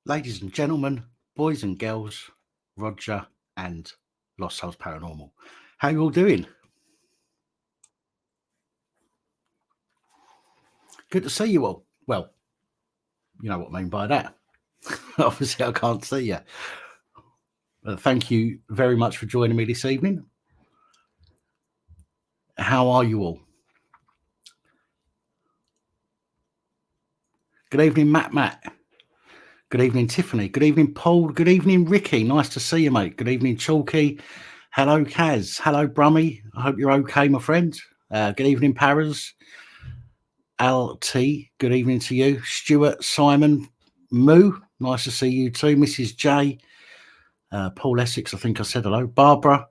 Ladies and gentlemen, boys and girls, Roger and Lost Souls Paranormal. How you all doing? Good to see you all. Well, you know what I mean by that. Obviously, I can't see you. Thank you very much for joining me this evening. How are you all? Good evening, Matt. Good evening, Tiffany. Good evening, Paul. Good evening, Ricky. Nice to see you, mate. Good evening, Chalky. Hello, Kaz. Hello, Brummy. I hope you're okay, my friend. Good evening, Paras. LT, good evening to you. Stuart, Simon, Moo, nice to see you too. Mrs. J, Paul Essex, I think I said hello. Barbara,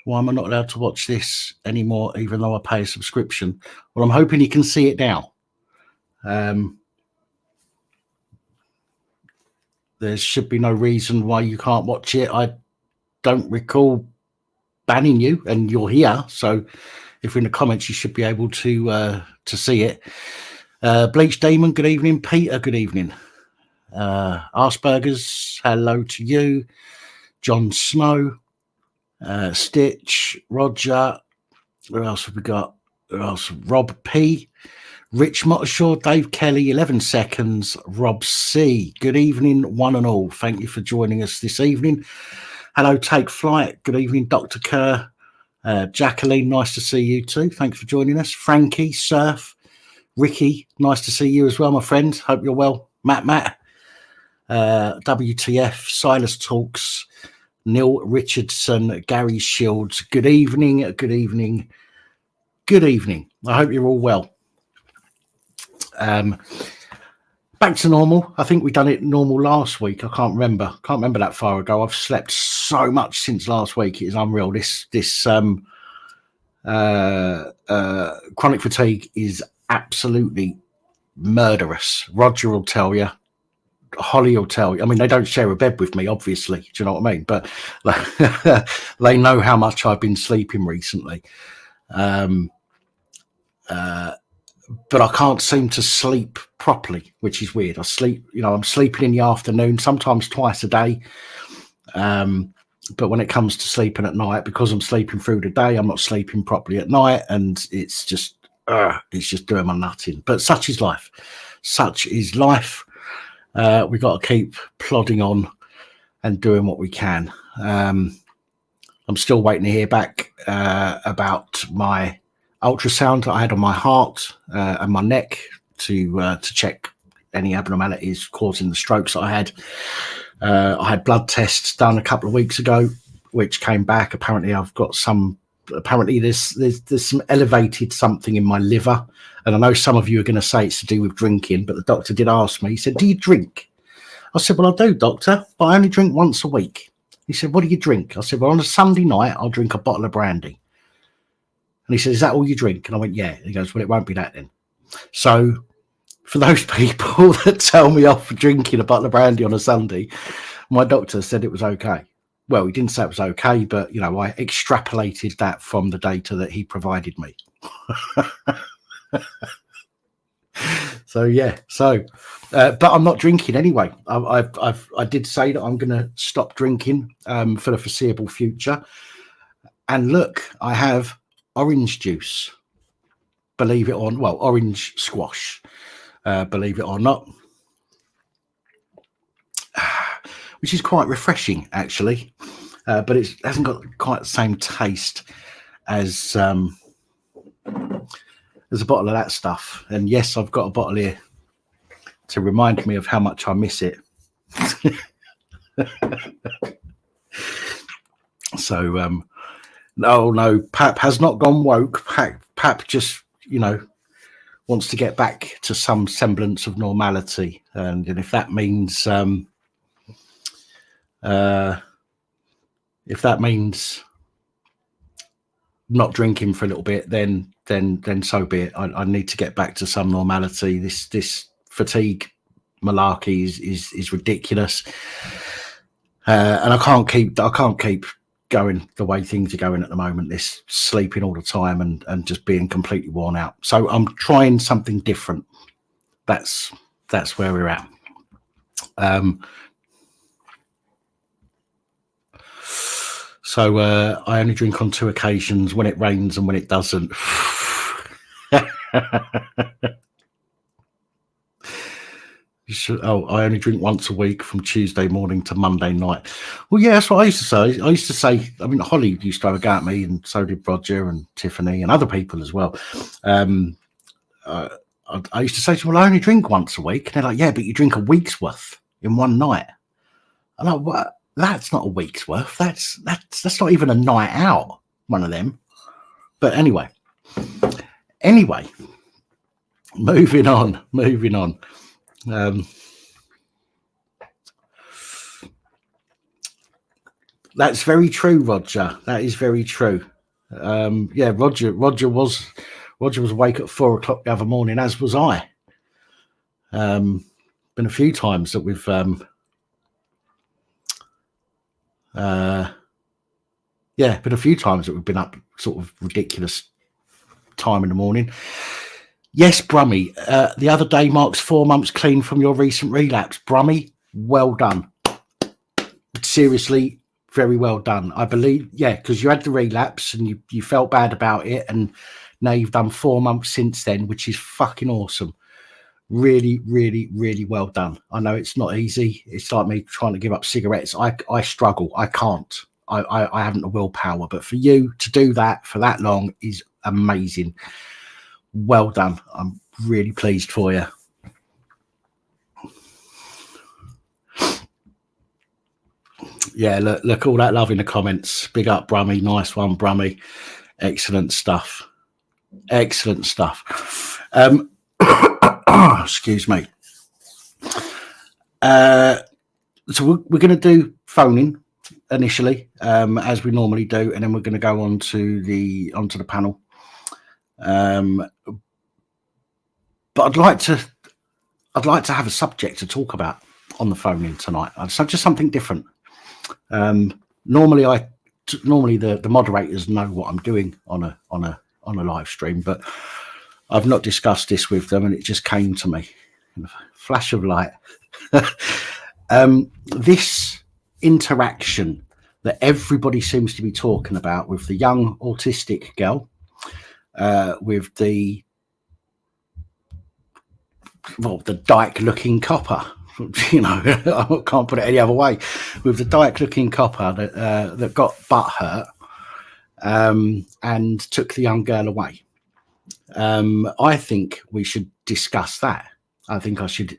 why am I not allowed to watch this anymore, even though I pay a subscription? Well, I'm hoping you can see it now. There should be no reason why you can't watch it. I don't recall banning you, and you're here, so if you're in the comments, you should be able to see it. Bleach Demon, good evening. Peter, good evening. Arsburgers, hello to you. John Snow, Stitch, Roger. Where else have we got? Who else? Rob P, Rich Motorshaw, Dave Kelly, 11 seconds. Rob C, good evening, one and all. Thank you for joining us this evening. Hello, Take Flight. Good evening, Dr. Kerr. Jacqueline, nice to see you too. Thanks for joining us. Frankie, Surf, Ricky, nice to see you as well, my friend. Hope you're well. Matt, WTF, Silas Talks, Neil Richardson, Gary Shields. Good evening. I hope you're all well. Back to normal. I think we done it normal last week. I can't remember that far ago. I've slept so much since last week. It is unreal. This chronic fatigue is absolutely murderous. Roger will tell you. Holly will tell you. I mean, they don't share a bed with me, obviously. Do you know what I mean? But they know how much I've been sleeping recently. But I can't seem to sleep properly, which is weird. I'm sleeping in the afternoon, sometimes twice a day. But when it comes to sleeping at night, because I'm sleeping through the day, I'm not sleeping properly at night, and it's just doing my nutting. But such is life. We've got to keep plodding on and doing what we can. I'm still waiting to hear back about my ultrasound that I had on my heart and my neck to check any abnormalities causing the strokes that I had. I had blood tests done a couple of weeks ago, which came back. Apparently, I've got some. Apparently, there's some elevated something in my liver, and I know some of you are going to say it's to do with drinking. But the doctor did ask me. He said, "Do you drink?" I said, "Well, I do, doctor, but I only drink once a week." He said, "What do you drink?" I said, "Well, on a Sunday night, I'll drink a bottle of brandy." And he said, "Is that all you drink?" And I went, "Yeah." And he goes, "Well, it won't be that then." So for those people that tell me off for drinking a bottle of brandy on a Sunday, my doctor said it was okay. Well, he didn't say it was okay, but, I extrapolated that from the data that he provided me. But I'm not drinking anyway. I did say that I'm going to stop drinking for the foreseeable future. And look, I have orange juice, orange squash, believe it or not, which is quite refreshing actually, but it hasn't got quite the same taste as a bottle of that stuff. And yes, I've got a bottle here to remind me of how much I miss it. So no, Pap has not gone woke. Pap just, wants to get back to some semblance of normality. And if that means not drinking for a little bit, then so be it. I need to get back to some normality. This fatigue malarkey is ridiculous, and I can't keep going the way things are going at the moment. This sleeping all the time and just being completely worn out. So I'm trying something different. That's where we're at. So I only drink on 2 occasions, when it rains and when it doesn't. I only drink once a week from Tuesday morning to Monday night. Well, yeah, that's what I used to say. I used to say, I mean, Holly used to have a go at me, and so did Roger and Tiffany and other people as well. I used to say to them, well, I only drink once a week. And they're like, yeah, but you drink a week's worth in one night. I'm like, what? That's not a week's worth. That's not even a night out, one of them. But anyway, moving on. That's very true, Roger. That is very true. Yeah, Roger was awake at 4 o'clock the other morning, as was I. Been a few times that we've been a few times that we've been up sort of ridiculous time in the morning. Yes, Brummy. The other day marks 4 months clean from your recent relapse. Brummy, well done. Seriously, very well done. I believe, yeah, because you had the relapse and you felt bad about it, and now you've done 4 months since then, which is fucking awesome. Really, really, really well done. I know it's not easy. It's like me trying to give up cigarettes. I struggle. I can't. I haven't the willpower. But for you to do that for that long is amazing. Well done. I'm really pleased for you. Yeah, look, all that love in the comments. Big up, Brummy. Nice one, Brummy. Excellent stuff. Excellent stuff. Excuse me. So we're going to do phoning initially, as we normally do, and then we're going to go onto the panel. But I'd like to have a subject to talk about on the phoning tonight. So just something different. Normally the moderators know what I'm doing on a live stream, but I've not discussed this with them, and it just came to me in a flash of light. This interaction that everybody seems to be talking about with the young autistic girl, with the dyke-looking copper. You know, I can't put it any other way. With the dyke-looking copper that got butt hurt and took the young girl away. I think we should discuss that. I think I should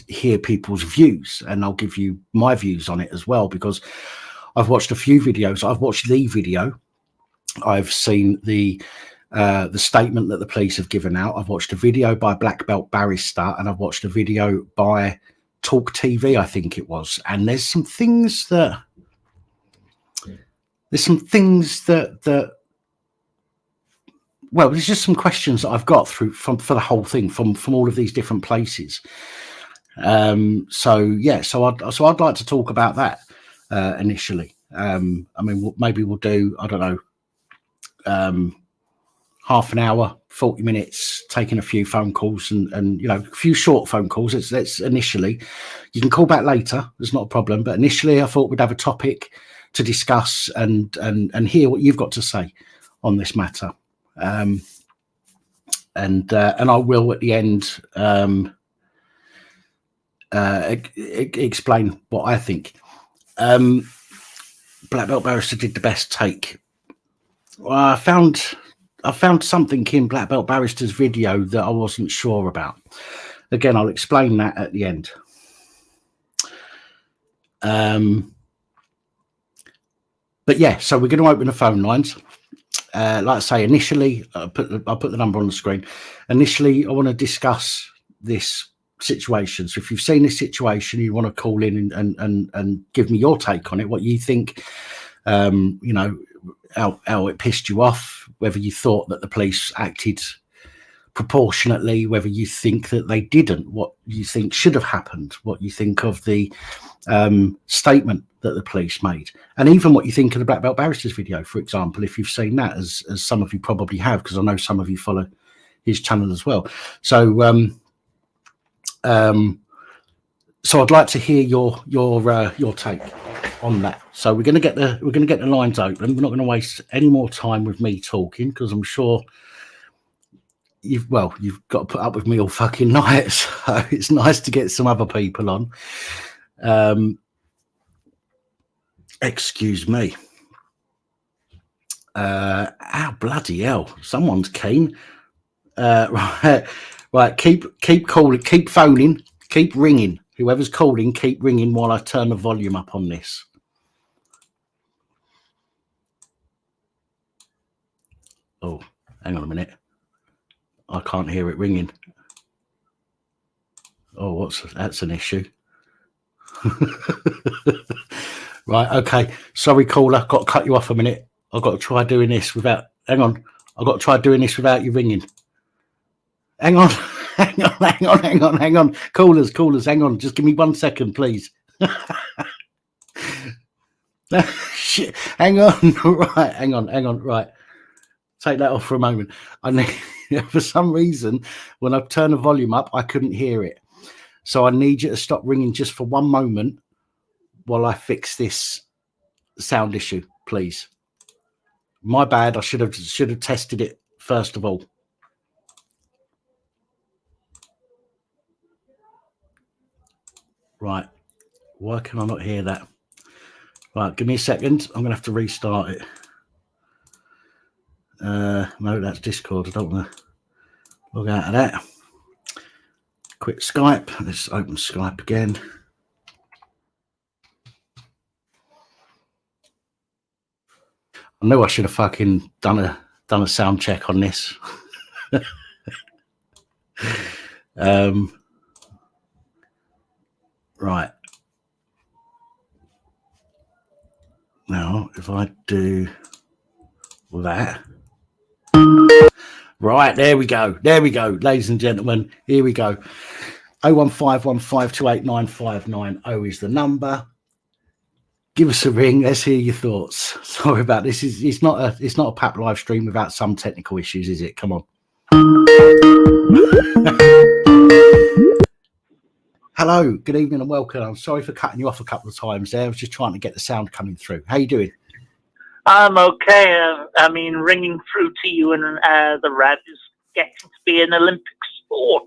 hear people's views, and I'll give you my views on it as well, because I've watched a few videos. I've watched the video. I've seen the statement that the police have given out. I've watched a video by Black Belt Barrister, and I've watched a video by Talk TV, I think it was. And there's some things that well, there's just some questions that I've got for the whole thing from all of these different places. So I'd like to talk about that initially. I mean, maybe we'll do, I don't know, half an hour, 40 minutes, taking a few phone calls and you know, a few short phone calls. That's initially. You can call back later. There's not a problem. But initially, I thought we'd have a topic to discuss and hear what you've got to say on this matter. And I will at the end explain what I think. Black Belt Barrister did the best take. Well, I found something in Black Belt Barrister's video that I wasn't sure about. Again, I'll explain that at the end. But yeah, so we're going to open the phone lines. Like I say, initially, I'll put the number on the screen. Initially, I want to discuss this situation. So if you've seen this situation, you want to call in and give me your take on it, what you think, you know, how it pissed you off, whether you thought that the police acted proportionately, whether you think that they didn't, what you think should have happened, what you think of the statement that the police made, and even what you think of the Black Belt Barrister's video, for example, if you've seen that, as some of you probably have, because I know some of you follow his channel as well. So So I'd like to hear your take on that. So we're going to get the lines open. We're not going to waste any more time with me talking, because I'm sure you've got to put up with me all fucking night. So it's nice to get some other people on. Excuse me. Bloody hell! Someone's keen. Right. Keep calling. Keep phoning. Keep ringing. Whoever's calling, keep ringing while I turn the volume up on this. Oh, hang on a minute. I can't hear it ringing. Oh, that's an issue. Right, okay. Sorry, caller. Got to cut you off a minute. I've got to try doing this without... Hang on. I've got to try doing this without you ringing. Hang on. Hang on. Callers, hang on. Just give me 1 second, please. Shit. Hang on. Right, hang on. Right. Take that off for a moment. For some reason, when I turn the volume up, I couldn't hear it. So I need you to stop ringing just for 1 moment while I fix this sound issue, please. My bad. I should have tested it first of all. Right. Why can I not hear that? Right. Give me a second. I'm going to have to restart it. No, that's Discord. I don't want to log out of that. Quick Skype. Let's open Skype again. I knew I should have fucking done a sound check on this. Right. Now, if I do that. Right, there we go, ladies and gentlemen. Here we go. 01515289590 is the number. Give us a ring. Let's hear your thoughts. Sorry about this. It's not a PAP live stream without some technical issues, is it? Come on. Hello, good evening and welcome. I'm sorry for cutting you off a couple of times there. I was just trying to get the sound coming through. How you doing? I'm okay. I mean, ringing through to you and the Rev is getting to be an Olympic sport.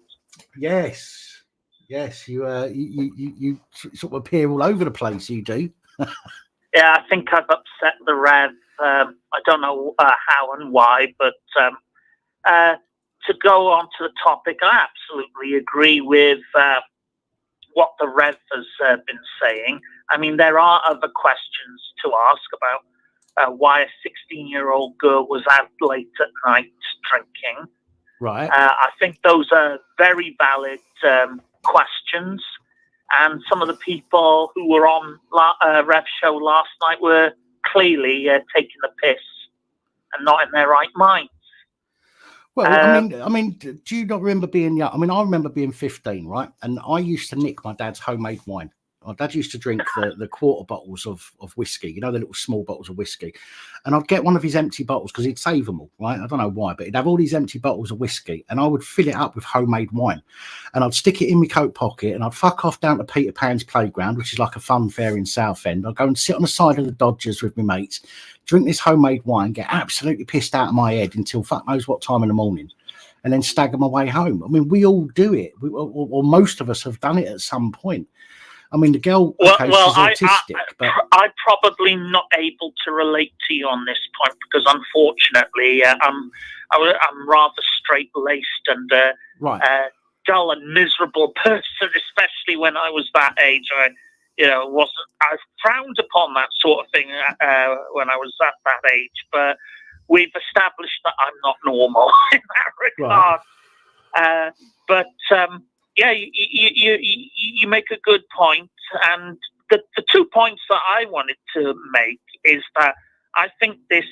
Yes. You sort of appear all over the place. You do. Yeah, I think I've upset the Rev. I don't know how and why, but to go on to the topic, I absolutely agree with what the Rev has been saying. I mean, there are other questions to ask about why a 16-year-old girl was out late at night drinking. Right. I think those are very valid questions. And some of the people who were on Rev's show last night were clearly taking the piss and not in their right minds. Well, I mean, do you not remember being young? I mean, I remember being 15, right? And I used to nick my dad's homemade wine. My dad used to drink the quarter bottles of whiskey, you know, the little small bottles of whiskey. And I'd get one of his empty bottles because he'd save them all, right? I don't know why, but he'd have all these empty bottles of whiskey and I would fill it up with homemade wine. And I'd stick it in my coat pocket and I'd fuck off down to Peter Pan's playground, which is like a fun fair in Southend. I'd go and sit on the side of the Dodgers with my mates, drink this homemade wine, get absolutely pissed out of my head until fuck knows what time in the morning, and then stagger my way home. I mean, we all do it, or most of us have done it at some point. I mean, the girl, okay, she's autistic, but I'm probably not able to relate to you on this point because, unfortunately, I'm rather straight-laced and dull and miserable person, especially when I was that age. I frowned upon that sort of thing when I was at that age, but we've established that I'm not normal in that regard. Right. Yeah, you make a good point, and the 2 points that I wanted to make is that I think this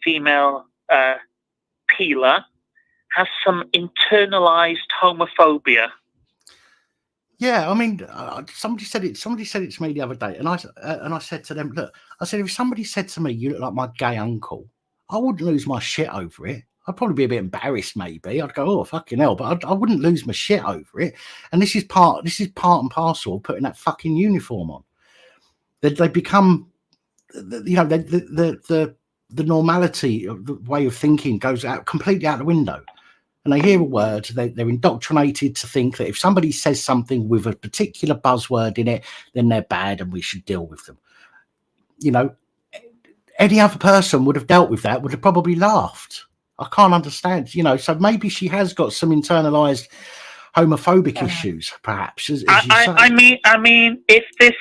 female peeler has some internalized homophobia. Yeah, I mean, somebody said it to me the other day, and I said to them, look, I said, if somebody said to me, you look like my gay uncle, I wouldn't lose my shit over it. I'd probably be a bit embarrassed. Maybe I'd go, "Oh, fucking hell," but I wouldn't lose my shit over it. And this is part and parcel of putting that fucking uniform on. They become, you know, the normality of the way of thinking goes out completely out the window. And they hear a word, they're indoctrinated to think that if somebody says something with a particular buzzword in it, then they're bad and we should deal with them. You know, any other person would have dealt with that, would have probably laughed. I can't understand, you know, so maybe she has got some internalized homophobic issues, perhaps. As you say. I mean, if this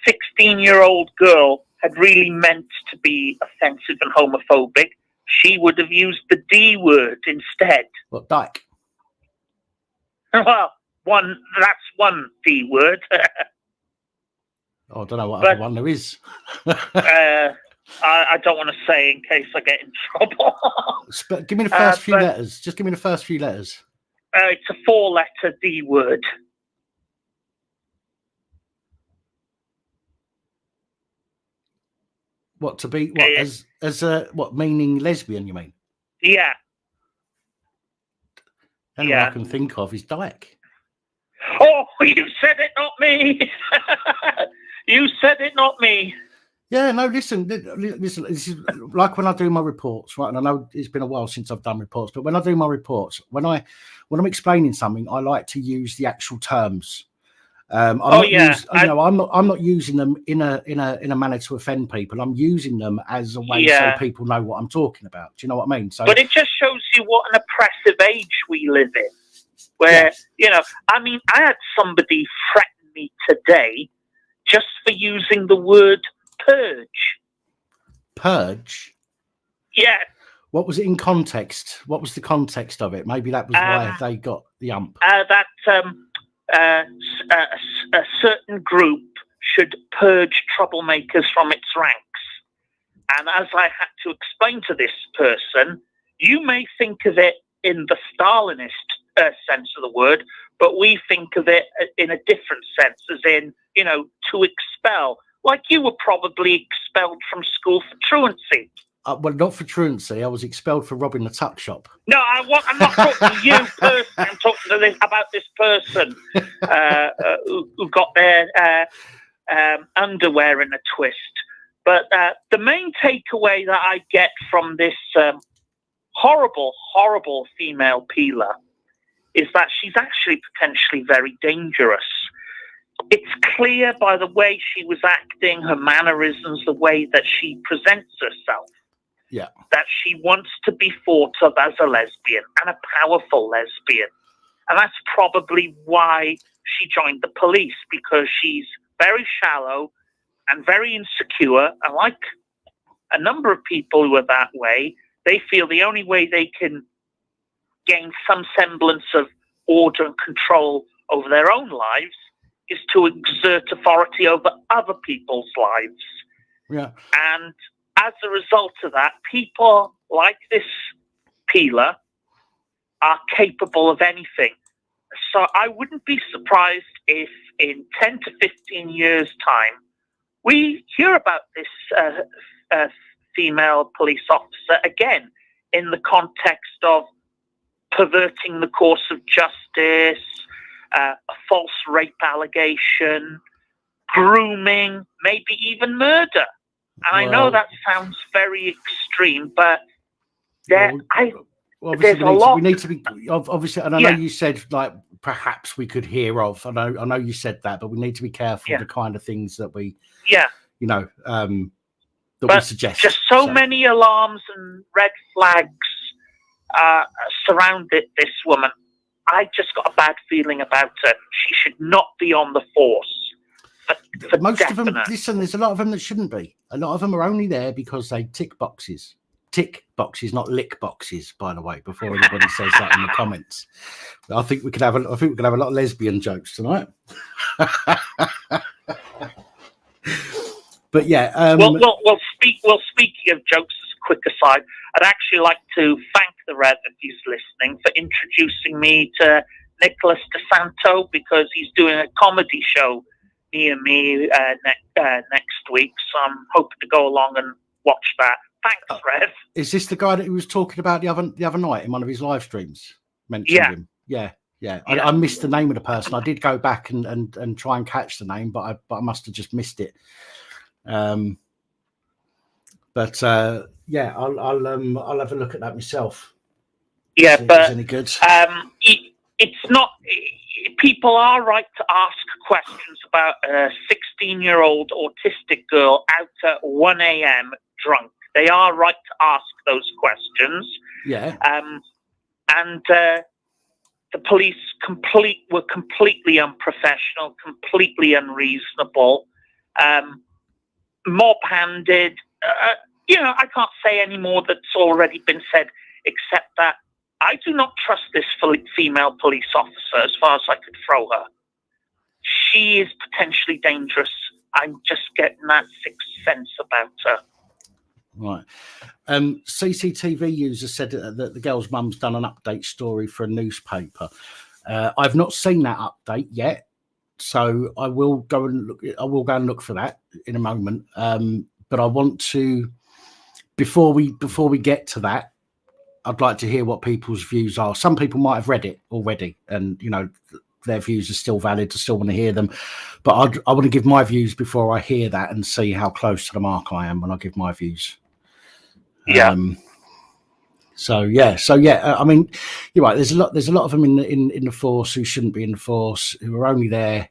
16-year-old girl had really meant to be offensive and homophobic, she would have used the D word instead. What, dyke? Well, that's one D word. Oh, I don't know what other one there is. I don't want to say in case I get in trouble. Give me the first few letters. Just give me the first few letters. It's a 4-letter D word. What, to be, what, as a, what, meaning lesbian, you mean? Yeah. Only one I can think of is dyke. Oh, you said it, not me. You said it, not me. Yeah, no, listen, this is like when I do my reports, right? And I know it's been a while since I've done reports, but when I do my reports, when I'm explaining something, I like to use the actual terms. I'm not using them in a manner to offend people. I'm using them as a way so people know what I'm talking about. Do you know what I mean? So, but it just shows you what an oppressive age we live in. Where you know, I mean, I had somebody threaten me today just for using the word purge. Purge? Yeah. What was it in context? What was the context of it? Maybe that was why they got the ump. A certain group should purge troublemakers from its ranks. And as I had to explain to this person, you may think of it in the Stalinist sense of the word, but we think of it in a different sense, as in, you know, to expel. Like you were probably expelled from school for truancy. Well, not for truancy. I was expelled for robbing the tuck shop. No, I'm not talking to you personally. I'm talking about this person who got their underwear in a twist. But the main takeaway that I get from this horrible, horrible female peeler is that she's actually potentially very dangerous. It's clear by the way she was acting, her mannerisms, the way that she presents herself, that she wants to be thought of as a lesbian and a powerful lesbian. And that's probably why she joined the police, because she's very shallow and very insecure. And like a number of people who are that way, they feel the only way they can gain some semblance of order and control over their own lives is to exert authority over other people's lives. Yeah. And as a result of that, people like this peeler are capable of anything. So I wouldn't be surprised if in 10 to 15 years' time, we hear about this female police officer again in the context of perverting the course of justice, a false rape allegation, grooming, maybe even murder. And I know that sounds very extreme, but there's a lot. We need to be obviously, and I know you said like perhaps we could hear of. I know you said that, but we need to be careful of the kind of things that we, we suggest. Just so many alarms and red flags surrounded this woman. I just got a bad feeling about her. She should not be on the force. Most of them, listen, there's a lot of them that shouldn't be. A lot of them are only there because they tick boxes. Tick boxes, not lick boxes, by the way, before anybody says that in the comments. I think we could have a lot of lesbian jokes tonight. But yeah. Well, speaking of jokes, as a quick aside, I'd actually like to thank the Rev, if he's listening, for introducing me to Nicholas DeSanto, because he's doing a comedy show near me next week. So I'm hoping to go along and watch that Thanks, Rev. Is this the guy that he was talking about the other night in one of his live streams? Mentioned him. Yeah. I missed the name of the person. I did go back and try and catch the name, but I must have just missed it. I'll have a look at that myself. Yeah, but any good. It's not. People are right to ask questions about a 16-year-old autistic girl out at 1 a.m. drunk. They are right to ask those questions. Yeah. And the police were completely unprofessional, completely unreasonable, mob-handed. I can't say any more that's already been said, except that I do not trust this female police officer as far as I could throw her. She is potentially dangerous. I'm just getting that sixth sense about her. Right. CCTV user said that the girl's mum's done an update story for a newspaper. I've not seen that update yet, so I will go and look for that in a moment. But I want to, before we get to that, I'd like to hear what people's views are. Some people might have read it already, and their views are still valid. I still want to hear them, but I want to give my views before I hear that and see how close to the mark I am when I give my views. Yeah. I mean, you're right. There's a lot of them in the force who shouldn't be in the force, who are only there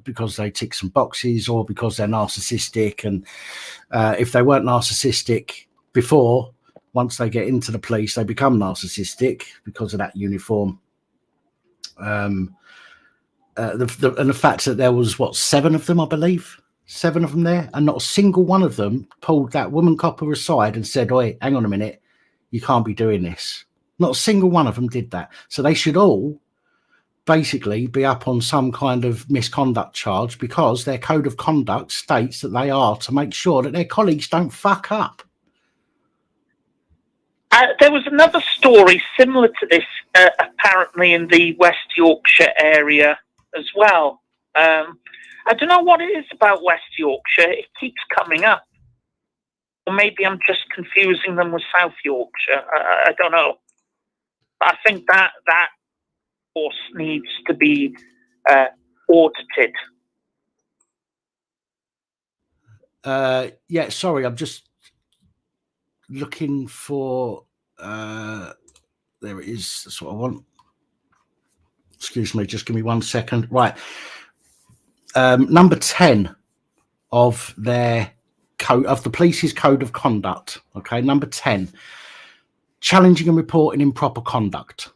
because they tick some boxes or because they're narcissistic. And if they weren't narcissistic before, once they get into the police, they become narcissistic because of that uniform. And the fact that there was 7 of them, I believe. 7 of them there, and not a single one of them pulled that woman copper aside and said, "Oi, hang on a minute, you can't be doing this." Not a single one of them did that. So they should all basically be up on some kind of misconduct charge, because their code of conduct states that they are to make sure that their colleagues don't fuck up. There was another story similar to this, apparently in the West Yorkshire area as well. I don't know what it is about West Yorkshire. It keeps coming up. Or maybe I'm just confusing them with South Yorkshire. I don't know. But I think that force needs to be audited. Sorry, I'm just looking for... there it is. That's what I want. Excuse me, just give me 1 second. Right. Number 10 of their code, of the police's code of conduct. Okay, number 10, challenging and reporting improper conduct.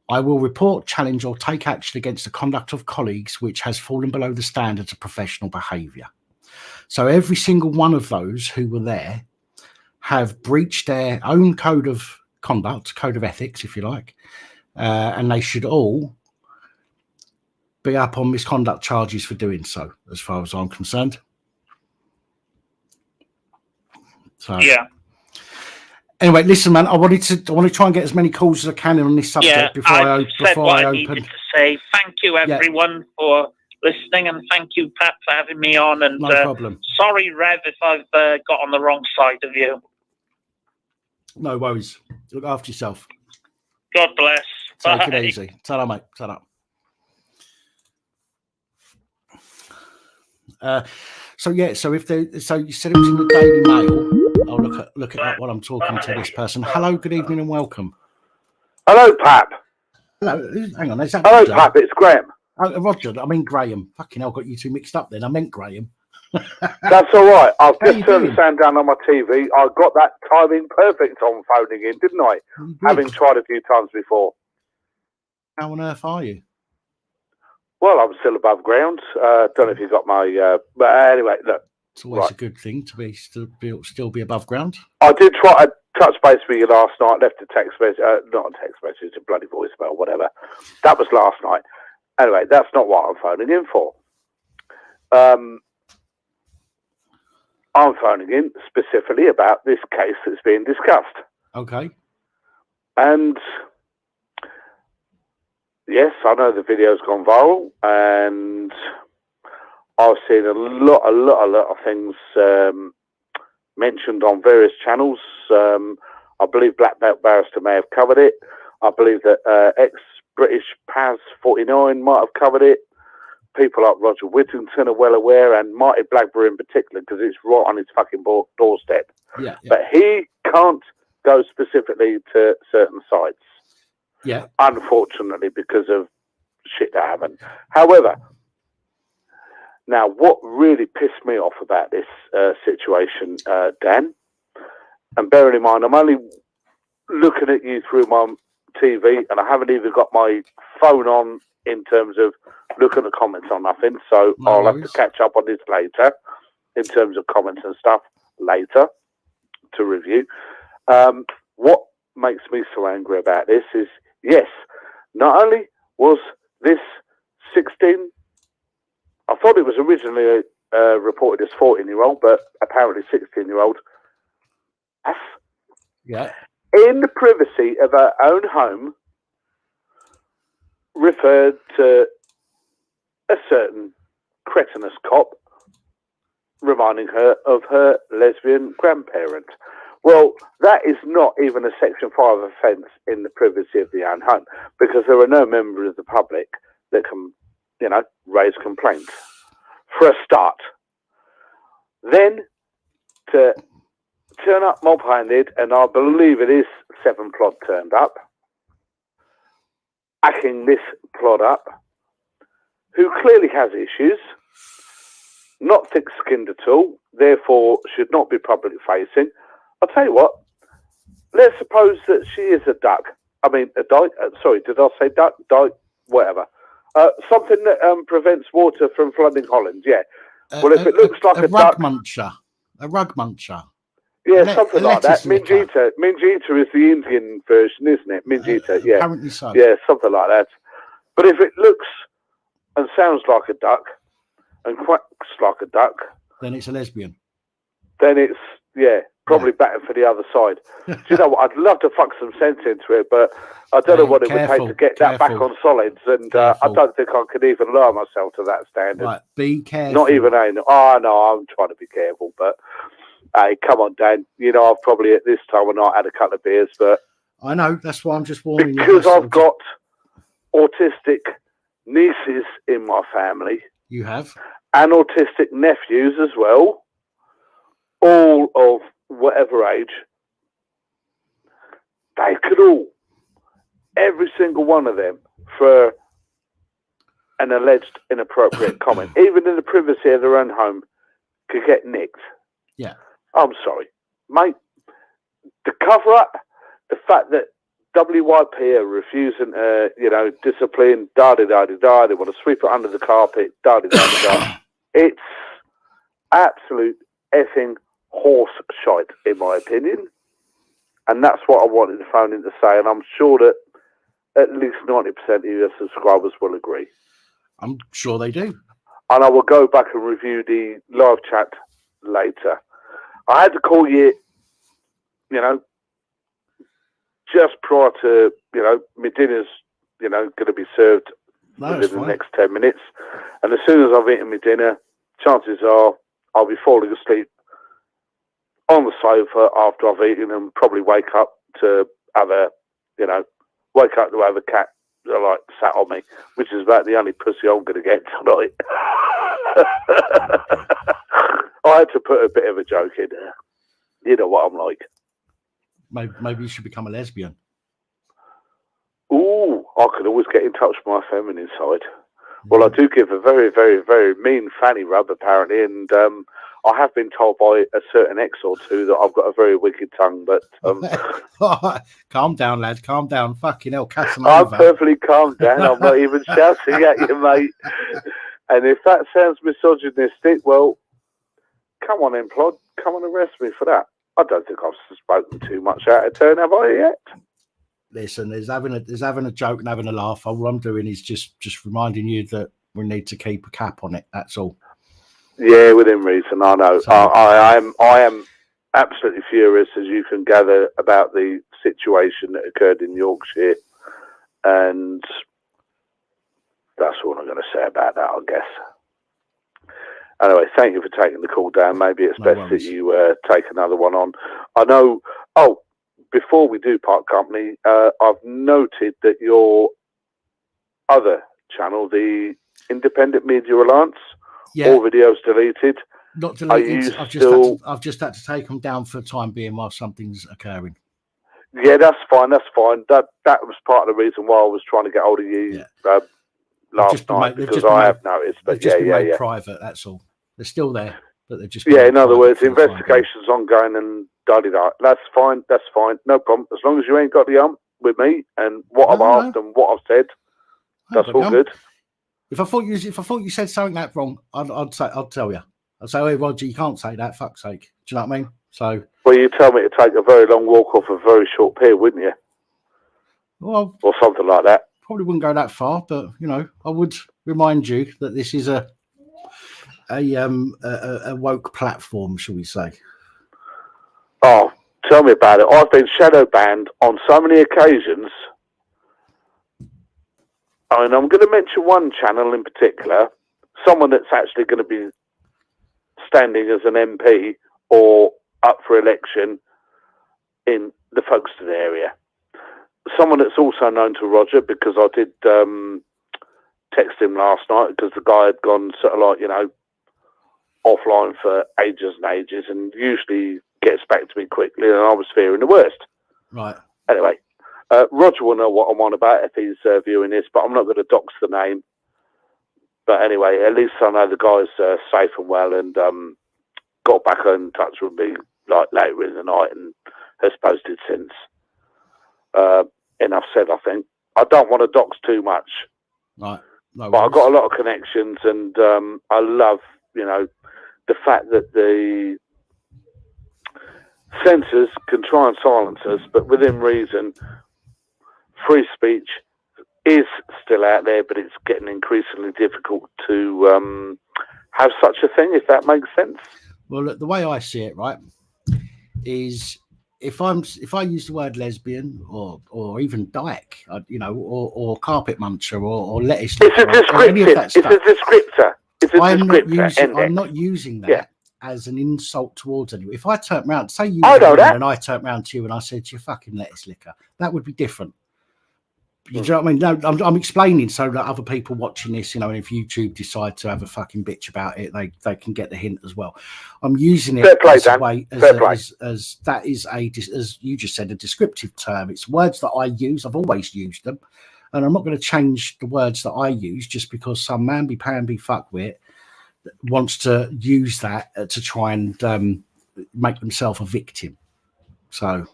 I will report, challenge, or take action against the conduct of colleagues which has fallen below the standards of professional behaviour. So every single one of those who were there have breached their own code of conduct, code of ethics, if you like, and they should all be up on misconduct charges for doing so, as far as I'm concerned. So yeah. Anyway, listen, man. I want to try and get as many calls as I can on this subject before I needed to say. Thank you, everyone, for listening, and thank you, Pat, for having me on. And no problem. Sorry, Rev, if I've got on the wrong side of you. No worries. Look after yourself. God bless. Take it easy. Ta-ra, mate. Ta-ra. So you said it was in the Daily Mail. I'll look at that while I'm talking to this person. Hello, good evening, and welcome. Hello, Pap. Hello, hang on. Is that Hello, Roger? Pap. It's Graham. Oh, Roger. I mean Graham. Fucking hell, got you two mixed up then. I meant Graham. That's all right. I've just turned the sound down on my TV. I got that timing perfect on phoning in, didn't I? Having tried a few times before. How on earth are you? Well, I'm still above ground. Don't know if you got my... but anyway, look. It's always a good thing to still be above ground. I did try to touch base with you last night. Left a text message. Not a text message, a bloody voicemail, whatever. That was last night. Anyway, that's not what I'm phoning in for. I'm phoning in specifically about this case that's being discussed. Okay. And... yes, I know the video's gone viral, and I've seen a lot of things mentioned on various channels. I believe Black Belt Barrister may have covered it. I believe that ex-British Paz 49 might have covered it. People like Roger Whittington are well aware, and Marty Blackburn in particular, because it's right on his fucking doorstep. Yeah. But he can't go specifically to certain sites. Yeah. Unfortunately, because of shit that happened. However, now what really pissed me off about this situation, Dan, and bearing in mind, I'm only looking at you through my TV, and I haven't even got my phone on in terms of looking at comments on nothing. So I'll have to catch up on this later in terms of comments and stuff later to review. What makes me so angry about this is, yes, not only was this 16, I thought it was originally reported as 14-year-old, but apparently 16-year-old. Yeah. In the privacy of her own home, referred to a certain cretinous cop, reminding her of her lesbian grandparent. Well, that is not even a Section 5 offence in the privacy of the own home, because there are no members of the public that can, raise complaints, for a start. Then to turn up mob-handed, and I believe it is 7 Plod turned up, hacking this Plod up, who clearly has issues, not thick-skinned at all, therefore should not be public-facing. I'll tell you what, let's suppose that she is a duck. I mean, a dyke. Sorry, did I say duck? Dyke? Whatever. Something that prevents water from flooding Holland, yeah. Well, if it looks like a rug duck... muncher. A rug muncher. Yeah, something like that. Minjita. Minjita is the Indian version, isn't it? Minjita, yeah. Apparently so. Yeah, something like that. But if it looks and sounds like a duck and quacks like a duck... Then it's a lesbian. Then it's, probably batting for the other side. Do you know what? I'd love to fuck some sense into it, but I don't know what it would take to get that back on solids, and I don't think I could even lower myself to that standard. Right, be careful. Not even oh no, I'm trying to be careful, but hey, come on, Dan. I've probably at this time of night had a couple of beers, but I know, that's why I'm just warning you. Because I've got autistic nieces in my family. You have? And autistic nephews as well, all of whatever age. They could all, every single one of them, for an alleged inappropriate comment, even in the privacy of their own home, could get nicked. Yeah. I'm sorry, mate. The cover up, the fact that WYP are refusing to, discipline, da-da-da-da-da, they want to sweep it under the carpet, da-da-da-da-da. It's absolute effing horse shite, in my opinion. And that's what I wanted to phone in to say, and I'm sure that at least 90% of your subscribers will agree. I'm sure they do. And I will go back and review the live chat later. I had to call you, just prior to, my dinner's, going to be served within the next 10 minutes. And as soon as I've eaten my dinner, chances are I'll be falling asleep on the sofa after I've eaten and probably wake up to have a cat sat on me, which is about the only pussy I'm going to get tonight. I had to put a bit of a joke in there. You know what I'm like. Maybe you should become a lesbian. Ooh, I could always get in touch with my feminine side. Well, I do give a very, very, very mean fanny rub, apparently, and I have been told by a certain ex or two that I've got a very wicked tongue, but... Calm down, lad, calm down. Fucking hell, I'm perfectly calm down. I'm not even shouting at you, mate. And if that sounds misogynistic, well, come on in, Plod. Come on and arrest me for that. I don't think I've spoken too much out of turn, have I yet? Listen, there's having a joke and having a laugh. All I'm doing is just reminding you that we need to keep a cap on it. That's all. Yeah, within reason. I know. So, I am absolutely furious, as you can gather, about the situation that occurred in Yorkshire, and that's all I'm going to say about that, I guess. Anyway, thank you for taking the call, Dan. Maybe it's best worries. that you take another one on. I know. Oh, before we do part company, I've noted that your other channel, the Independent Media Alliance, all videos deleted. Not deleted. I've just had to take them down for the time being while something's occurring. Yeah, that's fine. That's fine. That was part of the reason why I was trying to get hold of you last night, because I have noticed. But they've just been made private. That's all. They're still there, but they've just been in other words, investigation's ongoing and da-di-da. That's fine. That's fine. No problem. As long as you ain't got the ump with me and what I've asked and what I've said, that's all good. If I thought you said something that wrong, I'd tell you. I'd say, "Hey, Roger, you can't say that. Fuck's sake." Do you know what I mean? So. Well, you tell me to take a very long walk off a very short pier, wouldn't you? Well, or something like that. Probably wouldn't go that far, but I would remind you that this is a woke platform, shall we say? Oh, tell me about it. I've been shadow banned on so many occasions. I mean, I'm going to mention one channel in particular, someone that's actually going to be standing as an MP or up for election in the Folkestone area. Someone that's also known to Roger, because I did text him last night, because the guy had gone sort of like, offline for ages and ages, and usually gets back to me quickly, and I was fearing the worst. Right. Anyway, Roger will know what I'm on about if he's viewing this, but I'm not going to dox the name. But anyway, at least I know the guy's safe and well, and got back in touch with me like later in the night and has posted since. Enough said, I think. I don't want to dox too much. Right. No, but I've got a lot of connections, and I love, the fact that the censors can try and silence us, but within reason, free speech is still out there, but it's getting increasingly difficult to have such a thing, if that makes sense. Well, look, the way I see it, right, is if I use the word lesbian or even dyke, or carpet muncher or lettuce, it's a descriptor. I'm not using that as an insult towards anyone. If I turn around, say you and I turn around to you and I said, "You fucking lettuce licker," that would be different. You know what I mean? No, I'm explaining so that other people watching this, and if YouTube decide to have a fucking bitch about it, they can get the hint as well. I'm using it as a way, as that is as you just said, a descriptive term. It's words that I use. I've always used them, and I'm not going to change the words that I use just because some mamby-pamby fuckwit wants to use that to try and make themselves a victim. So,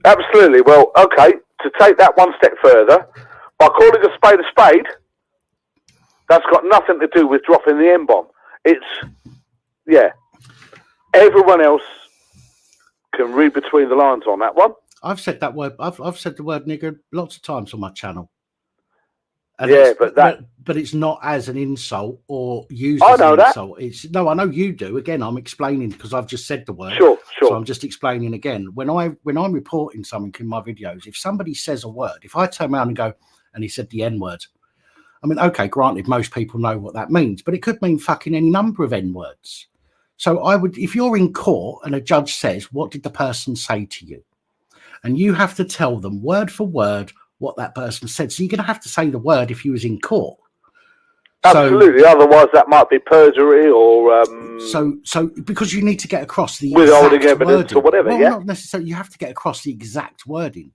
absolutely. Well, okay. To take that one step further, by calling a spade, that's got nothing to do with dropping the N-bomb. It's, everyone else can read between the lines on that one. I've said that word. I've said the word nigger lots of times on my channel. And but it's not as an insult or used as an insult. I know you do. Again, I'm explaining because I've just said the word. Sure. So I'm just explaining again. When I'm reporting something in my videos, if somebody says a word, if I turn around and go, and he said the N word, I mean, okay, granted, most people know what that means, but it could mean fucking any number of N words. So I would, if you're in court and a judge says, "What did the person say to you?" and you have to tell them word for word what that person said. So you're going to have to say the word if you was in court. Absolutely. Otherwise, that might be perjury or... So because you need to get across the withholding evidence or whatever, Not necessarily. You have to get across the exact wording.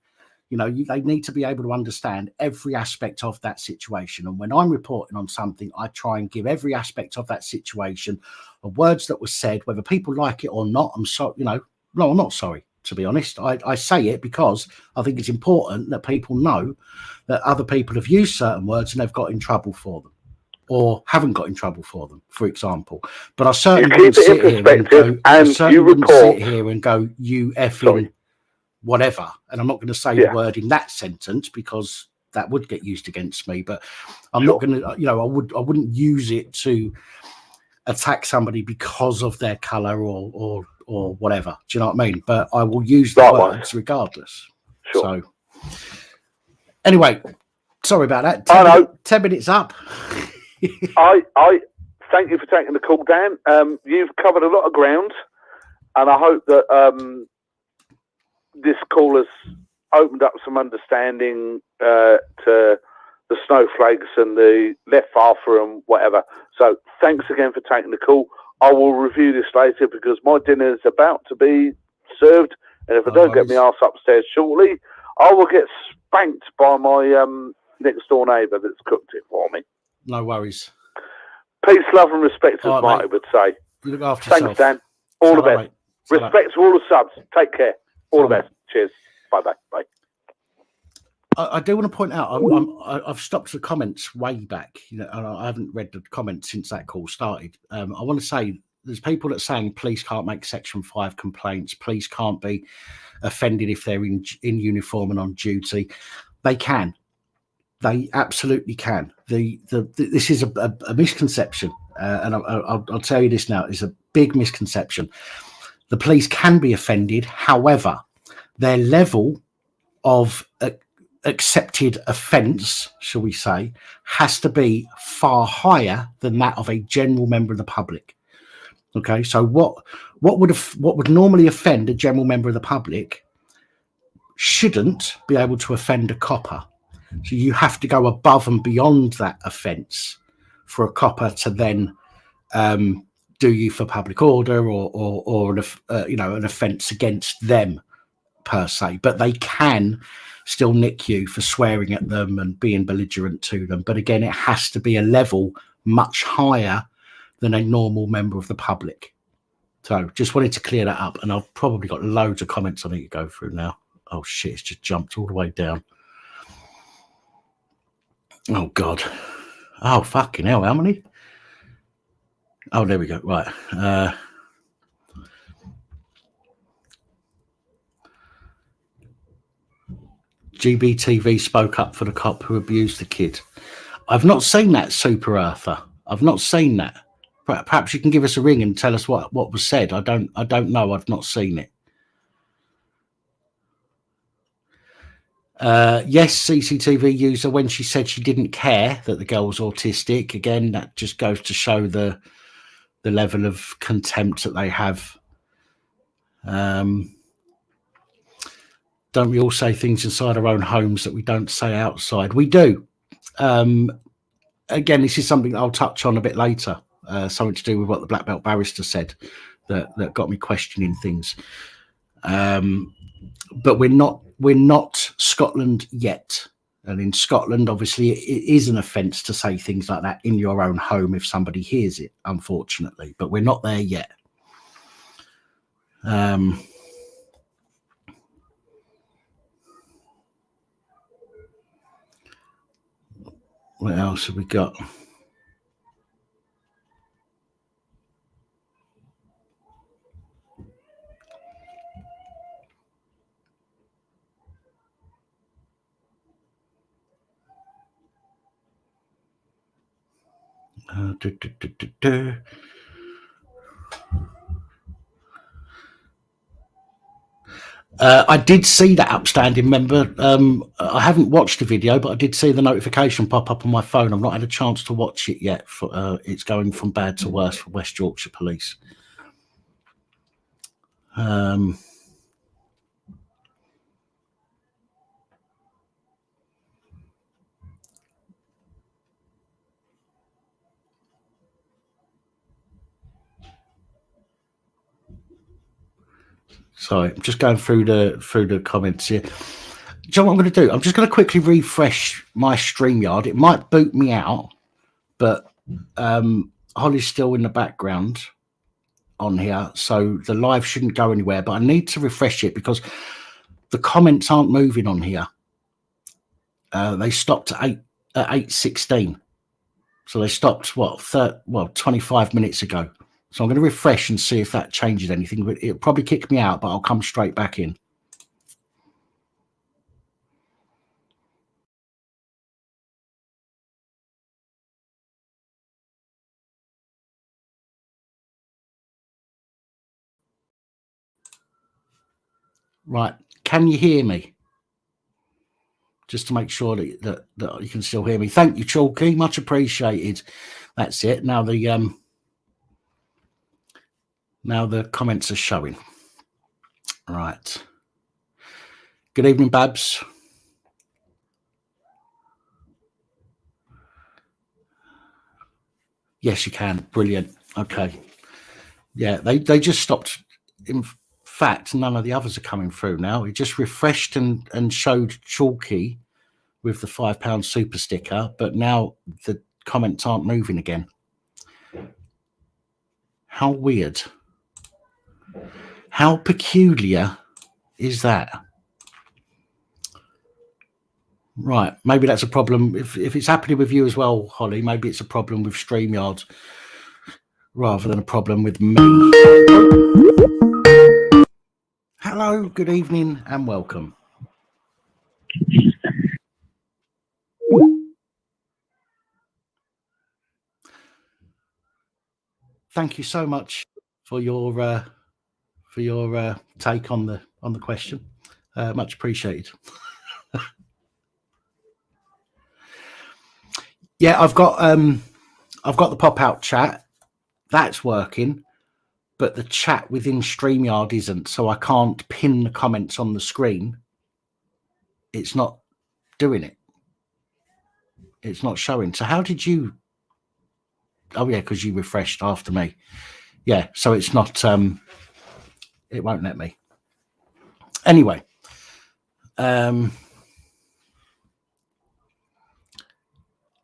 They need to be able to understand every aspect of that situation. And when I'm reporting on something, I try and give every aspect of that situation of words that were said, whether people like it or not. I'm sorry, no, I'm not sorry. To be honest, I say it because I think it's important that people know that other people have used certain words and they've got in trouble for them or haven't got in trouble for them, for example. But I certainly wouldn't sit here and go, "You effing whatever." And I'm not going to say the word in that sentence because that would get used against me. But I'm not going to, I wouldn't use it to attack somebody because of their colour or whatever. Do you know what I mean? But I will use the words regardless. Sure. So anyway, sorry about that. 10 minutes up. I thank you for taking the call, Dan. You've covered a lot of ground, and I hope that this call has opened up some understanding to the snowflakes and the left Arthur and whatever. So thanks again for taking the call. I will review this later because my dinner is about to be served, and if I don't get my arse upstairs shortly, I will get spanked by my next door neighbour that's cooked it for me. No worries. Peace, love, and respect, as Marty would say. You look after Thanks, yourself. Dan. All the best. Mate. Respect to all the subs. Take care. All the best. Cheers. Bye-bye. Bye. I do want to point out I've stopped the comments way back. You know, and I haven't read the comments since that call started. I want to say there's people that are saying police can't make Section 5 complaints. Police can't be offended if they're in uniform and on duty. They can. They absolutely can. This is a misconception, and I'll tell you this now. It's a big misconception. The police can be offended. However, their level of accepted offence, shall we say, has to be far higher than that of a general member of the public. Okay, so what would normally offend a general member of the public shouldn't be able to offend a copper. So you have to go above and beyond that offence for a copper to then do you for public order or an offence against them per se. But they can still nick you for swearing at them and being belligerent to them. But again, it has to be a level much higher than a normal member of the public. So just wanted to clear that up. And I've probably got loads of comments I need to go through now. Oh shit, it's just jumped all the way down. Oh God. Oh fucking hell, how many? Oh, there we go. Right. GBTV spoke up for the cop who abused the kid. I've not seen that, Super Earther. I've not seen that. Perhaps you can give us a ring and tell us what was said. I don't know. I've not seen it. Yes, CCTV user, when she said she didn't care that the girl was autistic, again, that just goes to show the level of contempt that they have. Don't we all say things inside our own homes that we don't say outside? We do. Again, this is something I'll touch on a bit later. Something to do with what the Black Belt barrister said that got me questioning things. But we're not Scotland yet. And in Scotland, obviously, it is an offence to say things like that in your own home if somebody hears it, unfortunately. But we're not there yet. What else have we got? I did see that upstanding member. I haven't watched the video, but I did see the notification pop up on my phone. I've not had a chance to watch it yet. It's going from bad to worse for West Yorkshire Police. Sorry, I'm just going through the comments here. Do you know what I'm going to do? I'm just going to quickly refresh my StreamYard. It might boot me out, but Holly's still in the background on here, so the live shouldn't go anywhere. But I need to refresh it because the comments aren't moving on here. They stopped at 8:16, so they stopped 25 minutes ago. So I'm going to refresh and see if that changes anything. But it'll probably kick me out, but I'll come straight back in. Right. Can you hear me? Just to make sure that you can still hear me. Thank you, Chalky. Much appreciated. That's it. Now the Now the comments are showing. Right. Good evening, Babs. Yes, you can. Brilliant. Okay. Yeah, they just stopped. In fact, none of the others are coming through now. It just refreshed and showed Chalky with the £5 super sticker, but now the comments aren't moving again. How weird. How peculiar is that? Right, maybe that's a problem. If it's happening with you as well, Holly, maybe it's a problem with StreamYard rather than a problem with me. Hello, good evening, and welcome. Thank you so much for your take on the question. Much appreciated. Yeah, I've got the pop-out chat. That's working, but the chat within StreamYard isn't, so I can't pin the comments on the screen. It's not doing it. It's not showing. So how did you... Oh, yeah, because you refreshed after me. Yeah, so it's not... it won't let me. Anyway.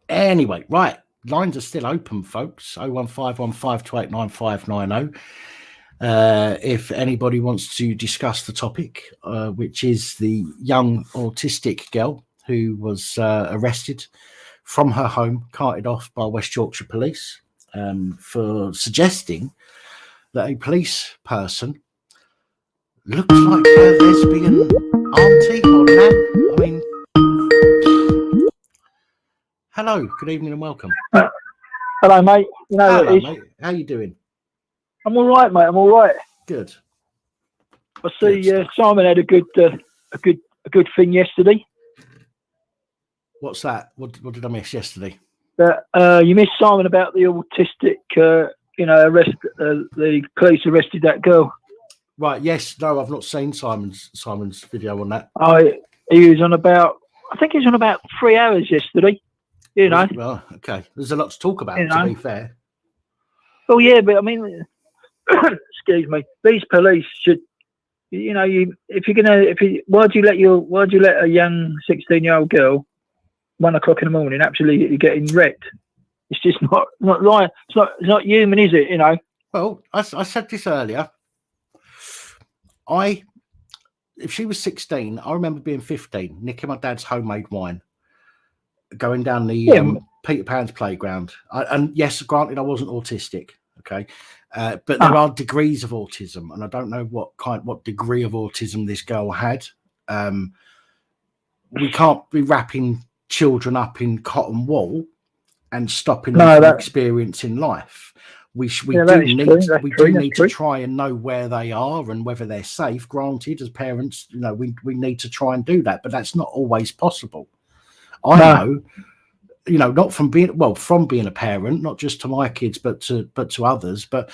Anyway, right. Lines are still open, folks. 01515289590. If anybody wants to discuss the topic, which is the young autistic girl who was arrested from her home, carted off by West Yorkshire Police for suggesting that a police person looks like a lesbian auntie or nan. I mean, hello, good evening and welcome. Hello, mate. Hello, mate. How you doing? I'm all right, mate. I'm all right. Good. I see Simon had a good thing yesterday. What's that? What did I miss yesterday? You missed Simon about the autistic, arrest. The police arrested that girl. Right. Yes. No, I've not seen Simon's video on that. He was on about. I think he was on about 3 hours yesterday. You know. Well, okay. There's a lot to talk about. To be fair. Oh yeah, but I mean, excuse me. These police should. Why'd you let a young 16-year-old girl 1 o'clock in the morning absolutely getting wrecked? It's just not right. It's not human, is it? Well, I said this earlier. If she was 16, I remember being 15, nicking my dad's homemade wine, going down the Peter Pan's playground. And yes, granted, I wasn't autistic. Okay. But there are degrees of autism, and I don't know what degree of autism this girl had. We can't be wrapping children up in cotton wool and stopping them from experiencing life. We do need to try and know where they are and whether they're safe. Granted, as parents, we need to try and do that, but that's not always possible. I know, not from being a parent, not just to my kids, but to others. But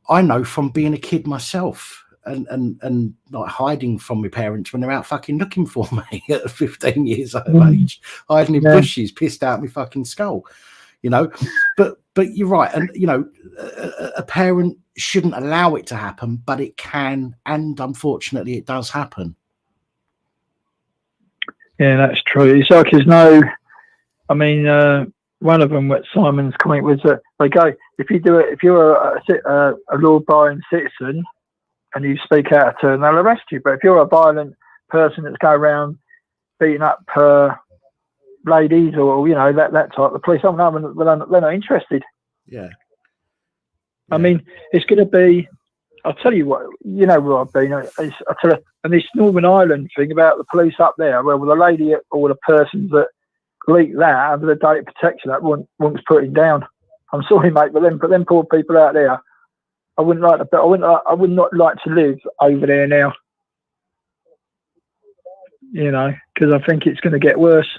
I know from being a kid myself and not hiding from my parents when they're out fucking looking for me at 15 years of age, hiding in bushes, pissed out my fucking skull, But you're right, and a parent shouldn't allow it to happen, but it can, and unfortunately, it does happen. Yeah, that's true. It's like there's no. I mean, one of them, what Simon's comment was that they go, if you're a law-abiding citizen and you speak out of turn, they'll arrest you. But if you're a violent person that's going around beating up ladies or that type, the police, they're not interested. Yeah. I mean, it's going to be. I'll tell you what. Where I've been. I'll tell you, and this Northern Ireland thing about the police up there. Well, the lady or the persons that leak that under the Data Protection Act wants putting down. I'm sorry, mate, but them poor people out there. I would not like to live over there now. Because I think it's going to get worse.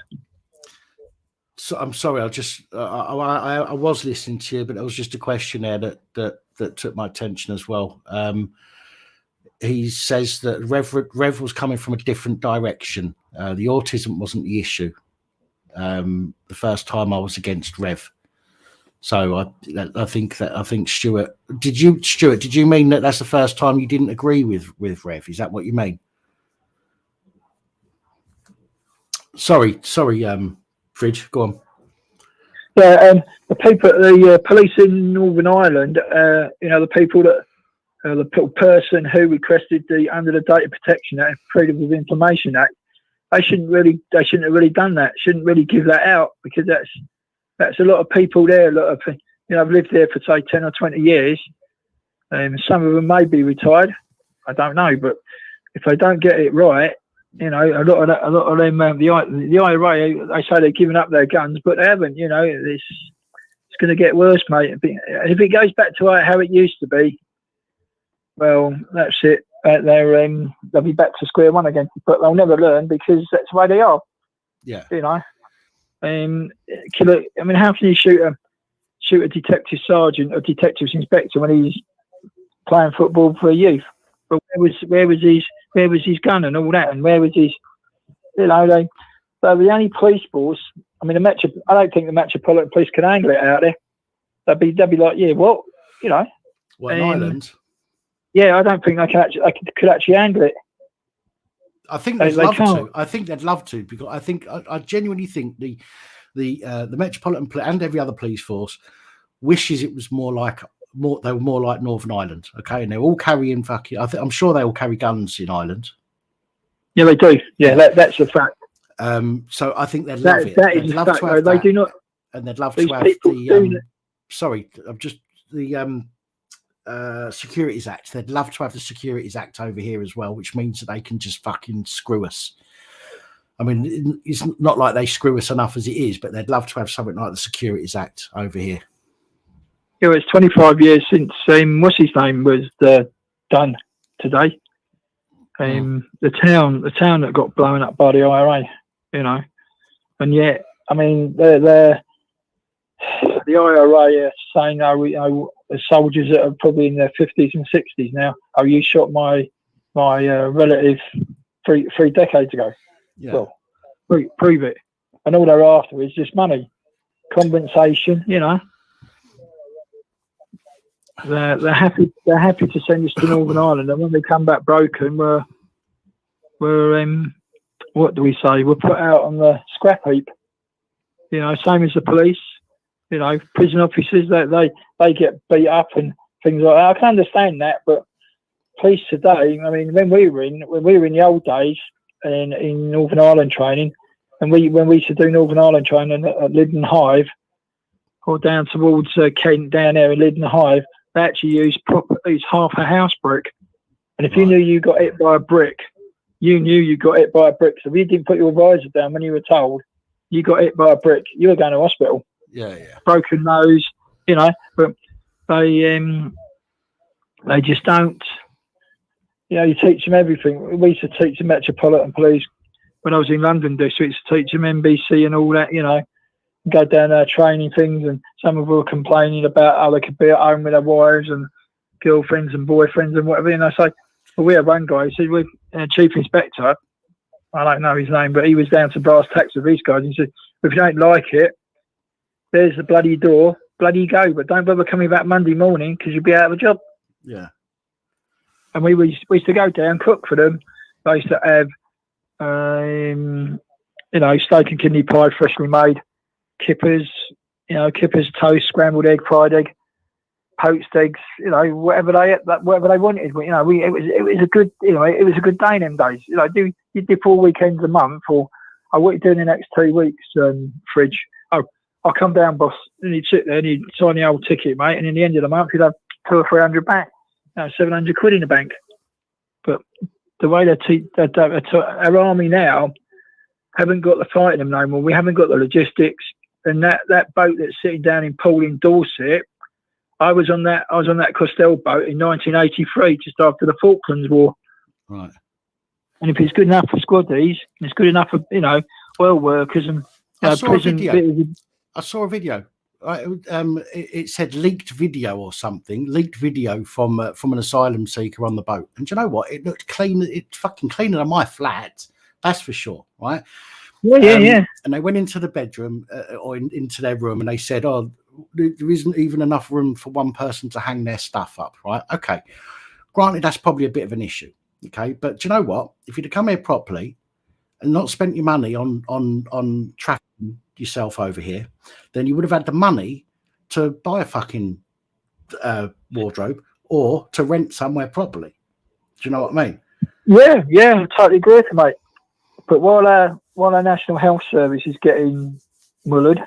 So I'm sorry. I was listening to you, but it was just a question there that that took my attention as well. He says that Rev was coming from a different direction. The autism wasn't the issue. The first time I was against Rev. So I think Stuart, did you mean that that's the first time you didn't agree with Rev? Is that what you mean? Sorry, Fridge, go on. Yeah, the people at the police in Northern Ireland, the people that the person who requested under the Data Protection Act, Freedom of Information Act, they shouldn't have really done that. Shouldn't really give that out, because that's a lot of people there. A lot of, I've lived there for say 10 or 20 years. Some of them may be retired. I don't know, but if they don't get it right, a lot of them, the IRA, they say they're giving up their guns, but they haven't. It's going to get worse, mate. If it goes back to how it used to be, well, that's it. They'll be back to square one again, but they'll never learn, because that's the way they are. Yeah. How can you shoot a detective sergeant or detectives inspector when he's playing football for youth? But where was his gun and all that, and where was his, they're the only police force. I don't think the Metropolitan Police can angle it out there. They'd be like, yeah, what, What, in Ireland? Yeah, I don't think they could actually angle it. I think they'd love to. I think they'd love to, because I genuinely think the Metropolitan Police and every other police force wishes it was they were more like Northern Ireland, okay? And they're all carrying I'm sure they all carry guns in Ireland. Yeah, they do. Yeah, that's a fact. So I think they'd love it. That is a fact. They do not, and they'd love to have the Securities Act. They'd love to have the Securities Act over here as well, which means that they can just fucking screw us. I mean, it's not like they screw us enough as it is, but they'd love to have something like the Securities Act over here. Yeah, it's 25 years since what's his name was done today. The town that got blown up by the IRA, and yet, the IRA are saying, the soldiers that are probably in their 50s and 60s now, you shot my relative three decades ago. Yeah. Well, prove it. And all they're after is just money, compensation. They're happy to send us to Northern Ireland, and when they come back broken, we're what do we say? We're put out on the scrap heap. Same as the police. Prison officers, they get beat up and things like that. I can understand that, but police today, when we were in the old days in Northern Ireland training, and when we used to do Northern Ireland training at Lyddon Hive, or down towards Kent, down there in Lyddon Hive, they actually used half a house brick. And if you knew you got hit by a brick, you knew you got hit by a brick. So if you didn't put your visor down when you were told you got hit by a brick, you were going to hospital. Yeah. Broken nose, but they just don't. You teach them everything. We used to teach the Metropolitan Police when I was in London districts, teach them NBC and all that, go down there training things, and some of them were complaining about how they could be at home with their wives and girlfriends and boyfriends and whatever. And I say, well, we had one guy, he said, we're chief inspector, I don't know his name, but he was down to brass tacks with these guys. He said, if you don't like it, there's the bloody door, bloody go, but don't bother coming back Monday morning, because you'll be out of a job. Yeah. And we used to go down, cook for them. They used to have, steak and kidney pie, freshly made, kippers, toast, scrambled egg, fried egg, poached eggs, whatever they wanted. It was a good, it was a good day in them days. You did 4 weekends a month, or what are you doing the next 2 weeks, Fridge? Oh, I'll come down, boss. And he'd sit there and he'd sign the old ticket, mate. And in the end of the month, he'd have 200 or 300 back, 700 quid in the bank. But the way our army now haven't got the fight in them no more. We haven't got the logistics. And that boat that's sitting down in Poole in Dorset, I was on that Costell boat in 1983, just after the Falklands War. Right. And if it's good enough for squaddies, it's good enough for oil workers and I saw a video It said leaked video or something, leaked video from an asylum seeker on the boat. And do you know what? It looked clean. It's fucking cleaner than my flat. That's for sure, right? Yeah. And they went into the bedroom or into their room, and they said, "Oh, there isn't even enough room for one person to hang their stuff up." Right? Okay. Granted, that's probably a bit of an issue. Okay, but do you know what? If you'd have come here properly and not spent your money on tracking yourself over here, then you would have had the money to buy a fucking wardrobe or to rent somewhere properly. Do you know what I mean? Yeah, I totally agree with you, mate. But while our National Health Service is getting mullered,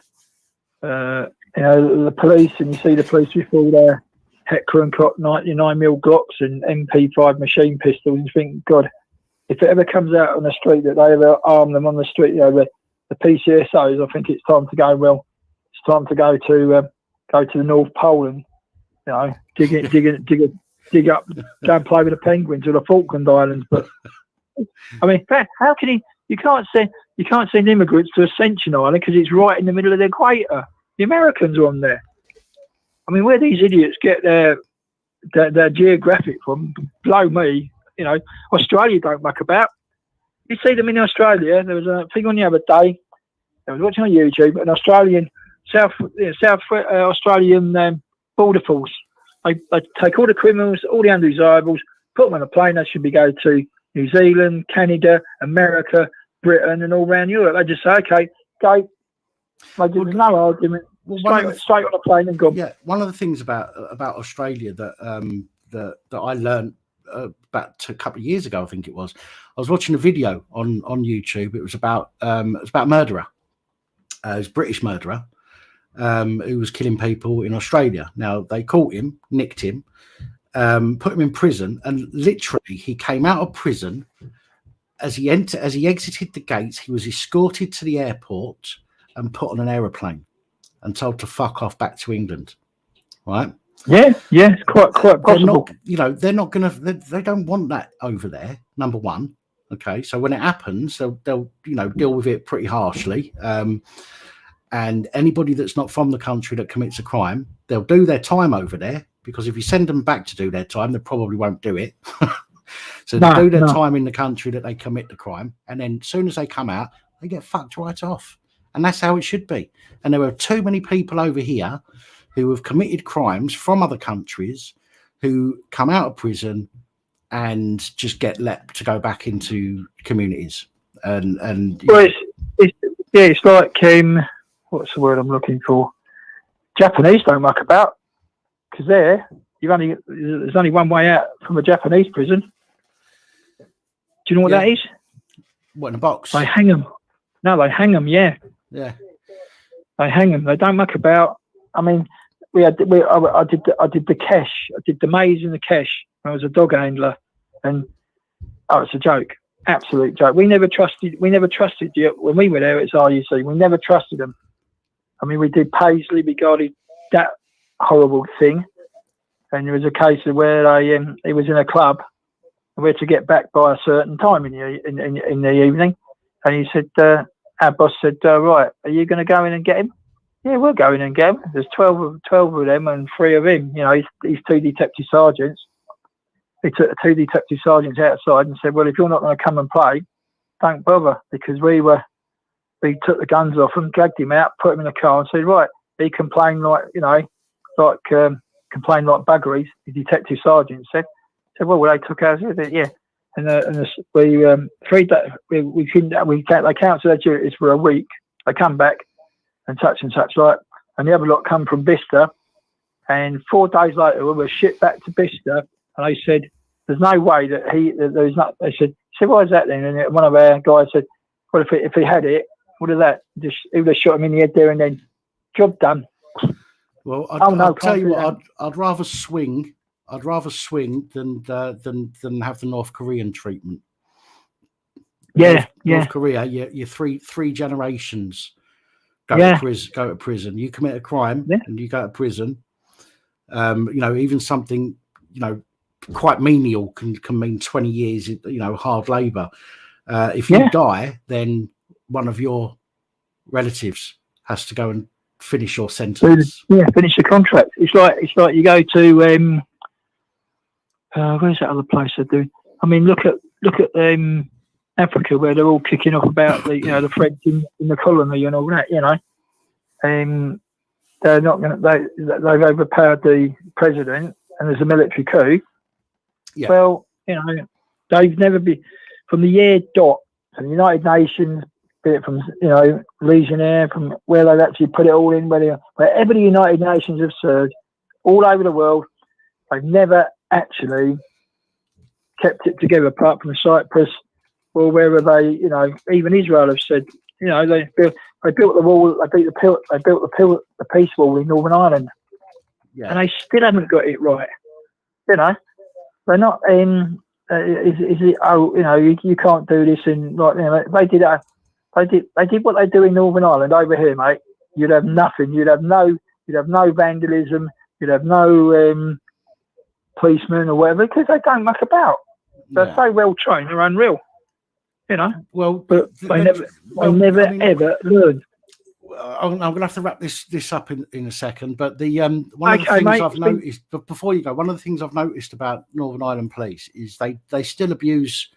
the police, and you see the police with all their Hecker and Koch 99mm Glocks and MP5 machine pistols, and you think, God, if it ever comes out on the street that they ever arm them on the street, the PCSOs, I think it's time to go. Well, it's time to go to the North Pole and dig up, go and play with the penguins or the Falkland Islands. But I mean, how can you can't send immigrants to Ascension Island because it's right in the middle of the equator. The Americans are on there. I mean, where these idiots get their geographic from, blow me. Australia don't muck about. You see them in Australia. There was a thing on the other day. I was watching on YouTube, an Australian South Australian border force. They take all the criminals, all the undesirables, put them on a plane. They should be going to New Zealand, Canada, America, Britain, and all around Europe. They just say, okay, go. There's no argument. Straight on a plane and gone. Yeah, one of the things about Australia that I learned about a couple of years ago, I think it was. I was watching a video on YouTube. It was about a murderer. It was a British murderer who was killing people in Australia. Now they caught him, nicked him, put him in prison, and literally he came out of prison. As he exited the gates, he was escorted to the airport and put on an aeroplane and told to fuck off back to England. Right? Yeah, it's quite possible. They're not gonna. They don't want that over there. Number one. Okay, so when it happens, they'll deal with it pretty harshly. And anybody that's not from the country that commits a crime, they'll do their time over there, because if you send them back to do their time, they probably won't do it. So they do their time in the country that they commit the crime, and then as soon as they come out, they get fucked right off. And that's how it should be. And there are too many people over here who have committed crimes from other countries who come out of prison and just get let to go back into communities. Well, it's like what's the word I'm looking for? Japanese don't muck about, because there's only one way out from a Japanese prison. Do you know what that is? What, in a box? They hang them. No, they hang them. Yeah. They hang them. They don't muck about. I mean, I did the cash. I did the maze in the cash. I was a dog handler, and it's a joke, absolute joke. We never trusted you when we were there. It's RUC. We never trusted them. I mean, we did Paisley. We got that horrible thing, and there was a case of where he was in a club, and we had to get back by a certain time in the evening, and he said, our boss said, right, are you going to go in and get him? Yeah, we'll go in and get him. There's 12 of them and 3 of him. He's 2 detective sergeants. He took the 2 detective sergeants outside and said, well, if you're not going to come and play, don't bother, because we took the guns off him, dragged him out, put him in a car, and said, right, he complained complained like buggeries. The detective sergeant said, well, they took ours with it, yeah. And they cancelled their duties for a week. They come back and such like, and the other lot come from Bicester, and 4 days later we were shipped back to Bicester, and they said there's no way that there's not. They said, why is that then? And one of our guys said, well, if he had it, what is that? He would have shot him in the head there and then. Job done. Well, I'll tell you what, I'd rather swing. I'd rather swing than have the North Korean treatment. North Korea, you're three generations go to prison. You commit a crime and you go to prison. Even something quite menial can mean 20 years. Hard labour. If you die, then one of your relatives has to go and finish your sentence. Finish the contract. It's like you go to where's that other place I do? I mean, look at Africa, where they're all kicking off about the French in the colony and all that. They're not going to. They've overpowered the president, and there's a military coup. Yeah. Well, they've never been from the year dot from the United Nations, be it from Legionnaire, from where they've actually put it all in, wherever the United Nations have served, all over the world, they've never actually kept it together, apart from Cyprus or wherever they, even Israel have said, they built the wall, they built the peace wall in Northern Ireland, and they still haven't got it right. They're not in. You can't do this, and they did what they do in Northern Ireland over here, mate. You'd have nothing. You'd have no vandalism. You'd have no policemen or whatever, because they don't muck about. They're so well trained. They're unreal. Well, but they never ever learn. I'm going to have to wrap this up in a second, but the one of the things I've noticed, but before you go, one of the things I've noticed about Northern Ireland Police is they still abuse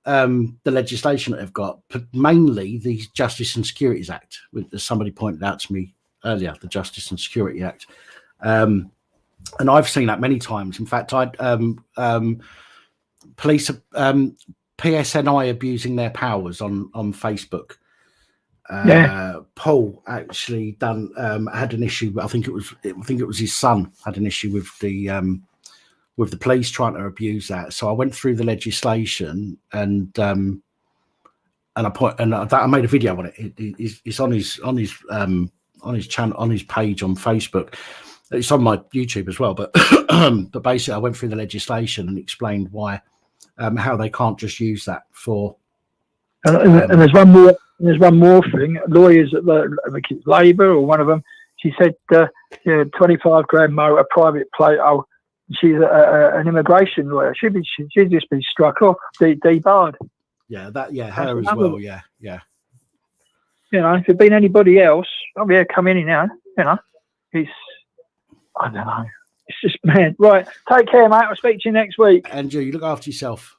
the legislation that they've got, but mainly the Justice and Securities Act, as somebody pointed out to me earlier, the Justice and Security Act, and I've seen that many times. In fact, police PSNI abusing their powers on Facebook. Paul actually had an issue. I think it was his son had an issue with the police trying to abuse that. So I went through the legislation and I made a video on it. It's on his channel, on his page on Facebook. It's on my YouTube as well. But but basically, I went through the legislation and explained why how they can't just use that for. And there's one more. There's one more thing. Lawyers at Labour, or one of them, she said, 25 grand motor, private plate. Oh, she's an immigration lawyer. She'd just be struck off, debarred. Yeah, her as well. Yeah. If it'd been anybody else, come in now. It's, I don't know. It's just mad. Right, take care, mate. I'll speak to you next week. And you look after yourself.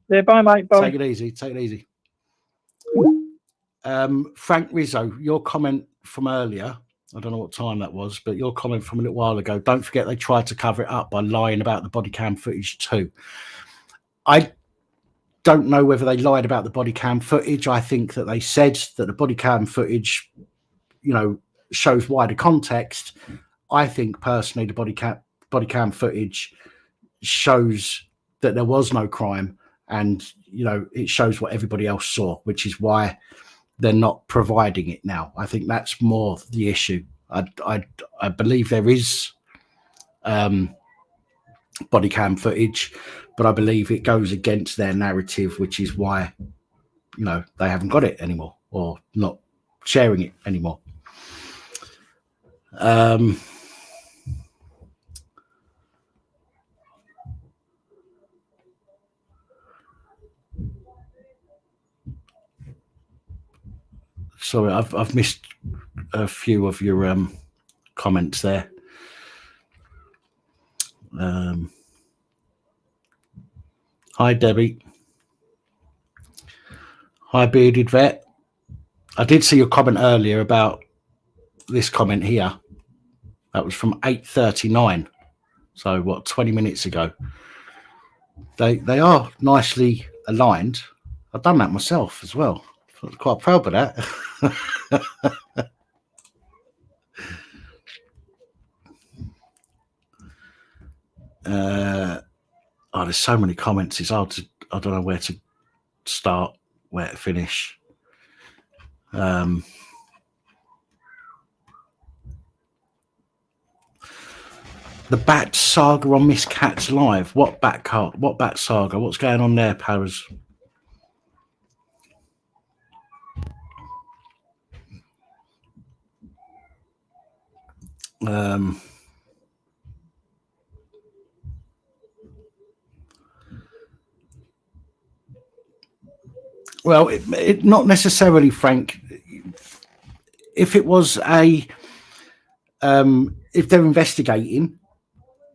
Yeah, bye, mate. Bye. Take it easy. Frank Rizzo, your comment from earlier, I don't know what time that was, but your comment from a little while ago, don't forget they tried to cover it up by lying about the body cam footage too. I don't know whether they lied about the body cam footage. I think that they said that the body cam footage, shows wider context. I think personally the body cam footage shows that there was no crime, and it shows what everybody else saw, which is why they're not providing it now. I think that's more the issue. I believe there is body cam footage, but I believe it goes against their narrative, which is why they haven't got it anymore, or not sharing it anymore. Sorry, I've missed a few of your comments there. Hi, Debbie. Hi, Bearded Vet. I did see your comment earlier about this comment here. That was from 8:39. So, 20 minutes ago. They are nicely aligned. I've done that myself as well. I'm quite proud of that. There's so many comments. It's hard to. I don't know where to start, where to finish. The Bat Saga on Miss Cat's Live. What Bat Saga? What's going on there, Paras? Well, it not necessarily, Frank. if it was a if they're investigating,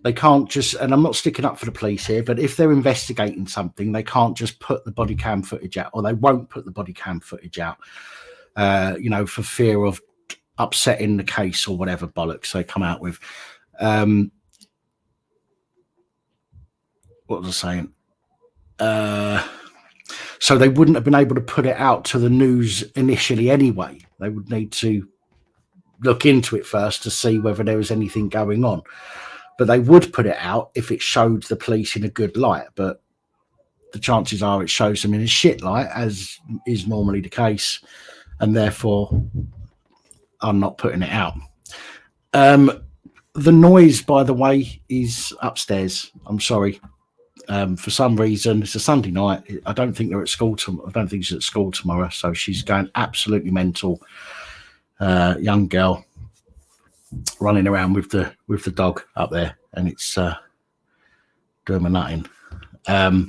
they can't just, and I'm not sticking up for the police here, but if they're investigating something, they can't just put the body cam footage out, or they won't put the body cam footage out, for fear of upsetting the case or whatever bollocks they come out with. What was I saying? So they wouldn't have been able to put it out to the news initially anyway. They would need to look into it first to see whether there was anything going on. But they would put it out if it showed the police in a good light. But the chances are it shows them in a shit light, as is normally the case, and therefore I'm not putting it out. The noise, by the way, is upstairs. I'm sorry. For some reason, it's a Sunday night. I don't think they're at school. I don't think she's at school tomorrow, so she's going absolutely mental. Young girl running around with the dog up there, and it's doing my nutting. A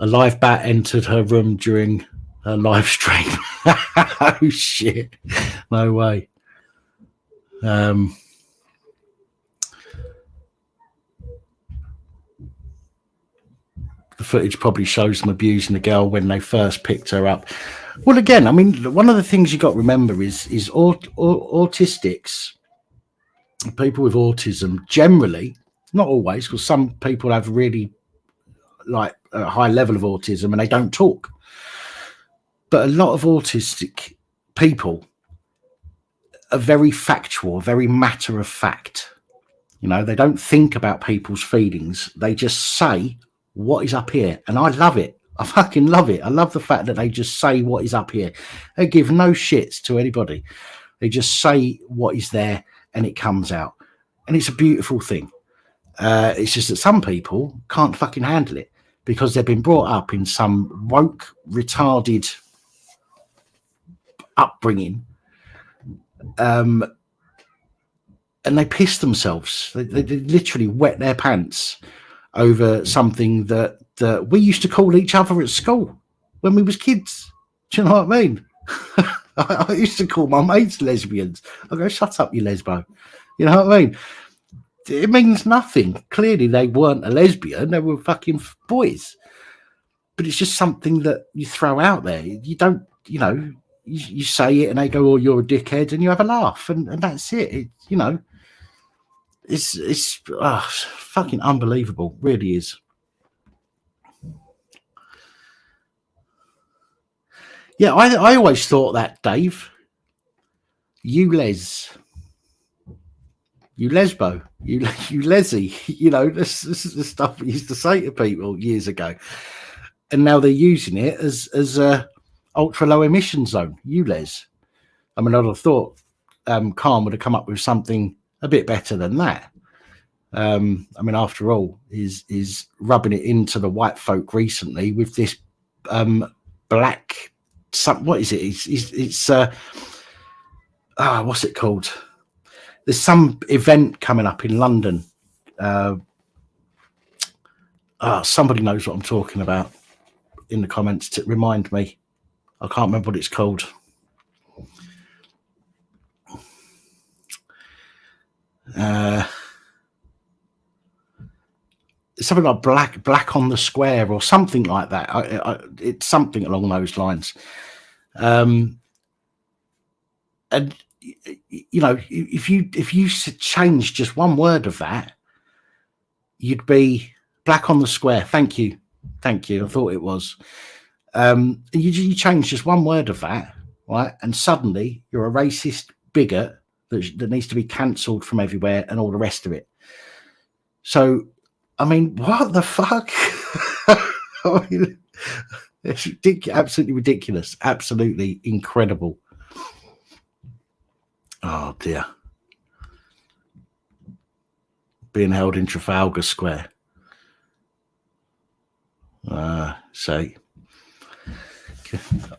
live bat entered her room during her live stream. Oh shit! No way. The footage probably shows them abusing the girl when they first picked her up. Well, again, I mean, one of the things you got to remember is autistics, people with autism, generally, not always, because some people have really like a high level of autism and they don't talk. But a lot of autistic people are very factual, very matter of fact. You know, they don't think about people's feelings. They just say what is up here. And I love it. I fucking love it. I love the fact that they just say what is up here. They give no shits to anybody. They just say what is there and it comes out. And it's a beautiful thing. It's just that some people can't fucking handle it because they've been brought up in some woke, retarded upbringing. And they piss themselves. They literally wet their pants over something that we used to call each other at school when we was kids. Do you know what I mean? I used to call my mates lesbians. I go, shut up, you lesbo. You know what I mean? It means nothing. Clearly, they weren't a lesbian. They were fucking boys. But it's just something that you throw out there. You don't, you say it and they go, oh, you're a dickhead, and you have a laugh. And that's it. It's fucking unbelievable. Really is. Yeah, I always thought that, Dave. You lesbo, you lesy. This is the stuff we used to say to people years ago, and now they're using it as a ultra low emission zone. You les. I mean, I'd have thought Khan would have come up with something a bit better than that. I mean, after all, is rubbing it into the white folk recently with this black. What is it? It's what's it called? There's some event coming up in London. Somebody knows what I'm talking about in the comments to remind me. I can't remember what it's called. It's something like black on the square or something like that. It's something along those lines. And if you change just one word of that, you'd be black on the square. Thank you. I thought it was. You change just one word of that, right? And suddenly you're a racist bigot that needs to be cancelled from everywhere and all the rest of it. So, I mean, what the fuck? I mean, it's absolutely ridiculous. Absolutely incredible. Oh, dear. Being held in Trafalgar Square.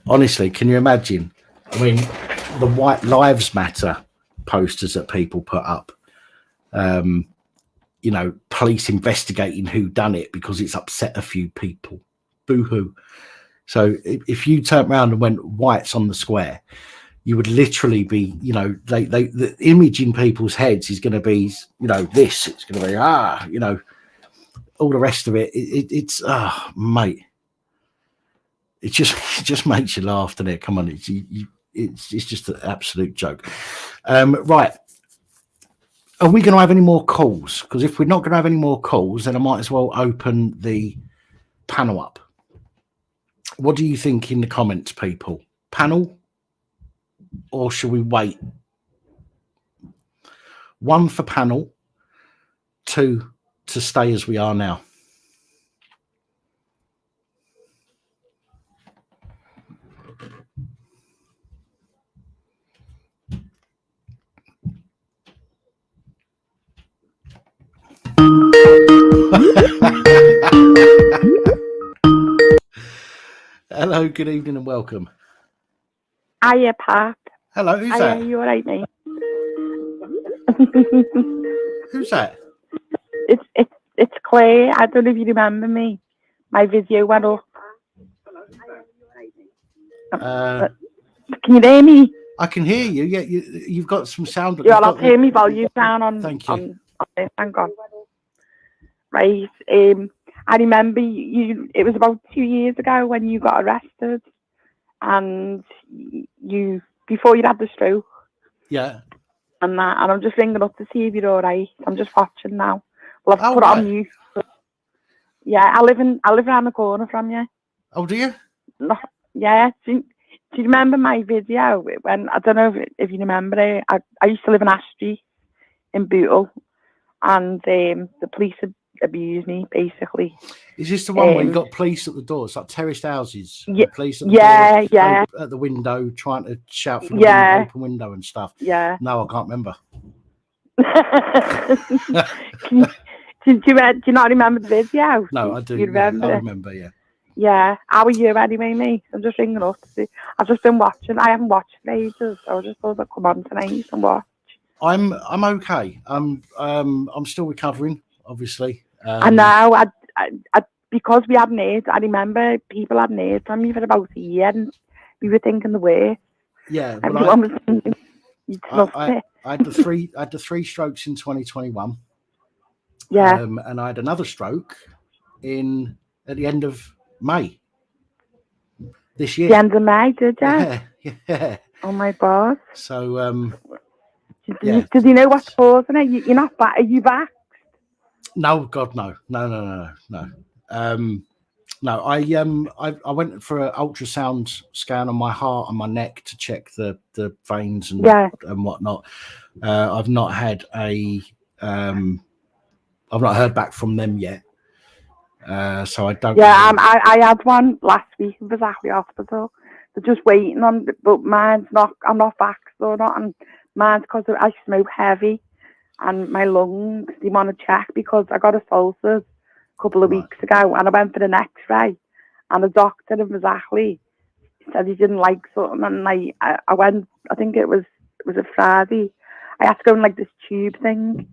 Honestly, can you imagine? I mean, the White Lives Matter posters that people put up. Police investigating who done it because it's upset a few people. Boo-hoo. So if you turned around and went whites on the square, you would literally be, the image in people's heads is going to be, this, it's going to be, all the rest of it. It's mate, it just makes you laugh, doesn't it? Come on, it's just an absolute joke. Right. Are we going to have any more calls? Because if we're not going to have any more calls, then I might as well open the panel up. What do you think in the comments, people? Panel? Or should we wait? 1 for panel, 2 to stay as we are now. Hello, good evening and welcome. Hiya, Pap. Hello, who's Hiya, that? you alright, mate? Who's that? It's Claire. I don't know if you remember me. My video went up. Can you hear me? I can hear you. Yeah, you've got some sound. Yeah, I'll turn my volume down on. Thank you. On this. Hang on. Right. I remember you. It was about 2 years ago when you got arrested, and you before you had the stroke. Yeah. And I'm just ringing up to see if you're all right. I'm just watching now. Well, I've put right. it on mute. Yeah, I live around the corner from you. Oh, do you? No, yeah. Do you remember my video when I don't know if you remember it? I used to live in Ashtree in Bootle, and the police had abused me basically. Is this the one where you got police at the door? It's like terraced houses. Yeah, police at the door, at the window, trying to shout for the open window and stuff. Yeah. No, I can't remember. Do you not remember the video? No, I do. You remember? I remember. Yeah. Yeah. How are you anyway, mate? I'm just ringing up to see. I've just been watching. I haven't watched for ages, so I just thought I'd come on tonight and watch. I'm okay. I'm still recovering, obviously. I know. I because we hadn't heard. I remember people hadn't heard from me for about a year, and we were thinking the worst. Yeah. Everyone was thinking you'd lost it. I had the three strokes in 2021. Yeah. And I had another stroke at the end of May this year. The end of May, did you? Yeah. Oh my God. So Did you know what's causing it? You're not back. Are you back? No, God, no. No. I went for an ultrasound scan on my heart and my neck to check the veins and whatnot. I've not had I've not heard back from them yet. So I don't. Yeah, I had one last week in Versailles Hospital. They're just waiting on, but mine's not. I'm not back, so not. And mine's because I smoke heavy, and my lungs. They want to check because I got assaulted a couple of weeks ago, and I went for an X-ray, and the doctor in Versailles said he didn't like something, and I went. I think it was a Friday. I had to go in like this tube thing.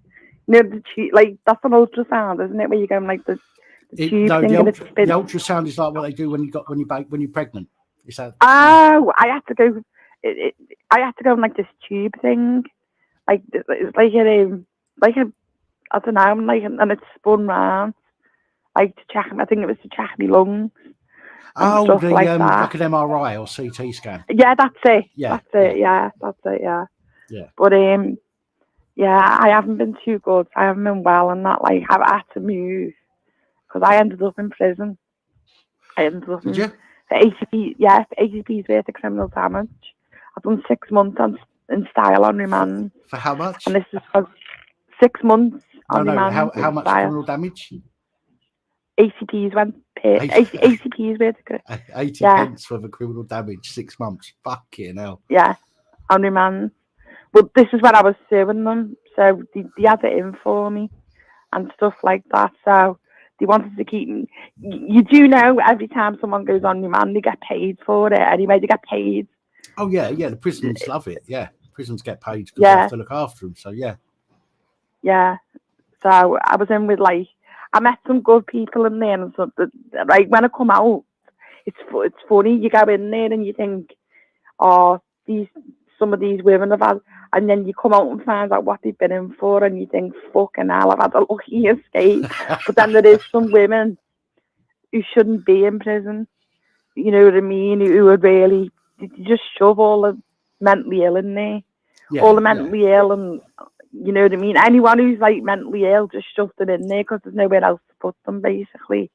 You know, the tube, like that's an ultrasound, isn't it? Where you go in like the tube thing. The ultrasound is like what they do when you're pregnant. Is that? Oh, I had to go. I had to go in like this tube thing, like it's like a I don't know, like and it's spun round, like to check. I think it was to check my lungs. Oh, stuff like that. Like an MRI or CT scan. Yeah, that's it. Yeah, that's it. Yeah, that's it. Yeah. Yeah. But yeah, I haven't been too good. I haven't been well, and that like I've had to move because I ended up in prison. I ended up Did you? For 80p's worth of criminal damage. I've done 6 months in style on remand. For how much? And this is for 6 months on remand. How much criminal damage? 80p's went paid. 80p's worth of 80 pence for the criminal damage, 6 months. Fucking hell. Yeah, on remand. But this is when I was suing them, so they had it in for me and stuff like that. So they wanted to keep me. You do know every time someone goes on remand, they get paid for it anyway. They get paid. Oh yeah. The prisons love it. Yeah, prisons get paid because they have to look after them. So yeah. Yeah. So I was in with I met some good people in there, and something. Like when I come out, it's funny. You go in there and you think, oh, these some of these women have had, and then you come out and find out what they've been in for, and you think, fucking hell, I've had a lucky escape. But then there is some women who shouldn't be in prison, you know what I mean, who are really, you just shove all the mentally ill in there. All the mentally ill, and you know what I mean, anyone who's like mentally ill, just shoved it in there because there's nowhere else to put them, basically.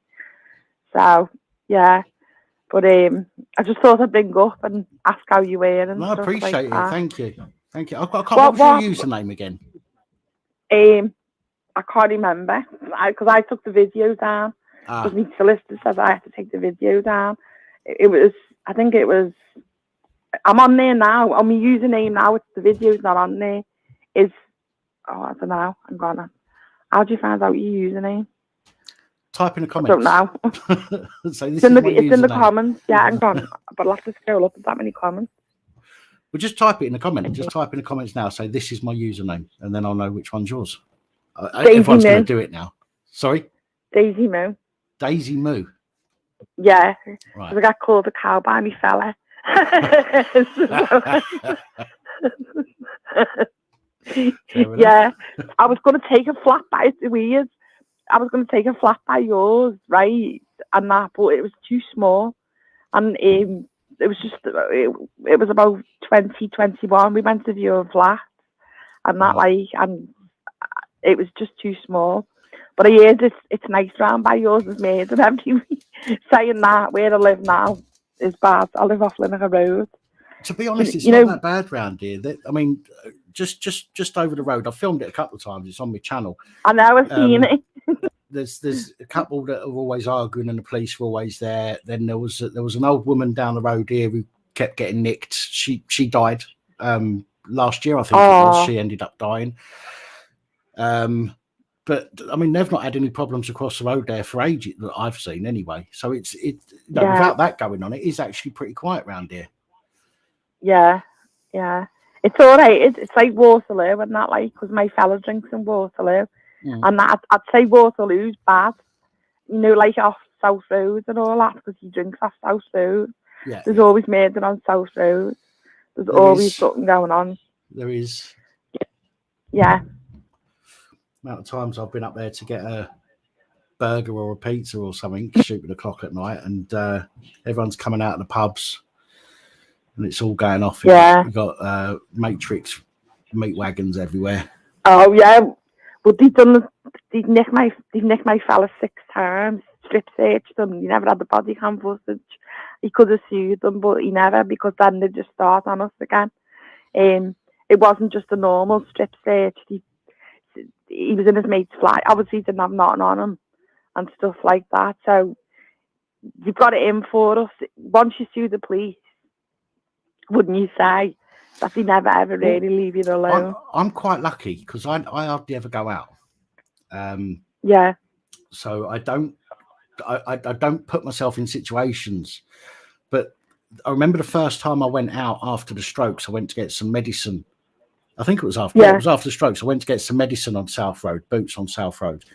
So, yeah. But I just thought I'd bring up and ask how you were. And I appreciate like it. that. Thank you. Thank you. I can't remember your username again. I can't remember because I took the video down. Because my solicitor says I have to take the video down. I think it was. I'm on there now. On my username now. The video's not on there. I don't know. I'm gonna. How do you find out your username? Type in the comments. I don't know. So it's in the comments. Yeah, I'm gone. But I'll have to scroll up. There's that many comments. Well, just type it in the comments. Just type in the comments now. Say this is my username, and then I'll know which one's yours. Everyone's going to do it now. Sorry. Daisy Moo. Daisy Moo. Yeah. Right. I got called a cow by me fella. Yeah. I was going to take a flat by. It's weird. I was going to take a flat by yours, right? And that, but it was too small. And it was just, it was about 2021. We went to view a flat. And that, and it was just too small. But I heard it's nice round by yours is made. And every saying that, where I live now is bad. I live off Limerick Road. To be honest, it's not that bad round here. I mean, just over the road. I've filmed it a couple of times. It's on my channel. I know, I've seen it. There's a couple that are always arguing, and the police were always there. Then there was an old woman down the road here who kept getting nicked. She died last year, I think it was. She ended up dying. But I mean, they've not had any problems across the road there for ages that I've seen, anyway. So without that going on, it is actually pretty quiet around here. Yeah. It's all right. It's like Waterloo and that, like, because my fella drinks in Waterloo. And that, I'd say Waterloo's bad. You know, like off South Road and all that, because he drinks off South Road. Yeah. There's always murder on South Road. There's always something going on. There is. Yeah. Amount of times I've been up there to get a burger or a pizza or something, stupid o'clock at night, and everyone's coming out of the pubs, and it's all going off. Yeah, we've got Matrix meat wagons everywhere. Oh yeah, but they've nicked my fella 6 times, strip searched them. He never had the body cam footage. He could have sued them, but he never, because then they just start on us again. It wasn't just a normal strip search. He was in his mate's flat. Obviously, he didn't have nothing on him and stuff like that. So you've got it in for us. Once you sue the police, wouldn't you say that they never ever really leave you alone? I'm quite lucky because I hardly ever go out. Yeah. So I don't put myself in situations. But I remember the first time I went out after the strokes. I went to get some medicine. I think it was after the strokes. I went to get some medicine on South Road, Boots on South Road,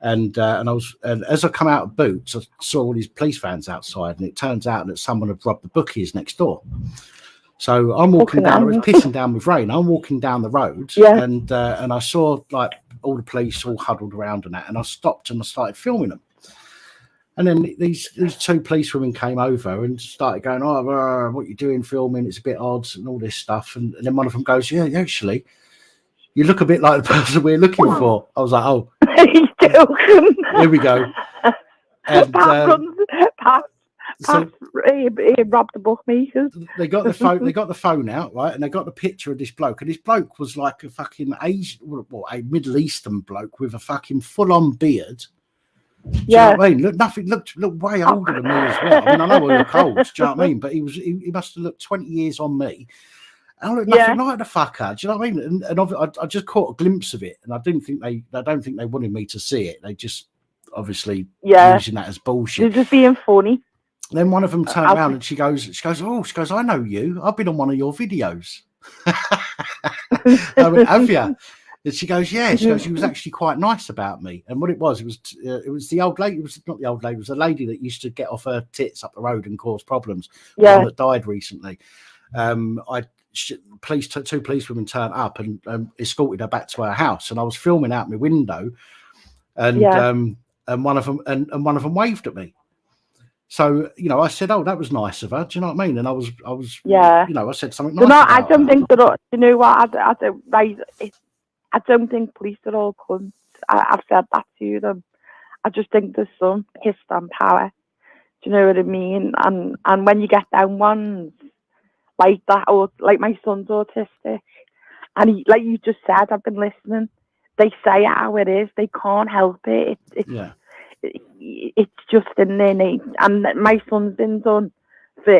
and as I come out of Boots, I saw all these police vans outside, and it turns out that someone had robbed the bookies next door. So I'm walking down. It was pissing down with rain. I'm walking down the road, and I saw like all the police all huddled around and that, and I stopped and I started filming them. And then these 2 police women came over and started going, "Oh, what you doing filming? It's a bit odd," and all this stuff. And then one of them goes, "Yeah, actually, you look a bit like the person we're looking for." I was like, "Oh, he's joking." Here we go. And, he robbed the bookmakers. They got the phone. They got the phone out, right, and they got the picture of this bloke. And this bloke was like a fucking a Middle Eastern bloke with a fucking full-on beard. Do you know what I mean? Looked way older than me as well. I mean, I know I look old, do you know what I mean? But he must have looked 20 years on me. And I looked nothing like the fucker, do you know what I mean? And I just caught a glimpse of it, and I don't think they wanted me to see it. They just obviously using that as bullshit. You're just being funny. Then one of them turned around and she goes, I know you. I've been on one of your videos. I went, have you? And she goes, yeah. She goes, she was actually quite nice about me. And what it was the old lady. It was not the old lady. It was a lady that used to get off her tits up the road and cause problems. The one that died recently. two policewomen turned up and escorted her back to her house, and I was filming out my window, and one of them waved at me. So, you know, I said, "Oh, that was nice of her." Do you know what I mean? And I was, you know, I said something nice. No, about I don't her. think that. You know what? I don't think police are all cunts. I've said that to them. I just think there's some pissed on power. Do you know what I mean? And when you get down ones like that, or like my son's autistic, and he, like you just said, I've been listening. They say it how it is. They can't help it. It's just in their name. And my son's been done for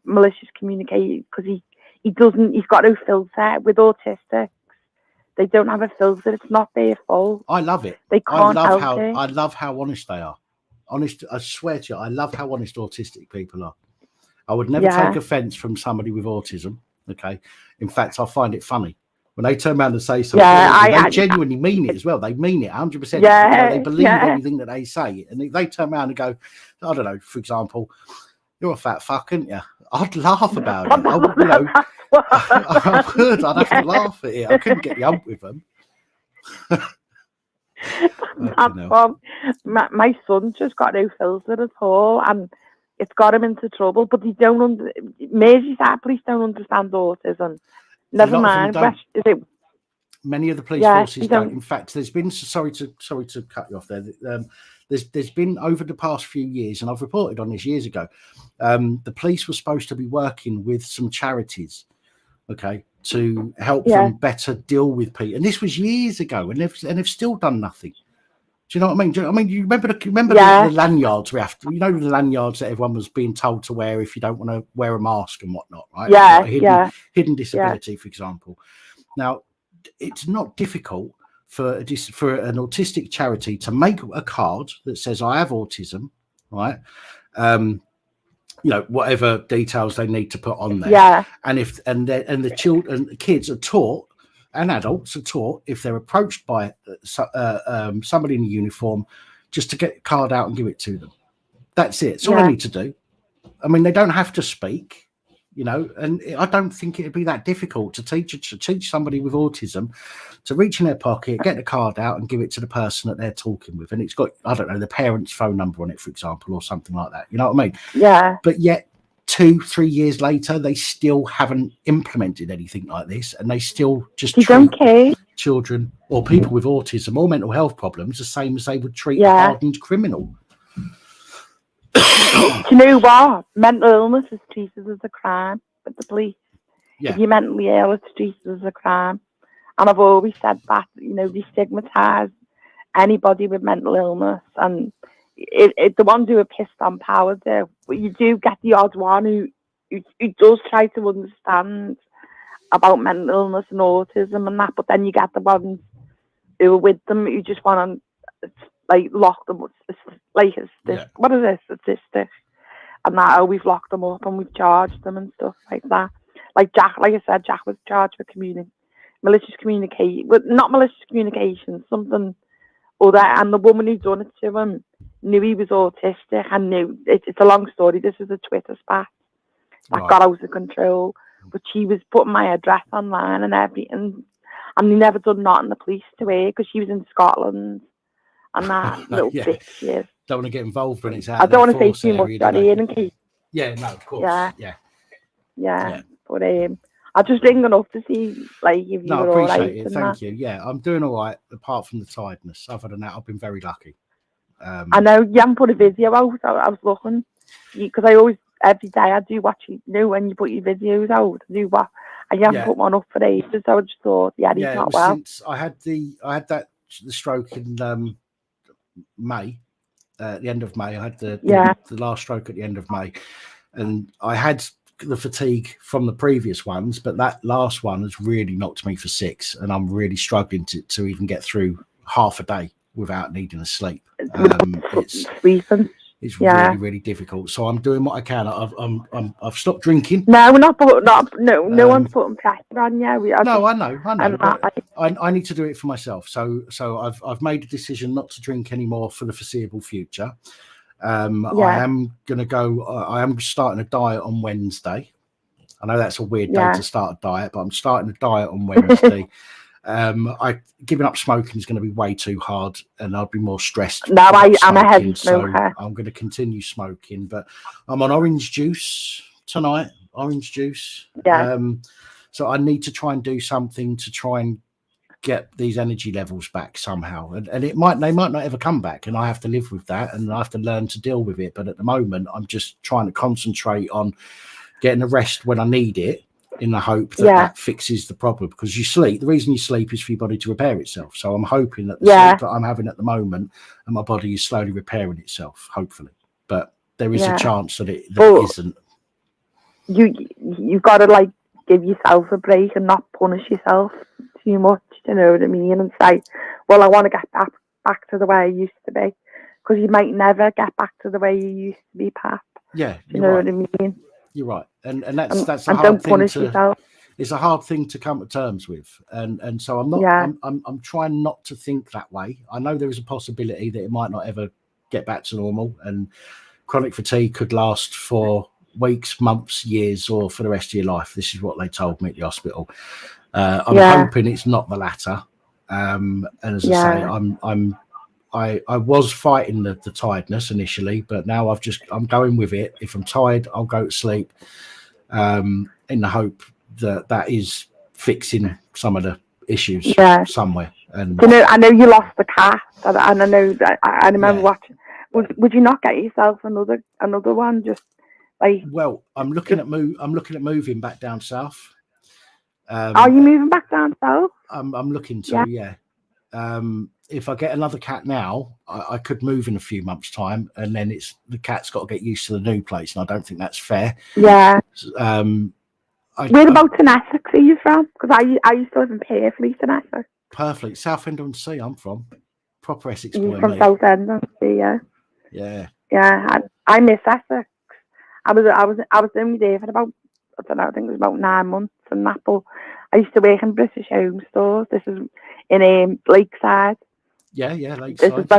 malicious communication because he's got no filter. With autistics, they don't have a filter. It's not their fault. I love it. They can't help it. I love how honest they are. Honest, I swear to you, I love how honest autistic people are. I would never take offence from somebody with autism. Okay, in fact, I find it funny when they turn around and say something. They genuinely mean it as well. They mean it 100%. They believe everything that they say, and they turn around and go, I don't know. For example, "You're a fat fuck, aren't you?" I'd laugh about it. I would. I'd have to laugh at it. I couldn't get the ump with them. My son just got no filter at all, and it's got him into trouble. But they don't. Merseyside police don't understand autism. Never mind. Many of the police forces don't. In fact, there's been sorry to cut you off there. There's been over the past few years, and I've reported on this years ago. The police were supposed to be working with some charities, okay, to help them better deal with people. And this was years ago, and they've still done nothing. Do you know what I mean? You remember the lanyards we have to, you know, the lanyards that everyone was being told to wear if you don't want to wear a mask and whatnot, right? Like hidden disability, for example. Now, it's not difficult for an autistic charity to make a card that says I have autism, right? You know, whatever details they need to put on there. And the children, the kids are taught, and adults are taught, if they're approached by somebody in a uniform, just to get a card out and give it to them. That's it. It's all they need to do. I mean, they don't have to speak, you know, and I don't think it'd be that difficult to teach somebody with autism to reach in their pocket, get the card out and give it to the person that they're talking with. And it's got, I don't know, the parent's phone number on it, for example, or something like that. You know what I mean? Yeah. But yet 2-3 years later, they still haven't implemented anything like this, and they still just treat children or people with autism or mental health problems the same as they would treat a hardened criminal. Do you know what? Mental illness is treated as a crime with the police. If you're mentally ill, it's treated as a crime. And I've always said that, you know, they stigmatise anybody with mental illness, and the ones who are pissed on power there, but you do get the odd one who does try to understand about mental illness and autism and that, but then you get the ones who are with them who just want to like lock them up, like what is this, statistic, and that, oh, we've locked them up and we've charged them and stuff like that. Like Jack, like I said, Jack was charged for malicious communication, but not malicious communication, something other, and the woman who done it to him knew he was autistic and knew it's a long story. This is a Twitter spat that got out of control, but she was putting my address online and everything, and they never done nothing, the police, to her, because she was in Scotland and that little bitch she is. Don't want to get involved when it's out. I don't want to say too much on here in case. Yeah, no, of course. Yeah. But I just ringing up to see, like, if you were all right. I appreciate it. Thank you. Yeah, I'm doing all right, apart from the tiredness. Other than that, I've been very lucky. I know you haven't put a video out. I was looking, because I always, every day I do watch, you know, when you put your videos out, I do what, and you haven't put one up for ages. So I just thought, he's not well. Since I had the stroke in May, at the end of May. I had the last stroke at the end of May, and I had the fatigue from the previous ones, but that last one has really knocked me for 6, and I'm really struggling to even get through half a day without needing to sleep. It's really, really difficult. So I'm doing what I can. I've stopped drinking. No, we're not. No one's putting pressure on you. No, I know. I need to do it for myself. So I've made a decision not to drink anymore for the foreseeable future. I am going to go. I am starting a diet on Wednesday. I know that's a weird day to start a diet, but I'm starting a diet on Wednesday. Giving up smoking is going to be way too hard, and I'll be more stressed. No, I'm a heavy smoker. So I'm going to continue smoking, but I'm on orange juice tonight. Orange juice. Yeah. So I need to try and do something to try and get these energy levels back somehow, and they might not ever come back, and I have to live with that, and I have to learn to deal with it. But at the moment, I'm just trying to concentrate on getting a rest when I need it, in the hope that that fixes the problem. Because you sleep, the reason you sleep is for your body to repair itself. So I'm hoping that the sleep that I'm having at the moment and my body is slowly repairing itself, hopefully. But there is a chance that it isn't. You've got to like give yourself a break and not punish yourself too much, you know what I mean, and say, well, I want to get back to the way I used to be, because you might never get back to the way you used to be, Pap. Yeah, you know what I mean. You're right, and that's a hard thing to. Yourself. It's a hard thing to come to terms with, and so I'm not. I'm trying not to think that way. I know there is a possibility that it might not ever get back to normal, and chronic fatigue could last for weeks, months, years, or for the rest of your life. This is what they told me at the hospital. I'm hoping it's not the latter. And as I say, I was fighting the tiredness initially, but now I'm going with it. If I'm tired, I'll go to sleep, in the hope that is fixing some of the issues somewhere. And you know, I know you lost the cat, and I know that I remember watching. Would you not get yourself another one? Just like, well, I'm looking at moving back down south. Are you moving back down south? I'm looking to, if I get another cat now, I could move in a few months' time, and then the cat's got to get used to the new place, and I don't think that's fair. Yeah. Whereabouts in Essex are you from? Because I used to live in Purfleet in Essex. Perfect. Southend-on-Sea, I'm from. Proper Essex boy. You're from Southend-on-Sea, yeah. Yeah. Yeah, I miss Essex. I was only there for about, I don't know, I think it was about 9 months, and that, but I used to work in British Home Stores. This is in Lakeside. Yeah, Lakeside. This is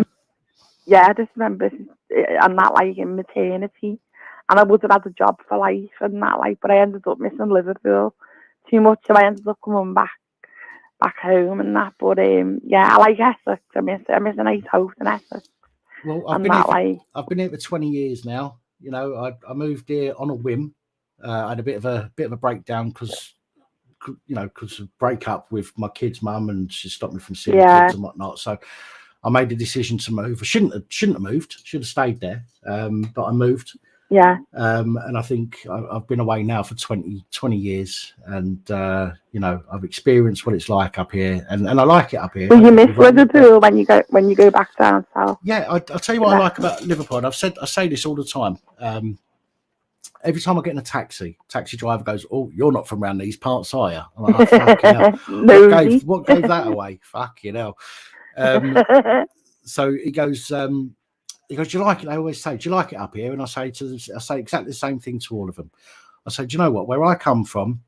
when British, and that, like, in maternity. And I would have had a job for life and that, like, but I ended up missing Liverpool too much, so I ended up coming back home and that. But I like Essex. I miss a nice house in Essex. Well, I've been here for 20 years now. You know, I moved here on a whim. I had a bit of a breakdown because of breakup with my kid's mum, and she stopped me from seeing kids and whatnot. So I made the decision to move. I shouldn't have moved. Should have stayed there. But I moved. Yeah. And I think I've been away now for 20 years, and I've experienced what it's like up here, and I like it up here. Will you miss Liverpool when you go back down south? Yeah, I'll tell you what I like about Liverpool. And I say this all the time. Every time I get in a taxi driver goes, "Oh, you're not from around these parts, are you?" I'm like, oh, fucking hell. What gave that away? Fucking hell. So he goes, "Do you like it?" They always say, "Do you like it up here?" And I say exactly the same thing to all of them. I say, "Do you know what? Where I come from,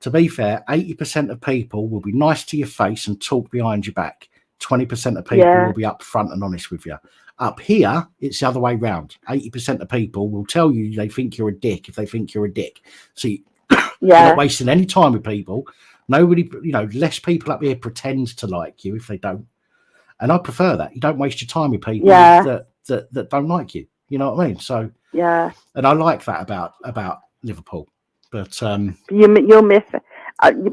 to be fair, 80% of people will be nice to your face and talk behind your back. 20% of people will be upfront and honest with you. Up here, it's the other way round. 80% of people will tell you they think you're a dick if they think you're a dick. So you're not wasting any time with people. Nobody, less people up here pretend to like you if they don't. And I prefer that. You don't waste your time with people that don't like you. You know what I mean? So and I like that about Liverpool. But you'll miss it.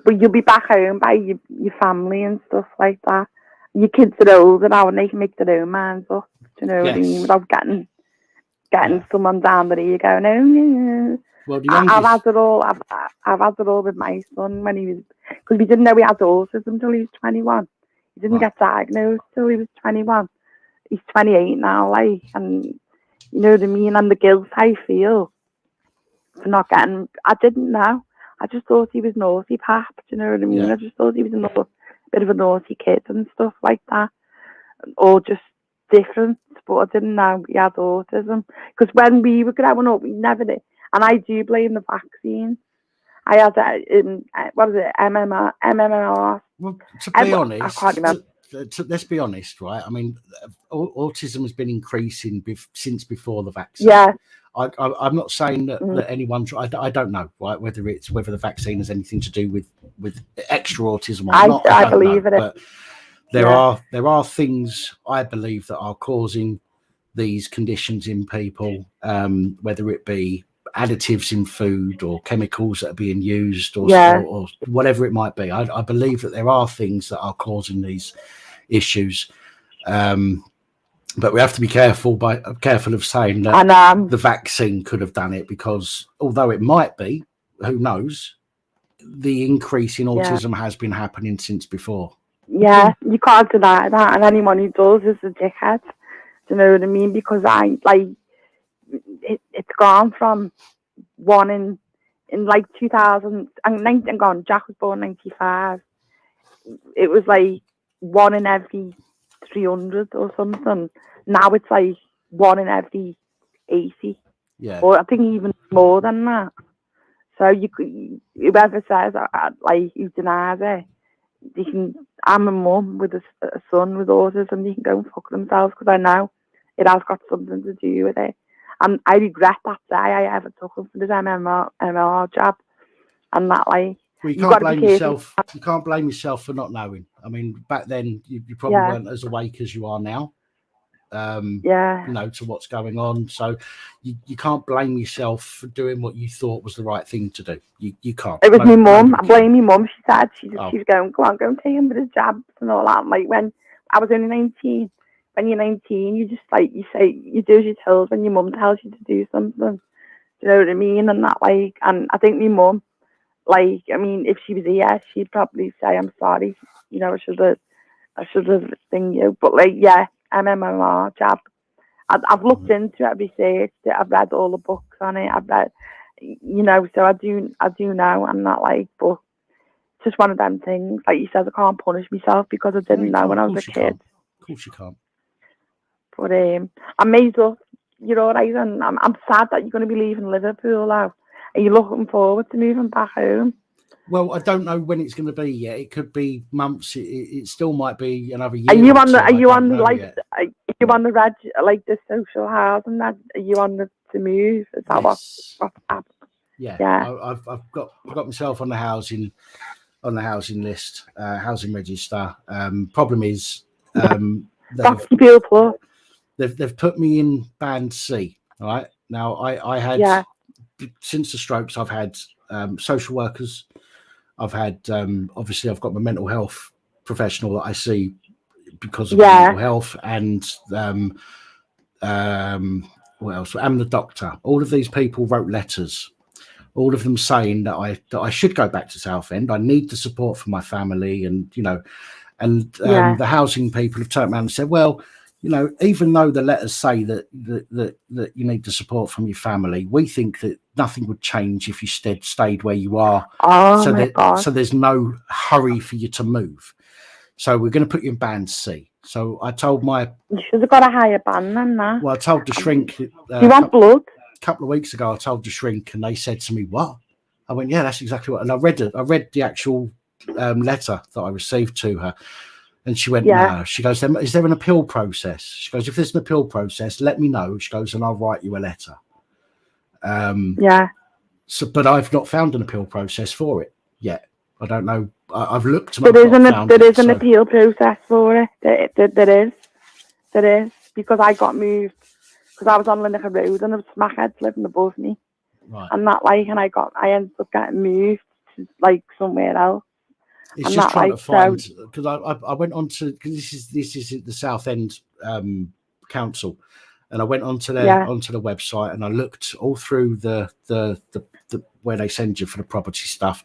But you'll be back home by your family and stuff like that. Your kids are older now, and they can make their own minds up. You know what I mean? Without getting someone down there, you go, no. Well, I've had it all. I've had it all with my son when he was, because we didn't know he had autism until he was 21. He didn't get diagnosed till he was 21. He's 28 now, like, and you know what I mean. And the guilt I feel for not getting, I didn't know. I just thought he was naughty, Pap. Do you know what I mean? I just thought he was a bit of a naughty kid and stuff like that, or just different. But I didn't know he had autism, because when we were growing up, we never did. And I do blame the vaccine. I had what is it, MMR? Well, to be honest, I can't remember. let's be honest, right? I mean, autism has been increasing since before the vaccine. Yeah. I'm not saying that anyone. I don't know, right? Whether the vaccine has anything to do with extra autism or not. I don't believe know, it. But there are things I believe that are causing these conditions in people, whether it be additives in food or chemicals that are being used or whatever it might be. I believe that there are things that are causing these issues. But we have to be careful of saying that the vaccine could have done it, because although it might be, who knows, the increase in autism has been happening since before. Yeah, you can't deny that, and anyone who does is a dickhead. Do you know what I mean? Because it's gone from one in like 2000 and gone. Jack was born 95. It was like 1 in every 300 or something. Now it's like 1 in every 80. Yeah. Or I think even more than that. So whoever says like who denies it, you can. I'm a mum with a son with autism. They can go and fuck themselves, because I know it has got something to do with it. And I regret that day I ever took him for this MMR job. And that, like, well, you can't blame yourself. You can't blame yourself for not knowing. I mean, back then you probably weren't as awake as you are now. You know, to what's going on. So you can't blame yourself for doing what you thought was the right thing to do. You can't. It was my mum. I blame my mum. She said she was going, go on, go and take him for his jabs and all that. And like, when I was only 19, when you're 19, you just like, you do as you're told when your mum tells you to do something. Do you know what I mean? And that, like, and I think my mum, like, I mean, if she was here, she'd probably say, I'm sorry, you know, I should have seen you. But like, MMR jab. I've looked into it, I've researched it, I've read all the books on it, I've read, you know, so I do know. I'm not like, but it's just one of them things. Like you said, I can't punish myself because I didn't know when I was a kid. Of course you can't. But I'm made up. You're all right, and I'm sad that you're going to be leaving Liverpool now. Are you looking forward to moving back home? Well, I don't know when it's going to be yet. It could be months. It still might be another year. Are you on the reg, like the social housing? Are you on the to move? Is that what's happening? Yeah. I've got myself on the housing list, housing register. Problem is, they've put me in band C. All right. Now I had since the strokes, I've had social workers. I've had obviously I've got my mental health professional that I see because of my mental health, and what else? I'm the doctor. All of these people wrote letters, all of them saying that I should go back to Southend. I need the support from my family, and you know, and the housing people have turned around and said, well, you know, even though the letters say that you need the support from your family, we think that nothing would change if you stayed where you are. So there's no hurry for you to move. So we're going to put you in band C. So I told you should have got a higher band than that. Well, I told the shrink. Do you want blood? A couple of weeks ago, I told the shrink, and they said to me, "What?" I went, "Yeah, that's exactly what." And I read the actual letter that I received to her. And she went, no. She goes, is there an appeal process? She goes, if there's an appeal process, let me know. She goes, and I'll write you a letter. So, but I've not found an appeal process for it yet. I don't know. I've looked. There is an appeal process for it. There is, because I got moved because I was on Lineker Road and there was smackheads living above me, and that and I ended up getting moved to like somewhere else. It's just trying to find, because I went on to, because this is the Southend Council, and I went onto the website and I looked all through the where they send you for the property stuff,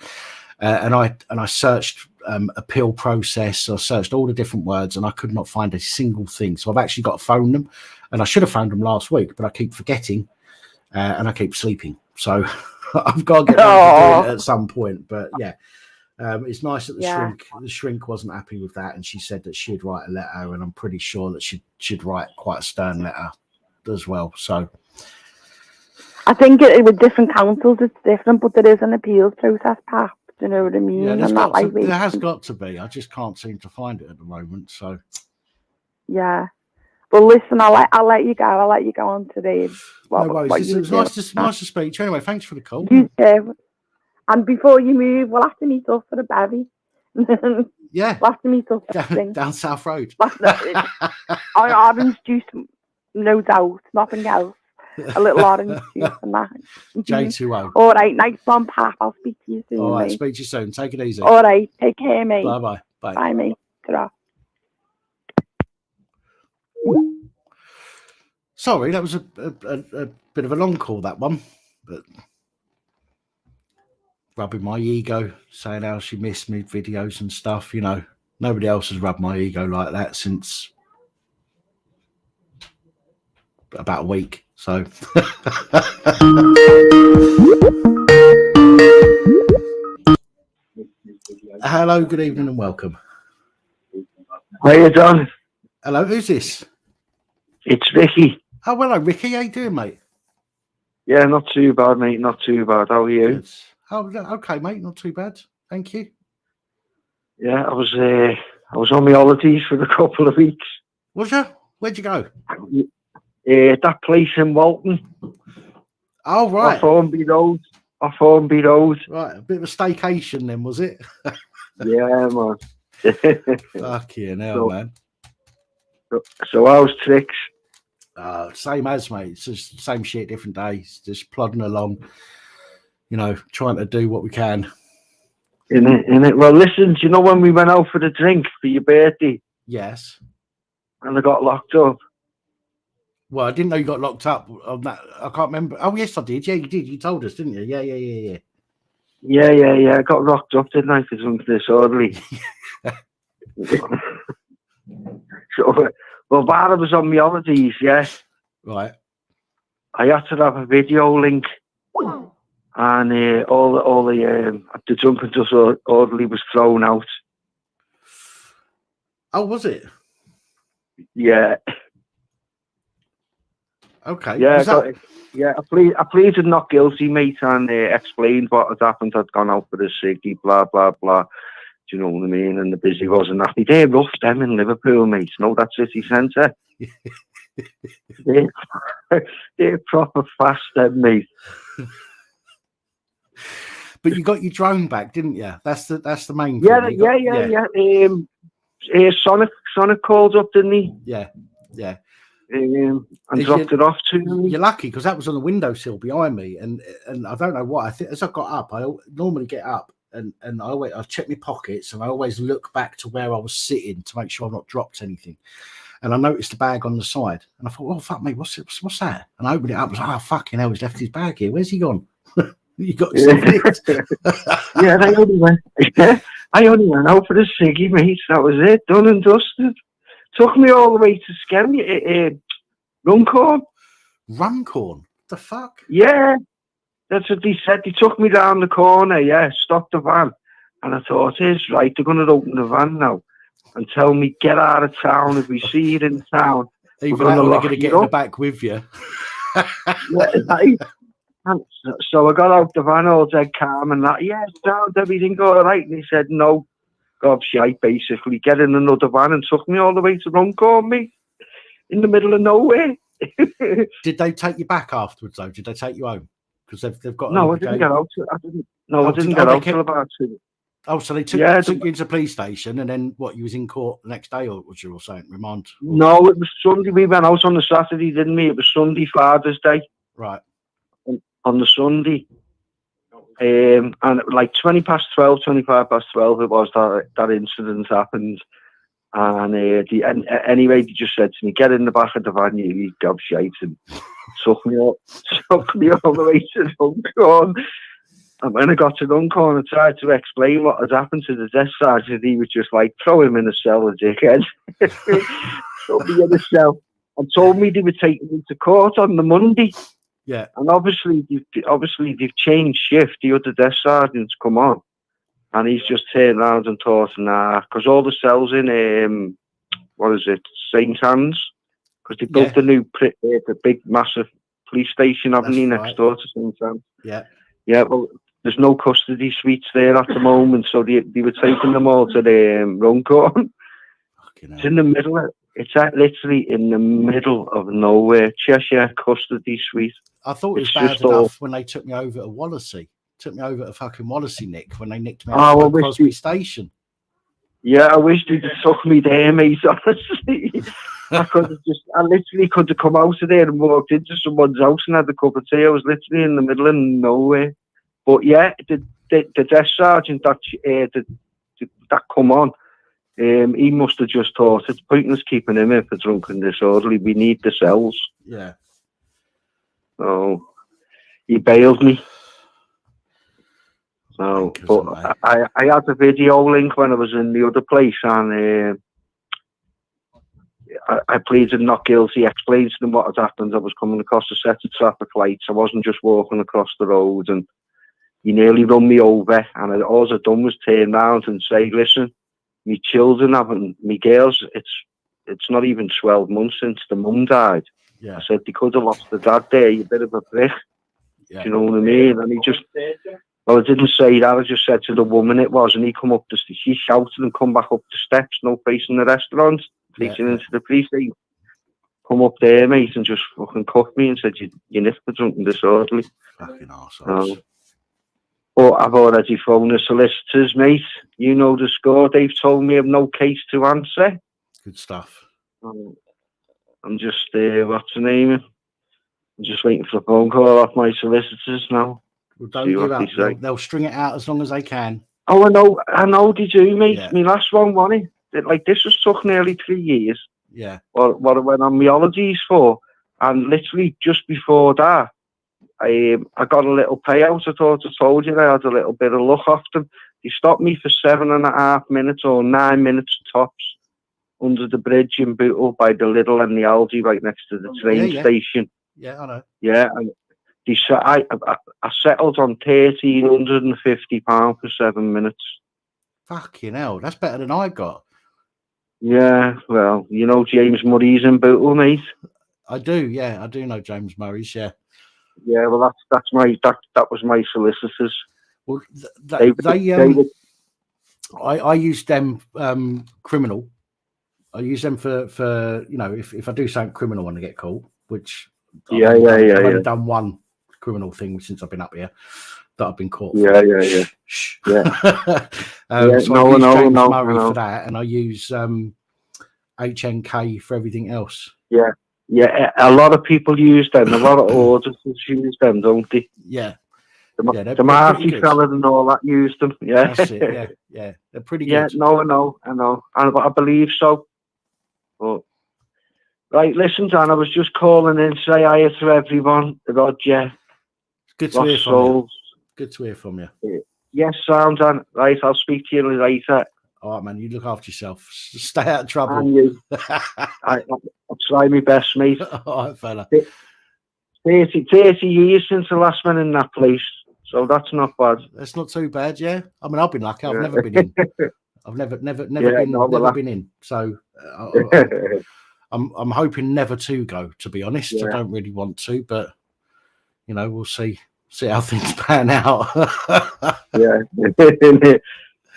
and I searched appeal process. I searched all the different words and I could not find a single thing. So I've actually got to phone them, and I should have phoned them last week, but I keep forgetting and I keep sleeping. So I've got to get down to do it at some point. But yeah. It's nice that the shrink wasn't happy with that, and she said that she'd write a letter, and I'm pretty sure that she'd write quite a stern letter as well. So I think with different councils it's different, but there is an appeals process, Pat. Do you know what I mean? Yeah, There has got to be. I just can't seem to find it at the moment. So. Yeah. Well, listen, I'll let you go. I'll let you go on today. No worries. It was nice to speak to you. Anyway, thanks for the call. You too. And before you move, we'll have to meet up for a bevy. Yeah. We'll have to meet up down South Road. Orange juice, no doubt. Nothing else. A little orange juice and that. J2O. All right. Nice one, Pap. I'll speak to you soon. All right. Mate. Speak to you soon. Take it easy. All right. Take care, mate. Bye-bye. Bye. Bye, mate. Ta-ra. Sorry, that was a bit of a long call, that one. But rubbing my ego, saying how she missed me videos and stuff. You know, nobody else has rubbed my ego like that since about a week. So. Hello, good evening and welcome. How you doing? Hello, who's this? It's Ricky. Oh, hello, Ricky. How you doing, mate? Yeah, not too bad, mate. Not too bad. How are you? Good. Oh, okay, mate. Not too bad. Thank you. Yeah, I was on my holidays for a couple of weeks. Was you? Where'd you go? That place in Walton. Oh, right. Off Hornby Road. Right, a bit of a staycation then, was it? Yeah, man. Fucking hell, man. So how's tricks? Same as, mate. It's just same shit, different days. Just plodding along, you know, trying to do what we can. In it. Well, listen, do you know when we went out for the drink for your birthday? Yes. And I got locked up. Well, I didn't know you got locked up on that. I can't remember. Oh, yes, I did. Yeah, you did. You told us, didn't you? Yeah. Yeah. I got locked up, didn't I, for something disorderly? So, well, while I was on my holidays, yeah. Right. I had to have a video link, and all the drunken disorderly was thrown out. Oh, was it? Yeah. Okay. Yeah, I pleaded not guilty, mate, and explained what had happened. I'd gone out for a ciggy, blah, blah, blah. Do you know what I mean? And the busy wasn't happy. They're rough, them in Liverpool, mate. No, that city centre. they're proper fast, them, mate. But you got your drone back, didn't you? That's the main thing. Yeah. Sonic called up, didn't he? Yeah. And dropped it off to me. You're lucky because that was on the windowsill behind me, and I don't know what I think. As I got up, I normally get up and I check my pockets, and I always look back to where I was sitting to make sure I've not dropped anything. And I noticed the bag on the side, and I thought, "Oh fuck me, what's that?" And I opened it up, and I was like, "Oh fucking hell, he's left his bag here. Where's he gone?" You got Yeah, I only went out for the ciggy, mate. That was it, done and dusted. Took me all the way to Skemmy, Runcorn. Runcorn? The fuck? Yeah, that's what they said. They took me down the corner, yeah, stopped the van. And I thought, it's right, they're going to open the van now and tell me, get out of town. If we see you in town, even though they're going to get in the back with you. Yeah, and so I got out the van all dead calm and that, yeah, sound everything all right. And he said, no, gobshite, basically, get in another van, and took me all the way to Runcorn, mate, in the middle of nowhere. Did they take you back afterwards, though? Did they take you home? Because they've got. No, I didn't get out. I didn't get out till about 2. Oh, so they took you into the police station, and then what? You was in court the next day, or was you all saying remand? No, it was Sunday. We went out on the Saturday, didn't we? It was Sunday, Father's Day. Right. On the Sunday, and like 25 past 12, it was that incident happened. And anyway, they just said to me, "Get in the back of the van, you gobshite," and took me all the way to Runcorn. And when I got to Runcorn, I tried to explain what had happened to the desk sergeant. He was just like, "Throw him in a cell, a dickhead." Throw me in a cell, and told me they were taking me to court on the Monday. Yeah, and obviously they've changed shift. The other desk sergeant's come on, and he's just turned around and thought, nah, because all the cells in St. Anne's, because they built the new the big massive police station, haven't they, next door to St. Anne's? Yeah. Yeah, well, there's no custody suites there at the moment, so they were taking them all to the Runcorn. It's in the middle of, literally in the middle of nowhere. Cheshire custody suite. I thought it was bad enough when they took me over to Wallasey. Took me over to fucking Wallasey, Nick, when they nicked me out of Crosby Station. Yeah, I wish they'd have took me there, mate, honestly. I literally could have come out of there and walked into someone's house and had a cup of tea. I was literally in the middle of nowhere. But yeah, the desk sergeant that come on, he must have just thought it's pointless keeping him in for drunk and disorderly. We need the cells. Yeah. So he bailed me. So, but I had a video link when I was in the other place, and I pleaded not guilty, explained to them what had happened. I was coming across a set of traffic lights. I wasn't just walking across the road, and he nearly run me over. And all I'd done was turn around and say, "Listen, my children haven't, my girls. It's not even 12 months since the mum died." Yeah. I said they could have lost the dad there. You bit of a prick. Yeah. Do you know what I mean? And he just. Well, I didn't say that. I just said to the woman it was, and he come up she shouted and come back up the steps, no facing the restaurant, facing into the precinct. Come up there, mate, and just fucking cuffed me and said, you nipped for drunk and disorderly. Fucking arseholes. But I've already phoned the solicitors, mate. You know the score. They've told me I've no case to answer. Good stuff. I'm just, what's the name? I'm just waiting for a phone call off my solicitors now. Well, don't give up. They'll string it out as long as they can. Oh, I know they do, mate. Yeah. My last one, wasn't it? Like, this was took nearly 3 years. Yeah. What I went on my holidays for. And literally just before that, I got a little payout. I thought I told you I had a little bit of luck off them. They stopped me for 7.5 minutes or 9 minutes tops under the bridge in Bootle by the Lidl and the Aldi right next to the train station. Yeah, I know. Yeah, and I settled on £1,350 for 7 minutes. Fucking hell, that's better than I got. Yeah, well, you know James Murray's in Bootle, mate. I do, yeah, I do know James Murray's, yeah. Yeah, well, that was my solicitors. Well, I use them criminal. I use them for you know, if I do something criminal and I get caught, which I've only done one criminal thing since I've been up here that I've been caught for. Yeah. So I use James Murray for that, and I use HNK for everything else. Yeah, a lot of people use them. A lot of auditors use them, don't they? Yeah. The Marty fella and all that use them. Yeah, that's it. Yeah, they're pretty good. Yeah, no, I know, I believe so. But right, listen, Dan, I was just calling in to say hi to everyone. Roger. Good to hear from you. Good to hear from you. Yes, sound, Dan. Right, I'll speak to you later. All right, man. You look after yourself. Stay out of trouble. And you. I'll try my best, mate. All right, fella. 30 years since the last man in that place, so that's not bad. That's not too bad, yeah. I mean, I've been lucky. I've never been in. I've never been in. So I'm hoping never to go. To be honest, I don't really want to, but you know, we'll see how things pan out. Yeah.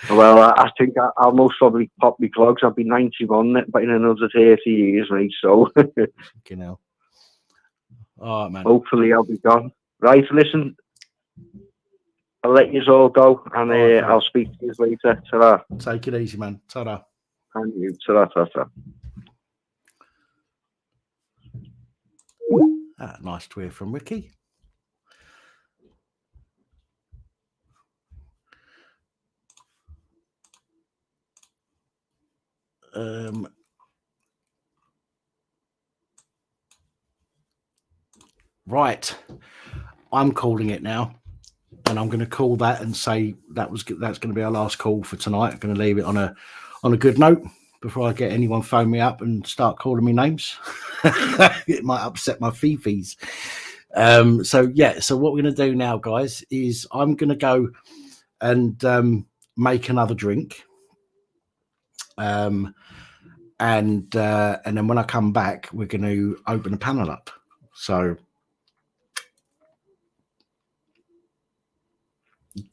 Well, I think I'll most probably pop my clogs. I'll be 91 but in another 30 years, mate. So, you know. All right, man. Hopefully, I'll be gone. Right, listen. I'll let you all go, and I'll speak to you later. Ta-ra. Take it easy, man. Ta-ra. And you. Ta-ra, ta-ra. Nice to hear from Ricky. Right, I'm calling it now, and I'm going to call that and say that's going to be our last call for tonight. I'm going to leave it on a good note before I get anyone phone me up and start calling me names. It might upset my fifis. So what we're going to do now, guys, is I'm going to go and make another drink. And then when I come back, we're going to open the panel up. So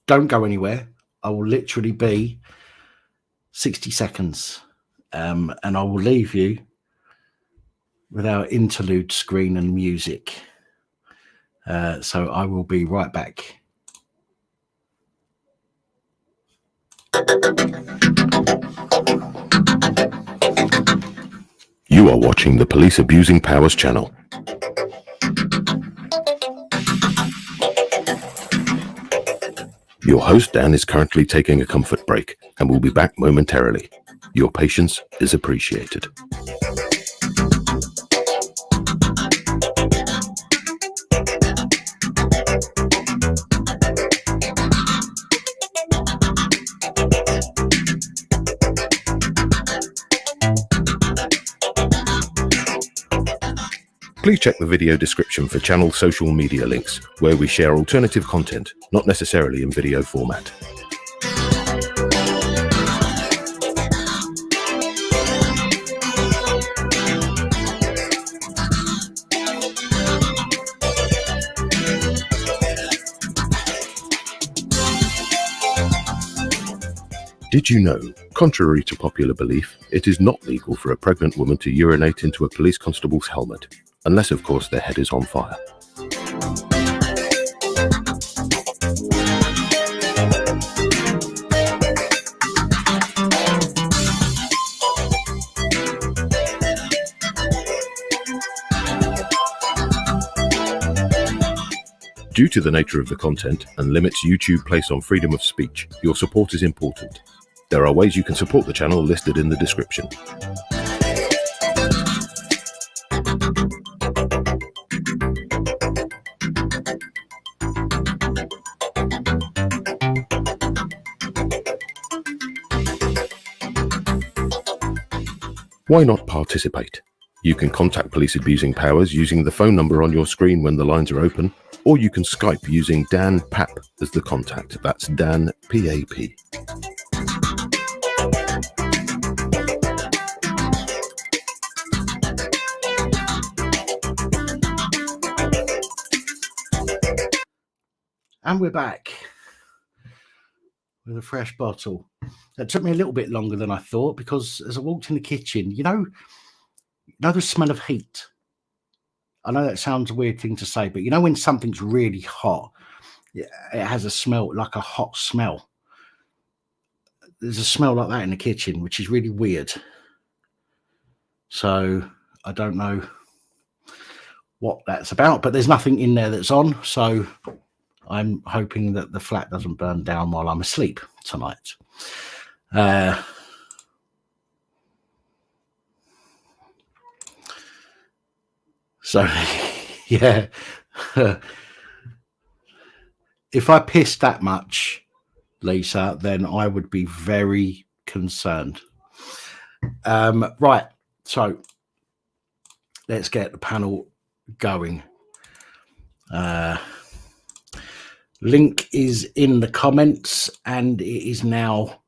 don't go anywhere. I will literally be 60 seconds, and I will leave you with our interlude screen and music. So I will be right back. You are watching the Police Abusing Powers channel. Your host, Dan, is currently taking a comfort break and will be back momentarily. Your patience is appreciated. Please check the video description for channel social media links, where we share alternative content, not necessarily in video format. Did you know, contrary to popular belief, it is not legal for a pregnant woman to urinate into a police constable's helmet, unless of course their head is on fire. Due to the nature of the content and limits YouTube place on freedom of speech, your support is important. There are ways you can support the channel listed in the description. Why not participate? You can contact Police Abusing Powers using the phone number on your screen when the lines are open, or you can Skype using Dan Pap as the contact. That's Dan P-A-P. And we're back with a fresh bottle. It took me a little bit longer than I thought, because as I walked in the kitchen, you know the smell of heat. I know that sounds a weird thing to say, but you know when something's really hot, it has a smell, like a hot smell. There's a smell like that in the kitchen, which is really weird. So I don't know what that's about, but there's nothing in there that's on. So I'm hoping that the flat doesn't burn down while I'm asleep tonight. So, yeah, if I pissed that much, Lisa, then I would be very concerned. Right, so let's get the panel going. Link is in the comments and it is now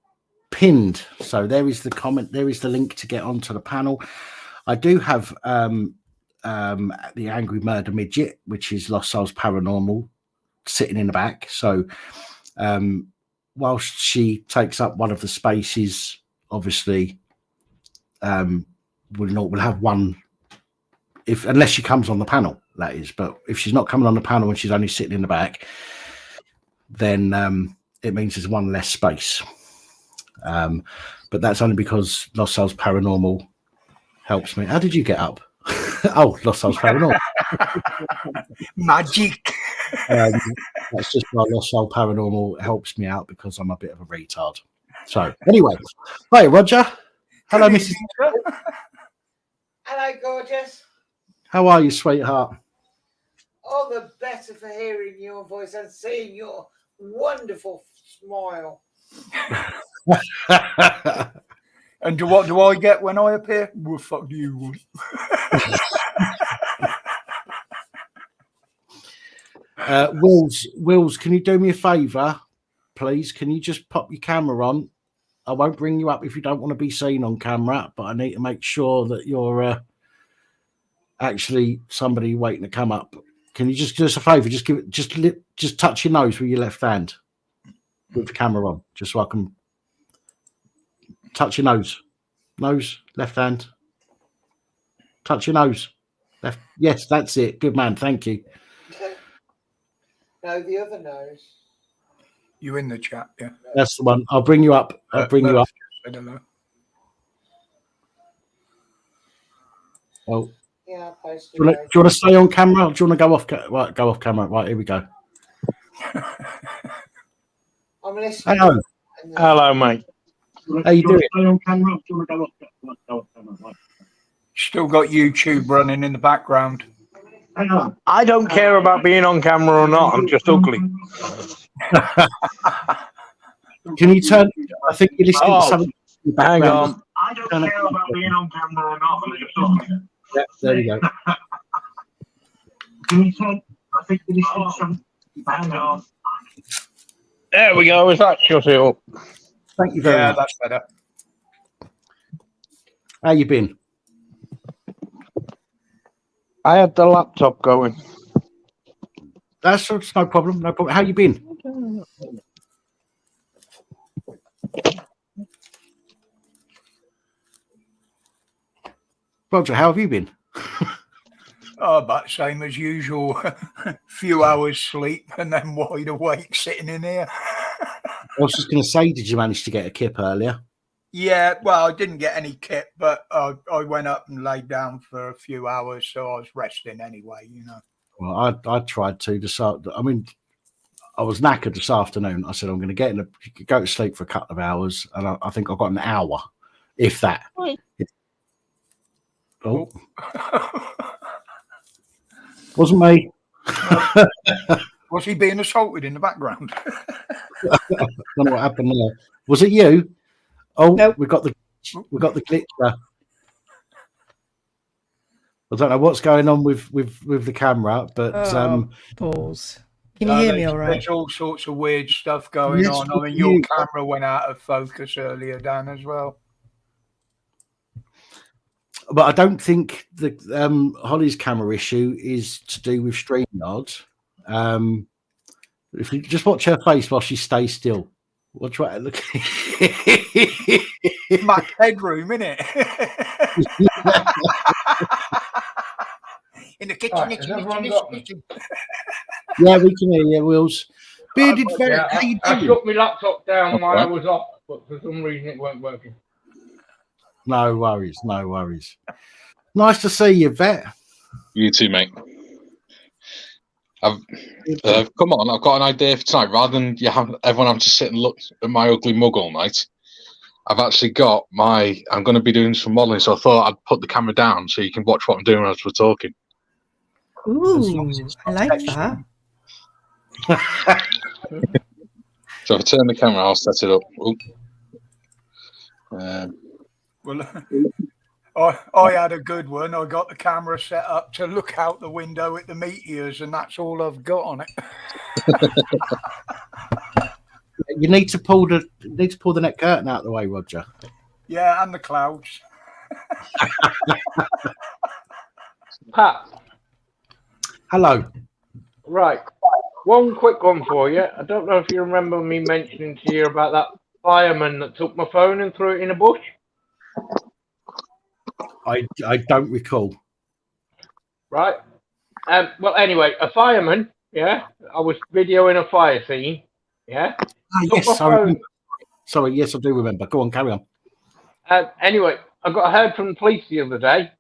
pinned. So there is the comment. There is the link to get onto the panel. I do have the Angry Murder Midget, which is Lost Souls Paranormal, sitting in the back. So whilst she takes up one of the spaces, obviously we'll have one, unless she comes on the panel, that is. But if she's not coming on the panel and she's only sitting in the back, then it means there's one less space. But that's only because Lost Souls Paranormal helps me. How did you get up? Oh, Lost Souls Paranormal. Magic. That's just why Lost Souls Paranormal helps me out, because I'm a bit of a retard. So anyway, hi Roger. Hello, Mrs. Hello, gorgeous. How are you, sweetheart? All the better for hearing your voice and seeing your wonderful smile. And what do I get when I appear? Well, fuck you. Wills, can you do me a favour, please? Can you just pop your camera on? I won't bring you up if you don't want to be seen on camera, but I need to make sure that you're actually somebody waiting to come up. Can you just do us a favour? Just touch your nose with your left hand. with the camera on, just so I can touch your nose. Nose, left hand. Touch your nose. Left. Yes, that's it. Good man. Thank you. No, the other nose. You in the chat, yeah? That's the one. I'll bring you up. I'll bring you up. I don't know. Oh. Yeah, I posted. Do you want to stay on camera? Or do you want to go off? Right, go off camera. Right, here we go. I'm listening. Hello. Hello, mate. How you doing? Stay on camera. Do you want to go off camera? Right. Still got YouTube running in the background. I don't care about being on camera or not. I'm just ugly. Can you turn? I think you're listening to something. Hang on. I don't care about being on camera or not. I'm just ugly. Yeah, there you go. Can you turn? I think you're listening to something. Hang on. There we go. Is that shut it up? Thank you very much. That's better. How you been? I had the laptop going. That's no problem. No problem. How you been? Roger, how have you been? Oh, about same as usual. Few hours sleep and then wide awake sitting in here. I was just going to say, did you manage to get a kip earlier? Yeah, well, I didn't get any kit, but I went up and laid down for a few hours, so I was resting anyway, you know. Well, I tried to decide. I mean, I was knackered this afternoon. I said I'm going to go to sleep for a couple of hours, and I think I got an hour, if that. Oh, wasn't me. Was he being assaulted in the background? I don't know what happened there. Was it you? Oh, nope. we got the glitch there. I don't know what's going on with the camera, but pause. Can you hear me all right? There's all sorts of weird stuff going on. I mean, your camera went out of focus earlier, Dan, as well. But I don't think the Holly's camera issue is to do with StreamYard. If you just watch her face while she stays still. Watch right. Look. My bedroom, innit? In the kitchen, kitchen. Yeah, we can hear you, Wills. Bearded ferret, how you I doing? shut my laptop down while I was off, but for some reason it weren't working. No worries, no worries. Nice to see you, Vet. You too, mate. Come on, I've got an idea for tonight. Rather than everyone having to sit and look at my ugly mug all night, I've actually got I'm going to be doing some modelling, so I thought I'd put the camera down so you can watch what I'm doing as we're talking. Ooh, I like that. So if I turn the camera, I'll set it up. Well, I had a good one. I got the camera set up to look out the window at the meteors, and that's all I've got on it. You need to pull the net curtain out of the way, Roger. Yeah, and the clouds. Pat. Hello. Right. One quick one for you. I don't know if you remember me mentioning to you about that fireman that took my phone and threw it in a bush. I don't recall. Right. Well, anyway, a fireman. Yeah, I was videoing a fire scene. Yeah. Yes. Sorry. Yes, I do remember. Go on, carry on. Anyway, I got heard from the police the other day,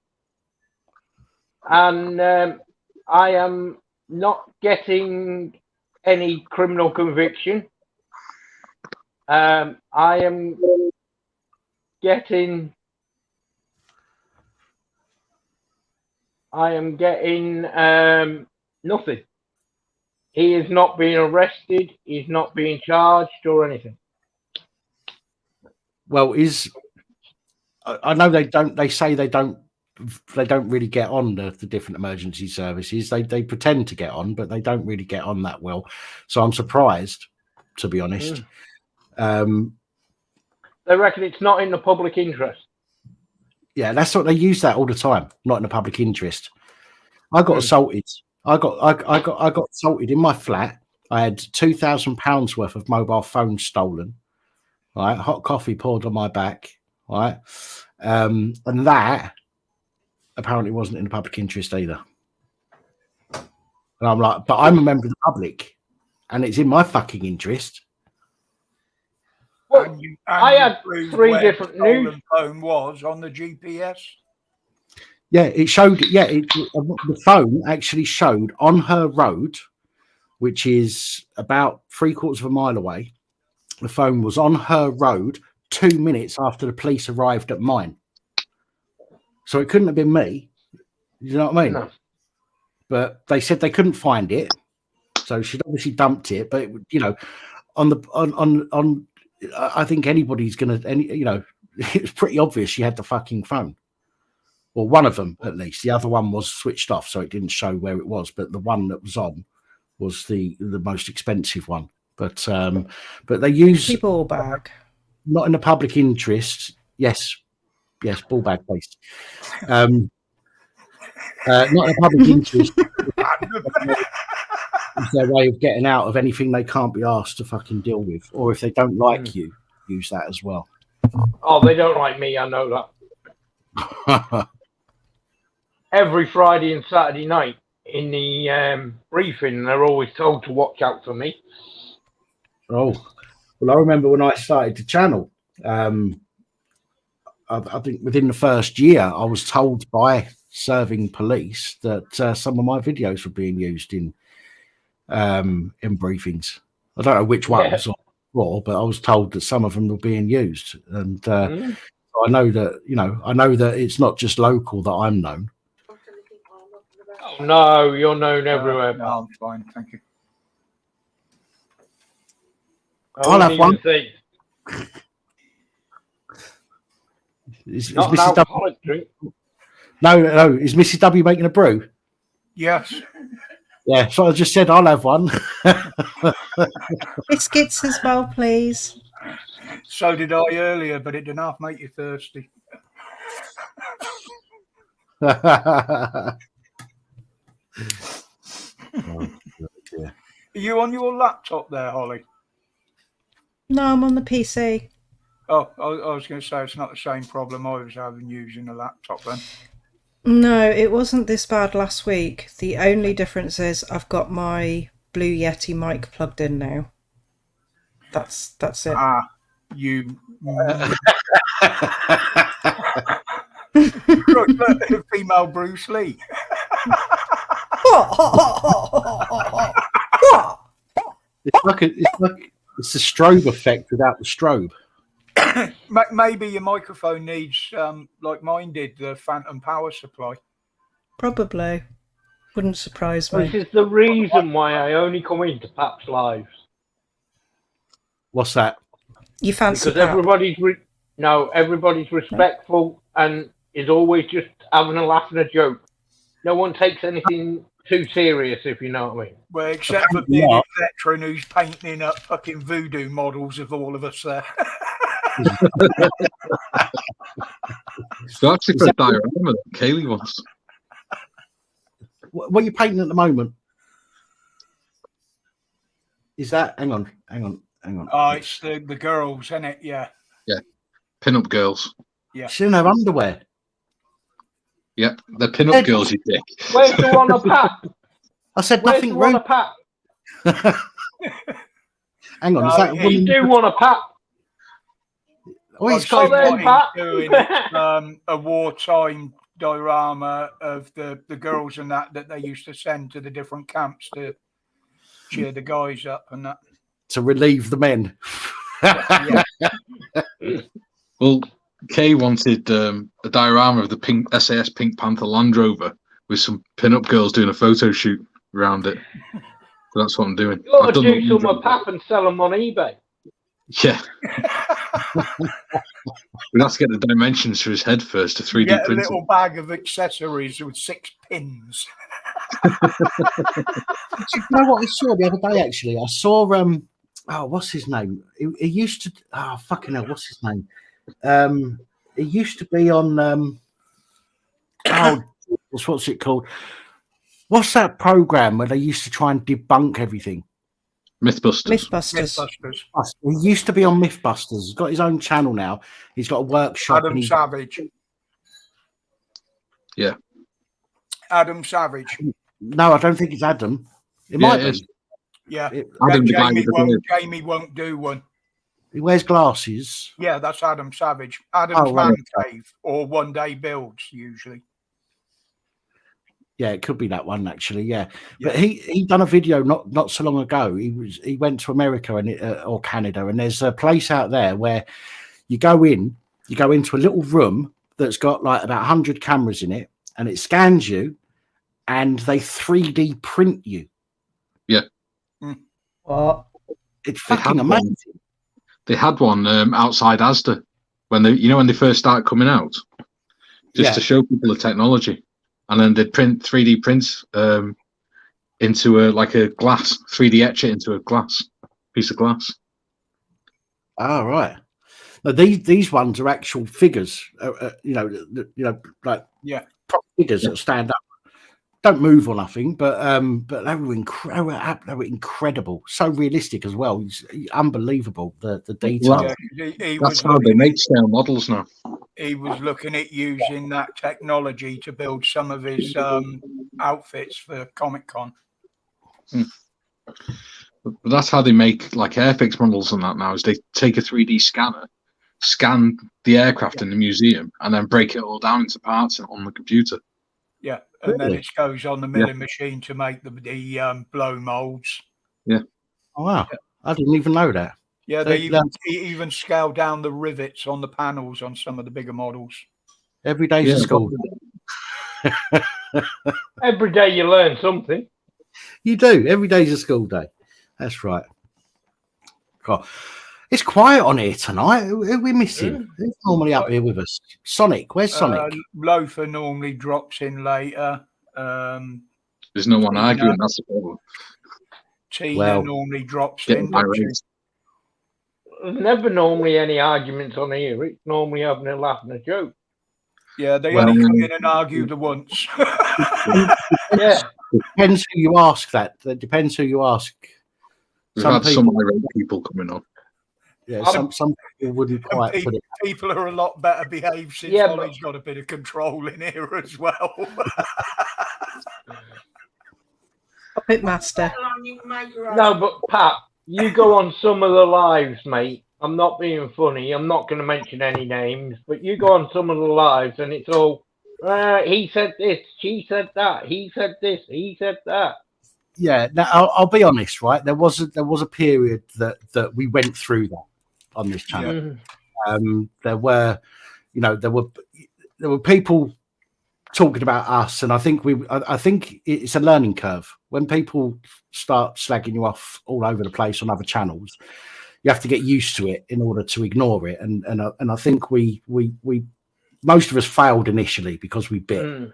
and I am not getting any criminal conviction. I am getting nothing. He is not being arrested. He's not being charged or anything. Well, I know they don't. They say they don't really get on the different emergency services. They pretend to get on, but they don't really get on that well. So I'm surprised, to be honest. They reckon it's not in the public interest. Yeah, that's what they use that all the time. Not in the public interest. I got assaulted. I got assaulted in my flat I had £2,000 worth of mobile phones stolen. Right, hot coffee poured on my back. Right, and that apparently wasn't in the public interest either. And I'm like, but I'm a member of the public, and it's in my fucking interest. Well, I had 3 different news. Phone was on the GPS. Yeah, it showed. Yeah, the phone actually showed on her road, which is about 3/4 of a mile away. The phone was on her road 2 minutes after the police arrived at mine. So it couldn't have been me. You know what I mean? No. But they said they couldn't find it, so she'd obviously dumped it. But you know, on I think anybody's gonna, you know, it's pretty obvious she had the fucking phone. Well, one of them at least. The other one was switched off, so it didn't show where it was. But the one that was on was the most expensive one. But they use ball bag, not in the public interest. Yes, ball bag, please. Not in the public interest. It's their way of getting out of anything they can't be asked to fucking deal with, or if they don't like you, use that as well. Oh, they don't like me. I know that. Every Friday and Saturday night in the briefing, they're always told to watch out for me. Oh, well, I remember when I started the channel, I think within the first year, I was told by serving police that some of my videos were being used in briefings. I don't know which ones or but I was told that some of them were being used. And I know that, you know, it's not just local that I'm known. Oh, no, you're known everywhere. No, I'm fine, thank you. I'll have one. Is Mrs. W... No, is Mrs. W making a brew? Yes. Yeah, so I just said I'll have one. Biscuits as well, please. So did I earlier, but it didn't half make you thirsty. Oh, Are you on your laptop there, Holly? No, I'm on the PC. Oh, I was going to say it's not the same problem I was having using a laptop then. No, it wasn't this bad last week. The only difference is I've got my Blue Yeti mic plugged in now. That's it. Ah, you. Female Bruce Lee. It's the strobe effect without the strobe. Maybe your microphone needs, like mine did, the phantom power supply. Probably. Wouldn't surprise me. This is the reason why I only come into Pap's lives. What's that? You fancy because Pap? everybody's respectful and is always just having a laugh and a joke. No one takes anything too serious, if you know what I mean. Well, except for being a veteran who's painting up fucking voodoo models of all of us there. So actually put a diorama that Kaylee wants. What are you painting at the moment? Is that? Hang on. Oh, it's the girls, isn't it? Yeah. Yeah. Pin-up girls. Yeah. She don't have underwear. Yep, they're pin-up girls, you dick. Where's the one a Pat? I said Where's nothing the one wrong. a Pat? Hang on, is that you do want a Pat? Oh, he's got Pat. Doing a wartime diorama of the girls and that they used to send to the different camps to cheer the guys up and that. To relieve the men. Well, Kay wanted a diorama of the pink SAS Pink Panther Land Rover with some pin-up girls doing a photo shoot around it. So that's what I'm doing. You ought to do some of Pap and sell them on eBay. Yeah. We'd have to get the dimensions for his head first to 3D Get print a little bag of accessories with 6 pins. Do you know what I saw the other day, actually? I saw, what's his name? He used to, fucking hell, what's his name? It used to be on what's it called? What's that program where they used to try and debunk everything? Mythbusters. Mythbusters. He used to be on Mythbusters. He's got his own channel now. He's got a workshop. Adam Savage. Yeah. Adam Savage. No, I don't think it's Adam. It might be. Yeah. Adam, Jamie won't do one. He wears glasses. Yeah, that's Adam Savage. Adam's Man Cave or One Day Builds usually. Yeah, it could be that one actually. Yeah, but he done a video not so long ago. He went to America or Canada, and there's a place out there where you go into a little room that's got like about 100 cameras in it, and it scans you, and they 3D print you. Yeah. What? It's fucking amazing. They had one outside Asda when they first started coming out, just to show people the technology. And then they'd print 3D prints into a glass, 3D etch it into a piece of glass. Oh, right. Now, these ones are actual figures, prop figures that stand up, don't move or nothing, but they were incredible, so realistic as well. It's unbelievable the detail. That's how they make scale models now. He was looking at using that technology to build some of his outfits for Comic-Con. But that's how they make like Airfix models and that now, is they take a 3D scanner, scan the aircraft in the museum, and then break it all down into parts on the computer. Yeah, and then it goes on the milling machine to make the blow molds. Yeah. Oh, wow. I didn't even know that. Yeah, they even scale down the rivets on the panels on some of the bigger models. Every day's a school day. Every day you learn something. You do. Every day's a school day. That's right. God. It's quiet on here tonight. Who are we missing? Who's normally up here with us? Sonic. Where's Sonic? Loafer normally drops in later. There's no one arguing. That's the problem. Tina normally drops in. There's never normally any arguments on here. It's normally having a laugh and a joke. Yeah, they only come in and argue the once. Yeah. Depends who you ask that. That depends who you ask. We've had some irate people coming on. Yeah, some people wouldn't quite put it. People are a lot better behaved since Ollie's got a bit of control in here as well. Puppet Master. No, but Pat, you go on some of the lives, mate. I'm not being funny. I'm not going to mention any names, but you go on some of the lives and it's all, he said this, she said that, he said this, he said that. Yeah, now I'll be honest, right? There was a period that we went through that on this channel. There were people talking about us, and I think it's a learning curve. When people start slagging you off all over the place on other channels, you have to get used to it in order to ignore it. And I think we most of us failed initially because we bit.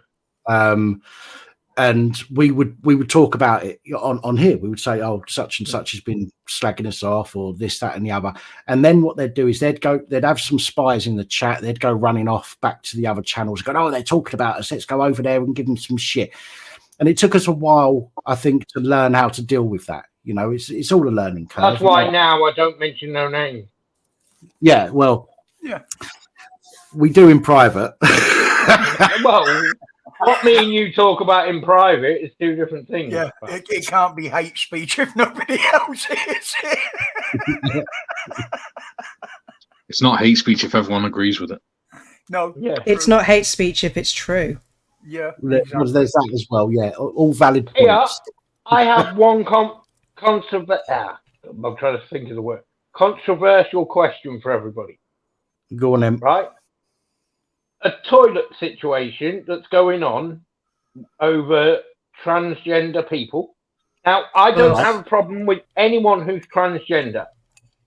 And we would talk about it on here. We would say, "Oh, such and such has been slagging us off," or this, that, and the other. And then what they'd do is they'd have some spies in the chat. They'd go running off back to the other channels, going, "Oh, they're talking about us. Let's go over there and give them some shit." And it took us a while, I think, to learn how to deal with that. You know, it's all a learning curve. That's why now I don't mention no names. Yeah, well, yeah, we do in private. Well, what me and you talk about in private is two different things. Yeah, it can't be hate speech if nobody else is. It's not hate speech if everyone agrees with it. No, it's not hate speech if it's true. Yeah, exactly. There's that as well. Yeah, all valid points. Yeah, I have one I'm trying to think of the word. Controversial question for everybody. Go on then. Right? A toilet situation that's going on over transgender people. Now, I don't have a problem with anyone who's transgender,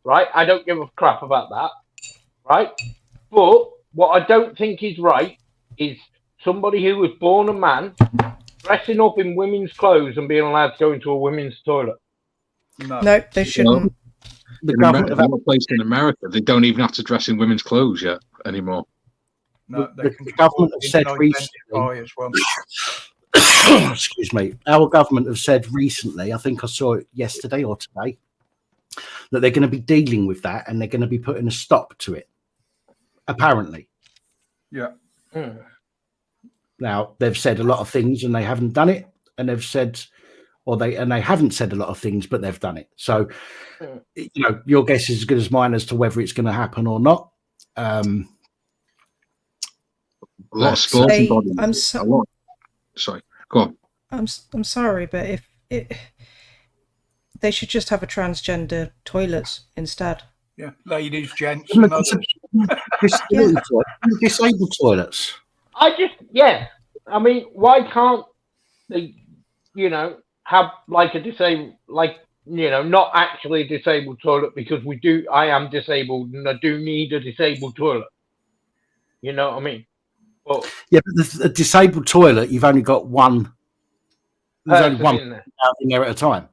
right? I don't give a crap about that, right? But what I don't think is right is somebody who was born a man dressing up in women's clothes and being allowed to go into a women's toilet. No, they shouldn't. The place in America, they don't even have to dress in women's clothes yet anymore. No, the government have said recently. As well. Excuse me. Our government have said recently. I think I saw it yesterday or today. that they're going to be dealing with that and they're going to be putting a stop to it. Apparently. Yeah. Now they've said a lot of things and they haven't done it, and they've said, they haven't said a lot of things, but they've done it. So, your guess is as good as mine as to whether it's going to happen or not. I'm sorry, go on. I'm sorry, but they should just have a transgender toilets instead. Yeah, ladies, gents, and others. Disabled toilets. I mean, why can't they, have like a disabled, not actually a disabled toilet, because I am disabled and I do need a disabled toilet. You know what I mean? But the disabled toilet, you've only got one. There's only one in there at a time.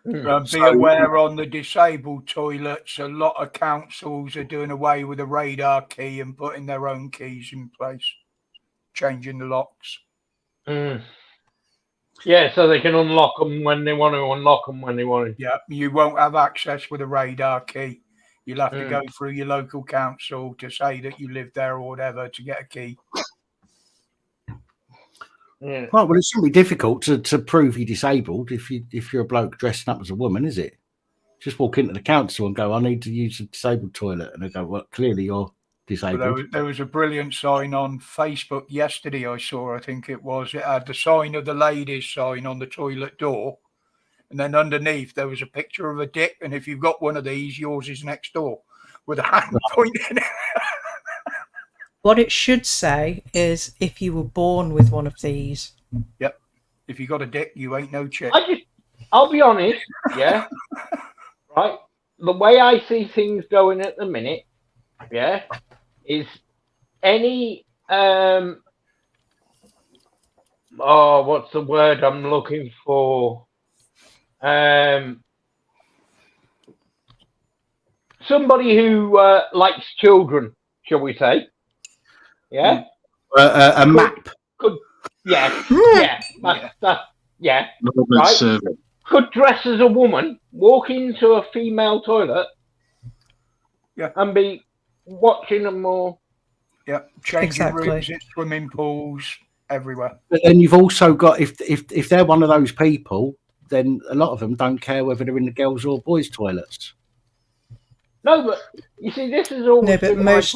Be aware on the disabled toilets, a lot of councils are doing away with the radar key and putting their own keys in place, changing the locks. Yeah, so they can unlock them when they want to unlock them when they want to. Yeah, you won't have access with a radar key. You'll have to go through your local council to say that you live there or whatever to get a key. Yeah. Right, well, it shouldn't be difficult to prove you're disabled if you're a bloke dressing up as a woman, is it? Just walk into the council and go, I need to use a disabled toilet. And they go, well, clearly you're disabled. Well, there was a brilliant sign on Facebook yesterday I saw, I think it was. It had the sign of the ladies sign on the toilet door. And then underneath there was a picture of a dick. And if you've got one of these, yours is next door with a hand pointing. What it should say is, if you were born with one of these. Yep. If you got a dick, you ain't no chick. I'll be honest, yeah. Right? The way I see things going at the minute, yeah, is any what's the word I'm looking for? Somebody who likes children, shall we say? Yeah, a map. Yeah. Right. Could dress as a woman, walk into a female toilet, and be watching them more. Yeah, changing rooms in swimming pools everywhere. But then you've also got if they're one of those people, then a lot of them don't care whether they're in the girls' or boys' toilets. No, but you see, this is all. No, but most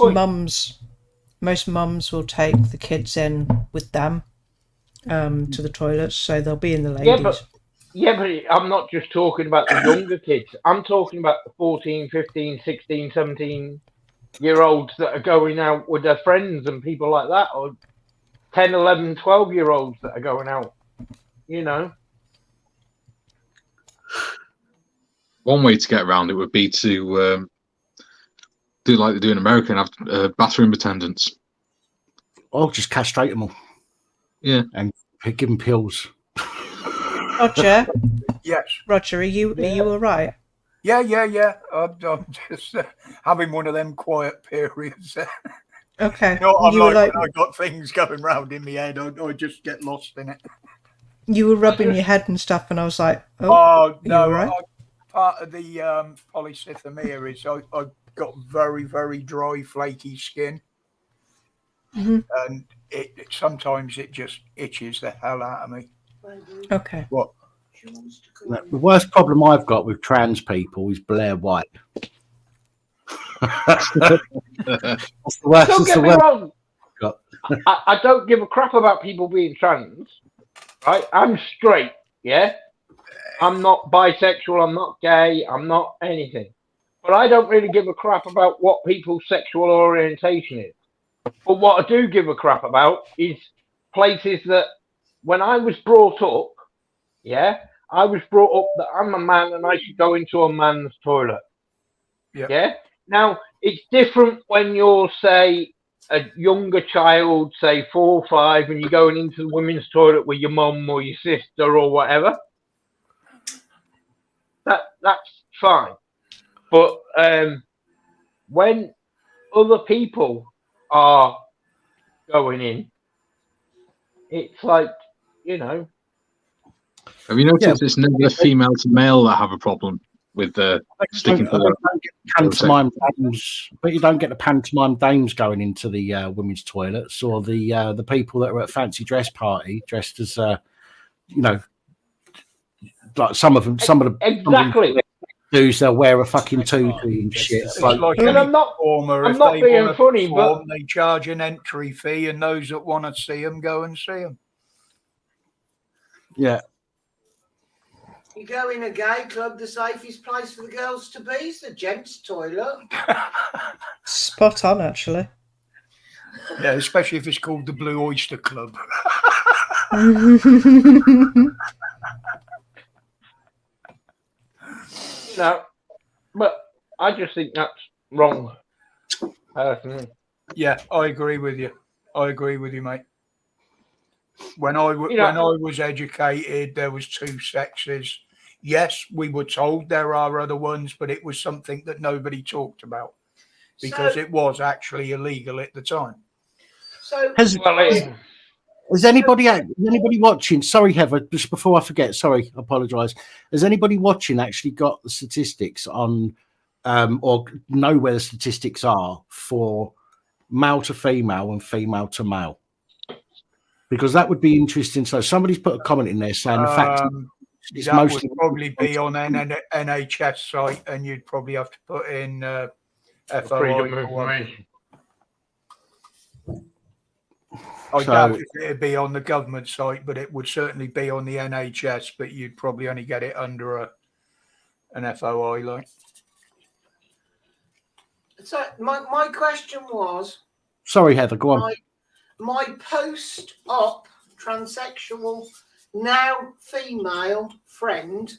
mums will take the kids in with them to the toilets, so they'll be in the ladies. Yeah, but I'm not just talking about the younger kids. I'm talking about the 14, 15, 16, 17-year-olds that are going out with their friends and people like that, or 10, 11, 12-year-olds that are going out, One way to get around it would be to do like they do in America and have bathroom attendants. Or just castrate them all. Yeah. And give them pills. Roger? Yes. Roger, are you all right? Yeah. I'm just having one of them quiet periods. Okay. I'm like when I got things going round in my head, I just get lost in it. You were rubbing your head and stuff, and I was like, oh no, right? Part of the polycythemia is I've got very, very dry, flaky skin. Mm-hmm. And sometimes it just itches the hell out of me. Okay. What? The worst problem I've got with trans people is Blair White. That's the worst. Don't get me wrong. I don't give a crap about people being trans. Right? I'm straight. Yeah. I'm not bisexual. I'm not gay. I'm not anything. But I don't really give a crap about what people's sexual orientation is. But what I do give a crap about is places that when I was brought up, I was brought up that I'm a man and I should go into a man's toilet. Yeah. Now, it's different when you're, say, a younger child, say 4 or 5, and you're going into the women's toilet with your mum or your sister or whatever. That's fine. But when other people are going in, it's like, Have you noticed it's never the female to male that have a problem with the sticking to don't get pantomime dames, but you don't get the pantomime dames going into the women's toilets, or the people that are at fancy dress party dressed as like some of the exactly. dudes, they'll wear a fucking tutu and shit. It's like I'm not being funny, but they charge an entry fee, and those that want to see them go and see them. Yeah. You go in a gay club, the safest place for the girls to be is the gents' toilet. Spot on, actually. Yeah, especially if it's called the Blue Oyster Club. No, but I just think that's wrong, personally. Yeah, I agree with you. Mate. When I was educated, there was two sexes. Yes, we were told there are other ones, but it was something that nobody talked about because it was actually illegal at the time. So, Has anybody watching? Sorry, Heather, just before I forget. Sorry, I apologise. Has anybody watching actually got the statistics on, or know where the statistics are for male to female and female to male? Because that would be interesting. So somebody's put a comment in there saying the fact it's that mostly would probably be on an NHS site, and you'd probably have to put in Freedom FOI. of information. I doubt if it'd be on the government site, but it would certainly be on the NHS. But you'd probably only get it under an FOI line. So my question was. Sorry, Heather, go on. My post-op transsexual, now female friend,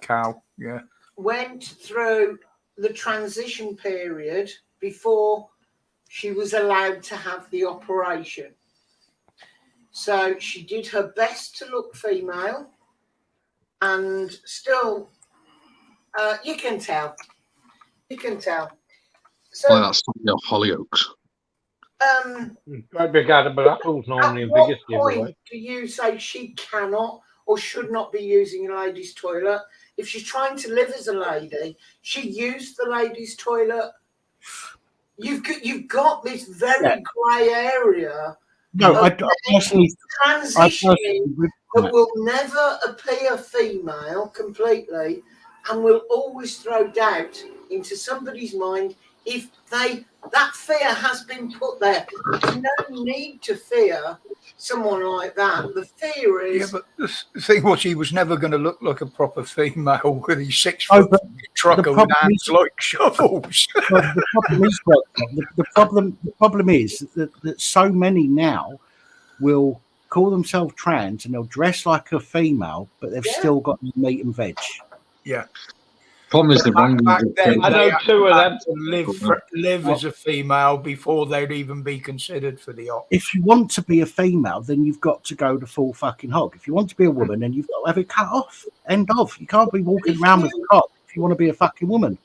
Cow, yeah, went through the transition period before she was allowed to have the operation. So she did her best to look female, and still, you can tell. So, well, that's Hollyoaks. Great big edible apples normally at the what biggest point giveaway. do you say she cannot or should not be using a ladies' toilet? If she's trying to live as a lady, she used the ladies' toilet. You've got this very grey area. No, I personally transitioning that will never appear female completely, and will always throw doubt into somebody's mind if that fear has been put there. There's no need to fear someone like that. The fear is. Yeah, but the thing was, he was never going to look like a proper female with his 6 foot trucker with hands like shovels. The problem is that so many now will call themselves trans and they'll dress like a female, but they've still got meat and veg. Yeah. Problem is the wrong. I know 2 of them to live as a female before they'd even be considered for the op. If you want to be a female, then you've got to go the full fucking hog. If you want to be a woman, then you've got to have it cut off. End of. You can't be walking around with a cock if you want to be a fucking woman.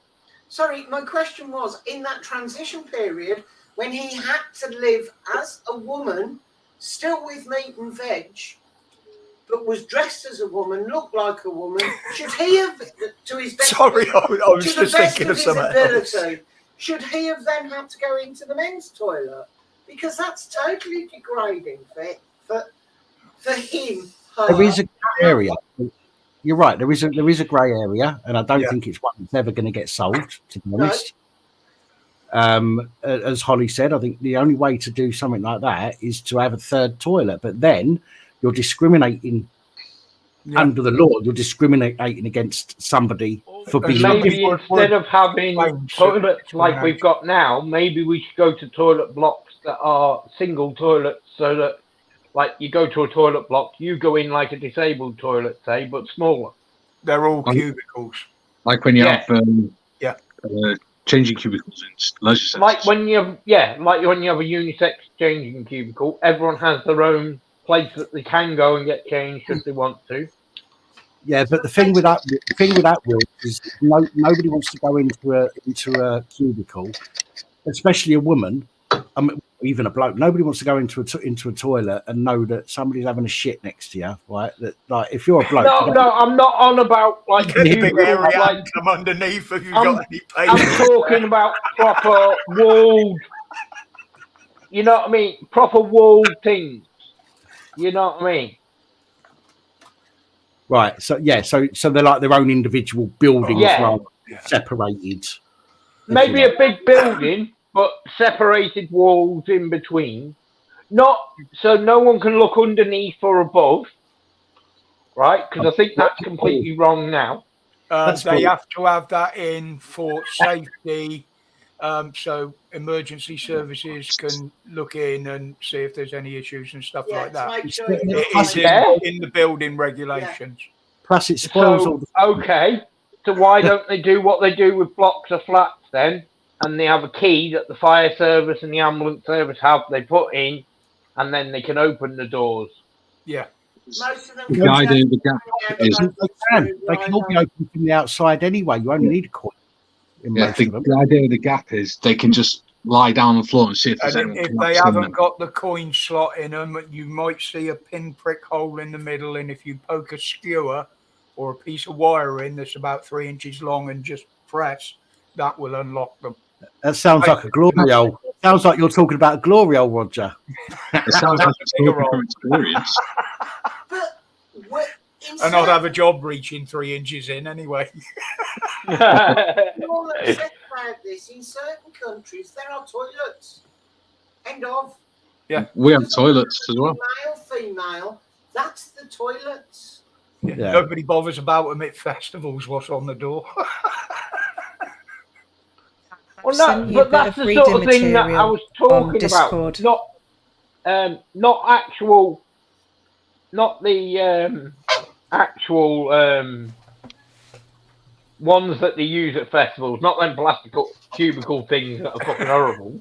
Sorry, my question was, in that transition period, when he had to live as a woman, still with meat and veg, but was dressed as a woman, looked like a woman, should he have, to his best, I was just thinking of something else. Should he have then had to go into the men's toilet? Because that's totally degrading for him. There is a grey area. You're right. There is a grey area, and I don't think it's one that's ever going to get solved. To be honest, as Holly said, I think the only way to do something like that is to have a third toilet. But then you're discriminating under the law. You're discriminating against somebody for being. Maybe instead of having toilets like we've got now, maybe we should go to toilet blocks that are single toilets, so that, like, you go to a toilet block, you go in like a disabled toilet, say, but smaller. They're all cubicles. Like when you have changing cubicles in leisure centres. Like when you have a unisex changing cubicle, everyone has their own place that they can go and get changed if they want to. Yeah, but the thing with that, Will, is nobody wants to go into a cubicle, especially a woman. I mean, even a bloke. Nobody wants to go into a toilet and know that somebody's having a shit next to you, right? That, like, if you're a bloke, no, I'm not on about like big area like come underneath if you've I'm got any pain. talking about proper walled. You know what I mean? Proper walled things. You know what I mean? Right. So yeah. So they're like their own individual buildings, rather separated. Maybe a big building, but separated walls in between. Not so no one can look underneath or above. Right? Because I think that's completely wrong now. They have to have that in for safety. So emergency services can look in and see if there's any issues and stuff like that. Make sure It is in the building regulations. Plus, it spoils all the. Okay, so why don't they do what they do with blocks of flats then? And they have a key that the fire service and the ambulance service have. They put in, and then they can open the doors. Yeah. Most of them The idea of the gap is They can all be open from the outside anyway. You only need a coin. The idea of the gap is they can just lie down on the floor and see if there's And anyone. if they haven't got the coin slot in them, you might see a pinprick hole in the middle. And if you poke a skewer or a piece of wire in that's about 3 inches long and just press, that will unlock them. That sounds like a glory hole. Sounds like you're talking about a glory hole, Roger. It sounds like a story from experience. And I'd have a job reaching 3 inches in anyway. All that said about this, in certain countries, there are toilets. End of. Yeah, we have toilets as well. Male, female, that's the toilets. Yeah. Nobody bothers about them at festivals. What's on the door? Well, no, but that's the sort of thing that I was talking about. Not actual, not the actual ones that they use at festivals, not them plastic cubicle things that are fucking horrible.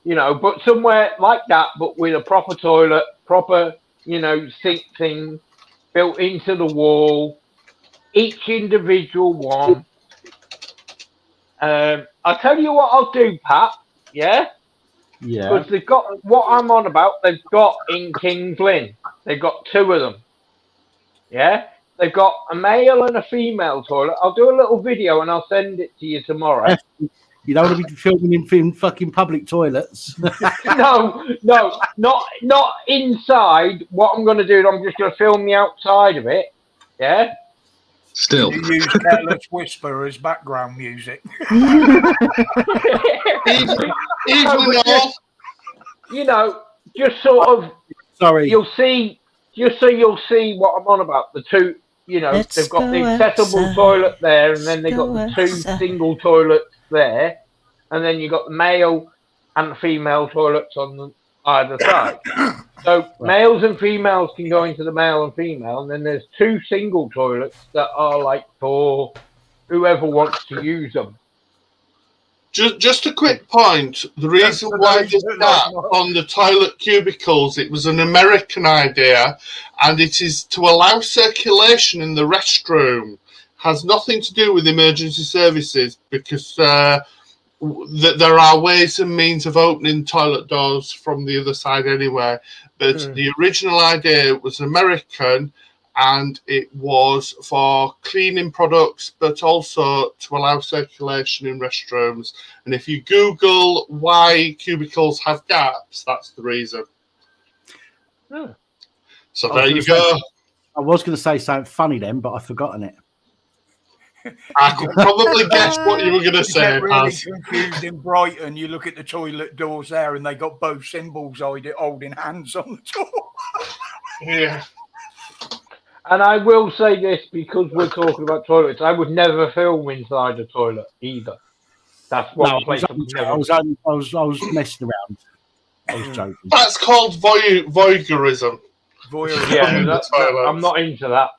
You know, but somewhere like that, but with a proper toilet, proper, you know, sink thing built into the wall, each individual one. I'll tell you what I'll do, Pat. Yeah? Yeah. Because they've got what I'm on about, they've got in King's Lynn. They've got 2 of them. Yeah? They've got a male and a female toilet. I'll do a little video and I'll send it to you tomorrow. You don't want to be filming in fucking public toilets. No, not inside. What I'm going to do is I'm just going to film the outside of it. Yeah? Still. You use Careless Whisper as background music. You know, just sort of. Sorry. You'll see what I'm on about. The 2, you know, they've got the accessible toilet there, and then they've got the 2 single toilets there, and then you've got the male and the female toilets on either side. So males and females can go into the male and female, and then there's 2 single toilets that are like for whoever wants to use them. Just a quick point. The reason why there's that on the toilet cubicles, it was an American idea, and it is to allow circulation in the restroom. Has nothing to do with emergency services, because there are ways and means of opening toilet doors from the other side anyway. But the original idea was American, and it was for cleaning products, but also to allow circulation in restrooms. And if you Google why cubicles have gaps, that's the reason. Oh. So there you go. I was going to say something funny then, but I've forgotten it. I could probably guess what you were going to say. You get really confused in Brighton. You look at the toilet doors there, and they got both symbols holding hands on the door. Yeah. And I will say this, because we're talking about toilets, I would never film inside a toilet either. That's one place I was messing around. I was joking. That's called voyeurism. Yeah, I'm not into that.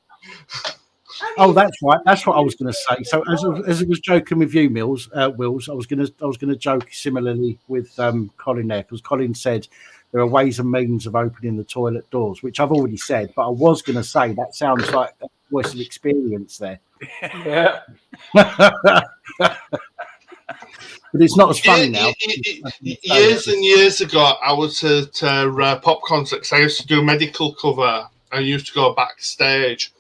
Oh, that's right. That's what I was going to say. So, as I was joking with you, Wills, I was going to joke similarly with Colin there, because Colin said there are ways and means of opening the toilet doors, which I've already said. But I was going to say that sounds like a voice of experience there. Yeah. But it's not as funny now. Years and years ago, I was at pop concerts. I used to do medical cover. I used to go backstage,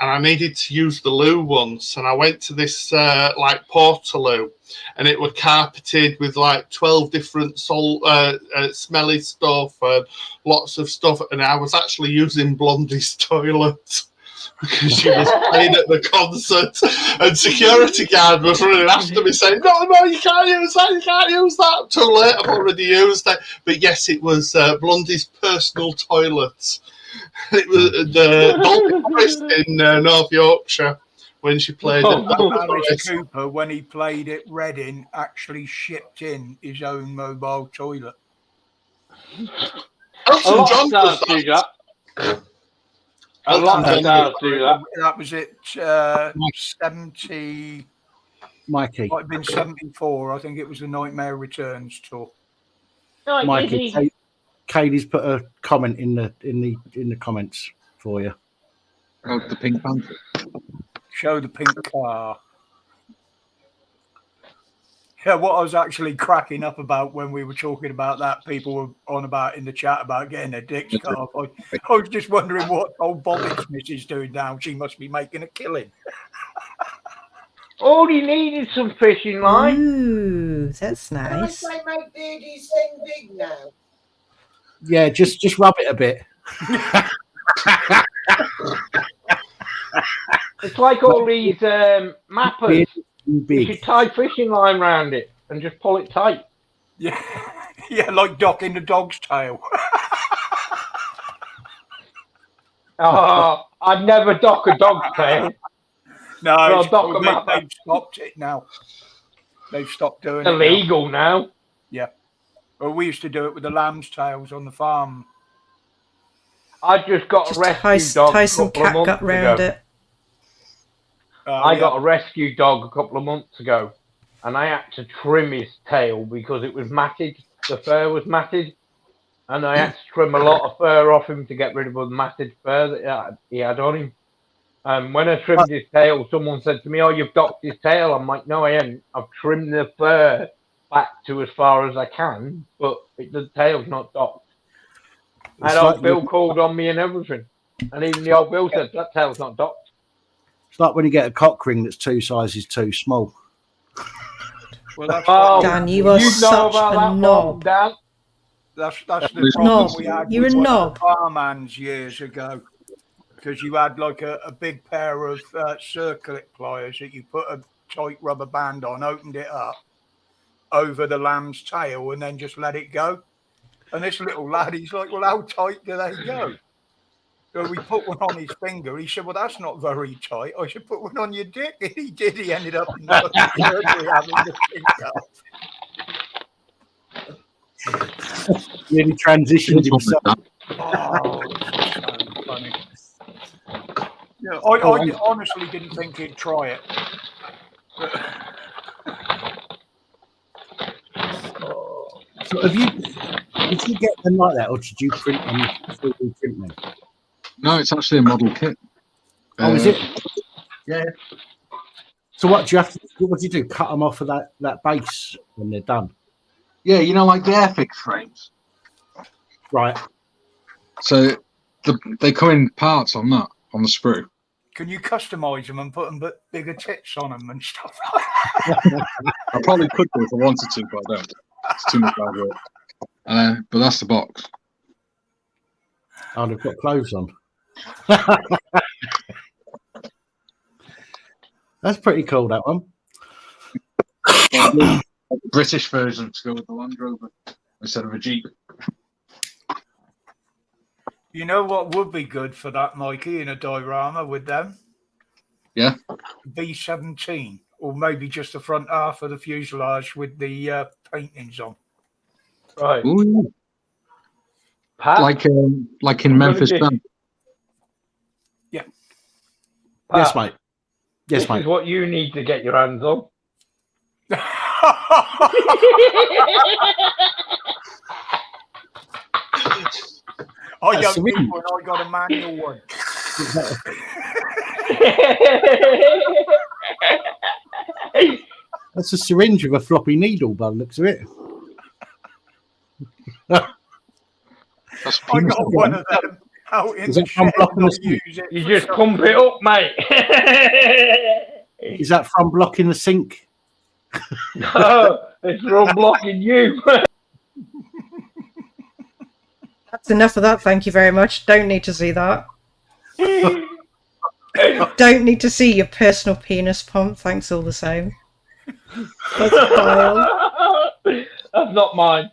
and I needed to use the loo once. And I went to this like Portaloo, and it was carpeted with like 12 different smelly stuff and lots of stuff. And I was actually using Blondie's toilet because she was playing at the concert, and security guard was running after me saying, no, you can't use that, too late, I've already used it. But yes, it was Blondie's personal toilet. It was the Dolby Forest in North Yorkshire when she played Alice Cooper, when he played at Reading, actually shipped in his own mobile toilet. Elton John does that. A lot of stars do that. That was it. 70. Mikey. Might have been 74. I think it was the Nightmare Returns tour. Mikey, Katie's put a comment in the comments for you. Oh, the Pink Panther. Show the pink car. Yeah, what I was actually cracking up about when we were talking about that, people were on about in the chat about getting their dicks cut off. I was just wondering what old Bobbitt's missus is doing now. She must be making a killing. All he needed some fishing line. Ooh, that's nice. Can I say make beardies thing big now? Yeah, just rub it a bit. It's like all these mappers. Big. You should tie fishing line around it and just pull it tight. Yeah, yeah, like docking the dog's tail. Oh, I'd never dock a dog's tail. No, they've stopped it now. They've stopped doing illegal now. Yeah. Well, we used to do it with the lamb's tails on the farm. I just got a rescue dog. Tie some catgut round it. I got a rescue dog a couple of months ago, and I had to trim his tail because it was matted. The fur was matted, and I had to trim a lot of fur off him to get rid of the matted fur that he had on him. When I trimmed his tail, someone said to me, "Oh, you've docked his tail." I'm like, "No, I haven't. I've trimmed the fur back to as far as I can, but the tail's not docked." And old Bill called on me and everything, and even the old Bill said that tail's not docked. It's like when you get a cock ring that's 2 sizes too small. Well, that's Dan, you are such a knob. Dan. That's the problem we had You're with a knob. Barmans years ago, because you had like a big pair of circlip pliers that you put a tight rubber band on, opened it up over the lamb's tail, and then just let it go. And this little lad, he's like, "Well, how tight do they go?" So we put one on his finger. He said, "Well, that's not very tight. I should put one on your dick." And he did. He ended up in the surgery having the finger. Really transitioned himself. Oh, so funny. Yeah, I honestly didn't think he'd try it. So did you get them like that, or did you print them 3D print them? No, it's actually a model kit. Oh, is it? Yeah. So what do you have to? What do you do? Cut them off of that base when they're done? Yeah, you know, like the Airfix frames. Right. So they come in parts on that, on the sprue. Can you customise them and put them bigger tits on them and stuff? I probably could do if I wanted to, but I don't. It's too much hard work. But that's the box. Oh, they've got clothes on. That's pretty cool, that one. British version to go with the Land Rover instead of a Jeep. You know what would be good for that, Mikey, in a diorama with them? Yeah. B-17, or maybe just the front half of the fuselage with the paintings on. Right. Ooh. Pat? Like in Memphis Band. Yeah. Pat, Yes, mate. Yes, this mate. is what you need to get your hands on. I got one, I got a manual one. That's a syringe with a floppy needle, by the looks of it. That's I got one of them out in the shed. You just pump it up, mate. Is that from blocking the sink? No, it's from blocking you. That's enough of that, thank you very much. Don't need to see that. Don't need to see your personal penis pump, thanks all the same. That's vile. That's not mine.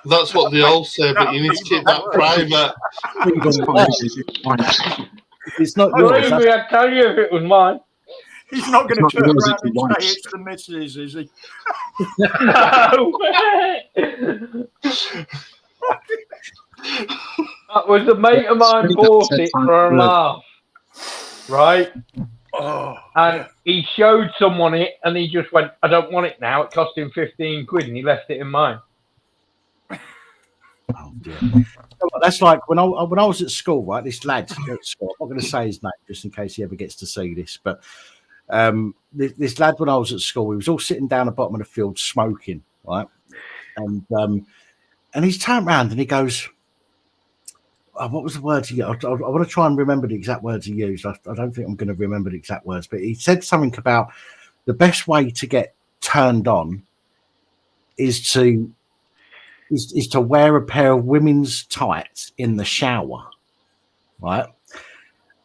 That's what they all say, but you need to keep that private. It's not Believe me, I'd tell you if it was mine. He's not going to turn around and say it's the missus, is he? No. That was a mate of mine bought it for a laugh, right? Oh, and he showed someone it, and he just went, "I don't want it now." It cost him 15 quid, and he left it in mine. Oh dear. That's like when I was at school, right? This lad at school, I'm not going to say his name just in case he ever gets to see this, but this lad, when I was at school, we was all sitting down the bottom of the field smoking, right? And he's turned around and he goes, what was the words he used? I want to try and remember the exact words he used. I don't think I'm going to remember the exact words, but he said something about the best way to get turned on is to wear a pair of women's tights in the shower, right?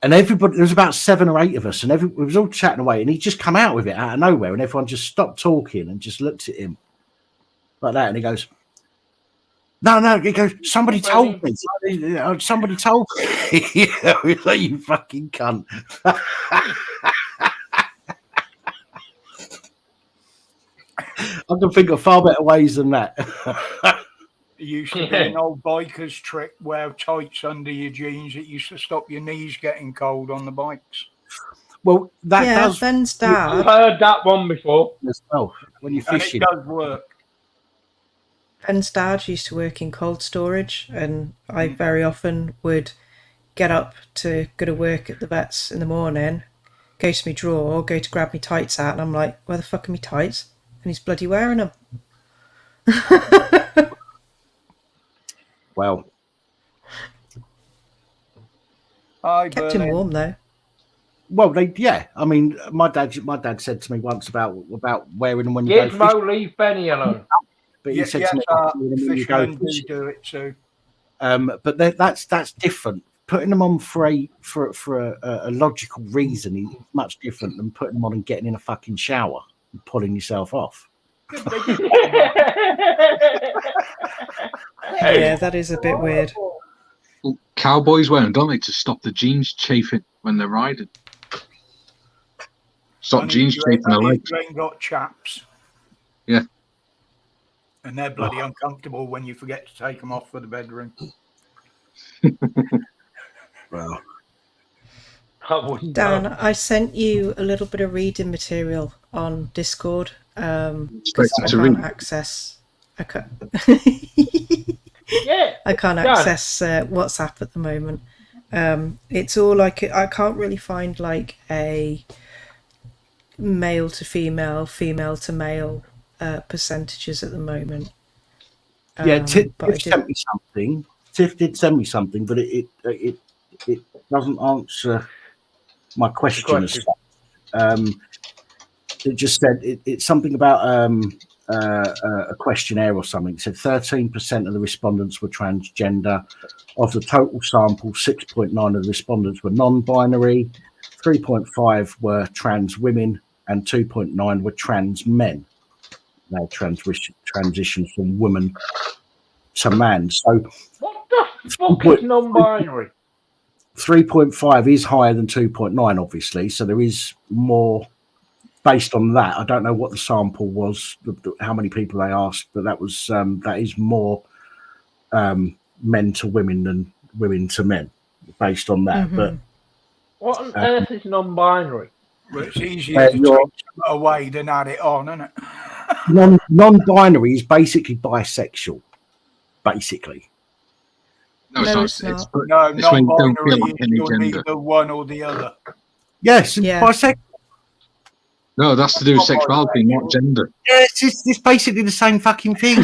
And everybody, there was about 7 or 8 of us, and we was all chatting away, and he just come out with it out of nowhere, and everyone just stopped talking and just looked at him like that, and he goes, no, he goes, somebody told me. Somebody told me. Like, you fucking cunt. I can think of far better ways than that. It used to be an old biker's trick, wear tights under your jeans. It used to stop your knees getting cold on the bikes. Well, that does. Ben's dad. I've heard that one before. As well, when you're And fishing. it does work. Ben's dad used to work in cold storage, and I very often would get up to go to work at the vets in the morning, go to my drawer, go to grab my tights out, and I'm like, where the fuck are my tights? And he's bloody wearing them. Well, kept him warm though. Well, I mean, my dad said to me once about wearing them when you go Gizmo, leave Benny alone. But he said to me, when you go fishing. Do it too. But that's different. Putting them on for a logical reason is much different than putting them on and getting in a fucking shower and pulling yourself off. Yeah, that is a bit weird. Well, cowboys wear them, don't they, to stop the jeans chafing when they're riding? Stop jeans chafing their legs. You ain't got chaps. Yeah. And they're bloody uncomfortable when you forget to take them off for the bedroom. Well, Dan, I sent you a little bit of reading material on Discord. I can't access. I can't access WhatsApp at the moment. It's all like I can't really find like a male to female, female to male percentages at the moment. Yeah, Tiff sent me something. Tiff did send me something, but it doesn't answer my question as such. It just said it's something about a questionnaire or something. It said 13% of the respondents were transgender. Of the total sample, 6.9 of the respondents were non-binary, 3.5 were trans women, and 2.9 were trans men. Now transition from woman to man. So what the fuck is non-binary? 3.5 is higher than 2.9, obviously. So there is more based on that. I don't know what the sample was, how many people they asked, but that was that is more men to women than women to men based on that. Mm-hmm. But what on earth is non-binary? Well, it's easier to take it away than add it on, isn't it? Non-binary is basically bisexual, basically. No, it's not. No, it's when you don't feel non-binary like any you're gender. neither one or the other. Yes, bisexual. No, that's to do with sexuality, not gender. Yeah, it's basically the same fucking thing.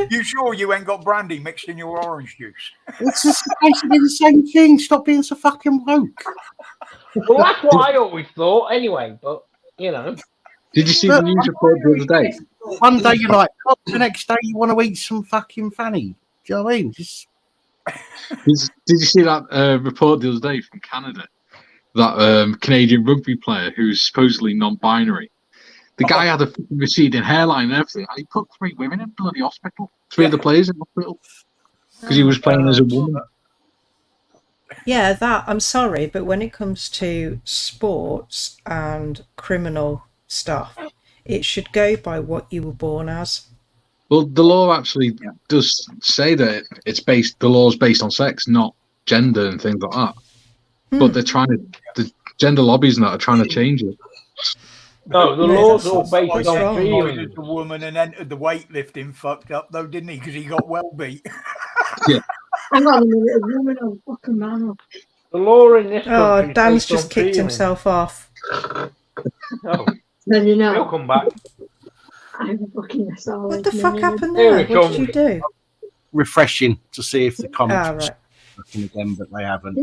You sure you ain't got brandy mixed in your orange juice? It's just basically the same thing. Stop being so fucking woke. Well, that's what I always thought anyway, but, you know. Did you see the news report the other day? One day you're like, oh, the next day you want to eat some fucking fanny. Do you know what I mean? Just... Did you see that report the other day from Canada? That Canadian rugby player who's supposedly non-binary. The guy had a receding hairline and everything, and he put 3 women in bloody hospital. 3 of the players in hospital because he was playing as a woman. Yeah, that, I'm sorry, but when it comes to sports and criminal stuff, it should go by what you were born as. Well, the law actually does say that the law is based on sex, not gender and things like that. But they're the gender lobbies and that are trying to change it. No, the law's all based on feeling. As a woman and entered the weightlifting fucked up though, didn't he? Because he got well beat. Yeah. Hang on a minute, a woman or fucking man up. The law in this country. Oh, Dan's just kicked himself off. Oh, then you know. He'll come back. I'm fucking myself. What the fuck happened there? What did you do? Refreshing to see if the comments right. are working again, but they haven't.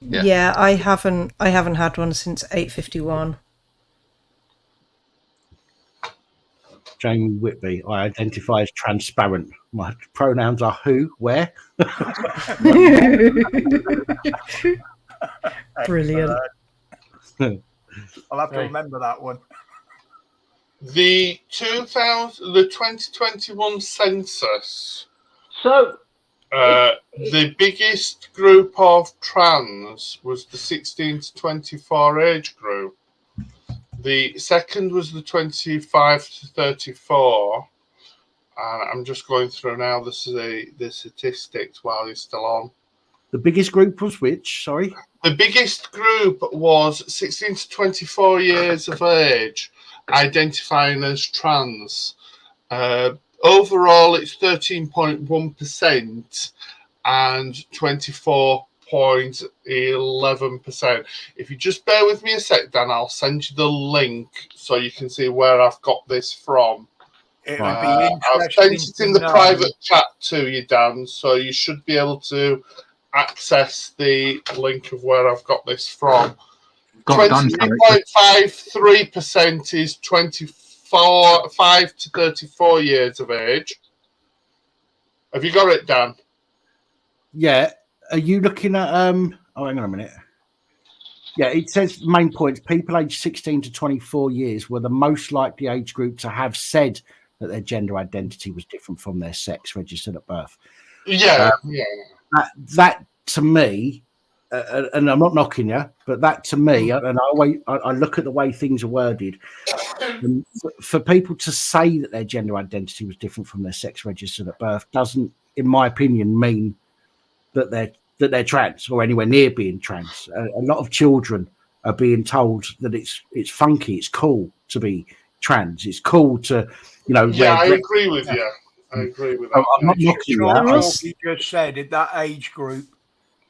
Yeah, I haven't had one since 8:51. Jamie Whitby, I identify as transparent. My pronouns are who, where. Brilliant. I'll have to remember that one. The 2021 census. So, the biggest group of trans was the 16 to 24 age group. The second was the 25 to 34. And I'm just going through now the statistics while you're still on. The biggest group was which? Sorry? The biggest group was 16 to 24 years of age, identifying as trans. Overall, it's 13.1% and 24.11%. If you just bear with me a sec, Dan, I'll send you the link so you can see where I've got this from. It would be interesting. I've sent it in the private chat to you, Dan, so you should be able to access the link of where I've got this from. 23.53% is 5 to 34 years of age. Have you got it, Dan? Yeah. Are you looking at hang on a minute. Yeah, it says main points. People aged 16 to 24 years were the most likely age group to have said that their gender identity was different from their sex registered at birth. Yeah, That to me, and I'm not knocking you, but that to me, and I look at the way things are worded, and for people to say that their gender identity was different from their sex registered at birth doesn't, in my opinion, mean that they're trans or anywhere near being trans. A lot of children are being told that it's funky, it's cool to be trans, it's cool to, Yeah, I agree with you. I agree with that. I'm not knocking that. He just said at that age group,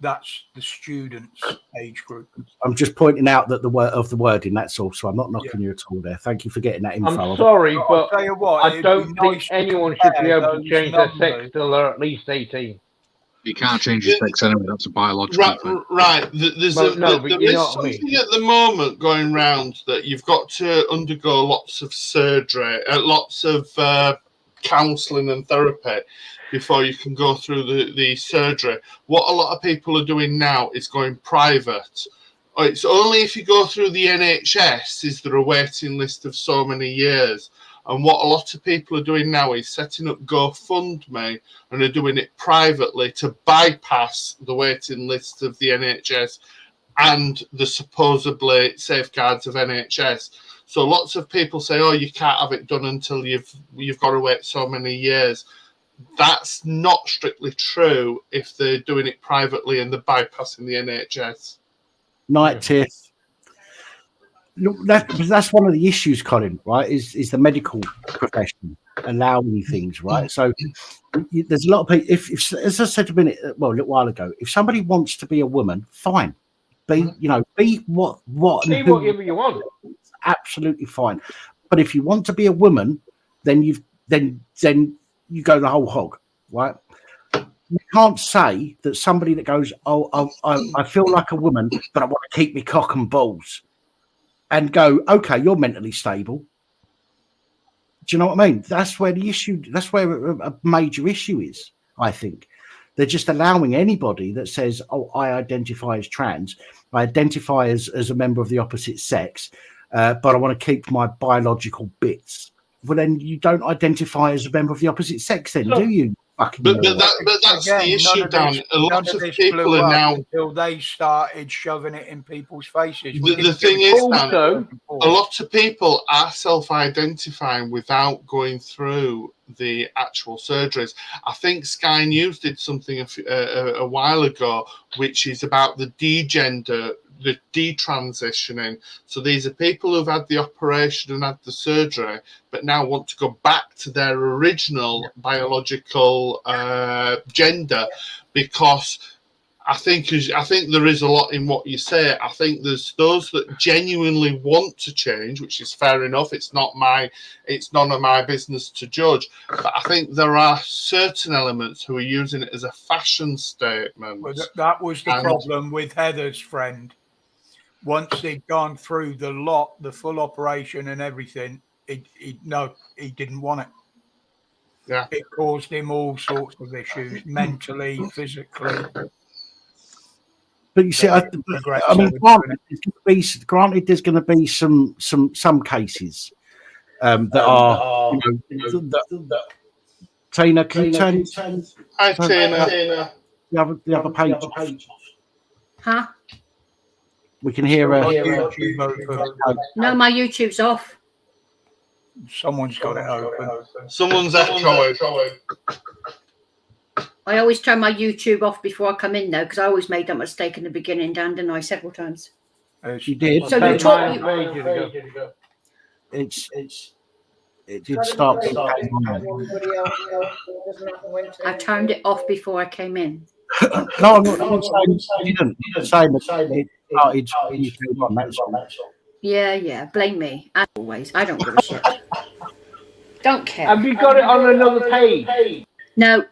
that's the students' age group. I'm just pointing out that the wording, that's all. So I'm not knocking you at all there. Thank you for getting that info. I'm sorry, but tell you what, I don't think anyone should be able to change their sex till they're at least 18. You can't change your sex anyway. That's a biological thing. Right. There's something at the moment going round that you've got to undergo lots of surgery, lots of counselling and therapy before you can go through the surgery. What a lot of people are doing now is going private. It's only if you go through the NHS is there a waiting list of so many years. And what a lot of people are doing now is setting up GoFundMe and are doing it privately to bypass the waiting list of the NHS and the supposedly safeguards of NHS. So lots of people say, oh, you can't have it done until you've got to wait so many years. That's not strictly true if they're doing it privately and they're bypassing the NHS. Night, Tiff. Look, that's one of the issues, Colin, right, is the medical profession allowing things, right? So there's a lot of people, if as I said a little while ago, if somebody wants to be a woman, fine, be whatever you want. Absolutely fine. But if you want to be a woman, then you go the whole hog, right? You can't say that somebody that goes, I feel like a woman, but I want to keep me cock and balls, and go, okay, you're mentally stable. Do you know what I mean? That's where a major issue is, I think. They're just allowing anybody that says, I identify as trans, I identify as a member of the opposite sex, but I want to keep my biological bits. Well, then you don't identify as a member of the opposite sex, then, do you? But that's the issue, Dan. A lot of people are now until they started shoving it in people's faces. The thing is, Dan, a lot of people are self-identifying without going through the actual surgeries. I think Sky News did something a while ago, which is about the degender, the detransitioning. So these are people who've had the operation and had the surgery, but now want to go back to their original biological gender, because I think there is a lot in what you say. I think there's those that genuinely want to change, which is fair enough. It's none of my business to judge. But I think there are certain elements who are using it as a fashion statement. Well, that was the problem with Heather's friend. Once they'd gone through the full operation and everything, he didn't want it. Yeah, it caused him all sorts of issues, mentally, physically. But you see, I mean, granted, there's going to be some cases that are, Tina, can you turn? Hi, Tina. The other page. Huh? We can hear her. No, my YouTube's off. Someone's got it open. Someone's echoing. I always turn my YouTube off before I come in, though, because I always made that mistake in the beginning, Dan, didn't I, several times? She did. So you talk. It did start. I turned it off before I came in. No, I'm not saying you didn't. It started. Yeah. Blame me. As always. I don't give a shit. Don't care. Have you got it on another page? No.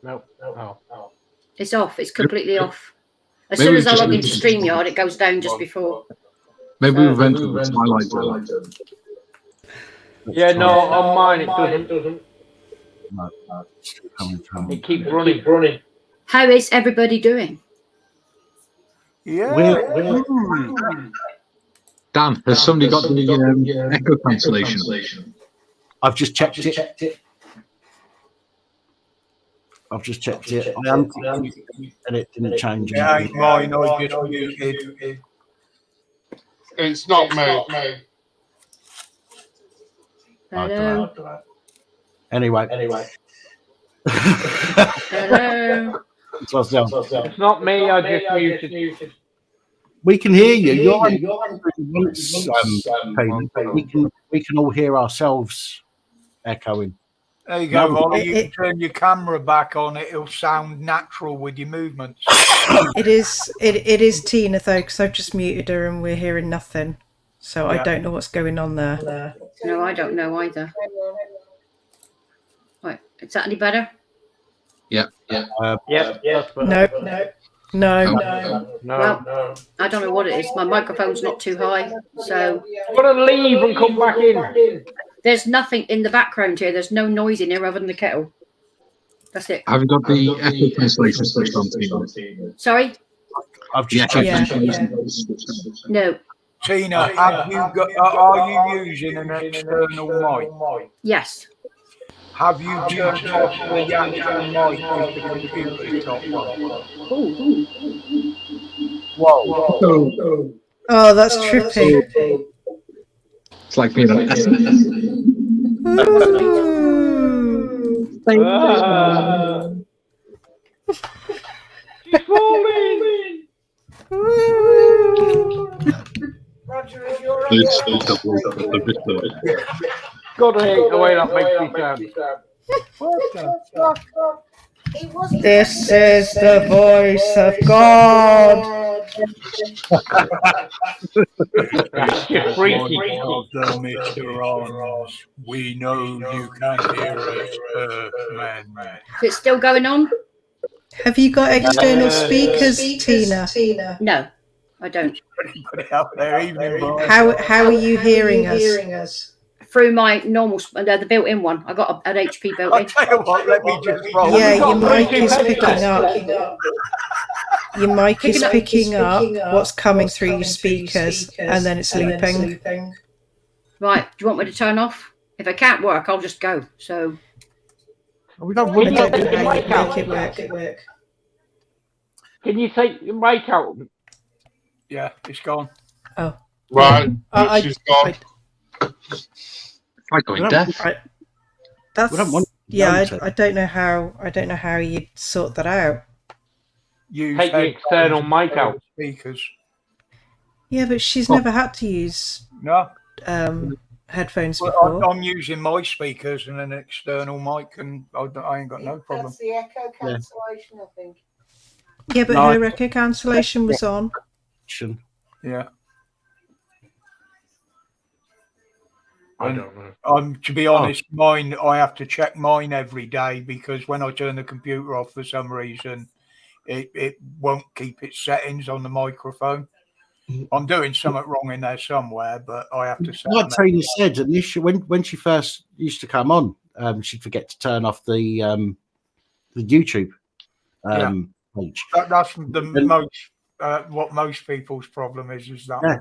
No. It's off. It's completely off. As soon as I log into StreamYard, it goes down just before. Maybe we went to the Twilight Zone. Yeah, no, on mine it doesn't. It keeps running. How is everybody doing? Yeah. Dan, has somebody got the echo cancellation? I've just checked it. I've just checked it. I unticked it and it didn't change. Yeah, ain't mine. I just muted. It's not me. Hello. Anyway. Hello. It's not me. I just muted. We can hear you. We can all hear ourselves echoing. There you go, Ollie. You can turn your camera back on. It'll sound natural with your movements. It is Tina though, because I've just muted her and we're hearing nothing. So I don't know what's going on there. No, I don't know either. Right, is that any better? Yeah. No. I don't know what it is. My microphone's not too high, so. I'm gonna leave and come back in. There's nothing in the background here. There's no noise in here other than the kettle. That's it. Have you got the echo cancellation switched on, Tina? Sorry? I've just No. Tina, are you using an external mic? Yes. Have you turned off the actual mic with the computer top on? Whoa. Oh, that's trippy. It's like being on SMS. She's falling. Roger, is your Gotta hate the way that makes me sound. What the fuck? This is the voice of God. Mr. Arms, we know you can hear us, Earthman. Is it still going on? Have you got external speakers, Tina? No, I don't. How are you hearing us? Through my normal, the built-in one. I got an HP built-in. Let me just roll. Yeah, your mic is picking up. Your mic is picking up what's coming through your speakers, and then it's looping. Right, do you want me to turn off? If it can't work, I'll just go. So We don't I don't know make how you it make it work. Can you take your mic out? Yeah, it's gone. Oh. Right, I- she's gone. It's like going deaf. That's We don't want yeah. to. I don't know how. I don't know how you'd sort that out. Use Take the external mic out. Speakers. Yeah, but she's never had to use No. Headphones Well, before. I'm using my speakers and an external mic, and I ain't got no problem. That's the echo cancellation, I think. Yeah, but No, her echo cancellation was on. Yeah. I don't know. To be honest, mine, I have to check mine every day because when I turn the computer off for some reason, it won't keep its settings on the microphone. I'm doing something wrong in there somewhere, but I have to set Like them Tina said, initially, when she first used to come on, she'd forget to turn off the YouTube page. That's the most what most people's problem is that. Yeah,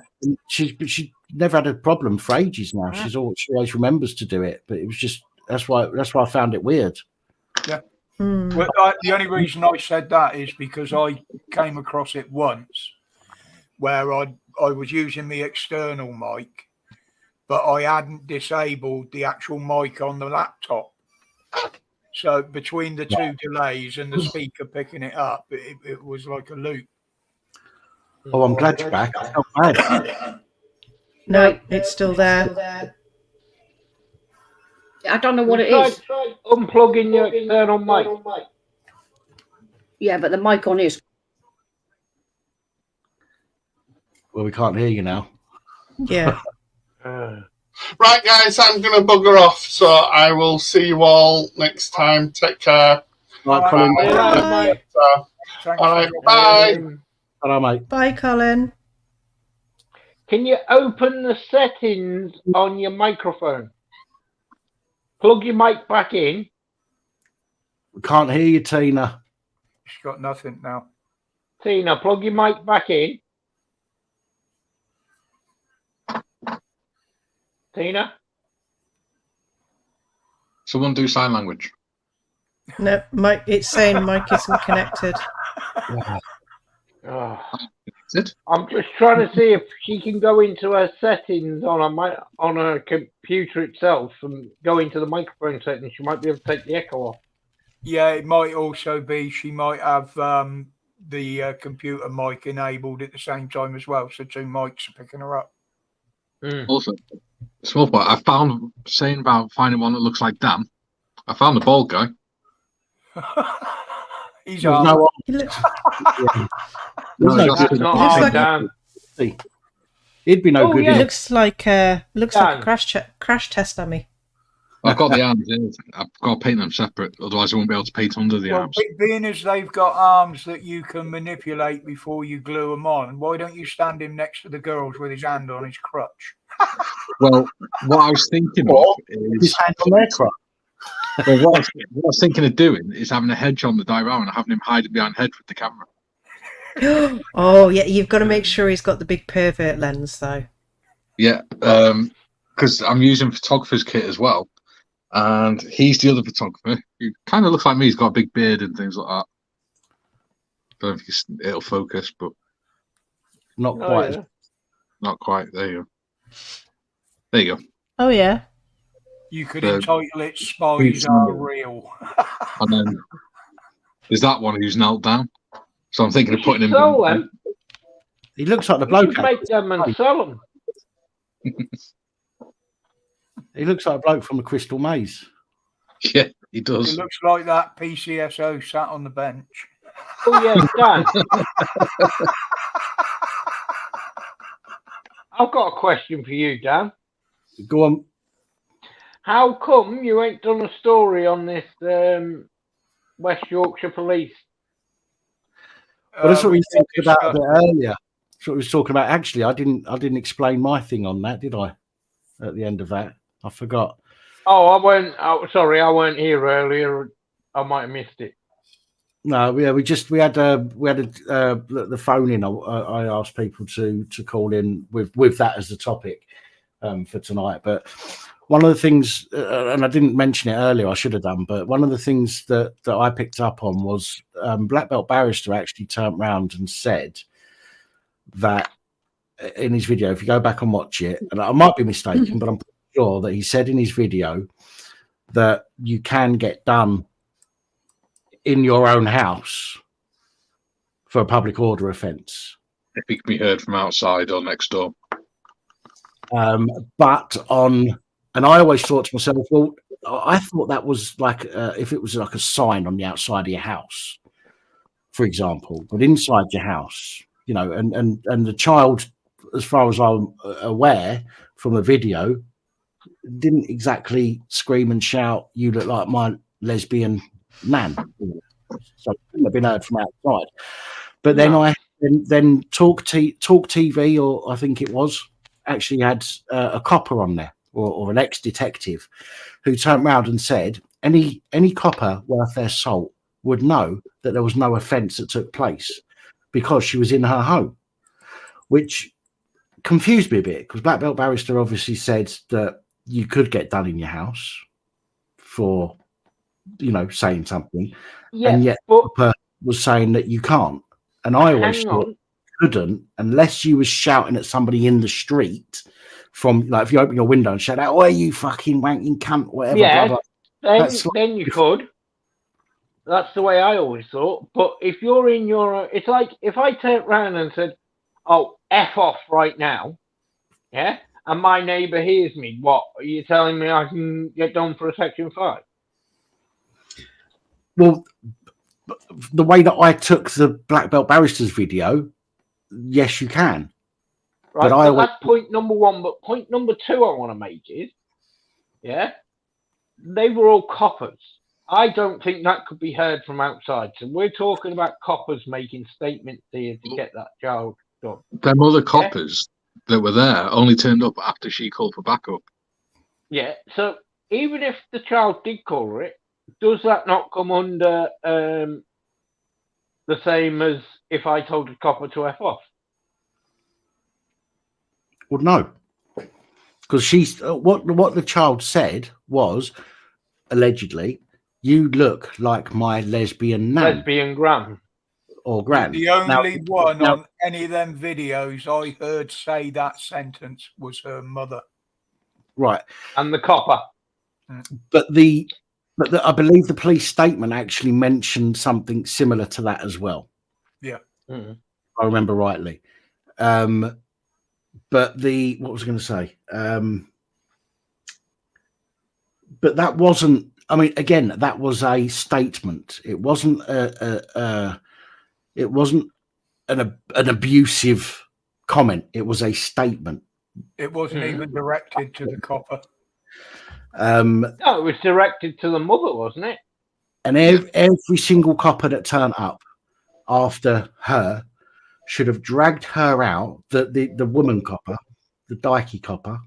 and she never had a problem for ages now. She always remembers to do it, but it was just that's why I found it weird. Yeah. Well, the only reason I said that is because I came across it once where I was using the external mic, but I hadn't disabled the actual mic on the laptop. So between the two delays and the speaker picking it up, it was like a loop. Oh, I'm glad you're back. I felt bad. No, it's still there. I don't know what it is. Try unplugging your external mic. Yeah, but the mic on is. Well, we can't hear you now. Yeah. Right, guys, I'm going to bugger off, so I will see you all next time. Take care. Right, Colin. Bye. All right, bye. Hello, mate. Bye, Colin. Can you open the settings on your microphone? Plug your mic back in. We can't hear you, Tina. She's got nothing now. Tina, plug your mic back in. Tina? Someone do sign language. No, mic. It's saying mic isn't connected. Oh. I'm just trying to see if she can go into her settings on her computer itself and go into the microphone settings. She might be able to take the echo off. Yeah, it might also be she might have the computer mic enabled at the same time as well, so two mics are picking her up. Also, small point. I found saying about finding one that looks like Dan. I found the bald guy. He's There's on. no He looks, That's not looks hard, like Dan. He'd be no Oh, good. yeah. he in- looks like a crash test dummy. I've got the arms. I've got to paint them separate, otherwise I won't be able to paint under the Well, arms. being as they've got arms that you can manipulate before you glue them on, why don't you stand him next to the girls with his hand on his crutch? Well, what I was thinking of His is hand on their crotch. well, what I was thinking of doing is having a hedge on the diorama and having him hiding behind hedge with the camera. Oh yeah, you've got to make sure he's got the big pervert lens though. Yeah, because I'm using photographer's kit as well, and he's the other photographer. He kind of looks like me. He's got a big beard and things like that. Don't know if it'll focus, but Not quite. yeah. not quite. There you go. There you go. Oh yeah. You could entitle it "Spies who's- Are Real." And then there's that one who's knelt down. So I'm thinking of putting him. Sell them. He looks like the You bloke. should make them and sell them. He looks like a bloke from the Crystal Maze. Yeah, he It does. looks like that PCSO sat on the bench. Oh yeah, Dan. I've got a question for you, Dan. Go on. How come you ain't done a story on this West Yorkshire police? Well, that's what we were talking about a bit earlier. That's what we was talking about. Actually, I didn't explain my thing on that, did I? At the end of that, I forgot. Oh, I weren't. Oh, sorry, I weren't here earlier. I might have missed it. No, yeah, we had the phone in. I asked people to call in with that as the topic for tonight. But one of the things, and I didn't mention it earlier, I should have done. But one of the things that I picked up on was Black Belt Barrister actually turned around and said that in his video. If you go back and watch it, and I might be mistaken, but I'm pretty sure that he said in his video that you can get done in your own house for a public order offence. If it can be heard from outside or next door. But and I always thought to myself, well, I thought that was like if it was like a sign on the outside of your house, for example, but inside your house, you know, and the child, as far as I'm aware from the video, didn't exactly scream and shout, "You look like my lesbian nan." So it couldn't have been heard from outside. But then then Talk TV, or I think it was, actually had a copper on there, or an ex-detective, who turned around and said any copper worth their salt would know that there was no offence that took place because she was in her home, which confused me a bit, because Black Belt Barrister obviously said that you could get done in your house for, you know, saying something, and yet Copper was saying that you can't. And I always thought you couldn't, unless you was shouting at somebody in the street, from like if you open your window and shout out, "Oh, you fucking wanking cunt," whatever. Yeah, blah, blah. Then you could. That's the way I always thought. But if you're in your, it's like if I turned around and said, "Oh, F off right now," yeah, and my neighbour hears me, what are you telling me I can get done for a Section 5? Well, the way that I took the Black Belt Barrister's video, yes, you can. Right, but that's point number one. But point number two I want to make is, yeah, they were all coppers. I don't think that could be heard from outside. So we're talking about coppers making statements here to get that child done. Them other coppers that were there only turned up after she called for backup. Yeah, so even if the child did call her it, does that not come under the same as if I told a copper to F off? Well, no, because she's what the child said was, allegedly, "You look like my lesbian nan." Lesbian gran. Or gran. The only one on any of them videos I heard say that sentence was her mother. Right. And the copper. But I believe the police statement actually mentioned something similar to that as well. Yeah. If I remember rightly. But what was I going to say? But that wasn't, I mean, again, that was a statement. It wasn't it wasn't an abusive comment. It was a statement. It wasn't even directed to the copper. No, it was directed to the mother, wasn't it? And every single copper that turned up after her should have dragged her out. The woman copper, the dykey copper.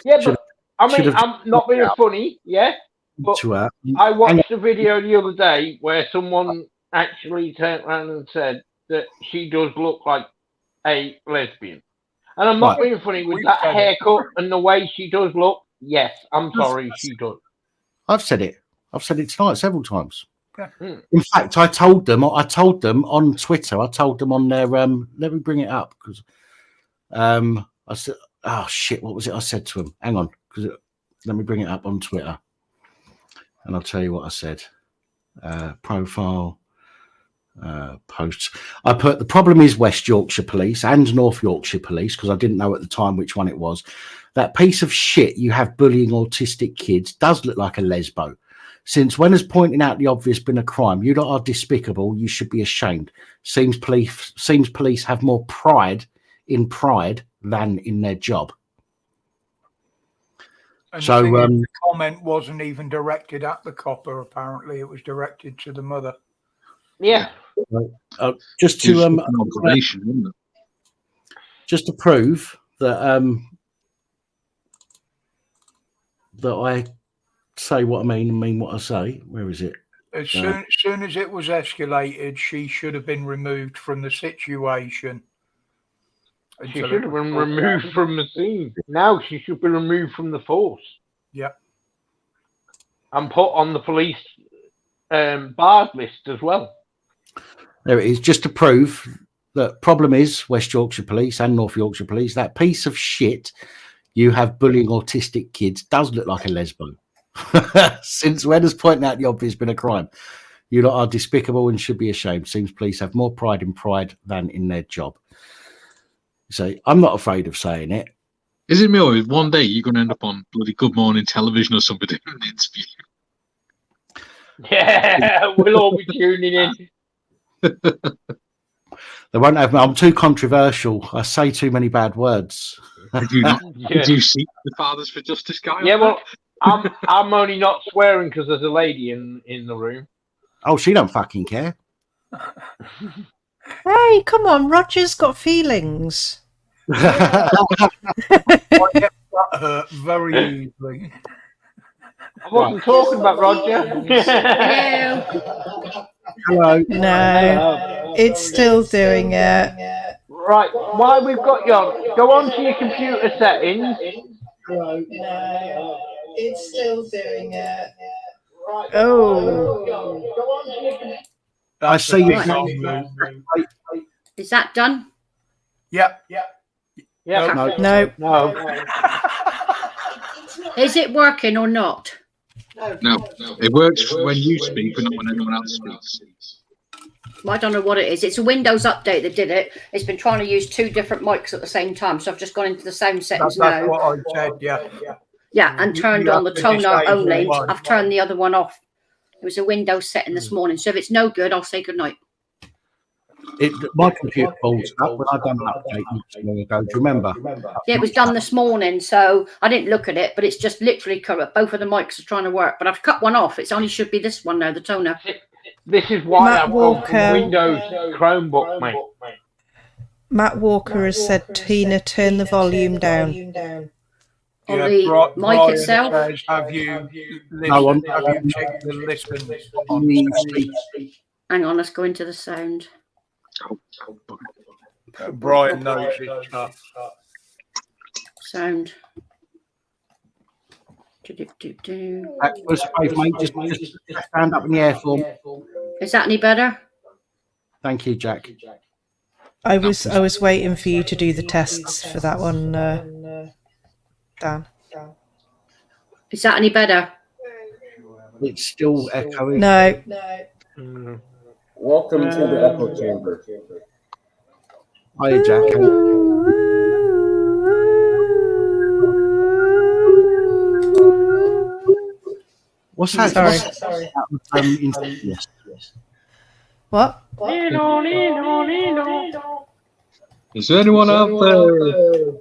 Yeah, but I mean, I'm not being funny, yeah. But to her. I watched a video the other day where someone actually turned around and said that she does look like a lesbian. And I'm not being funny with that haircut and the way she does look. Yes, I'm sorry, she does. I've said it. I've said it tonight several times. Yeah. In fact, I told them on Twitter. I told them on their let me bring it up, because I said, oh shit, what was it I said to them? Hang on, because let me bring it up on Twitter, and I'll tell you what I said. Profile posts. I put, the problem is West Yorkshire Police and North Yorkshire Police, because I didn't know at the time which one it was. That piece of shit you have bullying autistic kids does look like a lesbo. Since when has pointing out the obvious been a crime? You lot are despicable. You should be ashamed. Seems police have more pride than in their job. And So the comment wasn't even directed at the copper. Apparently, it was directed to the mother. Yeah. Just to observation, isn't it? just to prove that that I say what I mean and mean what I say. Where is it? As soon as it was escalated, she should have been removed from the situation. She should have been removed from the scene. Now she should be removed from the force. Yeah. And put on the police barred list as well. There it is, just to prove that problem is West Yorkshire Police and North Yorkshire Police, that piece of shit you have bullying autistic kids does look like a lesbo. Since when has pointing out the obvious been a crime? You lot are despicable and should be ashamed. Seems police have more pride than in their job. So I'm not afraid of saying it. Is it me, or one day you're going to end up on bloody Good Morning Television or something in an interview? Yeah, we'll all be tuning in. They won't have. I'm too controversial. I say too many bad words. Did you see the Fathers for Justice guy? Yeah, well, I'm only not swearing because there's a lady in the room. Oh, she don't fucking care. Hey, come on, Roger's got feelings. I get that hurt very easily. I wasn't talking about Roger. Hello. No, it's still doing it. Right, while we've got you on, go on to your computer settings. No, it's still doing it. Oh. I see you. Is that done? Yep. Yeah. No. Is it working or not? No, it works when you speak, but not when anyone else speaks. Well, I don't know what it is. It's a Windows update that did it. It's been trying to use two different mics at the same time, so I've just gone into the sound settings That's now. what I said, yeah. Yeah, and turned You on the have to toner disable only. one. I've turned the other one off. It was a Windows setting this morning, so if it's no good, I'll say goodnight. My computer balls up when I done an update not so long ago. Do you remember? Yeah, it was done this morning, so I didn't look at it, but it's just literally covered. Both of the mics are trying to work, but I've cut one off. It only should be this one now, the toner. This is why Matt I've Walker. gone from Windows Chromebook, mate. Matt Walker has said, Tina, turn the volume down. On the mic Brian itself? says, have you checked the listen on Hang on, let's go into the sound. Brian knows it's tough. Sound. Mate, just stand up in the air for me. Is that any better? Thank you, Jack. I was waiting for you to do the tests for that one, Dan. Is that any better? It's still echoing. No. Welcome to the echo chamber. Hiya, Jack. What's that? Sorry. Yes. What? Is there anyone out there?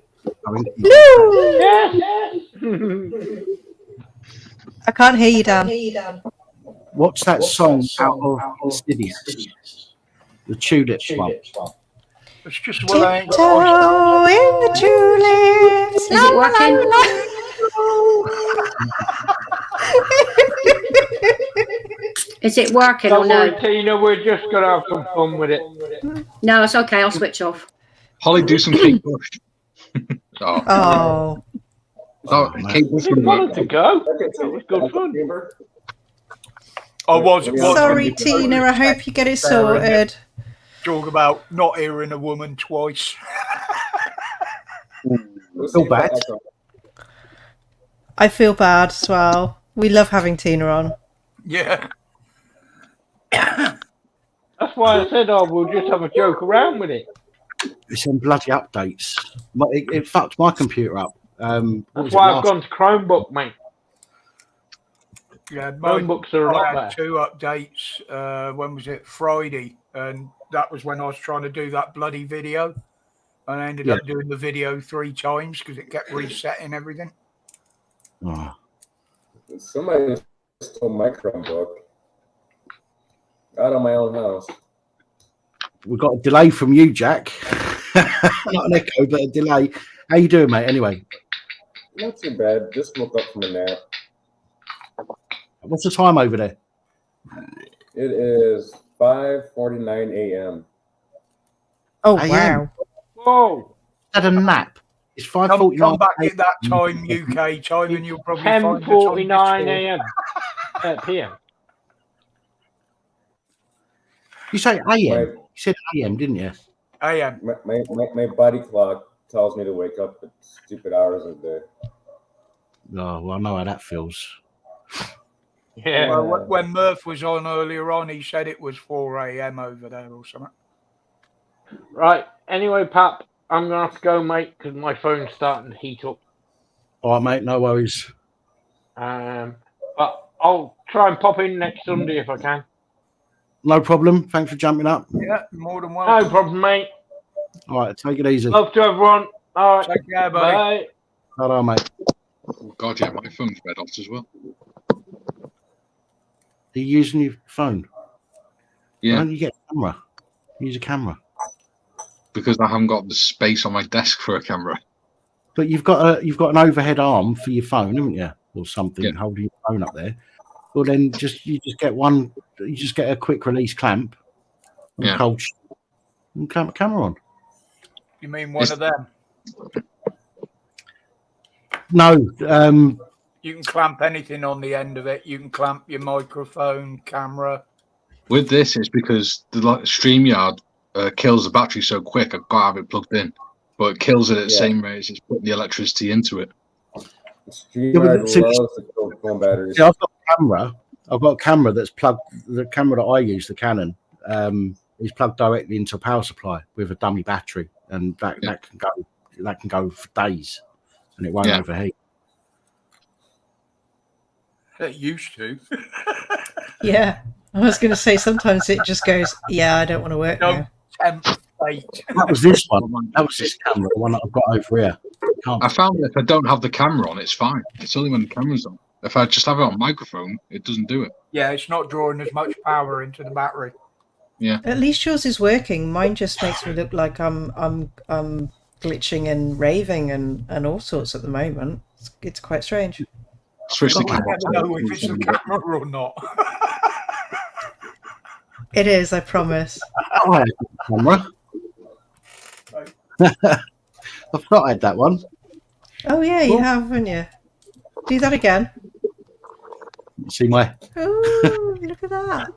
I can't hear you, Dan. What's that song out of Insidious? The Tulips one. It's just what I ain't Tiptoe in the tulips. Is it working? Is it working or Don't no? worry, Tina, we're just going to have some fun with it. No, it's okay. I'll switch off. Holly, do some Kate Bush. Oh. Kate Bush. Just wanted to go. It was good fun. Sorry, Tina. I hope you get it sorted. Talk about not hearing a woman twice. Feel bad. I feel bad as well. We love having Tina on. Yeah. That's why I said, we'll just have a joke around with it. It's in bloody updates. It fucked my computer up. That's why I've gone to Chromebook, mate. Yeah, Chromebooks are I not had there. 2 updates. When was it? Friday, and that was when I was trying to do that bloody video, and I ended up doing the video 3 times because it kept resetting everything. Oh. Somebody stole my Chromebook out of my own house. We've got a delay from you, Jack. Not an echo, but a delay. How you doing, mate? Anyway, Not too bad. Just woke up from a nap. what's the time over there? It is 5:49 a.m. Oh, AM. wow. Whoa. Had a nap. It's Come 5:49. back at that time, UK time, and you'll probably find us on 10:49 Discord. a.m. PM. You say AM? My, You said AM, didn't you? AM. my body clock tells me to wake up at stupid hours of the day. Oh, well, I know how that feels. Yeah. Well, when Murph was on earlier on, he said it was 4 a.m. over there or something. Right. Anyway, Pap, I'm going to have to go, mate, because my phone's starting to heat up. All right, mate, no worries. But I'll try and pop in next Sunday if I can. No problem. Thanks for jumping up. Yeah, more than welcome. No problem, mate. All right, take it easy. Love to everyone. All right. Take care, buddy. Bye. Hello, mate. Oh, God, yeah, my phone's red hot as well. Are you using your phone? Yeah. Why don't you get a camera? Use a camera. Because I haven't got the space on my desk for a camera. But you've got an overhead arm for your phone, haven't you, or something, Yeah. holding your phone up there. Well, then you just get one. You just get a quick release clamp, and Yeah. cold, and clamp a camera on. You mean one of them? No, You can clamp anything on the end of it. You can clamp your microphone, camera. With this, it's because the StreamYard kills the battery so quick, I've got to have it plugged in. But it kills it at the same rate as it's putting the electricity into it. StreamYard loves to kill phone batteries. See, I've got a camera. I've got a camera that's plugged. The camera that I use, the Canon, is plugged directly into a power supply with a dummy battery, and that can go for days, and it won't overheat. It used to. Yeah. I was going to say, sometimes it just goes, yeah, I don't want to work now. That was this one. That was this camera, the one that I've got over here. I found that if I don't have the camera on, it's fine. It's only when the camera's on. If I just have it on microphone, it doesn't do it. Yeah, it's not drawing as much power into the battery. Yeah. At least yours is working. Mine just makes me look like I'm glitching and raving and all sorts at the moment. It's quite strange. Switch the I camera. never know if it's the camera or not. It is, I promise. Oh, I had the camera. I thought I had that one. Oh yeah, you have, haven't you? Do that again. See my Ooh, look at that.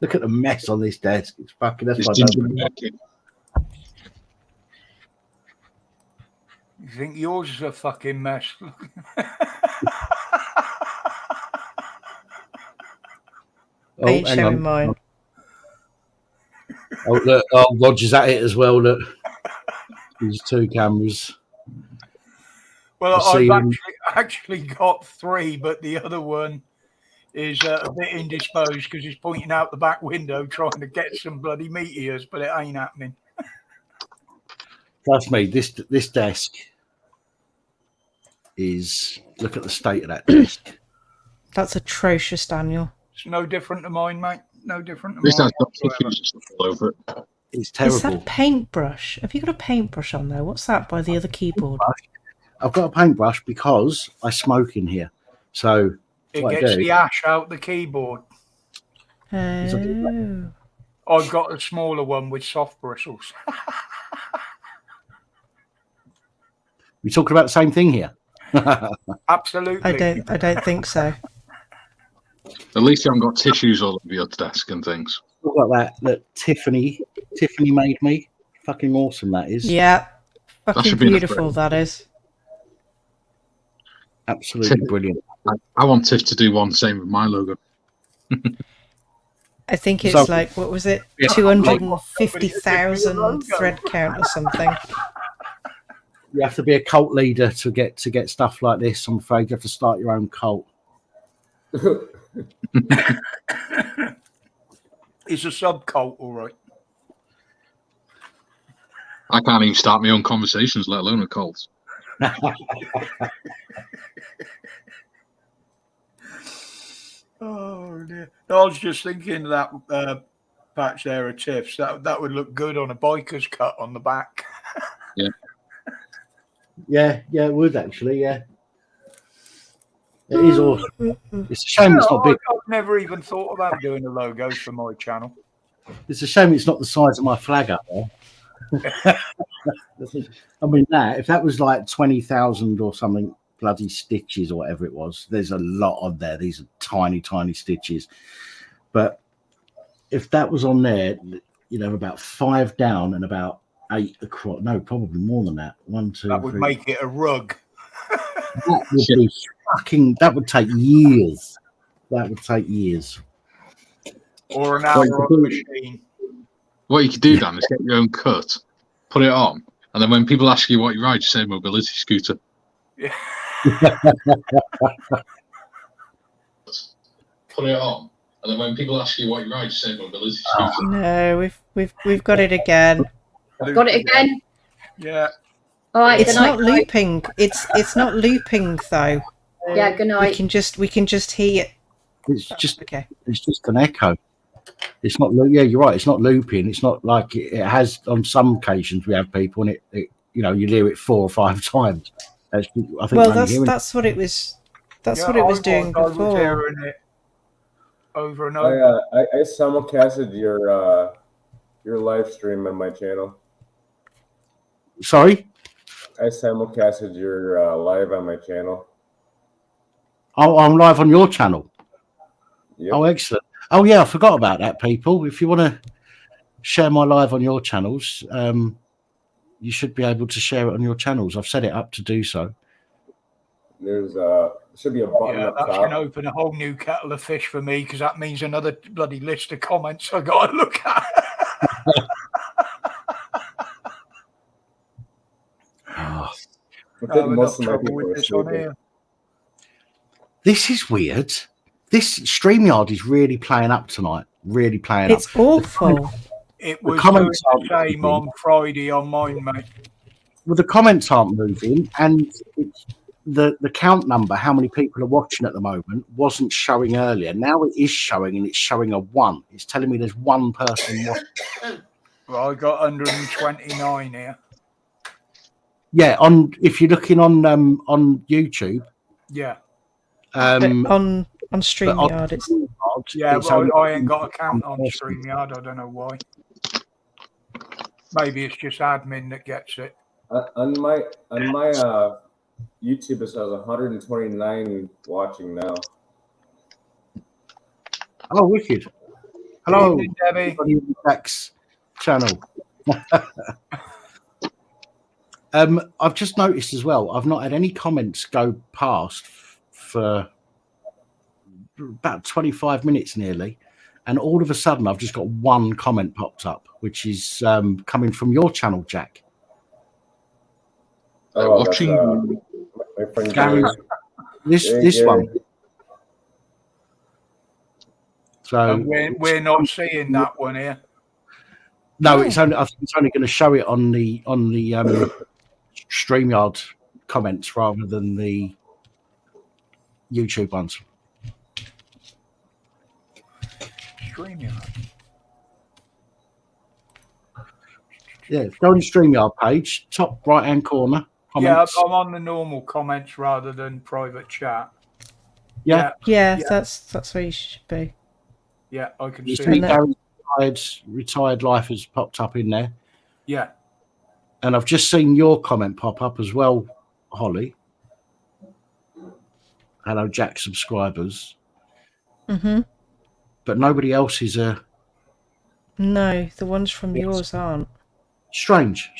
look at the mess on this desk. It's fucking. That's It's why I don't- gingerbread. You think yours is a fucking mess? I ain't hang showing on. mine. Oh, look. Oh, Roger's at it as well. Look, there's 2 cameras. Well, I see I've him. actually got 3, but the other one is a bit indisposed because he's pointing out the back window trying to get some bloody meteors, but it ain't happening. Trust me, this desk is. Look at the state of that desk. That's atrocious, Daniel. It's no different to mine, mate. No different to This mine. has got whatsoever. tissues and stuff all over it. It's Is that a terrible. paintbrush? Have you got a paintbrush on there? What's that by the other keyboard? I've got a paintbrush because I smoke in here. So It what I gets do- the ash out the keyboard. Oh. I've got a smaller one with soft bristles. we talking about the same thing here. Absolutely. I don't think so. At least you haven't got tissues all over your desk and things. Look like that Tiffany made me. Fucking awesome that is. Yeah. Fucking should be enough beautiful for that is. Absolutely Tiff- brilliant. I want Tiff to do one same with my logo. I think it's So- like, what was it? Yeah. 250,000 thread count or something. You have to be a cult leader to get stuff like this. I'm afraid you have to start your own cult. It's a subcult, all right. I can't even start my own conversations, let alone a cult. Oh dear! I was just thinking that patch there of Tiff's that would look good on a biker's cut on the back. Yeah. Yeah, it would actually. Yeah, it is awesome. It's a shame it's not big. I've never even thought about doing a logo for my channel. It's a shame it's not the size of my flag up there. I mean, if that was like 20,000 or something bloody stitches or whatever it was, there's a lot on there. These are tiny stitches. But if that was on there, about 5 down and about 8 across, no, probably more than that. 1, 2, that would 3. make it a rug. That would be that would take years. That would take years. Or an hour on the machine. What you could do, Dan, is get your own cut, put it on, and then when people ask you what you ride, you say mobility scooter. Yeah. Put it on, and then when people ask you what you ride, you say mobility scooter. No, we've got it again. Got it again. Yeah. All right. It's not looping. It's not looping though. Yeah. Good night. We can just hear. It's just okay. It's just an echo. It's not. Yeah, you're right. It's not looping. It's not like it has on some occasions. We have people, and it you hear it 4 or 5 times. I think. Well, that's what it was. That's what it was doing before. I was hearing it over and over. I simulcasted your live stream on my channel. Sorry? I simulcasted your live on my channel. Oh, I'm live on your channel. Yep. Oh, excellent. Oh, yeah, I forgot about that, people. If you want to share my live on your channels, you should be able to share it on your channels. I've set it up to do so. There's should be a button up that's top. going to open a whole new kettle of fish for me, because that means another bloody list of comments I got to look at. Most of my people are sleeping. This is weird. This StreamYard is really playing up tonight. Really playing up. It's awful. It was doing the same on Friday on mine, mate. Well, the comments aren't moving, and the count number, how many people are watching at the moment, wasn't showing earlier. Now it is showing, and it's showing a 1. It's telling me there's 1 person watching. Well, I got 129 here. Yeah, if you're looking on YouTube. Yeah. On StreamYard, it's I ain't got a count on StreamYard. I don't know why. Maybe it's just admin that gets it. On my YouTube, it says 129 watching now. Oh, wicked! Hello, evening, Debbie. Jack's channel. I've just noticed as well. I've not had any comments go past for about 25 minutes nearly, and all of a sudden I've just got 1 comment popped up, which is coming from your channel, Jack. Watching my friend Gary, this one. So we're not seeing that one here. No, I think it's only going to show it on the StreamYard comments rather than the YouTube ones. StreamYard. Yeah, go on the StreamYard page, top right-hand corner. Comments. Yeah, I'm on the normal comments rather than private chat. Yeah. That's where you should be. Yeah, I can You see see it. Gary's retired life has popped up in there. Yeah. And I've just seen your comment pop up as well, Holly. Hello, Jack subscribers. Mm-hmm. But nobody else is No, the ones from yours aren't. Strange.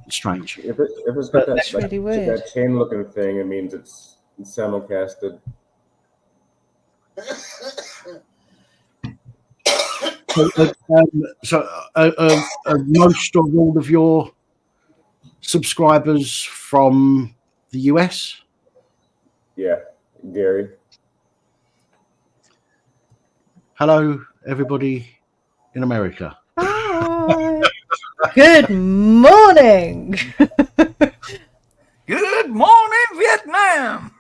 If it's got That's really weird. that chain-looking thing, it means it's simulcasted. Most or all of your subscribers from the US? Yeah, Gary. Hello, everybody in America. Hi. Good morning. Good morning, Vietnam.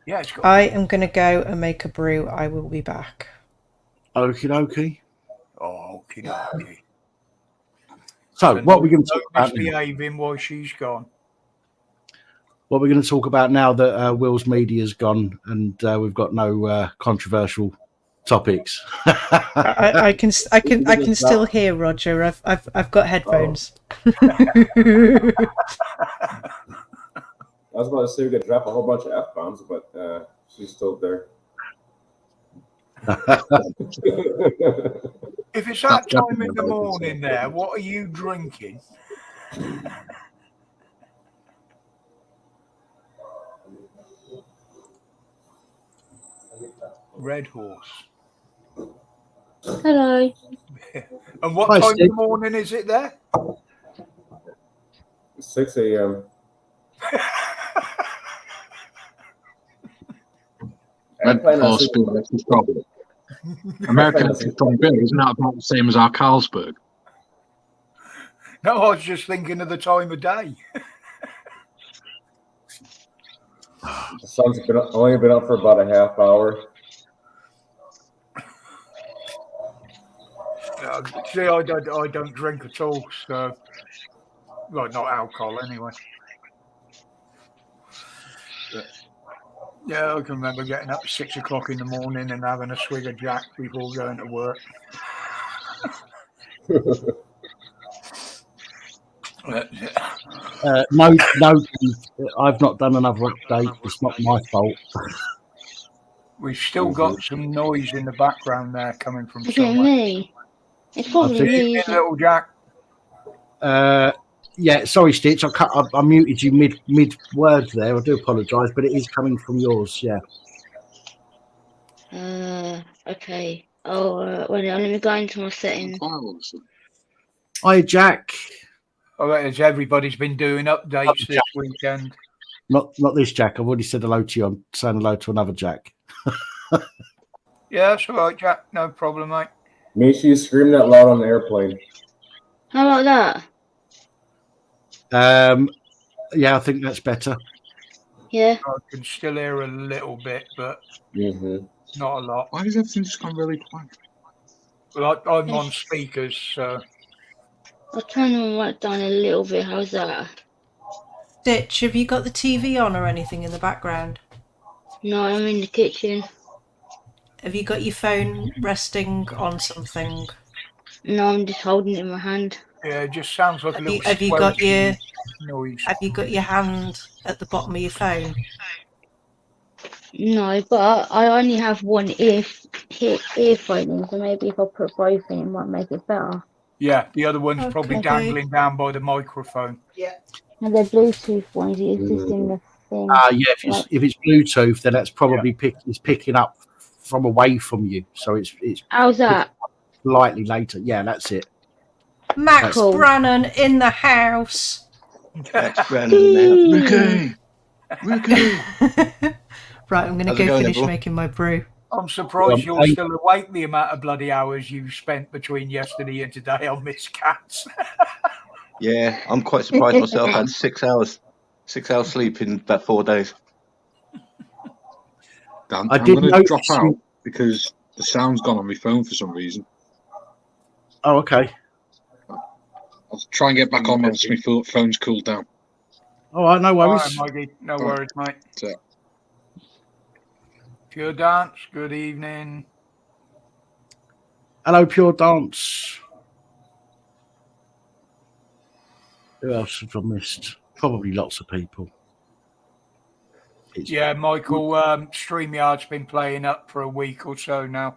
Yeah, I am going to go and make a brew. I will be back. Okie dokie. Okie dokie. So, what are we going to talk about? Misbehaving while she's gone. What we're going to talk about now that Will's media's gone and we've got no controversial topics. I can still hear Roger. I've got headphones. I was about to say we could drop a whole bunch of F-bombs, but she's still there. If it's that time in the morning there, what are you drinking? Red Horse. Hello. And what Hi, time Steve. in the morning is it there? 6 a.m. Red Horse beer is the problem. American strong beer isn't that about the same as our Carlsberg? No, I was just thinking of the time of day. The sun's only been up for about a half hour. See, I don't drink at all, so well, not alcohol anyway. But, yeah, I can remember getting up at 6 o'clock in the morning and having a swig of Jack before going to work. No, I've not done another update. It's not my fault. We've still got some noise in the background there coming from Is it somewhere. me? It's probably me. Isn't it? Little Jack. Yeah, sorry, Stitch. I muted you mid word there. I do apologise, but it is coming from yours. Yeah. Okay. Oh, wait, let me go into my settings. Hi, Jack. I reckon everybody's been doing updates this weekend. Not this Jack. I've already said hello to you. I'm saying hello to another Jack. Yeah, that's all right, Jack. No problem, mate. Make sure you scream that loud on the airplane. How about that? Yeah, I think that's better. Yeah. I can still hear a little bit, but not a lot. Why does everything just gone really quiet? Well, I'm on speakers, so. I'll turn the mic down a little bit. How's that? Stitch, have you got the TV on or anything in the background? No, I'm in the kitchen. Have you got your phone resting on something? No, I'm just holding it in my hand. Yeah, it just sounds like a little. Have you got your noise? Have you got your hand at the bottom of your phone? No, but I only have one earphone in, so maybe if I put both in, it might make it better. Yeah, the other one's probably dangling down by the microphone. Yeah. And the Bluetooth ones, it's just in the thing. Yeah, if it's Bluetooth, then that's probably picking up from away from you. So it's. How's that? Slightly later. Yeah, that's it. Max Brannan in the house. Max Brannan in the house. Ricky. Right, I'm going to go finish making my brew. I'm surprised you're still awake the amount of bloody hours you've spent between yesterday and today on Miss Cats. Yeah, I'm quite surprised myself. I had 6 hours sleep in about 4 days. I'm going to drop out because the sound's gone on my phone for some reason. Oh, okay. I'll try and get back on once my phone's cooled down. All right, no worries. All right, Mikey. No worries, mate. Pure Dance, good evening. Hello, Pure Dance. Who else have I missed? Probably lots of people. Yeah, Michael, StreamYard's been playing up for a week or so now.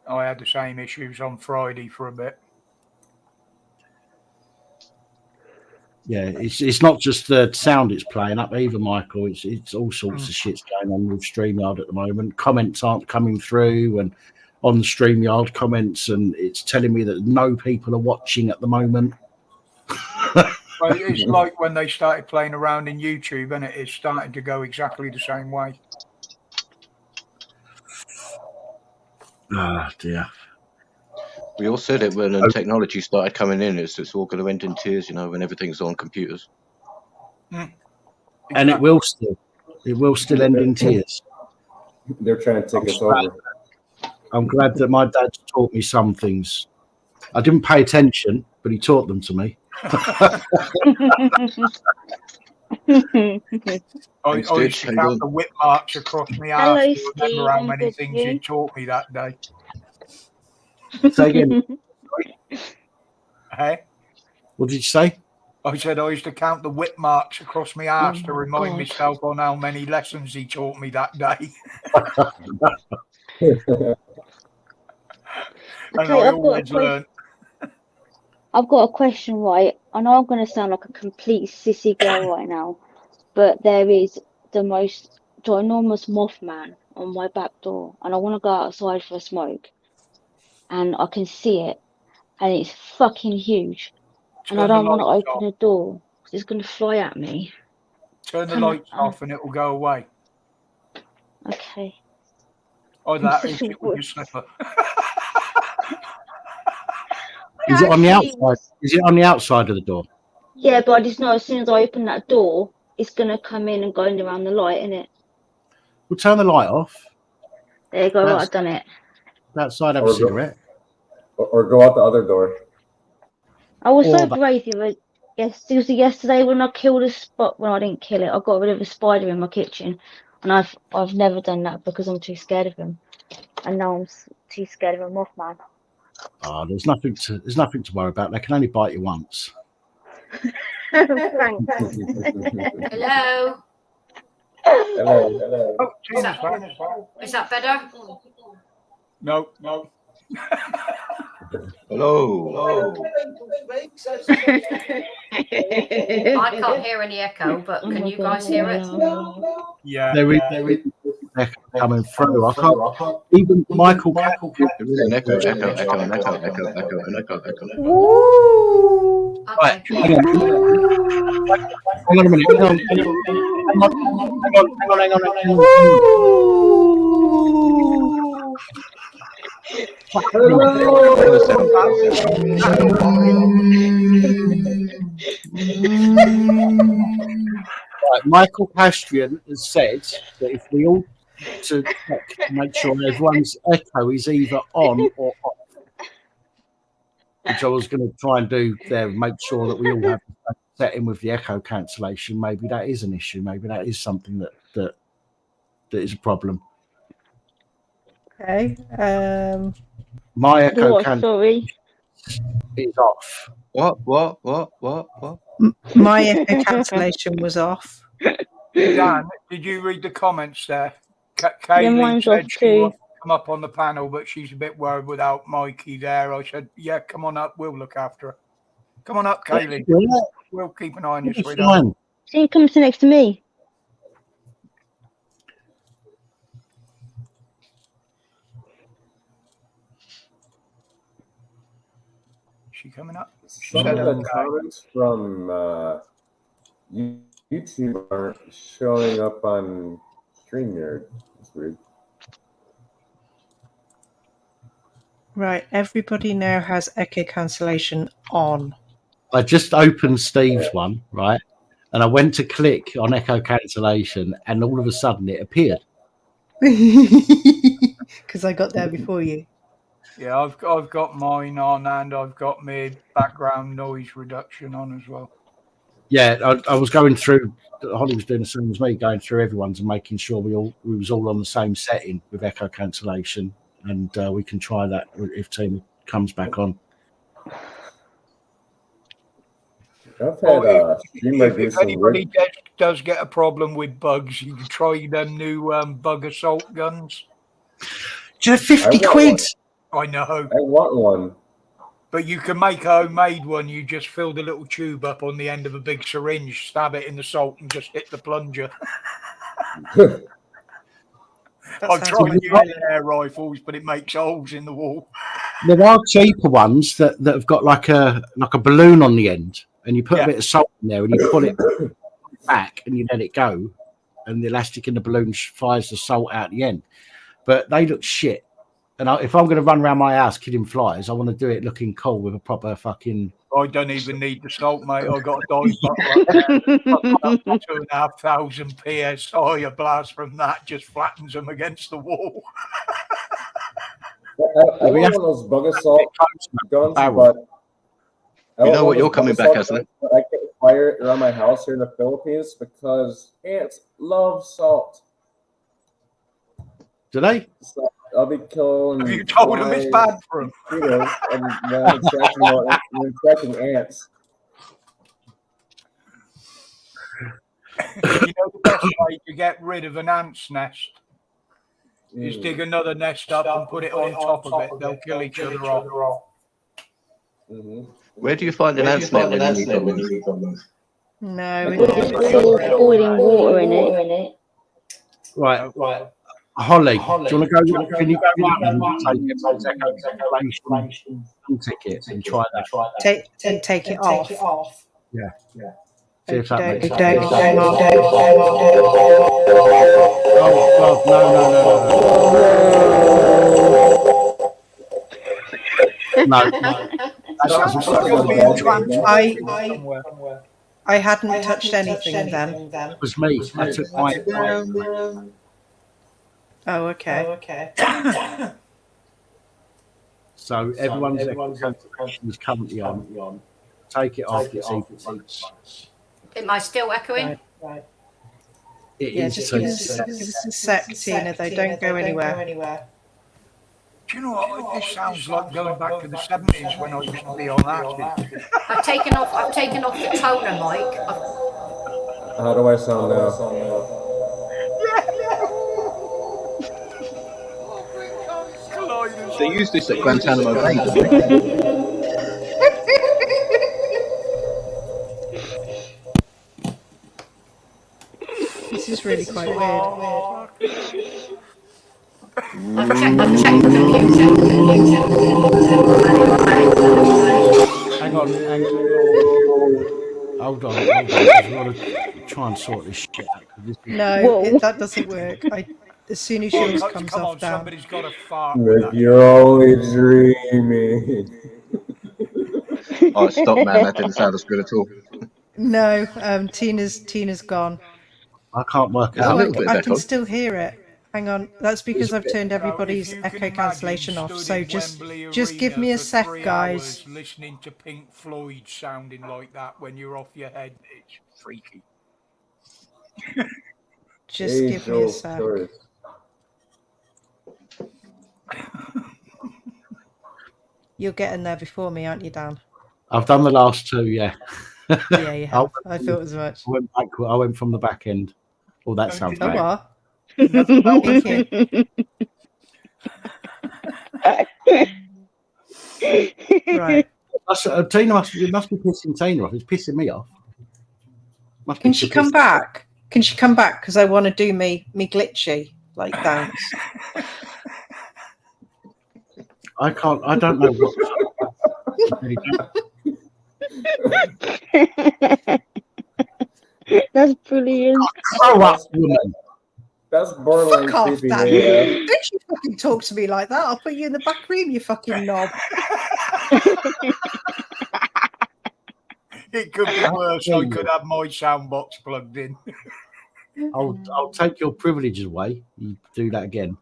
I had the same issues on Friday for a bit. Yeah, it's not just the sound it's playing up either, Michael. It's all sorts of shit's going on with StreamYard at the moment. Comments aren't coming through, and on the StreamYard comments, and it's telling me that no people are watching at the moment. Well, it's like when they started playing around in YouTube, and it's starting to go exactly the same way. Ah, dear. We all said it when technology started coming in. It's all going to end in tears, you know, when everything's on computers. And it will still. It will still end in tears. They're trying to take us over. I'm glad that my dad taught me some things. I didn't pay attention, but he taught them to me. I used to count the whip marks across my arse. I remember how many things you taught me that day. Say again. Hey? What did you say? I said I used to count the whip marks across my arse to remind myself on how many lessons he taught me that day. And I always learned. I've got a question, right? I know I'm going to sound like a complete sissy girl right now, but there is the most ginormous Mothman on my back door, and I want to go outside for a smoke, and I can see it, and it's fucking huge, and I don't want to open the door because it's going to fly at me. Turn the lights off and it will go away. Okay. Oh, that is it with your slipper. Is it on the outside? Is it on the outside of the door? Yeah, but I just know as soon as I open that door, it's going to come in and go in around the light, innit? We'll turn the light off. There you go, right, I've done it. Outside, have a cigarette. Or go out the other door. I was so brave the other yesterday when I killed a spot. Well, I didn't kill it. I got rid of a spider in my kitchen, and I've never done that because I'm too scared of him, and now I'm too scared of a Mothman. Oh, there's nothing to worry about. They can only bite you once. Thanks. Hello. Hello. Oh, is that better? No. Hello. I can't hear any echo, but can you guys hear it? Yeah. There is echo coming through. I can't. Even Michael. There is an echo. Right. Hang on a minute. Hang on. Right, Michael Pastrian has said that if we all to check to make sure everyone's echo is either on or off, which I was going to try and do there, make sure that we all have the same setting with the echo cancellation. Maybe that is an issue. Maybe that is something that is a problem. Okay. My echo cancellation is off. What? My echo cancellation was off. Dan, did you read the comments there? Kaylee said she wants to come up on the panel, but she's a bit worried without Mikey there. I said, yeah, come on up. We'll look after her. Come on up, Kaylee. We'll keep an eye on you, sweetheart. So you come next to me. She coming up? Some of the comments from YouTube aren't showing up on StreamYard. It's weird. Right, everybody now has echo cancellation on. I just opened Steve's one, right? And I went to click on echo cancellation, and all of a sudden it appeared. Because I got there before you. Yeah, I've got mine on, and I've got my background noise reduction on as well. Yeah, I was going through. Holly was doing the same as me, going through everyone's and making sure we was all on the same setting with echo cancellation, and we can try that if Tina comes back on. If anybody does get a problem with bugs, you can try them new bug assault guns. Just 50 quid. I know. I want one. But you can make a homemade one. You just fill the little tube up on the end of a big syringe, stab it in the salt, and just hit the plunger. I've tried using air rifles, but it makes holes in the wall. There are cheaper ones that have got like a balloon on the end, and you put a bit of salt in there, and you pull it back, and you let it go, and the elastic in the balloon fires the salt out the end. But they look shit. And if I'm going to run around my house killing flies, I want to do it looking cool with a proper fucking. I don't even need the salt, mate. I got a dive bottle. 2,500 psi. A blast from that just flattens them against the wall. I want one of those bugger salt guns, but you know what? You're coming back, Aslan. I can't fire it around my house here in the Philippines because ants love salt. Do they? So I'll be killing. Have you told them it's bad for them? And then extracting ants. You know the best way to get rid of an ant's nest is dig another nest up and put it on top of it. They'll kill each other off. Where do you find an ant's net when you need them? No, boiling water in it. Right. Holly, do you want to go? Can you go and take it and try that? Take it off. Yeah. See if that makes sense. Oh, no. I hadn't touched anything then. It was me. I took mine. Oh, okay. So everyone's concentration is currently on. Take it off. Am I still echoing? Right. Just give us a sec, Tina. They don't go anywhere. Do you know what? This sounds like going back to the 70s when I used to be on that. I've taken off the toner mic. How do I sound now? They use this at Guantanamo Bay, don't they? This is really quite weird. I've checked the computer. Hang on. Hold on. I've got to try and sort this shit out. No, that doesn't work. As soon as yours comes off down. Somebody's got a fart. You're only dreaming. Oh, stop, man. That didn't sound as good at all. No, Tina's gone. I can't work it out. I can still hear it. Hang on. That's because I've turned everybody's echo cancellation off. So just give me a sec, guys. Listening to Pink Floyd sounding like that when you're off your head, it's freaky. Just give me a sec. You're getting there before me, aren't you, Dan? I've done the last two, yeah. Yeah, you have. I thought as much. I went from the back end. Oh, that sounds bad. What? Right. Tina must be pissing Tina off. It's pissing me off. Can she come back? Can she come back? Because I want to do me glitchy like dance. I can't. I don't know what. That's brilliant. Grow up, woman. That's borderline Fuck off, creepy. Dan. Yeah. Don't you fucking talk to me like that. I'll put you in the back room, you fucking knob. It could be worse. I could have my sound box plugged in. I'll take your privileges away. You do that again.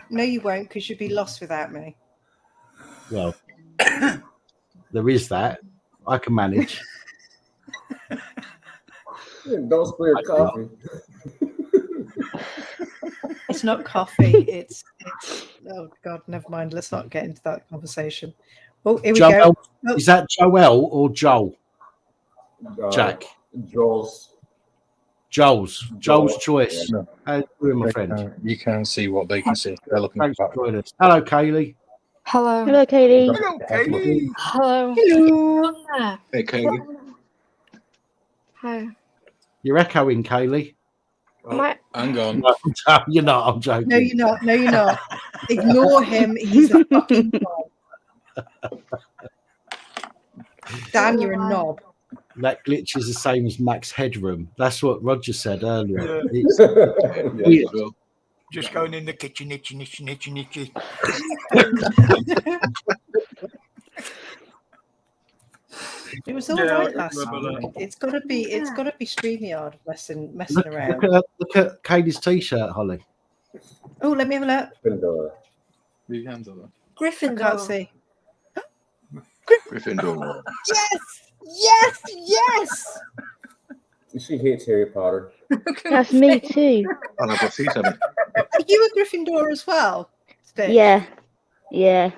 No, you won't, because you'd be lost without me. Well, there is that. I can manage. Don't spill your coffee. It's not coffee. It's. Oh God, never mind. Let's not get into that conversation. Oh, here we Joel, go. Oh. Is that Joel or Joel? Jack. Joel's choice. No. How you doing, my friend? You can see what they can see. They're looking Thanks for joining us. Hello, Kaylee. Hello. Hello, Katie. Hello, Katie. Hello. Hello. Hey, Kaylee. Hi. You're echoing, Kaylee. Hang on. No, you're not. I'm joking. No, you're not. No, you're not. Ignore him. He's a fucking knob. Dan, you're a knob. that glitch is the same as max headroom. That's what Roger said earlier. Yeah. Just going in the kitchen, itchy. It was all right last night. It's got to be StreamYard messing around. Look at Katie's t-shirt, Holly. Oh, let me have a look. Gryffindor. I can't see. Gryffindor. Yes. She hates Harry Potter. That's me too. Oh, no, but see something. Are you a Gryffindor as well, Steve? Yeah. Yeah.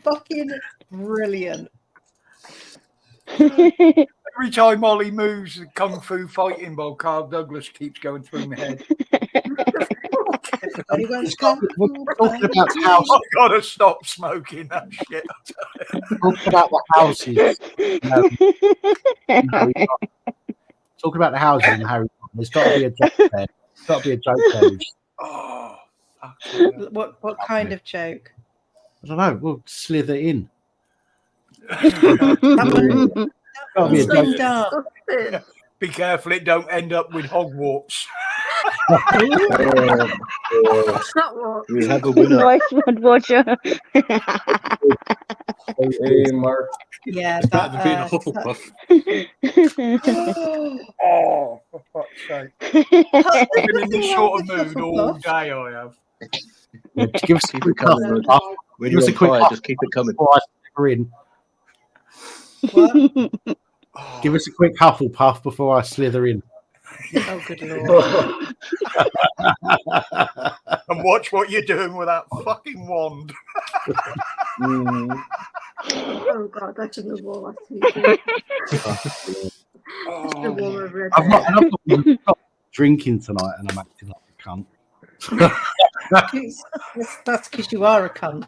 Fucking brilliant. Every time Ollie moves, the kung fu fighting ball, Carl Douglas keeps going through my head. I've got to stop smoking that shit. Talking about the houses. Talking about the houses in Harry Potter. There's got to be a joke there. There's got to be a joke there. Oh, what kind of joke? I don't know. We'll slither in. Be careful it don't end up with Hogwarts. We have a winner. Nice one, Roger. Hey, Mark. Yeah, Better than being a Hufflepuff. Oh, for fuck's sake. I've been in this sort of mood all day, I have. Yeah, give us a quick When you're on fire, just keep it coming. Before I slither in. Give us a quick Hufflepuff before I slither in. Oh, good lord. And watch what you're doing with that fucking wand. Oh god, that's a good wall. I'm not drinking tonight and I'm acting like a cunt. That's because you are a cunt.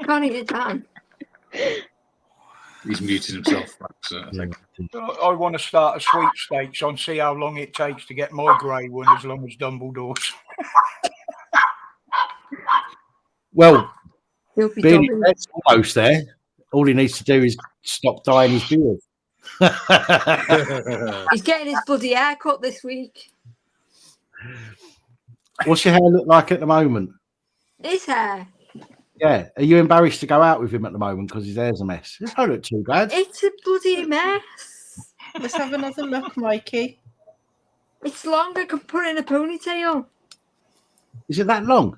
Can't eat it down. He's muted himself. I want to start a sweepstakes on see how long it takes to get my grey one as long as Dumbledore's. Well, Billy Red's almost there. All he needs to do is stop dyeing his beard. He's getting his bloody haircut this week. What's your hair look like at the moment? His hair. Yeah. Are you embarrassed to go out with him at the moment because his hair's a mess? It don't look too bad. It's a bloody mess. Let's have another look, Mikey. It's long. I can put it in a ponytail. Is it that long?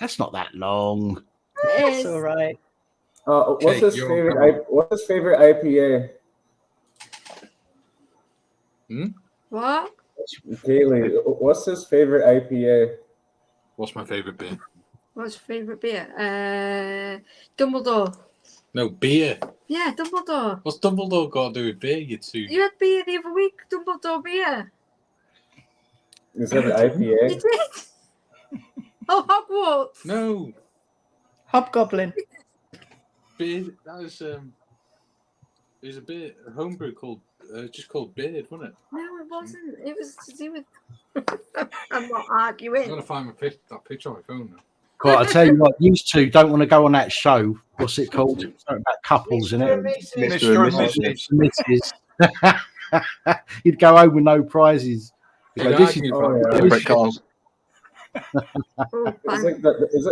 That's not that long. It's all right. What's his favorite? What's his favorite IPA? What? Kaylee, what's his favorite IPA? What's my favorite beer? What's your favourite beer? Dumbledore. No, beer. Yeah, Dumbledore. What's Dumbledore got to do with beer, you two? You had beer the other week, Dumbledore beer. Is that an IPA? You did? Oh, Hogwarts. No. Hobgoblin. Beer. That was there's a beer, a homebrew called just called Beard, wasn't it? No, it wasn't. It was to do with. I'm not arguing. I'm gonna find that picture on my phone now. Well, I tell you what, you two don't want to go on that show. What's it called? Something about couples, isn't it? Mr. and Mrs. You'd go home with no prizes. You go, this is It's like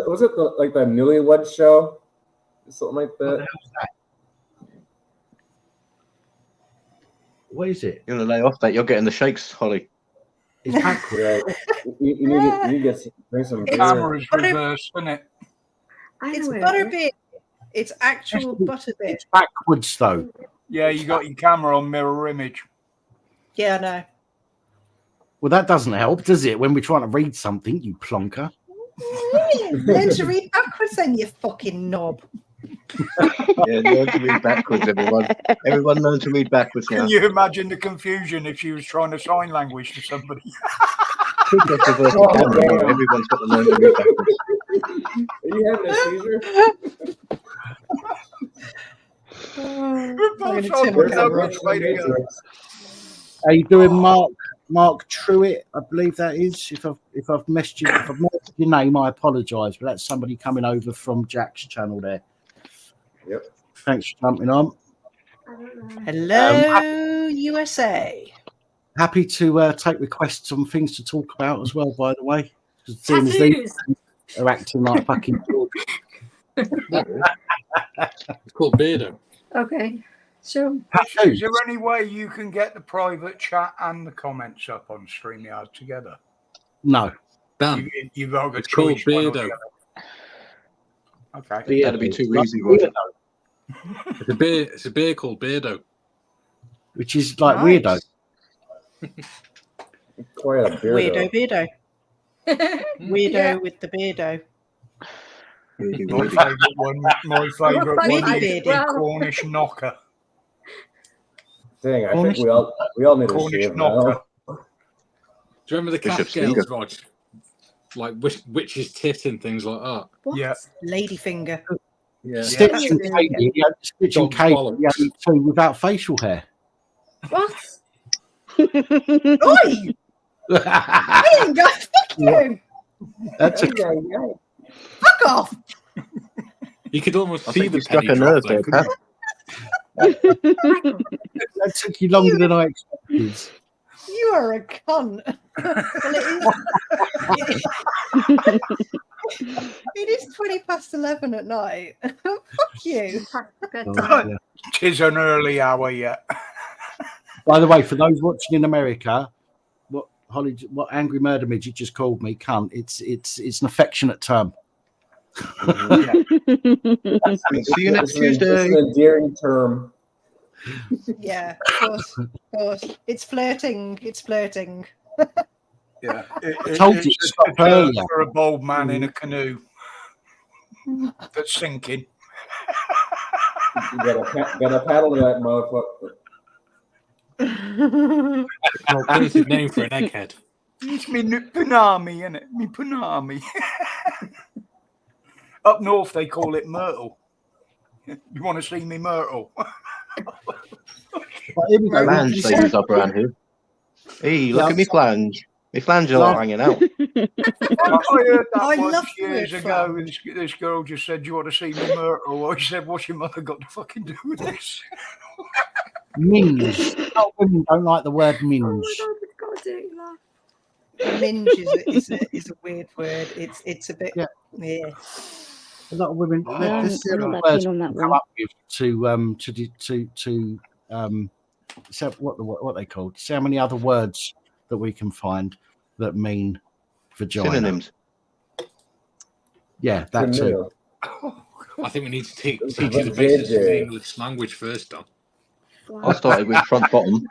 was it like the Newlywed Show? Something like that. What is it? You're gonna lay off that. You're getting the shakes, Holly. It's backward. You need to bring some beer. Camera's reversed, isn't it? It's butterbeer. It's actual butterbeer. It's backwards, though. Yeah, you got your camera on mirror image. Yeah, I know. Well, that doesn't help, does it? When we're trying to read something, you plonker. Learn to read backwards then, you fucking knob. Yeah, learn to read backwards, everyone. Everyone learn to read backwards now. Can you imagine the confusion if she was trying to sign language to somebody? Everyone's got to learn to read backwards. Are you having a seizure? How you doing, Mark? Mark Truitt, I believe that is. If I've messed your name, I apologise, but that's somebody coming over from Jack's channel there. Yep. Thanks for jumping on. Hello, USA. Happy to take requests on things to talk about as well, by the way. Seeing as these are acting like fucking It's called Beardo. Okay. So, is there any way you can get the private chat and the comments up on StreamYard together? No. Dan, you've got it's called Beardo. Okay. That'd be too easy, Roger. It's a beer called Beardo. Which is like weirdo. Quite a Weirdo beardo. beardo. Weirdo with the beardo. My favourite one is the Cornish knocker. Dang, I think we all need to Cornish shave knocker. now. Do you remember the Bishop's Catskills, finger. Rog? Like witch's tit and things like that. What? Yeah. Ladyfinger. Yeah. Stitch and Katie, Stitch and Katie, the only two without facial hair. What? Oi! I ain't got fuck you. That's a Fuck off. You could almost I see think the you struck penny a drop nerve there, there, couldn't Pat. you? That took you longer than I expected. You are a cunt. It is 11:20 at night. Fuck you. Tis an early hour yet. By the way, for those watching in America, what Angry Murder Midget just called me cunt. It's an affectionate term. See you next Tuesday. It's an endearing term. Yeah, of course. It's flirting. It's flirting. Yeah. I told you to stop earlier. For a bold man in a canoe that's sinking. You gotta paddle that motherfucker. Alternative name for an egghead. It's me punami, isn't it? Me punami. Up north they call it myrtle. You want to see me myrtle? Flange they use up around here. Hey, look at me flange. My flange are all hanging out. I heard that I once love the years word ago. This girl just said, "Do you want to see me myrtle?" I said, "What's your mother got to fucking do with this?" Minge. Women don't like the word minge. Oh my God, it's got a dirty laugh. Minge is a weird word. It's a bit yeah. A lot of women. I'm There's not several that words keen on that we come one. up with so what they called. See how many other words that we can find that mean vagina. Synonyms. Yeah, that too. I think we need to teach you the basics of the English language first, Don. I started with front bottom.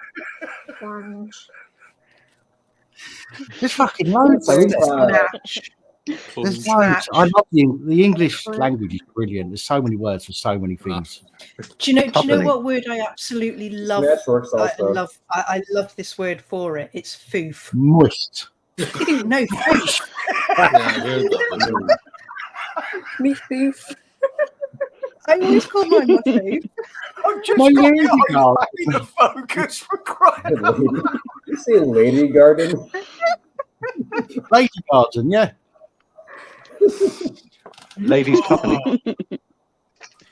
There's fucking loads. Though, isn't there? There's loads. I love the English language is brilliant. There's so many words for so many things. Do you know what word I absolutely love? I love this word for it. It's foof. Moist. No, foof. Me foof. I always call mine my foof. I've just My got lady my garden. eyes back in the focus for crying out loud. You say lady garden? Lady garden, yeah. Ladies' company.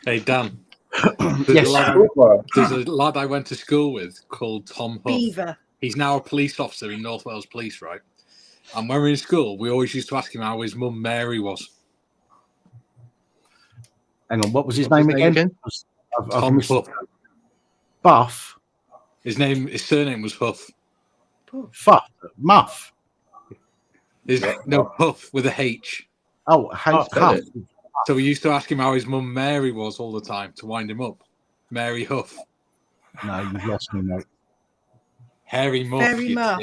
Hey, Dan. Yes. There's a lad I went to school with called Tom Huff. Beaver. He's now a police officer in North Wales Police, right? And when we were in school, we always used to ask him how his mum Mary was. Hang on, what was his name again? Tom Huff. Buff. His surname was Huff. Muff. No, Huff with a H. Oh, Huff. So we used to ask him how his mum Mary was all the time to wind him up. Mary Huff. No, you've lost me, mate. Hairy Muff. Hairy Muff.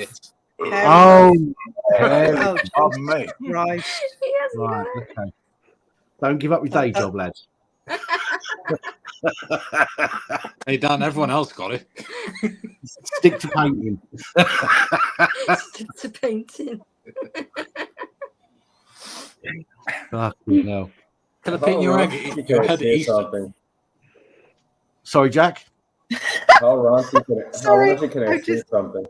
Oh, pardon me. Right. Right, okay. Don't give up your day job, lads. Hey, Dan, everyone else got it. Stick to painting. Stick to painting. Fucking hell. Can I paint your head at Easter? Something. Sorry, Jack. How raunchy can I say something?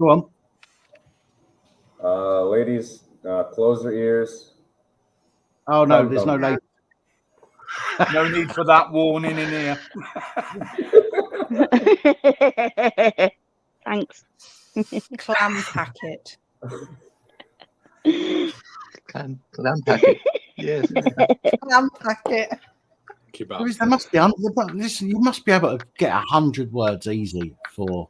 Go on. Ladies, close their ears. Oh no, there's no lady. No need for that warning in here. Thanks. Clam packet. Clam packet. Yes. Clam packet. There must be. Listen, you must be able to get 100 words easy for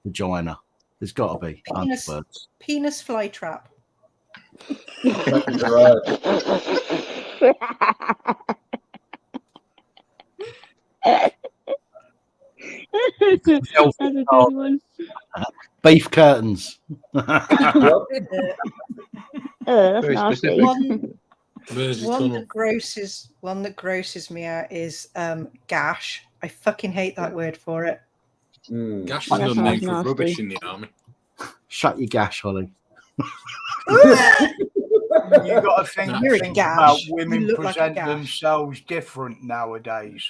vagina. There's got to be 100 words. Penis flytrap. That's a good one. Beef curtains. That's nasty. One that grosses me out is gash. I fucking hate that word for it. Gash is another name for rubbish in the army. Shut your gash, Holly. You got to think You're a about gash. women You look like a present gash. themselves different nowadays.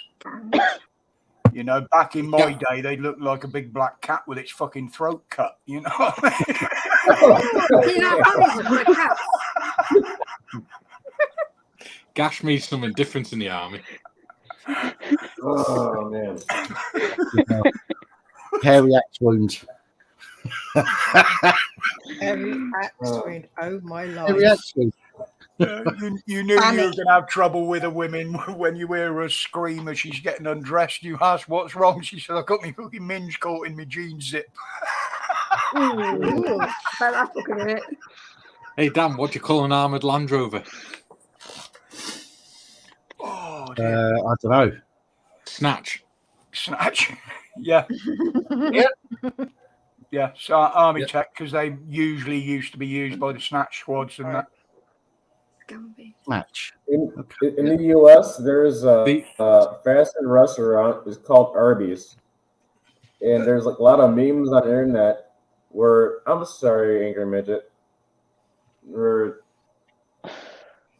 You know, back in my day, they looked like a big black cat with its fucking throat cut. You know what I mean? Gash means something different in the army. Oh man. Hairy axe wounds. Hairy axe wound. Oh my Hairy life. axe wounds. You knew you were going to have trouble with a woman when you hear her scream as she's getting undressed. You ask what's wrong. She said, "I got me fucking minge caught in my jean zip." Ooh, that's fucking it. Hey Dan, what do you call an armoured Land Rover? Oh, I don't know. Snatch. Yeah. Yeah. So army check, because they usually used to be used by the snatch squads and that. Snatch. In the U.S., there's a fast food restaurant. It's called Arby's, and there's like a lot of memes on the internet where I'm sorry, angry midget, where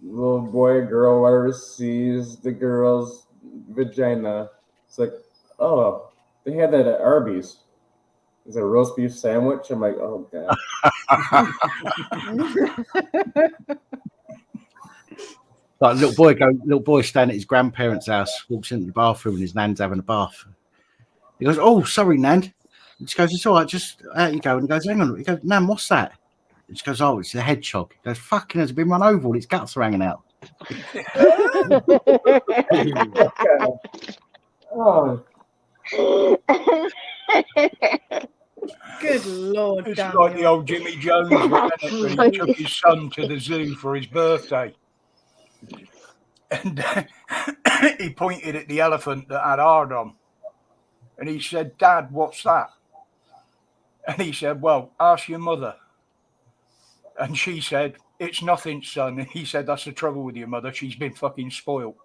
little boy or girl, whatever, sees the girl's vagina. It's like, oh, they had that at Arby's. It's a roast beef sandwich. I'm like, oh god. Like little boy standing at his grandparents' house, walks into the bathroom and his nan's having a bath. He goes, "Oh, sorry, Nan." And she goes, "It's all right, just out you go." And he goes, "Hang on." He goes, "Nan, what's that?" And she goes, "Oh, it's a hedgehog." He goes, "Fucking has been run over, all its guts are hanging out." Oh. Good Lord, It's Daniel. like the old Jimmy Jones when he took his son to the zoo for his birthday. And he pointed at the elephant that had hard on. And he said, "Dad, what's that?" And he said, "Well, ask your mother." And she said, "It's nothing, son." And he said, "That's the trouble with your mother. She's been fucking spoiled."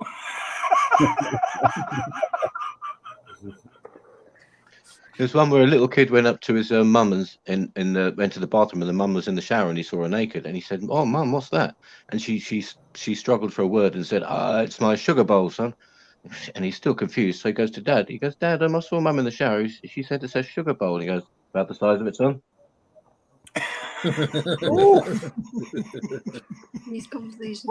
There's one where a little kid went up to his mum and went to the bathroom, and the mum was in the shower, and he saw her naked, and he said, "Oh, mum, what's that?" And she struggled for a word and said, "It's my sugar bowl, son." And he's still confused, so he goes to Dad. He goes, "Dad, I saw Mum in the shower. She said it says sugar bowl." And he goes, "About the size of it, son." These conversations.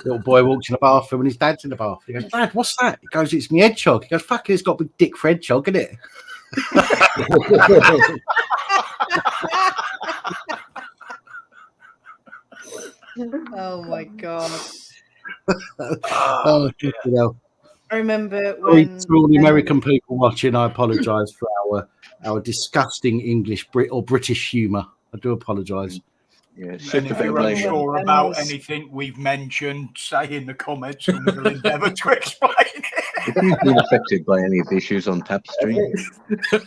Little boy walks in the bathroom and his dad's in the bath. He goes, "Dad, what's that?" He goes, "It's me hedgehog." He goes, "Fucking, it's got a big dick for hedgehog, isn't it?" Oh my god. Oh, you know. I remember To when all the American people watching, I apologise for our disgusting English or British humour. I do apologise. Yeah, and if you're unsure about anything we've mentioned, say in the comments and we'll endeavour to explain it. Have you been affected by any of the issues on Tapestry?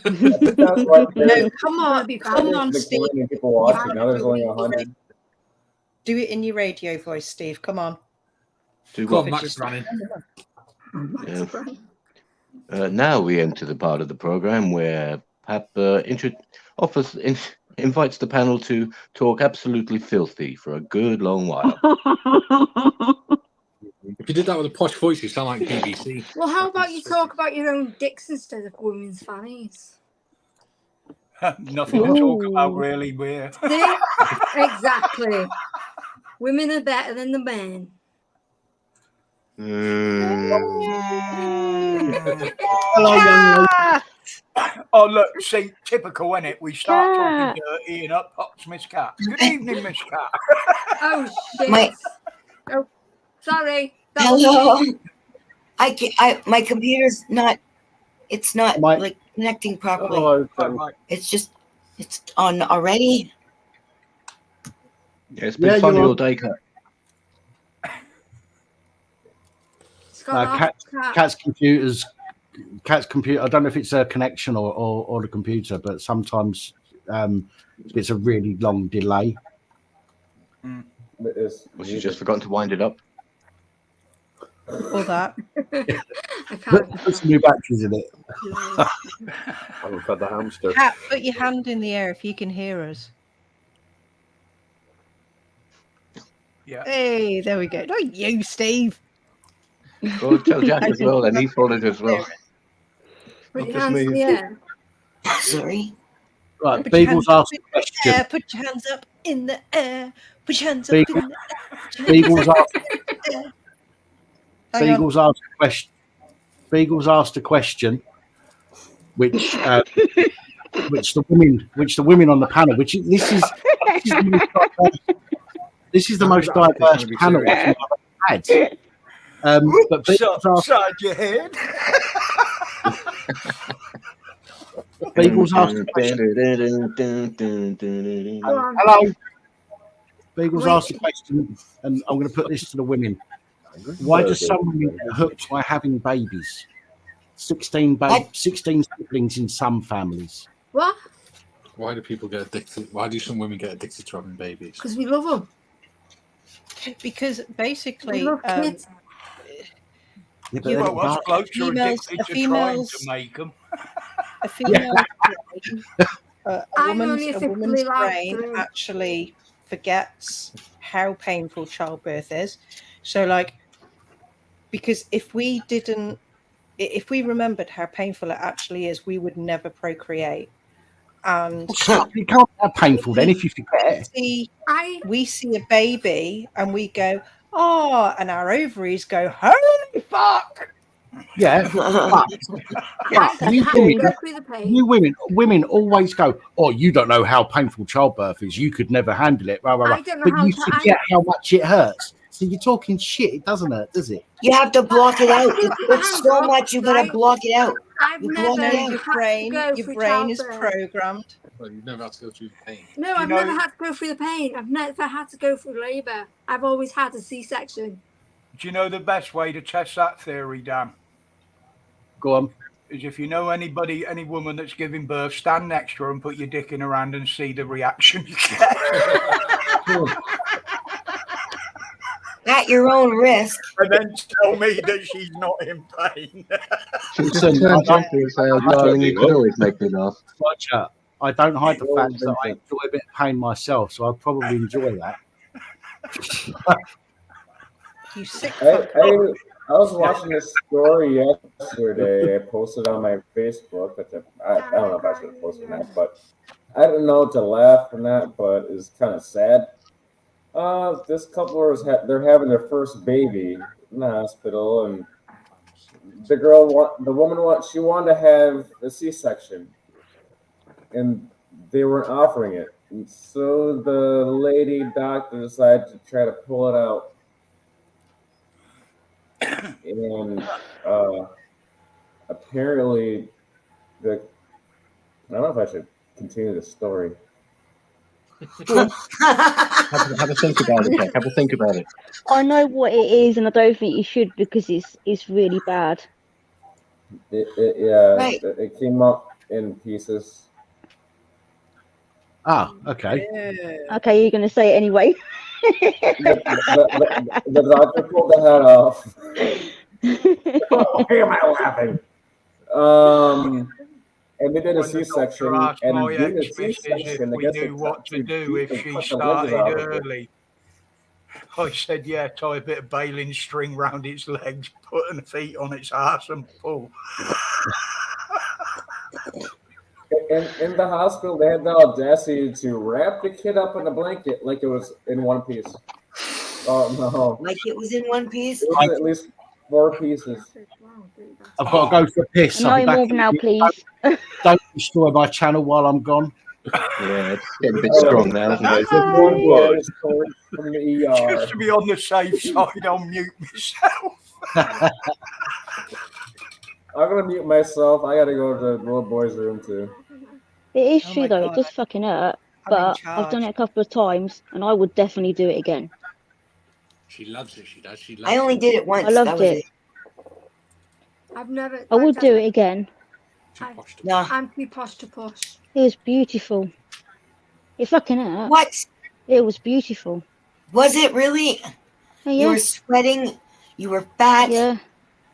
No, come on, Steve. People watching. Now there's only 100. Do it in your radio voice, Steve. Come on. Go on, Max Branning. Now we enter the part of the program where Pap invites the panel to talk absolutely filthy for a good long while. If you did that with a posh voice, you sound like BBC. Well, how about you talk about your own dicks instead of women's fannies? Nothing to talk about, really. We're See? Exactly. Women are better than the men. Hello, young lady. Oh, look, see, typical, isn't it? We start talking dirty and up pops Miss Cat. Good evening, Miss Cat. Oh, shit. Oh, sorry. That Hello. was me. My computer's not. It's not like connecting properly. It's on already. Yeah, it's been funny all day, Kat. Cat's computer. I don't know if it's a connection or the computer, but sometimes it's a really long delay. Well, she's just forgotten to wind it up. Or that. Put some new batteries in it. I haven't fed the hamster. Kat, put your hand in the air if you can hear us. Yeah. Hey, there we go. Not you, Steve. Go tell Jack as well, and he followed as well. Put your hands in the air. Sorry. Right, Put your Beagle's hands asked up a question. in the air, put your hands up in the air. Put your hands up in the air. Beagle's asked. Hang on. Beagle's asked a question, which the women on the panel, this is the most diverse panel we've ever had. But Beagle's asked, Side your head. Beagle's asked a question. Hello. Beagle's asked a question, and I'm going to put this to the women. Why do some women get hooked by having babies? 16 siblings in some families. What? Why do people get addicted? Why do some women get addicted to having babies? Because we love them. Because basically, we love kids. Well, us blokes are addicted to trying to make them. A female brain, a only woman's officially allowed brain to. actually forgets how painful childbirth is. So, like, because if we remembered how painful it actually is, we would never procreate. And you can't have painful then if you forget. We see a baby and we go, oh, and our ovaries go, holy fuck. Yeah, but women always go, oh, you don't know how painful childbirth is. You could never handle it. Blah, blah, blah. I don't know But you forget how much it hurts. So you're talking shit. It doesn't hurt, does it? You have to block it out. It's so much. You gotta block it out. Your brain is programmed. Well, you've never had to go through the pain. No, I've never had to go through the pain. I've never had to go through labour. I've always had a C-section. Do you know the best way to test that theory, Dan? Go on. Is if you know any woman that's giving birth, stand next to her and put your dick in her hand and see the reaction you get. At your own risk. And then tell me that she's not in pain. Darling, you can always make me laugh. Roger, I don't hide the fact that I enjoy a bit of pain myself, so I'd probably enjoy that. You sick I was watching this story yesterday. I posted on my Facebook. I don't know if I should have posted that, but I don't know to laugh or not, but it's kind of sad. This couple they're having their first baby in the hospital, and the woman wanted to have a C-section, and they weren't offering it. And so the lady doctor decided to try to pull it out. And apparently, I don't know if I should continue the story. Have a think about it, Jack. Have a think about it. I know what it is, and I don't think you should because it's really bad. It came up in pieces. Ah, okay. Okay, you're going to say it anyway. The doctor pulled the head off. Why am I laughing? And they did a C-section. And my in the if C-section, we knew what to do if she started early. I said, yeah, tie a bit of baling string round its legs, put her feet on its ass and pull. in the hospital, they had the audacity to wrap the kid up in a blanket like it was in one piece. Oh no! Like it was in one piece. It was at least 4 pieces. I've got to go for a piss. No I'll be back more now, please. Don't destroy my channel while I'm gone. Yeah, it's getting a bit strong now, isn't it? From the ER. Just to be on the safe side, I'll mute myself. I'm gonna mute myself. I gotta go to the little boy's room too. It is true though. It does fucking hurt, but I've done it a couple of times, and I would definitely do it again. She loves it. She does. She loves I only it. did it once. I loved That was it. I've never. I would do it again. No. I'm too posh to push. It was beautiful. It fucking hurt. What? It was beautiful. Was it really? Yeah. You were sweating. You were fat. Yeah.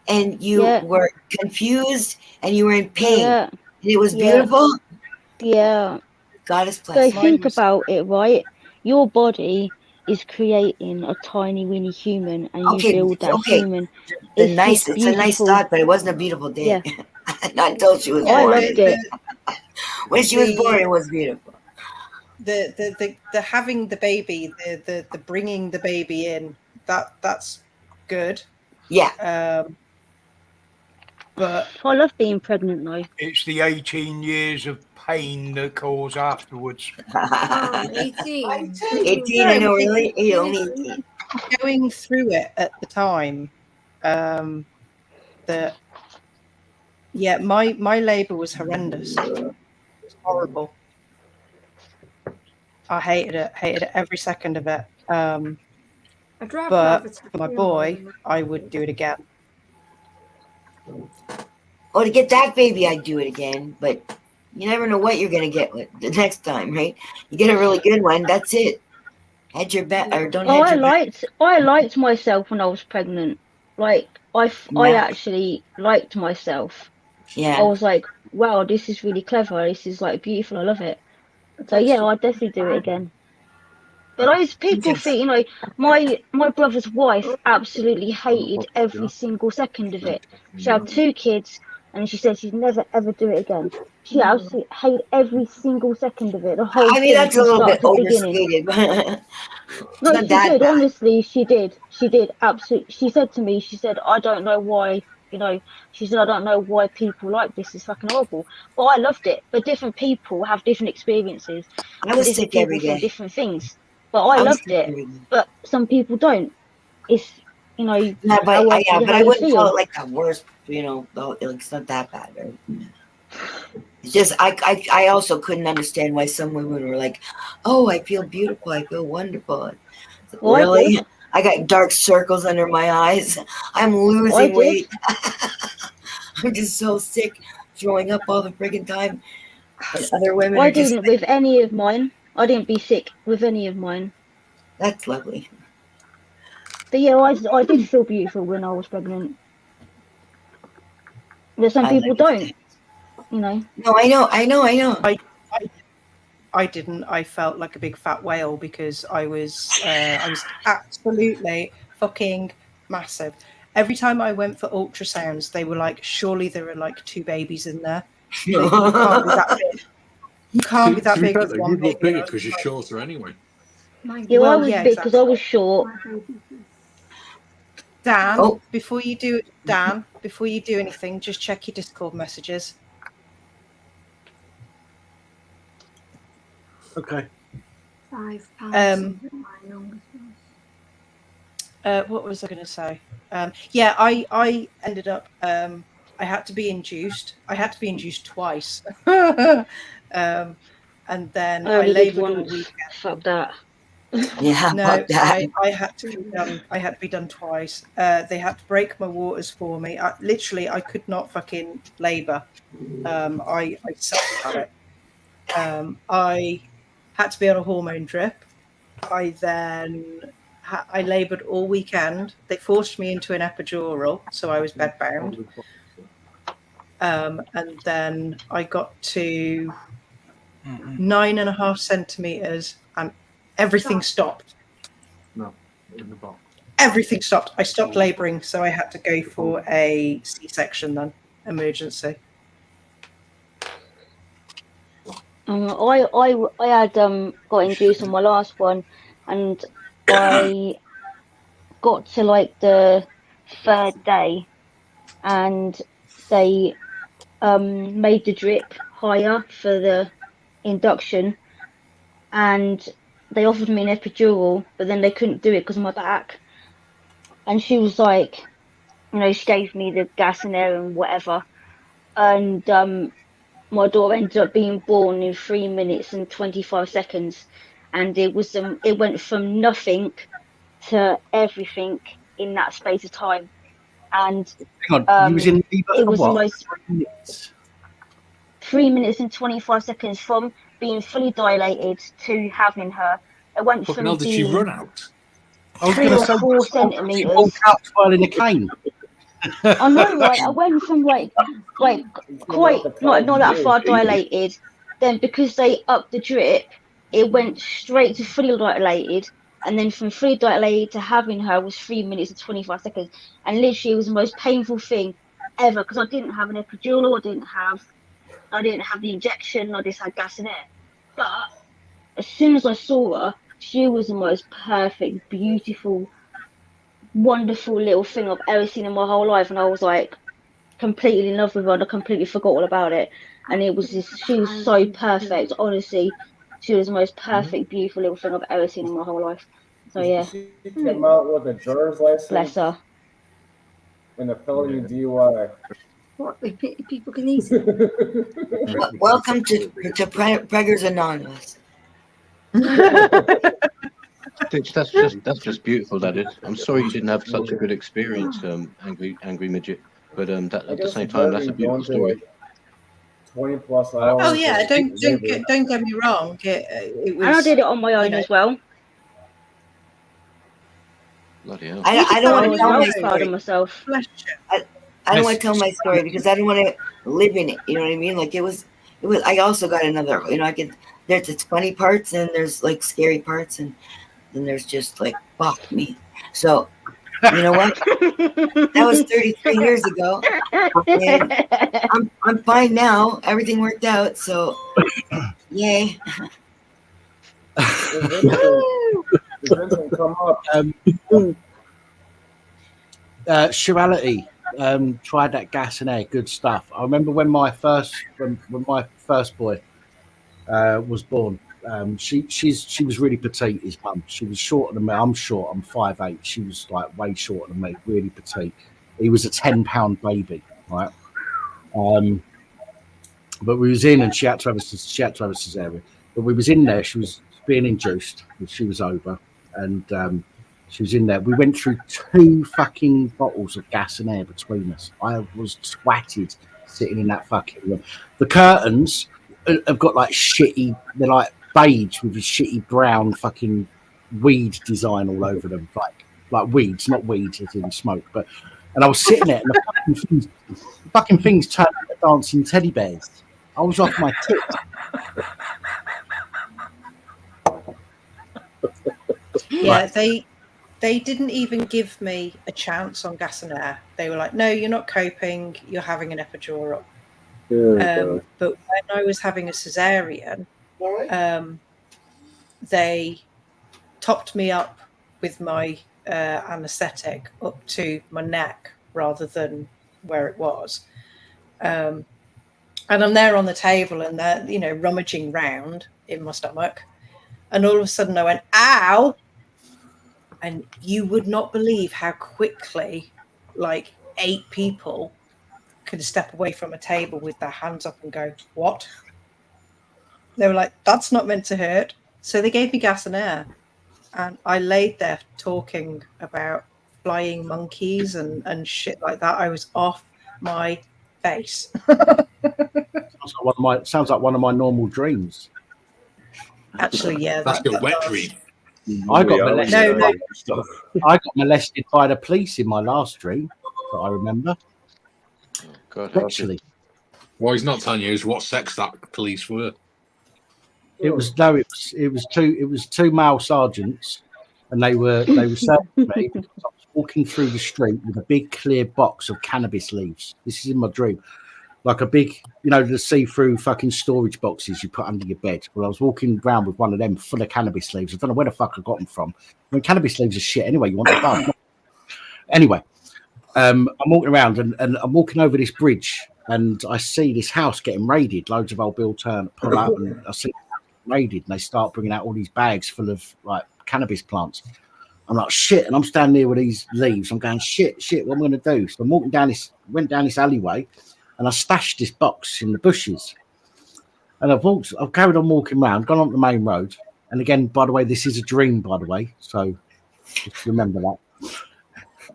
And you Yeah. were confused, and you were in pain. Yeah. And it was Yeah. beautiful. Yeah. God is So blessed. think about it, right? Your body is creating a tiny, weeny human, and you Okay, build that okay. human. It's a beautiful. nice thought, but it wasn't a beautiful day. Yeah. Not until she was I born. loved it. When she was born, it was beautiful. The having the baby, the bringing the baby in, that's good. Yeah. But I love being pregnant though. It's the 18 years of pain that cause afterwards. 18. 18, I know, really? Only 18. Going through it at the time, my labour was horrendous. It was horrible. I hated it every second of it. I'd rather have But it for my boy, I would do it again. Oh, to get that baby, I'd do it again. But you never know what you're going to get with the next time, right? You get a really good one, that's it. Hedge your bet, or don't hedge your bet. I liked myself when I was pregnant. Like I actually liked myself. Yeah. I was like, wow, this is really clever. This is like beautiful. I love it. So yeah, I'd definitely do it again. But those people think, my brother's wife absolutely hated every single second of it. She had 2 kids, and she said she'd never ever do it again. She absolutely hated every single second of it. The whole I mean, thing that's a from little start bit to beginning. overstated. No, not she that did. bad. Honestly, she did. She did. Absolutely. She said to me, she said, I don't know why, she said, I don't know why people like this. It's fucking horrible. But I loved it. But different people have different experiences. I was different sick every people think day. different things. But I was loved sick it. every day. But some people don't. It's, Yeah, how but I you wouldn't call feel. it like the worst, it's not that bad. Right? It's just, I also couldn't understand why some women were like, oh, I feel beautiful, I feel wonderful. Well, really? I got dark circles under my eyes. I'm losing weight. I'm just so sick, throwing up all the friggin' time. And other women I are just didn't with any of mine. I didn't be sick with any of mine. That's lovely. But yeah, I did feel beautiful when I was pregnant. But some people don't. No, I know. I didn't. I felt like a big fat whale because I was absolutely fucking massive. Every time I went for ultrasounds, they were like, surely there are like 2 babies in there. You can't be that big. You can't be that big with one You baby. look bigger because you're shorter anyway. Yeah, I was big because I was short. Dan, before you do anything, just check your Discord messages. Okay. £5. What was I going to say? Yeah, I ended up. I had to be induced. I had to be induced twice. And then I laboured all weekend. Fuck that. Yeah, No, fuck that. I had to be done. I had to be done twice. They had to break my waters for me. I could not fucking labour. I sucked at it. I had to be on a hormone drip. I then I laboured all weekend. They forced me into an epidural, so I was bedbound. And then I got to 9.5 centimeters, and everything stopped. No, in the box. Everything stopped. I stopped labouring, so I had to go for a C-section then, emergency. I had got induced on my last one, and I got to like the third day, and they made the drip higher for the induction, and they offered me an epidural, but then they couldn't do it because of my back. And she was like, she gave me the gas and air and whatever, and my daughter ended up being born in 3 minutes and 25 seconds, and it went from nothing to everything in that space of time. And hang on, you was in labor it for was what? the most 3 minutes. 3 minutes and 25 seconds from being fully dilated to having her. It went Fucking from hell, did she being run out? I was 3 going to or say, 4 she centimeters. walked out twirling a cane. I know, right? I went from like quite not that far dilated. Then because they upped the drip, it went straight to fully dilated, and then from fully dilated to having her was 3 minutes and 25 seconds, and literally it was the most painful thing ever because I didn't have an epidural, I didn't have the injection, I just had gas and air. But as soon as I saw her, she was the most perfect, beautiful, wonderful little thing I've ever seen in my whole life, and I was like completely in love with her, and I completely forgot all about it. And she was so perfect, honestly. She was the most perfect, beautiful little thing I've ever seen in my whole life. So yeah, She came out with a driver's license. bless her. And a felony DUI. What people can eat it. Welcome to Preggers Anonymous. That's just beautiful. That is. I'm sorry you didn't have such a good experience, angry midget. But at the same time, that's a beautiful story. 20+ hours. Oh yeah, don't get me wrong. It was. And I did it on my own as well. Bloody hell. I don't want to tell my proud story. of myself. I don't want to tell my story because I don't want to live in it. You know what I mean? Like it was. I also got another. There's the funny parts and there's like scary parts and then there's just like fuck me. So you know what? That was 33 years ago. And I'm fine now. Everything worked out. So yay. Come up. Shirality, tried that gas and air, good stuff. I remember when my first boy was born. She was really petite, his mum. She was shorter than me. I'm short, I'm 5'8". She was like way shorter than me, really petite. He was a 10-pound baby, right? But we was in and she had to have a cesarean. But we was in there, she was being induced, and she was over, and she was in there. We went through 2 fucking bottles of gas and air between us. I was twatted sitting in that fucking room. The curtains have got like shitty, they're like beige with a shitty brown fucking weed design all over them, like weeds, not weeds as in smoke. And I was sitting there, and the fucking things turned into dancing teddy bears. I was off my tits. Yeah, they didn't even give me a chance on gas and air. They were like, no, you're not coping, you're having an epidural. But when I was having a cesarean, they topped me up with my anaesthetic up to my neck rather than where it was. And I'm there on the table and they're, rummaging round in my stomach. And all of a sudden I went, ow! And you would not believe how quickly, like 8 people could step away from a table with their hands up and go, what? They were like, that's not meant to hurt. So they gave me gas and air. And I laid there talking about flying monkeys and shit like that. I was off my face. Sounds like one of my normal dreams. Actually, yeah. That's your wet dream. I got molested. I got molested by the police in my last dream that I remember. God, actually, what he's not telling you is what sex that police were. It was two male sergeants, and they were serving me because I was walking through the street with a big clear box of cannabis leaves. This is in my dream. like a big, the see-through fucking storage boxes you put under your bed. Well, I was walking around with one of them full of cannabis leaves. I don't know where the fuck I got them from. I mean, cannabis leaves are shit anyway. You want the bud. Anyway, I'm walking around and I'm walking over this bridge and I see this house getting raided. Loads of old Bill Turner pull up and I see it raided and they start bringing out all these bags full of like cannabis plants. I'm like, shit, and I'm standing there with these leaves. I'm going, shit, what am I going to do? So I'm walking down went down this alleyway, and I stashed this box in the bushes. And I've carried on walking around, gone on the main road. And again, by the way, this is a dream, by the way, so just remember that.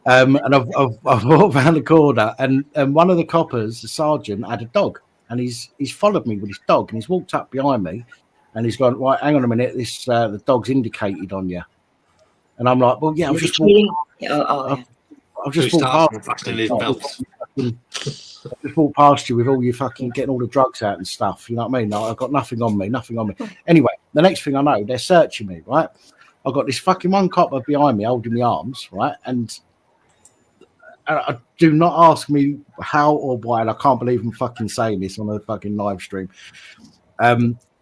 And I've walked around the corner, and one of the coppers, the sergeant, had a dog, and he's followed me with his dog, and he's walked up behind me, and he's gone, right, hang on a minute, this the dog's indicated on you. And I'm like, well, yeah, I've just walked past you with all your fucking getting all the drugs out and stuff. You know what I mean? Like, I've got nothing on me. Anyway, the next thing I know, they're searching me, right? I've got this fucking one copper behind me holding my arms, right? And do not ask me how or why, and I can't believe I'm fucking saying this on a fucking live stream.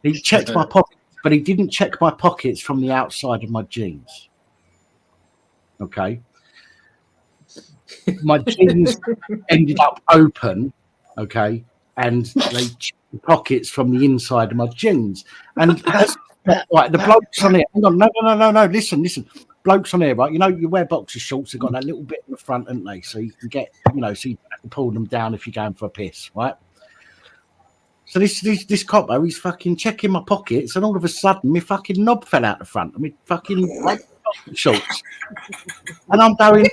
He checked my pockets, but he didn't check my pockets from the outside of my jeans. Okay, my jeans ended up open, okay, and they checked the pockets from the inside of my jeans. And that's right. The blokes on here, hang on, no, listen. Blokes on here, right? You wear boxer shorts. They've got that little bit in the front, haven't they? So you can get, so you can pull them down if you're going for a piss, right? So this copper, he's fucking checking my pockets, and all of a sudden, my fucking knob fell out the front. I mean, fucking shorts. And I'm like,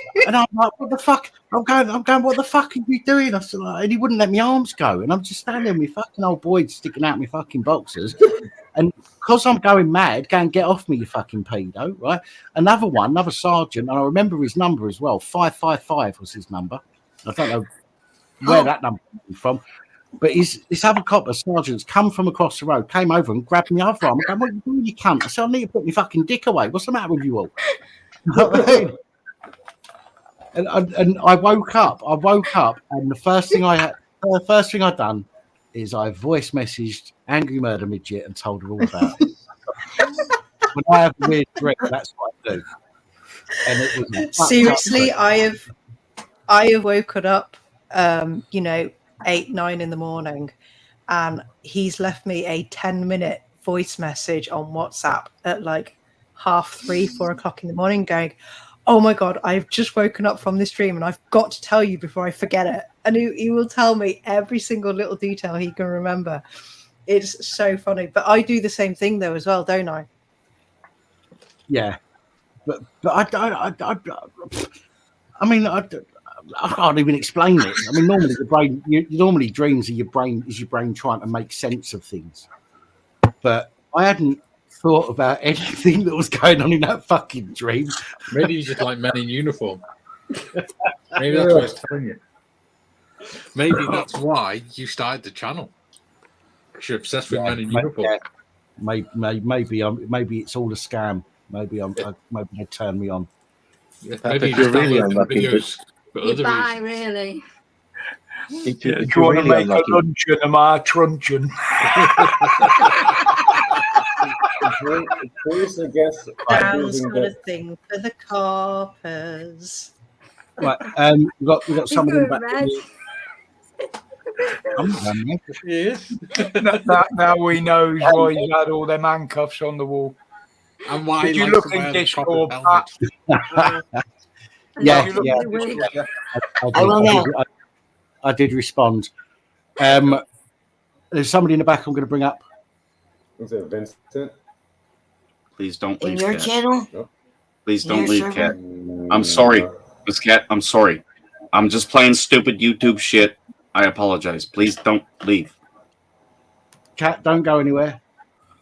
what the fuck? I'm going, what the fuck are you doing? I said, and he wouldn't let my arms go. And I'm just standing there with my fucking old boy sticking out my fucking boxers. And because I'm going mad, go and get off me, you fucking pedo, right? Another sergeant, and I remember his number as well. 555 was his number. I don't know where that number came from. But this other copper sergeant's come from across the road, came over and grabbed me other arm. I'm going, what are you doing, you cunt? I said, I need to put my fucking dick away. What's the matter with you all? You know what I mean? And I woke up, and the first thing I done is I voice messaged Angry Murder Midget and told her all about it. When I have a weird dream, that's what I do. And it was seriously, I have woken up, 8, 9 in the morning, and he's left me a 10-minute voice message on WhatsApp at like 3:30, 4 o'clock in the morning going, oh my God, I've just woken up from this dream and I've got to tell you before I forget it. And he will tell me every single little detail he can remember. It's so funny. But I do the same thing though as well, don't I? Yeah. But I can't even explain it. I mean, normally the brain, normally dreams are your brain trying to make sense of things. But I hadn't thought about anything that was going on in that fucking dream. Maybe you just like men in uniform. Maybe that's what I was telling you. Maybe that's why you started the channel. Because you're obsessed with men in uniform. Yeah. Maybe it's all a scam. Maybe they turn me on. Yeah, maybe you're really unlucky. Goodbye, really. Do you want to make a luncheon of my truncheon? Sounds sort of thing for the coppers. Right, we've got somebody in the back. Yes. Now we know why he's had all them handcuffs on the wall. And why did you look in Discord, Pat? Yeah. I did respond. There's somebody in the back I'm going to bring up. Is it Vincent? Please don't In leave. your Cat. channel? Nope. Please don't Your leave, server? Cat. I'm sorry, Miss Cat. I'm sorry. I'm just playing stupid YouTube shit. I apologize. Please don't leave. Cat, don't go anywhere.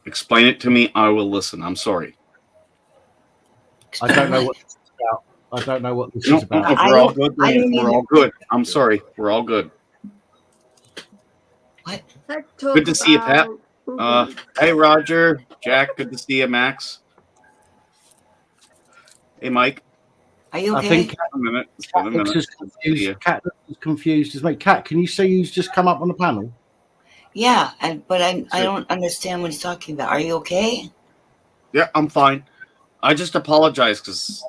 Explain it to me. I will listen. I'm sorry. I don't know what this is about. I don't know what this is about. We're all good. We're all good. I'm sorry. We're all good. What? Good to see you, Pat. Hey, Roger. Jack, good to see you, Max. Hey, Mike. Are you okay? I think A minute. Cat looks as confused as me. Cat, can you see who's just come up on the panel? Yeah, but I don't understand what he's talking about. Are you okay? Yeah, I'm fine. I just apologize because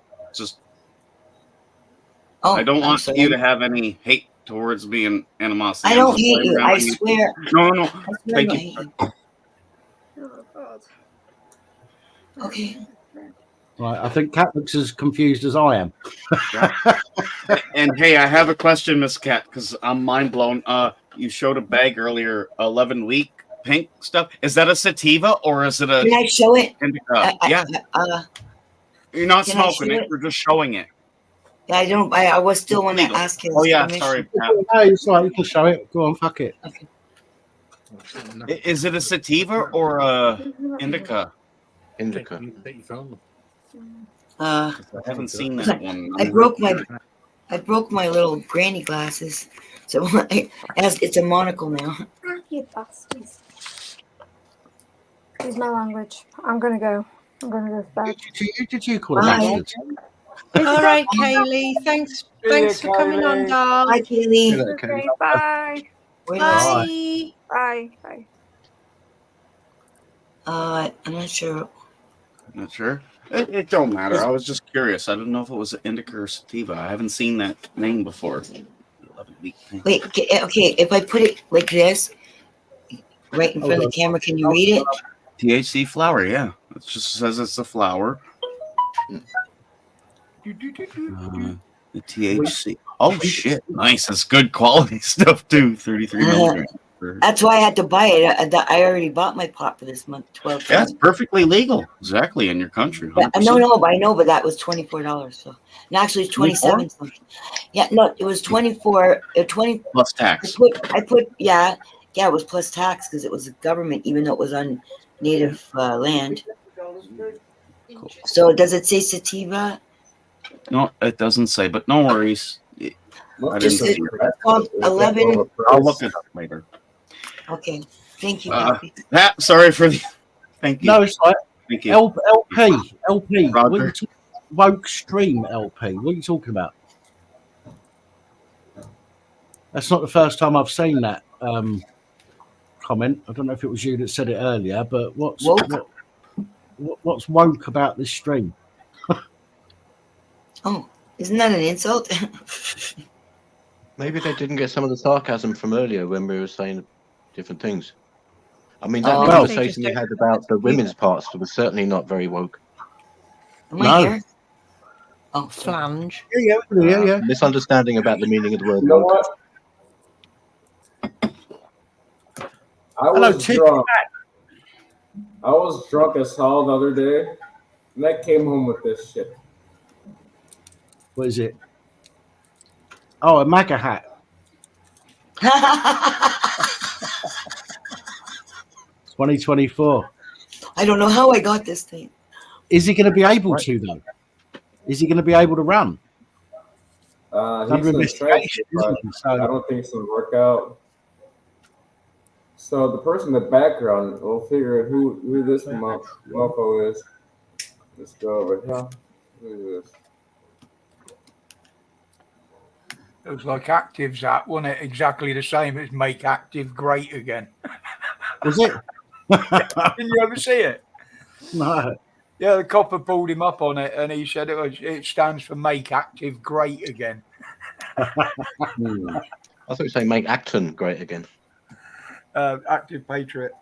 I don't want you to have any hate towards me and animosity. I don't hate you. I swear. No. I swear Thank I you. don't hate you. Oh God. Okay. Right, I think Cat looks as confused as I am. And hey, I have a question, Miss Cat, because I'm mind blown. You showed a bag earlier, 11-week pink stuff. Is that a sativa or is it a? Can I show it? Indica? Yeah. You're not can I smoking show it. it? You're just showing it. Yeah, I don't. I was still want to ask his Oh yeah, permission. sorry, Pat. No, it's all right. You can show it. Go on, fuck it. Okay. Is it a sativa or a indica? Indica. I haven't seen that one. I broke my little granny glasses, so it's a monocle now. You bastards. Excuse my language. I'm gonna go to bed. Did you call it bastards? All right, Kaylee. Thanks for coming on, doll. Bye, Kaylee. Okay, bye. Bye. Bye. Bye. I'm not sure. Not sure. It don't matter. I was just curious. I didn't know if it was an indica or sativa. I haven't seen that name before. 11-week thing. Wait, okay. If I put it like this, right in front of the camera, can you read it? THC flower. Yeah, it just says it's a flower. The THC. Oh shit! Nice. That's good quality stuff too. 33 milligrams. That's why I had to buy it. I already bought my pot for this month. 12. Yeah, it's perfectly legal. Exactly in your country. 100%. No, but that was $24. So, no, actually, it's 27 something. Yeah, no, it was 24. 20 plus tax. I put yeah, it was plus tax because it was a government, even though it was on native land. Cool. So, does it say sativa? No, it doesn't say, but no worries. It's called 11. I'll look it up later. Okay, thank you. Pat, sorry for the. Thank you. No, it's like Thank you. LP. Roger. Woke Stream LP. What are you talking about? That's not the first time I've seen that comment. I don't know if it was you that said it earlier, but what's woke about this stream? Oh, isn't that an insult? Maybe they didn't get some of the sarcasm from earlier when we were saying different things. I mean, that Oh, conversation we had about the women's parts was certainly not very woke. Am I here? Oh, flange. Yeah. Misunderstanding about the meaning of the word You know woke. what? I was drunk as hell the other day, and I came home with this shit. What is it? Oh, a MAGA hat. 2024. I don't know how I got this thing. Is he going to be able to, though? Is he going to be able to run? He's under investigation, but I don't think it's going to work out. So the person in the background, we'll figure out who this mofo is. Let's go over here. Who is this? It was like Active's app, wasn't it? Exactly the same as Make Active Great Again. Was it? Didn't you ever see it? No. Yeah, the copper pulled him up on it, and he said it stands for Make Active Great Again. I thought you were saying make Acton great again. Active Patriot.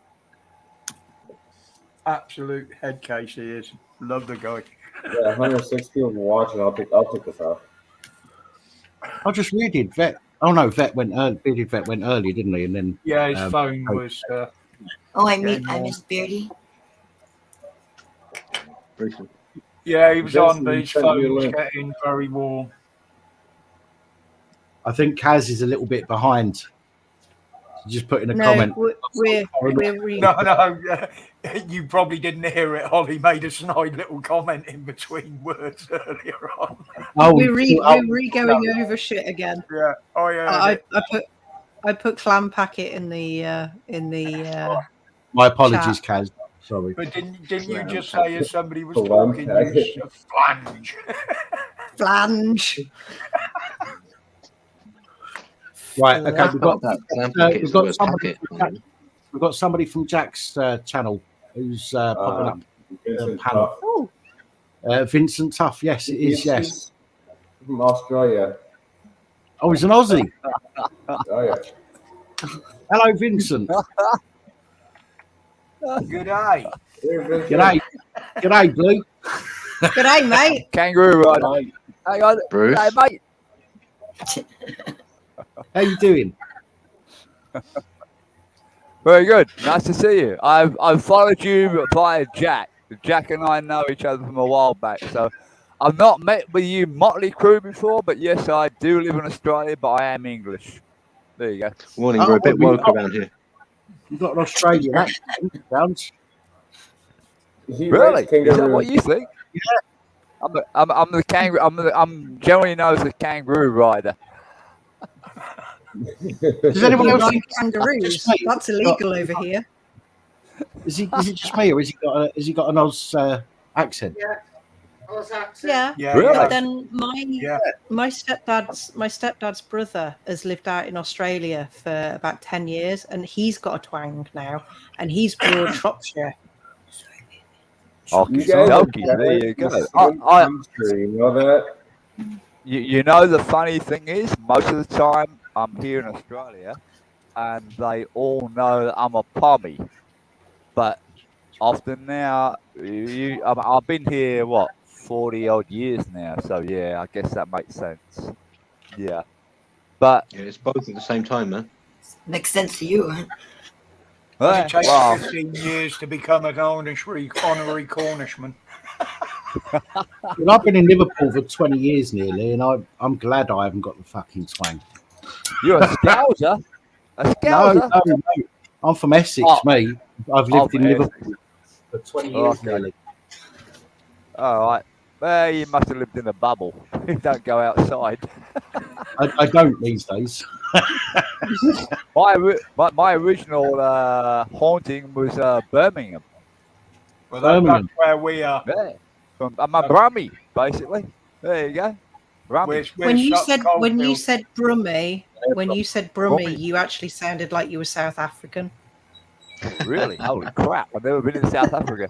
Absolute head case he is. Love the guy. Yeah, 106 people watching. I'll take this off. I just read Vet. Oh no, Vet went early, didn't he? And then yeah, his phone was. I missed Beardy. Yeah, he was Jason, on, but his send me a phone was link. getting very warm. I think Kaz is a little bit behind. Just put in a comment. No, you probably didn't hear it. Holly made a snide little comment in between words earlier on. We're re-going over shit again. Yeah. Oh yeah. I put clam packet in the My apologies, chat. Kaz. Sorry. But didn't you just say as somebody was talking, you flange? Flange. Right. Okay. We've got somebody from Jack's channel who's popping up the panel. Vincent Tuff. Yes, it is. Yes. From Australia. Oh, he's an Aussie. Oh yeah. Hello, Vincent. Good day. G'day. G'day, Blue. G'day, mate. Kangaroo rider. Hang on. Bruce. Hey, mate. How you doing? Very good. Nice to see you. I've followed you via Jack. Jack and I know each other from a while back, so I've not met with you Motley Crew before, but yes, I do live in Australia, but I am English. There you go. Morning, we're a bit woke around here. You've got an Australian accent, sounds. Really? Is that what you think? Yeah. I'm the kangaroo. I'm generally known as the kangaroo rider. Does anyone else like kangaroos? That's illegal over here. Is it just me, or has he got an Oz accent? Yeah. Oz accent. Yeah. Really? But then my stepdad's brother has lived out in Australia for about 10 years, and he's got a twang now, and he's Broad Shropshire. Okay, there you go. You know that? You know, the funny thing is, most of the time I'm here in Australia, and they all know that I'm a pommy. But often now, I've been here, 40 odd years now. So yeah, I guess that makes sense. Yeah. But yeah, it's both at the same time, man. Makes sense to you, huh? It takes 15 years to become an honorary Cornishman. Well, I've been in Liverpool for 20 years nearly, and I'm glad I haven't got the fucking twang. You're a Scouser? A Scouser? No. I'm from Essex, mate. I've lived in Liverpool for 20 years nearly. All right. Well, you must have lived in a bubble. You don't go outside. I don't these days. my original haunting was Birmingham. Well, that's where we are. Yeah. I'm a Brummie, basically. There you go. Brummie. When you said Brummie, you actually sounded like you were South African. Really? Holy crap! I've never been in South Africa.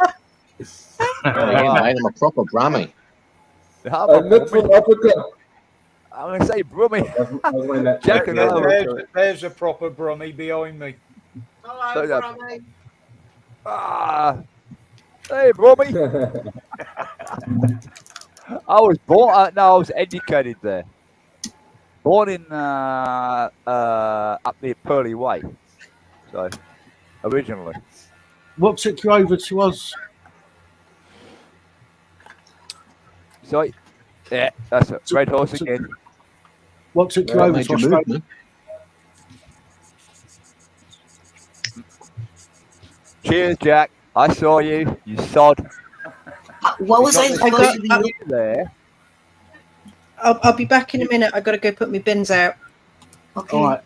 I'm a proper Brummie. I'm not from Africa. I'm going to say Brummie. Jack and there's a proper Brummie behind me. Hello, Brummie. Hey, Brummie. I was born. I was educated there. Born in up near Purley Way. So originally. What took you over to Oz? Sorry. Yeah, that's a red horse again. What took you over to Australia? Cheers, Jack. I saw you. You sod. What was I supposed to be there? I'll be back in a minute. I've got to go put my bins out. Okay. All right.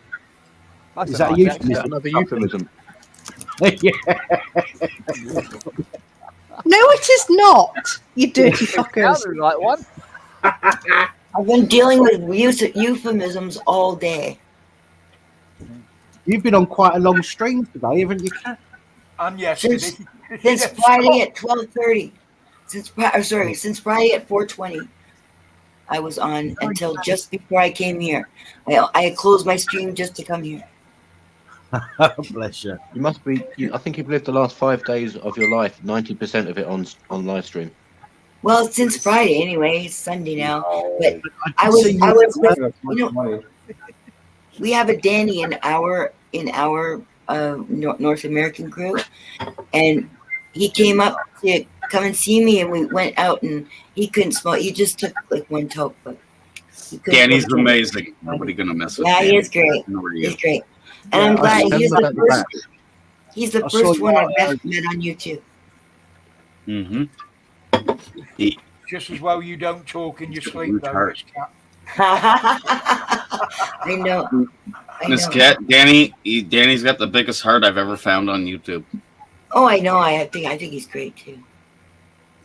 Is that a euphemism? Another euphemism. No, it is not. You dirty fuckers. Sounded like one. I've been dealing with euphemisms all day. You've been on quite a long stream today, haven't you, Kat? And yes, since Friday at 12:30. Since Friday at 4:20. I was on until just before I came here. I closed my stream just to come here. Bless you. You must be. I think you've lived the last 5 days of your life, 90% of it on live stream. Well, since Friday anyway. It's Sunday now. But I was with, we have a Danny in our North American crew, and he came up to come and see me, and we went out, and he couldn't smoke. He just took like one toke, but Danny's amazing. Nobody gonna mess with him. Yeah, he is great. He's great. And I'm glad he's the first one I've met on YouTube. Mm-hmm. Just as well you don't talk in your sleep, though, Miss Cat. I know. Miss Cat, Danny's got the biggest heart I've ever found on YouTube. Oh, I know. I think he's great too.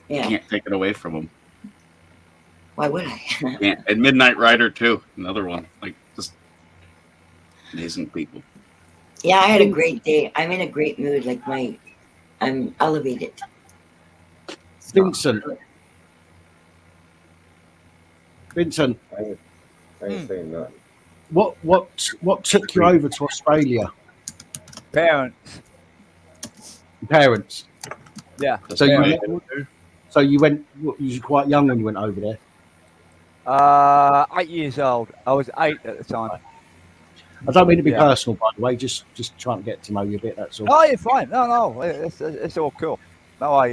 Yeah. Can't take it away from him. I think he's great. I think he's great. And I'm glad he's the first, you know. You can't take it away from him. You know. You can't take it away from him. Yeah. Why would I? Yeah, and Midnight Rider too, another one. Like just amazing people. Yeah, I had a great day. I'm in a great mood. Like I'm elevated. Vincent. Vincent. I ain't saying nothing. What took you over to Australia? Parents. Parents. Yeah. So you went. You were quite young when you went over there. 8 years old. I was 8 at the time. I don't mean to be personal, by the way. Just trying to get to know you a bit. That's all. Oh, you're fine. No, it's all cool. No way.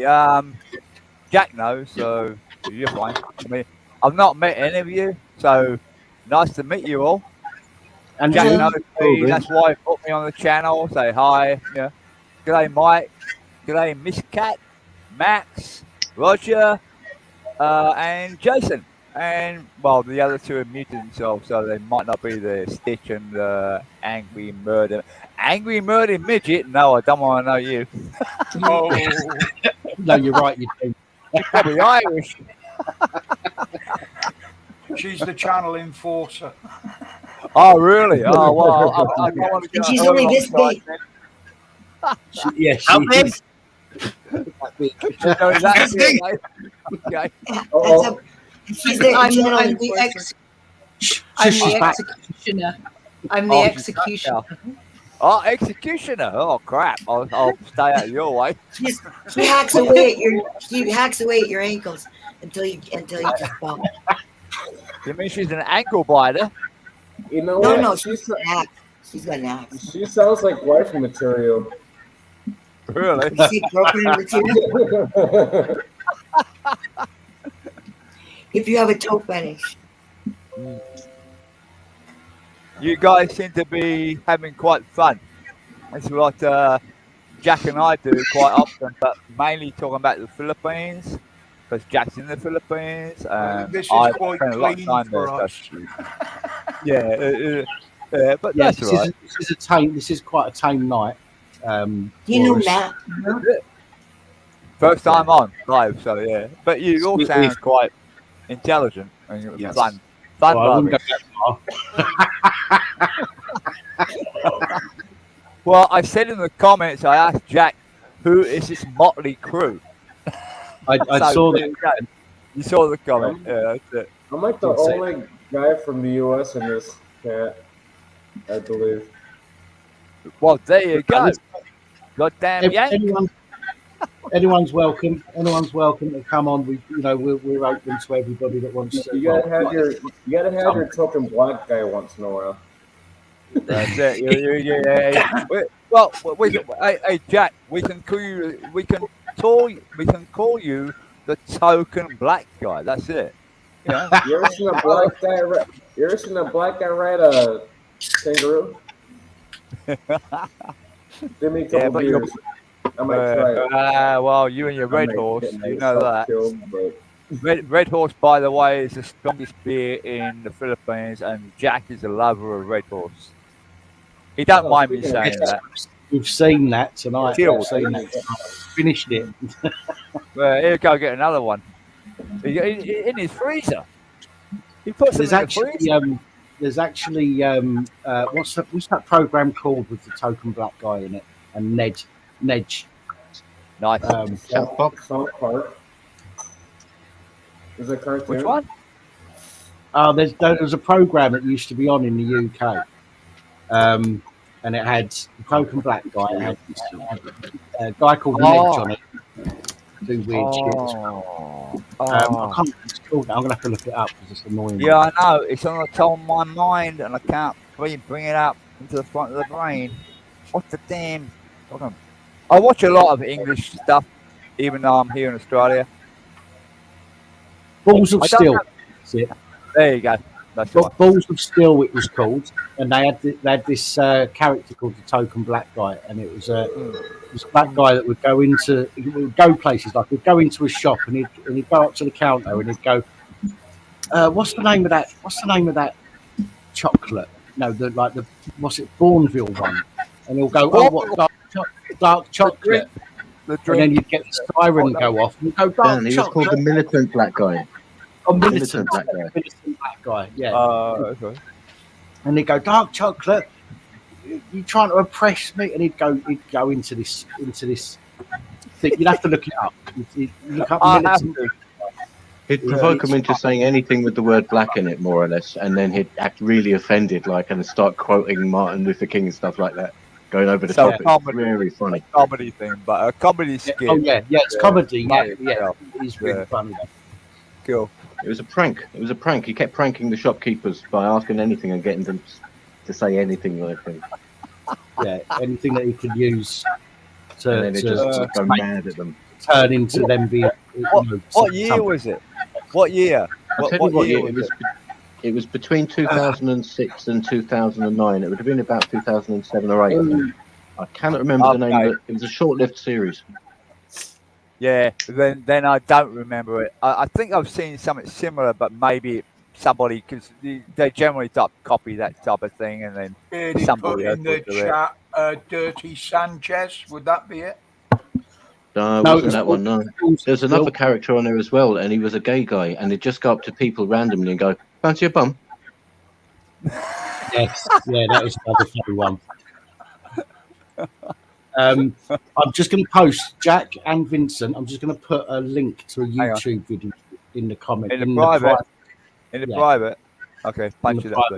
Jack knows, so you're fine. I mean, I've not met any of you, so nice to meet you all. And Jack knows me. That's why he put me on the channel. Say hi. Yeah. G'day, Mike. G'day, Miss Cat, Max, Roger, and Jason. And, well, the other two have muted themselves, so they might not be there. Stitch and Angry Murder. Angry Murder Midget? No, I don't want to know you. Oh. No, you're right, you do. You're probably Irish. She's the channel enforcer. Oh, really? Oh, well, I don't want to go. She's only this big. Yeah, How big? That's big. Okay. She's there. I'm the executioner. I'm the executioner. Oh, executioner! Oh crap! I'll stay out of your way. She hacks away at your ankles until you just fall. You mean she's an ankle biter? You know No, what? no, she's got an axe. She's got an axe. She sounds like wife material. Really? You see appropriate material? If you have a toe fetish. You guys seem to be having quite fun. That's what Jack and I do quite often, but mainly talking about the Philippines, because Jack's in the Philippines. This is I quite spend a lot of clean time for there. us. But Yeah, that's all right. this is quite a tame night. You know for us. Matt. First time on live, so yeah. But you all sound quite intelligent and fun. Fun, Well, I wouldn't lovers. go that far. Well, I said in the comments, I asked Jack, who is this motley crew? I saw there you go. You saw the comment. Yeah, that's it. I'm like the only guy from the U.S. in this chat, I believe. Well, there you go. Goddamn Yank. Anyone's welcome. Anyone's welcome to come on. We're open to everybody that wants to. You gotta have your token black guy once in a while. That's it. Yeah. Well, hey, Jack, we can call you the token black guy. That's it. Yeah. You ever seen a black guy? You ever seen a black guy ride a kangaroo? Give me a couple beers. I might try it. Well, you and your Red Horse, you know that. Red Horse, by the way, is the strongest beer in the Philippines, and Jack is a lover of Red Horse. He don't mind me saying that. We've seen that tonight. Chilled. Finished it. Well, he'll go get another one. In his freezer. He puts it in the freezer. There's actually what's that program called with the token black guy in it and Nedge. Nice. South Park. Is it cartoon? Which one? There's a program that used to be on in the UK, and it had the token black guy. It had a guy called Nedge on it. Do weird shit. I can't remember what it's called now. I'm gonna have to look it up because it's annoying. Yeah, I know. It's on the top of my mind, and I can't bring it up into the front of the brain. What the damn? Hold on. I watch a lot of English stuff, even though I'm here in Australia. Balls of Steel. That's it. There you go. That's Balls of Steel, it was called, and they had this character called the Token Black Guy, and it was a black guy that would go places, like he'd go into a shop and he'd go up to the counter and he'd go, "What's the name of that chocolate? No, what's it, Bourneville one?" And he'll go, "Oh, what dark chocolate?" The and then you'd get the siren go off and you'd go, "Dark He was chocolate." called the militant black guy. militant black guy. militant black guy. Yeah. Okay. And he'd go, dark chocolate, you trying to oppress me? And he'd go into this thing. You'd have to look it up. You'd look up militant. He'd provoke him into saying anything with the word black in it, more or less, and then he'd act really offended, like, and start quoting Martin Luther King and stuff like that, going over the top. It's very funny. Comedy thing, but a comedy skit. Oh yeah, it's comedy. Yeah, it's really funny. Cool. It was a prank. It was a prank. He kept pranking the shopkeepers by asking anything and getting them to say anything like him. Yeah, anything that he could use to, and then it just go mad at them. Turn into them being. What year was it? What year? What year was it? It was between 2006 and 2009. It would have been about 2007 or 8. I cannot remember the name of it. It was a short-lived series. Yeah, then I don't remember it. I think I've seen something similar, but maybe somebody, because they generally copy that type of thing, and then somebody put in the chat, Dirty Sanchez. Would that be it? No, it wasn't that one. No, there's another character on there as well, and he was a gay guy, and he'd just go up to people randomly and go, "Fancy a bum?" Yes, yeah, that is another funny one. I'm just going to post, Jack and Vincent. I'm just going to put a link to a YouTube video in the comment. In the private. In the private. Okay, punch it up.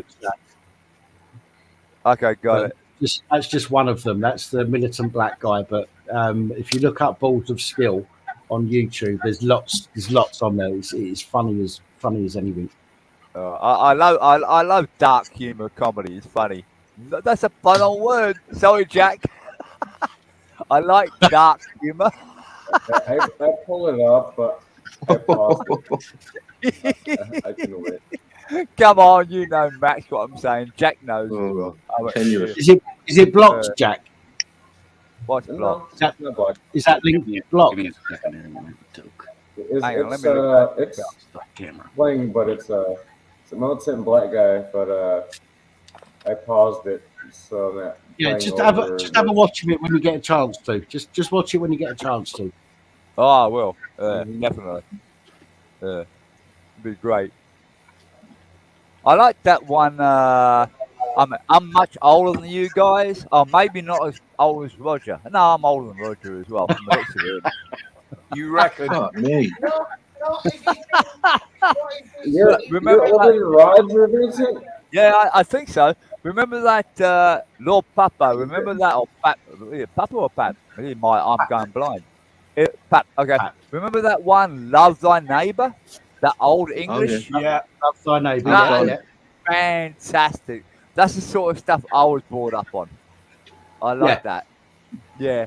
Okay, got it. That's just one of them. That's the militant black guy. But if you look up Balls of Skill on YouTube, there's lots on there. It's funny as anything. I love dark humor comedy. It's funny. That's a fun old word. Sorry, Jack. I like dark humor. I pull it up, but I paused it. I can wait. Come on, you know, Max, what I'm saying. Jack knows. Is it blocked, Jack? What's blocked? Is that link blocked? It's playing, but it's a militant black guy, but I paused it so that. Yeah, just have a watch of it when you get a chance to. Just watch it when you get a chance to. Oh, I will. Definitely. It'd be great. I like that one. I'm much older than you guys. Oh, maybe not as old as Roger. No, I'm older than Roger as well. From the looks of it. You reckon? Not me. Remember older than Roger, Vincent? Yeah, I think so. Remember that Lord Papa? Remember that, or Pat? Papa or Pat? I'm going blind. Pat. Okay. Pat. Remember that one, Love Thy Neighbor? That old English. Oh, yeah. Love Thy Neighbor. Yeah. Fantastic. That's the sort of stuff I was brought up on. I love that. Yeah.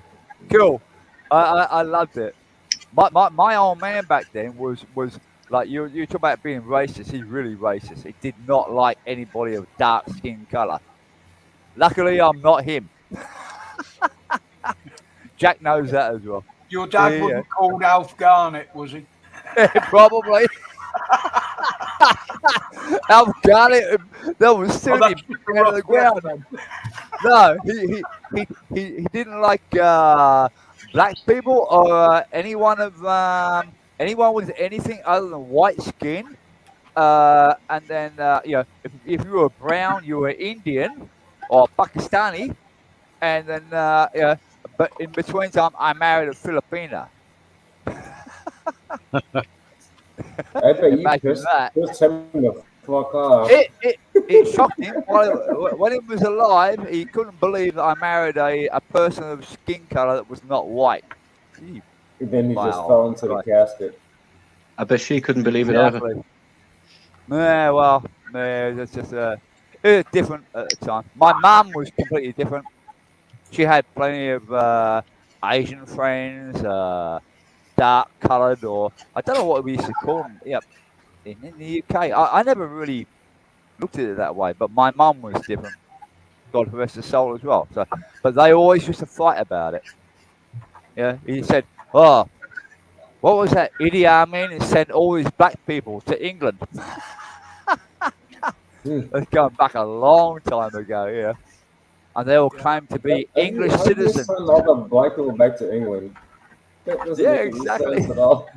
Cool. I loved it. My old man back then was like you talk about being racist. He's really racist. He did not like anybody of dark skin color. Luckily, I'm not him. Jack knows that as well. Your dad wasn't called Alf Garnett, was he? Probably. Alf Garnett, that was sitting out of the ground. No, he didn't like black people or anyone with anything other than white skin. And then if you were brown, you were Indian or Pakistani, and then but in between time, I married a Filipina. I bet you pissed him the fuck off. It shocked him. When he was alive, he couldn't believe that I married a person of skin color that was not white. And then he just fell into the casket. I bet she couldn't believe it either. Yeah, well, it's just it was different at the time. My mum was completely different. She had plenty of Asian friends, dark-coloured, or I don't know what we used to call them. Yep, in the UK, I never really looked at it that way. But my mum was different. God rest her soul as well. So, but they always used to fight about it. Yeah, he said, "Oh, what was that? Idi Amin and sent all these black people to England." That's going back a long time ago, yeah. And they all claim to be English citizens. Send all the black people back to England. Yeah, exactly. Well,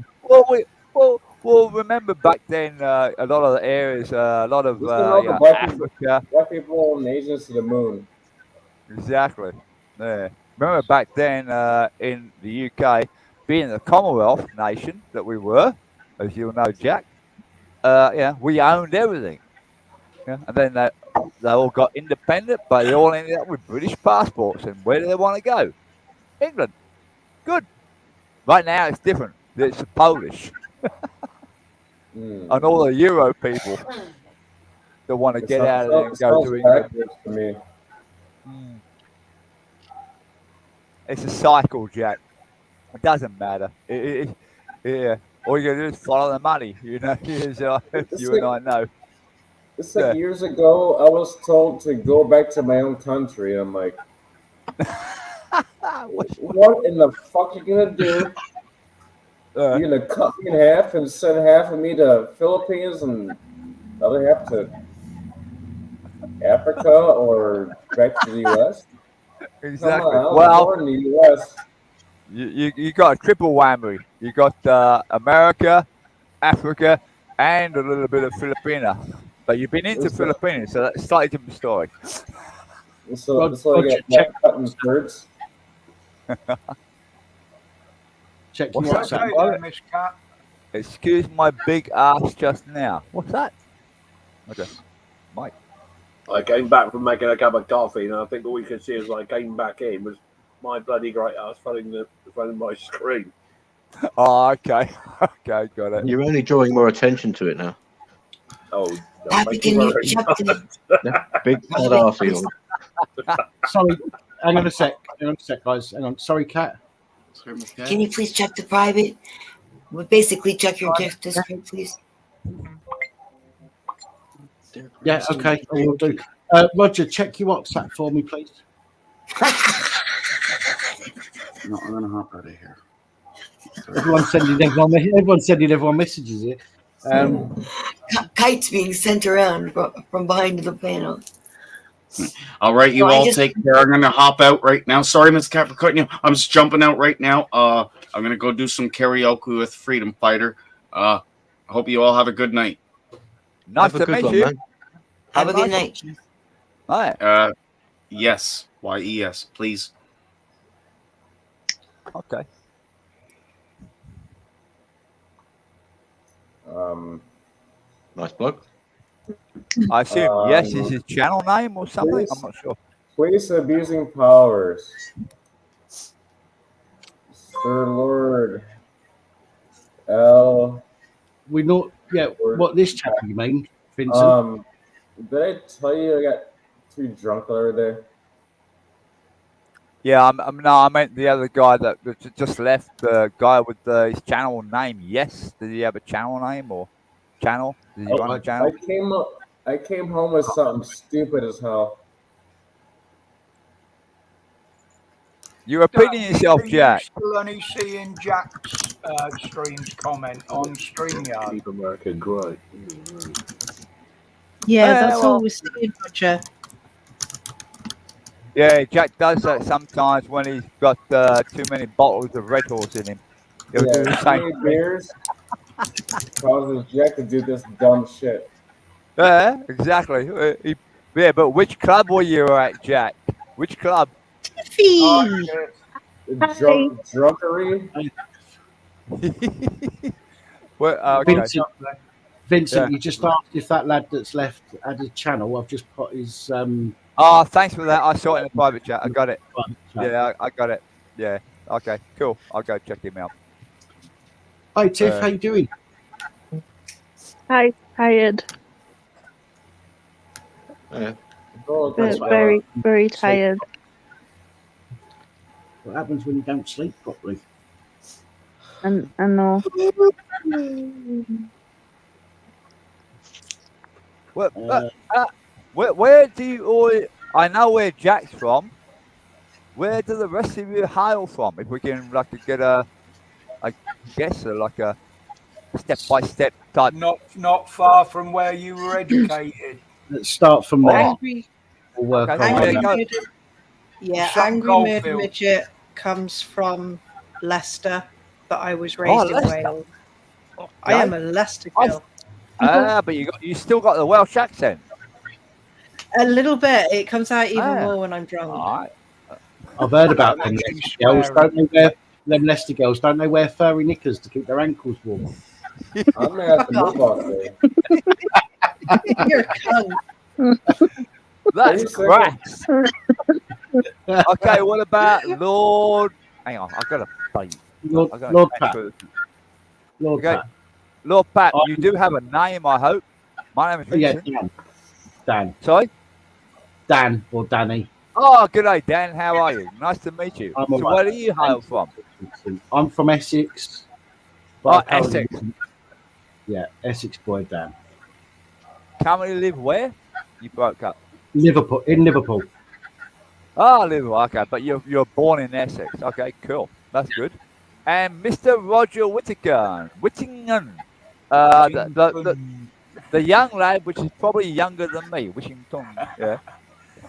Well, remember back then, a lot of the areas, a lot of We sent all the Africa. black people and Asians to the moon. Exactly. Yeah. Remember back then in the UK, being the Commonwealth nation that we were, as you'll know, Jack. Yeah, we owned everything. Yeah, and then they all got independent, but they all ended up with British passports. And where do they want to go? England. Good. Right now it's different. It's the Polish and all the Euro people that want to get out of there and go to England. To me. It's a cycle, Jack. It doesn't matter. Yeah. All you gotta do is follow the money. You know, and I know. It's like years ago, I was told to go back to my own country. I'm like, what in the fuck you gonna do? You're gonna cut me in half and send half of me to Philippines and the other half to Africa or back to the U.S.? Exactly. Come on, Well, born in the U.S. You got a triple whammy. You got America, Africa, and a little bit of Filipina. But you've been into Philippines, so that's a slightly different story. So you get cutting birds. Check What's your that? WhatsApp. Miss Cat. Excuse my big ass just now. What's that? Okay, Mike. I came back from making a cup of coffee, and I think all you could see as I came back in was my bloody great ass filling my screen. Oh, okay. Okay, got it. You're only drawing more attention to it now. Oh, Happy, can you check the... Big fat arsehole. Sorry, hang on a sec, guys. Hang on. Sorry, Kat. Can you please check the private? Well, basically, check your Discord, please. Yeah, okay, I will do. Roger, check your WhatsApp for me, please. No, I'm gonna hop out of here. Everyone's sending everyone messages here. Kites being sent around from behind the panel. All right, you So I all just- take care. I'm gonna hop out right now. Sorry, Miss Cat, for cutting you. I'm just jumping out right now. I'm gonna go do some karaoke with Freedom Fighter. I hope you all have a good night. Nice to meet you. Have a good night. Hi. Yes. YES, please. Okay. Nice plug. I assume yes is his channel name or something. I'm not sure. Police abusing powers. Sir Lord L. We know, yeah. What this channel you mean, Vincent? Did I tell you I got too drunk the other day? Yeah, no, I meant the other guy that just left. The guy with his channel name. Yes, did he have a channel name or channel? Did he run a channel? I came home with something stupid as hell. You're repeating yourself, Jack. Still only seeing Jack's streams comment on StreamYard. Keep America great. Yeah, that's all we're seeing, Roger. Yeah, Jack does that sometimes when he's got too many bottles of Red Horse in him. He'll do the Too same many thing. beers causes Jack to do this dumb shit. Yeah, exactly. Yeah, but which club were you at, Jack? Which club? Drunkery. Well, okay. Vincent, Yeah. you just asked if that lad that's left had a channel. I've just put his. Oh, thanks for that. I saw it in the private chat. I got it. Private chat. Yeah, I got it. Yeah. Okay, cool. I'll go check him out. Hi, Tiff. How you doing? Hi, tired. Yeah. Very, very tired. What happens when you don't sleep properly? And I know. Where do you all? I know where Jack's from. Where do the rest of you hail from? If we can get a step-by-step type. Not far from where you were educated. Let's start from there. Angry, We'll work Okay, on there that. you go. Murder, yeah, Sutton Angry Murder Coldfield. Midget comes from Leicester, but I was raised in Leicester. Wales. I am a Leicester girl. But you still got the Welsh accent. A little bit. It comes out even Ah. more when I'm drunk. All right. I've heard about them Leicester girls. Don't they wear them Leicester girls? Don't they wear furry knickers to keep their ankles warm? I may have to move on there. You're a cunt. That's cracks. Okay, what about Lord? Hang on, I've got a bite. Lord Pat. Lord Okay. Pat. Lord Pat, you do have a name, I hope. My name is Vincent. Yeah, Dan. Sorry? Dan or Danny. Oh, good day, Dan. How are you? Nice to meet you. I'm So all right. where do you hail from? I'm from Essex. Oh, but I currently- Essex. Yeah, Essex boy Dan. Currently live where? You broke up. Liverpool. In Liverpool. Oh, Liverpool. Okay, but you're born in Essex. Okay, cool. That's good. And Mr. Roger Whittingham. The young lad, which is probably younger than me, Whittington. Yeah.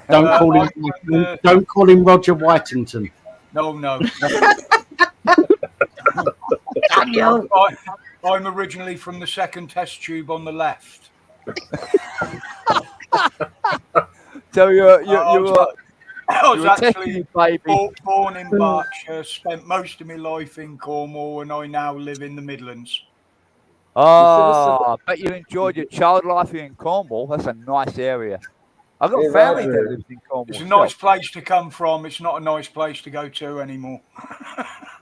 Don't call him Roger Whitington. No. Daniel. I'm originally from the second test tube on the left. So I was you're actually baby. born in Berkshire, spent most of my life in Cornwall, and I now live in the Midlands. Oh, I bet you enjoyed your child life here in Cornwall. That's a nice area. I've got family that lives in Cornwall. It's a nice place to come from. It's not a nice place to go to anymore.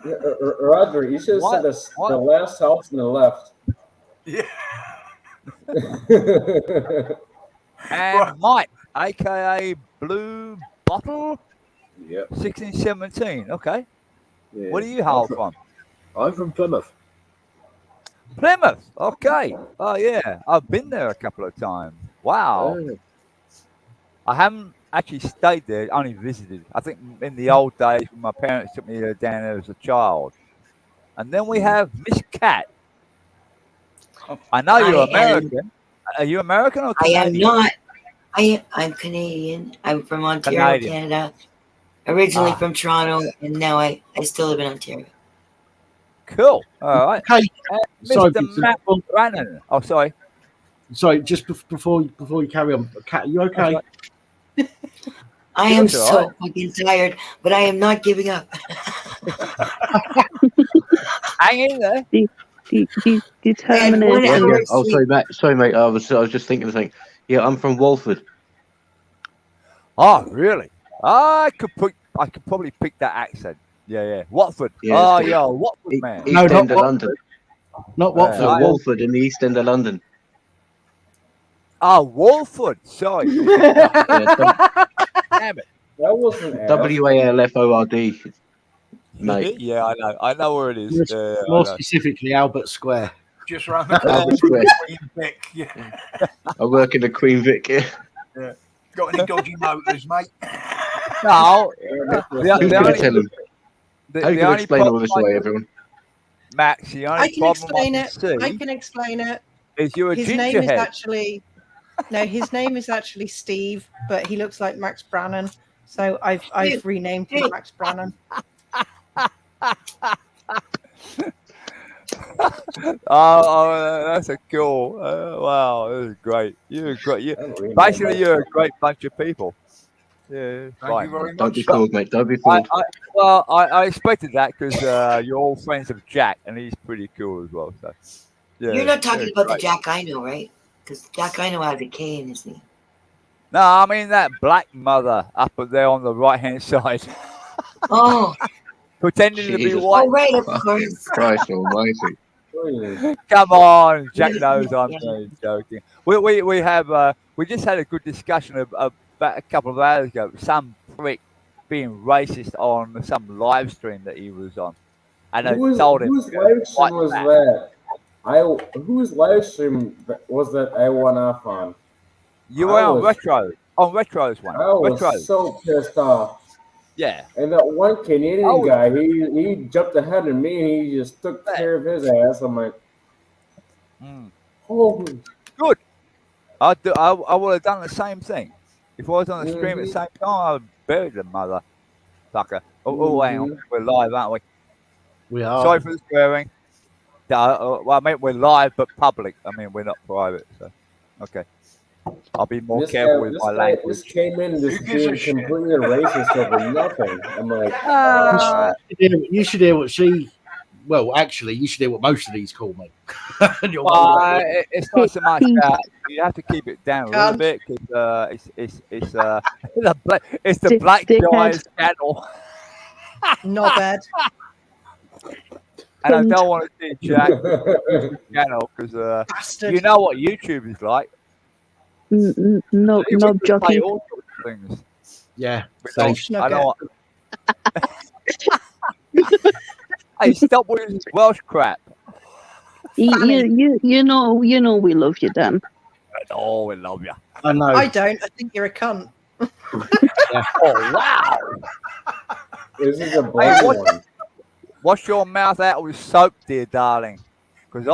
Yeah, Roger, you should have said the last house on the left. Yeah. And Mike, aka Blue Bottle. Yep. 1617. Okay. Yeah. Where do you hail from? I'm from Plymouth. Plymouth. Okay. Oh yeah, I've been there a couple of times. Wow. Oh. I haven't actually stayed there. Only visited. I think in the old days when my parents took me down there as a child. And then we have Miss Cat. I know you're American. Are you American or Canadian? I am not. I'm Canadian. I'm from Ontario, Canada. Originally from Toronto, and now I still live in Ontario. Cool. All right. Hey, sorry, Mr. Matt Brannan. Oh, sorry. Sorry, just before you carry on, Kat, are you okay? I am so fucking tired, but I am not giving up. Hang in there. Determination. Oh, sorry, mate. I was just thinking the thing. Yeah, I'm from Walford. Oh, really? I could probably pick that accent. Yeah. Watford. Yeah, Watford man. East End of London. Not Watford. No, Walford in the East End of London. Oh, Walford. Sorry. Yeah, Damn it. That wasn't WALFORD, mate. Yeah, I know where it is. More specifically, Albert Square. Just around the Albert corner. Square. Queen Vic. Yeah. I work in the Queen Vic. Yeah. Yeah. Got any dodgy motors, mate? No. Who's going to tell him? How are you going to explain all this away, everyone? Max, the only I can problem explain I it. can see I can explain it. is you're a His ginger name is head. actually his name is actually Steve, but he looks like Max Brannan, so I've renamed him Max Brannan. Oh, that's a cool. Wow, that is great. You're great. Basically, you're a great bunch of people. Yeah, Thank you very much. Don't be fooled, mate. Don't be fooled. I expected that because you're all friends of Jack, and he's pretty cool as well. So, yeah, You're not talking about great. the Jack I know, right? Because Jack I know has a K in his name. No, I mean that black mother up there on the right hand side. Oh. Pretending to be Jesus. white. Oh, right, of course. Christ almighty. Come on, Jack knows I'm joking. We just had a good discussion about a couple of hours ago. Some prick being racist on some live stream that he was on, and I told him. Whose live stream was that? Whose live stream was that I went off on? You were on Retro's one. I was so pissed off. Yeah. And that one Canadian guy, he jumped ahead of me and he just took care of his ass. I'm like, holy. Good. I would have done the same thing. If I was on the stream at the same time, I would have buried the motherfucker. Oh, hang on. We're live, aren't we? We are. Sorry for the swearing. Well, I mean, we're live but public. I mean, we're not private. So, okay. I'll be more careful with my language. This came in just being completely racist over nothing. I'm like, you should hear what she. Well, actually, you should hear what most of these call me. It's not so much that you have to keep it down a little bit because it's the black guy's channel. Not bad. And I don't want to see Jack channel because you know what YouTube is like. No, no jockey. All sorts of things. Yeah. I don't want... Hey, stop with this Welsh crap. You know we love you, Dan. Oh, we love you. I know. I don't. I think you're a cunt. Oh wow! This is a black one. Wash your mouth out with soap, dear darling. Because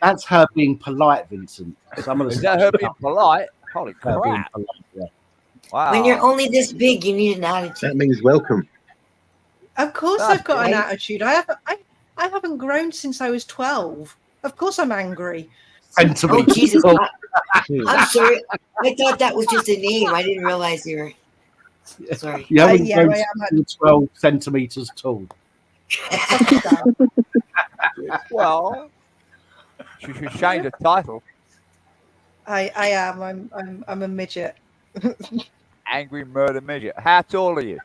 that's her being polite, Vincent. Some of the is that her being polite? Holy crap! Polite, yeah. Wow. When you're only this big, you need an attitude. That means welcome. Of course, I've got an attitude. I haven't grown since I was 12. Of course, I'm angry. Oh Jesus! I'm sorry. I thought that was just a name. I didn't realize you were. Sorry. You haven't grown 12 centimeters tall. Well, she should change the title. I am. I'm a midget. Angry murder midget. How tall are you?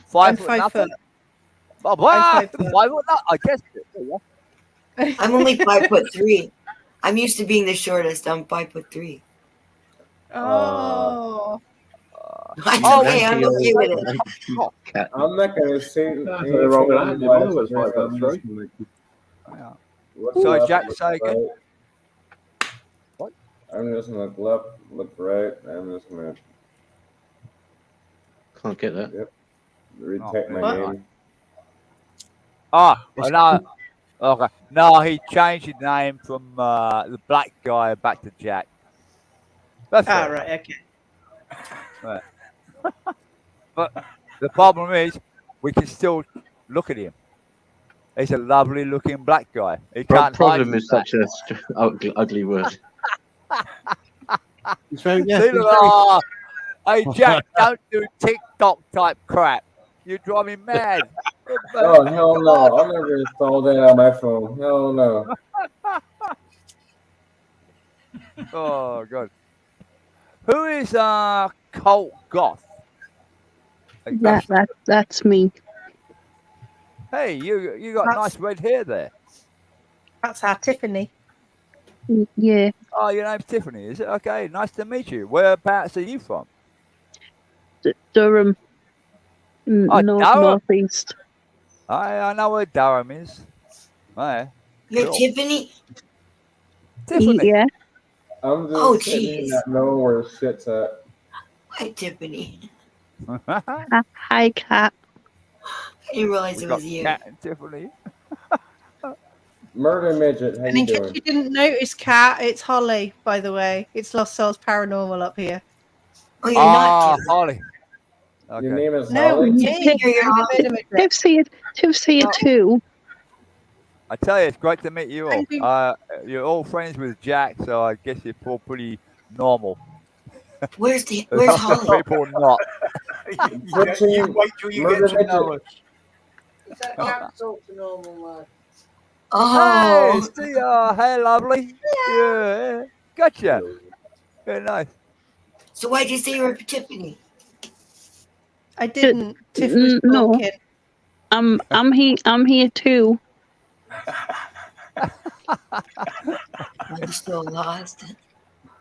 5 foot. 5 foot. Oh, wow. 5 foot. 5 foot. I guess. I'm only 5'3". I'm used to being the shortest. I'm 5'3". Oh. I'm okay. I'm okay with it. I'm not gonna say So Jack, say again. What? I'm just gonna look left, look right. I'm just gonna. Can't get that. Yep. Retake my name. No. Okay. No, he changed his name from the black guy back to Jack. That's right. Okay. Right. But the problem is, we can still look at him. He's a lovely looking black guy. He can't. Problem is such a ugly word. It's very, Hey Jack, don't do TikTok type crap. You drive me mad. Oh hell no! I'm never install that on my phone. Hell no. Oh god. Who is Colt Goth? That's me. Hey, you got nice red hair there. That's our Tiffany. Yeah. Oh, your name's Tiffany, is it? Okay, nice to meet you. Whereabouts are you from? Durham. Durham? Northeast. I know where Durham is. Right. You're Tiffany? Tiffany? Yeah. I'm just not knowing where shit's at. Hi, Tiffany. Hi, Kat. I didn't realize it was you. Kat and Tiffany. Murder midget. How And you in case doing? you didn't notice, Kat, it's Holly, by the way. It's Lost Souls Paranormal up here. Oh, you're not Tiffany. Holly. Okay. Your name is No, Holly? Tiff's here too. I tell you, it's great to meet you all. You're all friends with Jack, so I guess you're all pretty normal. Where's Some Holly? people not. You wait till you get to know us. Is that Cat talk to normal lad? Oh. Hey, see ya. Hey, lovely. Yeah. Gotcha. Very nice. So why'd you say you were Tiffany? I didn't. Tiff was No. talking. I'm here too. I'm still lost.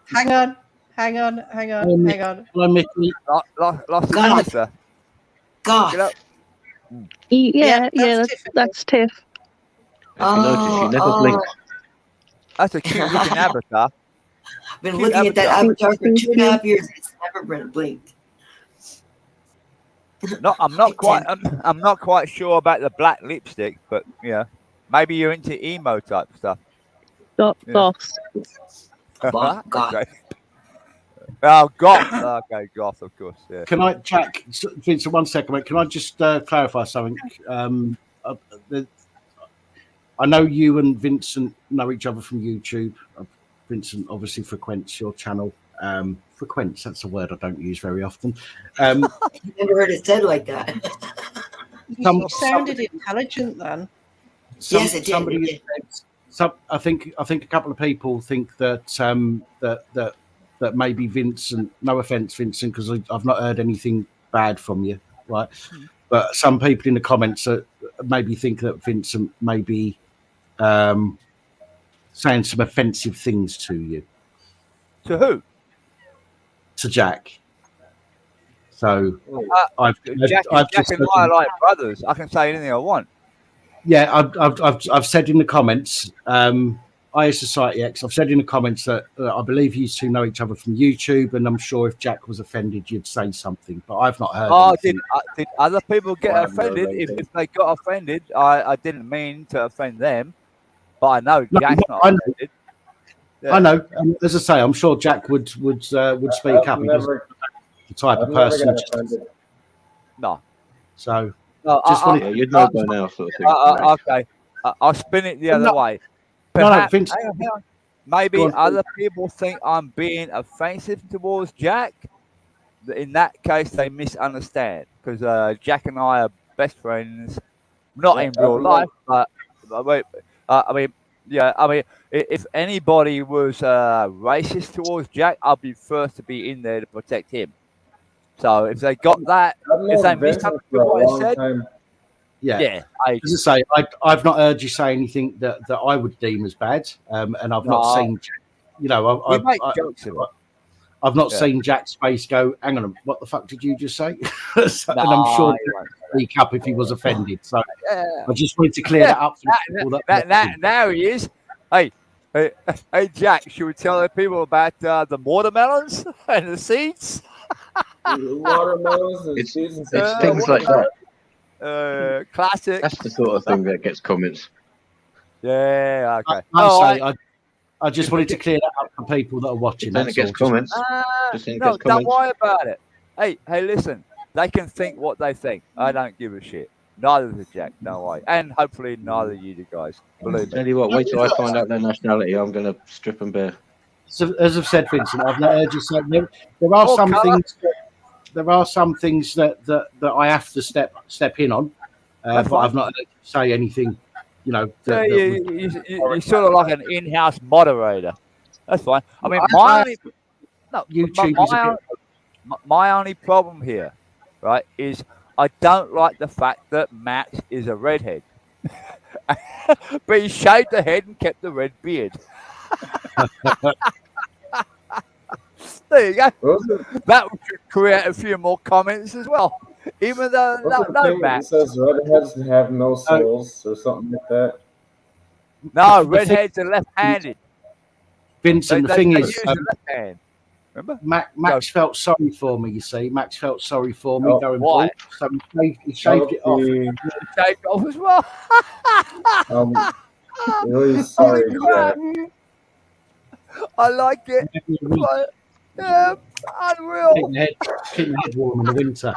Hang on. Hello, Mickey. Lost God. answer. God. Yeah, that's Tiff. If you notice, you never blinked. That's a cute looking avatar. I've been looking at that avatar for 2.5 years. It's never been blinked. No, I'm not quite sure about the black lipstick, but yeah, maybe you're into emo type stuff. Goth. Goth. Okay. Oh, goth. Okay, goth, of course. Yeah. Can I, Jack, Vincent, 1 second, mate. Can I just clarify something? I know you and Vincent know each other from YouTube. Vincent obviously frequents your channel. Frequents, that's a word I don't use very often. I've never heard it said like that. You sounded intelligent then. Yes, it did. Somebody I think a couple of people think that that maybe Vincent. No offense, Vincent, because I've not heard anything bad from you, right? But some people in the comments maybe think that Vincent may be saying some offensive things to you. To who? To Jack. So Jack and I are like brothers. I can say anything I want. Yeah, I've said in the comments, IA Society X, I've said in the comments that I believe you two know each other from YouTube, and I'm sure if Jack was offended, you'd say something, but I've not heard anything. Did other people get offended? If they got offended, I didn't mean to offend them, but I know Jack's not offended. I know. As I say, I'm sure Jack would speak up. He's the type of person. No. So just wanted you'd know by now, sort of thing. Okay, I'll spin it the other way. Perhaps, hang on. Maybe other people think I'm being offensive towards Jack. In that case, they misunderstand because Jack and I are best friends, not in real life, but I mean, if anybody was racist towards Jack, I'll be first to be in there to protect him. So if they got that, if they misunderstood what I said, yeah. As I say, I've not heard you say anything that I would deem as bad, and I've not seen, I've not seen Jack's face go, hang on, what the fuck did you just say? And I'm sure he'd speak up if he was offended. So I just wanted to clear that up. Now he is. Hey, Jack, should we tell the people about the watermelons and the seeds? Watermelons and seeds. It's things like that. Classic. That's the sort of thing that gets comments. Yeah, okay. I just wanted to clear that up for people that are watching. Then it gets comments. No, don't worry about it. Hey, listen. They can think what they think. I don't give a shit. Neither does Jack. No way. And hopefully neither you guys. Believe me. Tell you what, wait till I find out their nationality. I'm going to strip them bare. So, as I've said, Vincent, I've not heard you say there are some things. There are some things that I have to step in on, but I've not heard you say anything. You're sort of like an in-house moderator. That's fine. I mean, my only problem here, right, is I don't like the fact that Matt is a redhead, but he shaved the head and kept the red beard. There you go. That should create a few more comments as well. Even though Matt it says redheads have no souls or something like that. No, redheads are left-handed. Vincent, the thing is, left hand. Remember? Max felt sorry for me. You see, Max felt sorry for me going why? forward, so he shaved it off. He shaved it off as well. Really sorry, Jack. I like it. Unreal. Keep the head warm in the winter.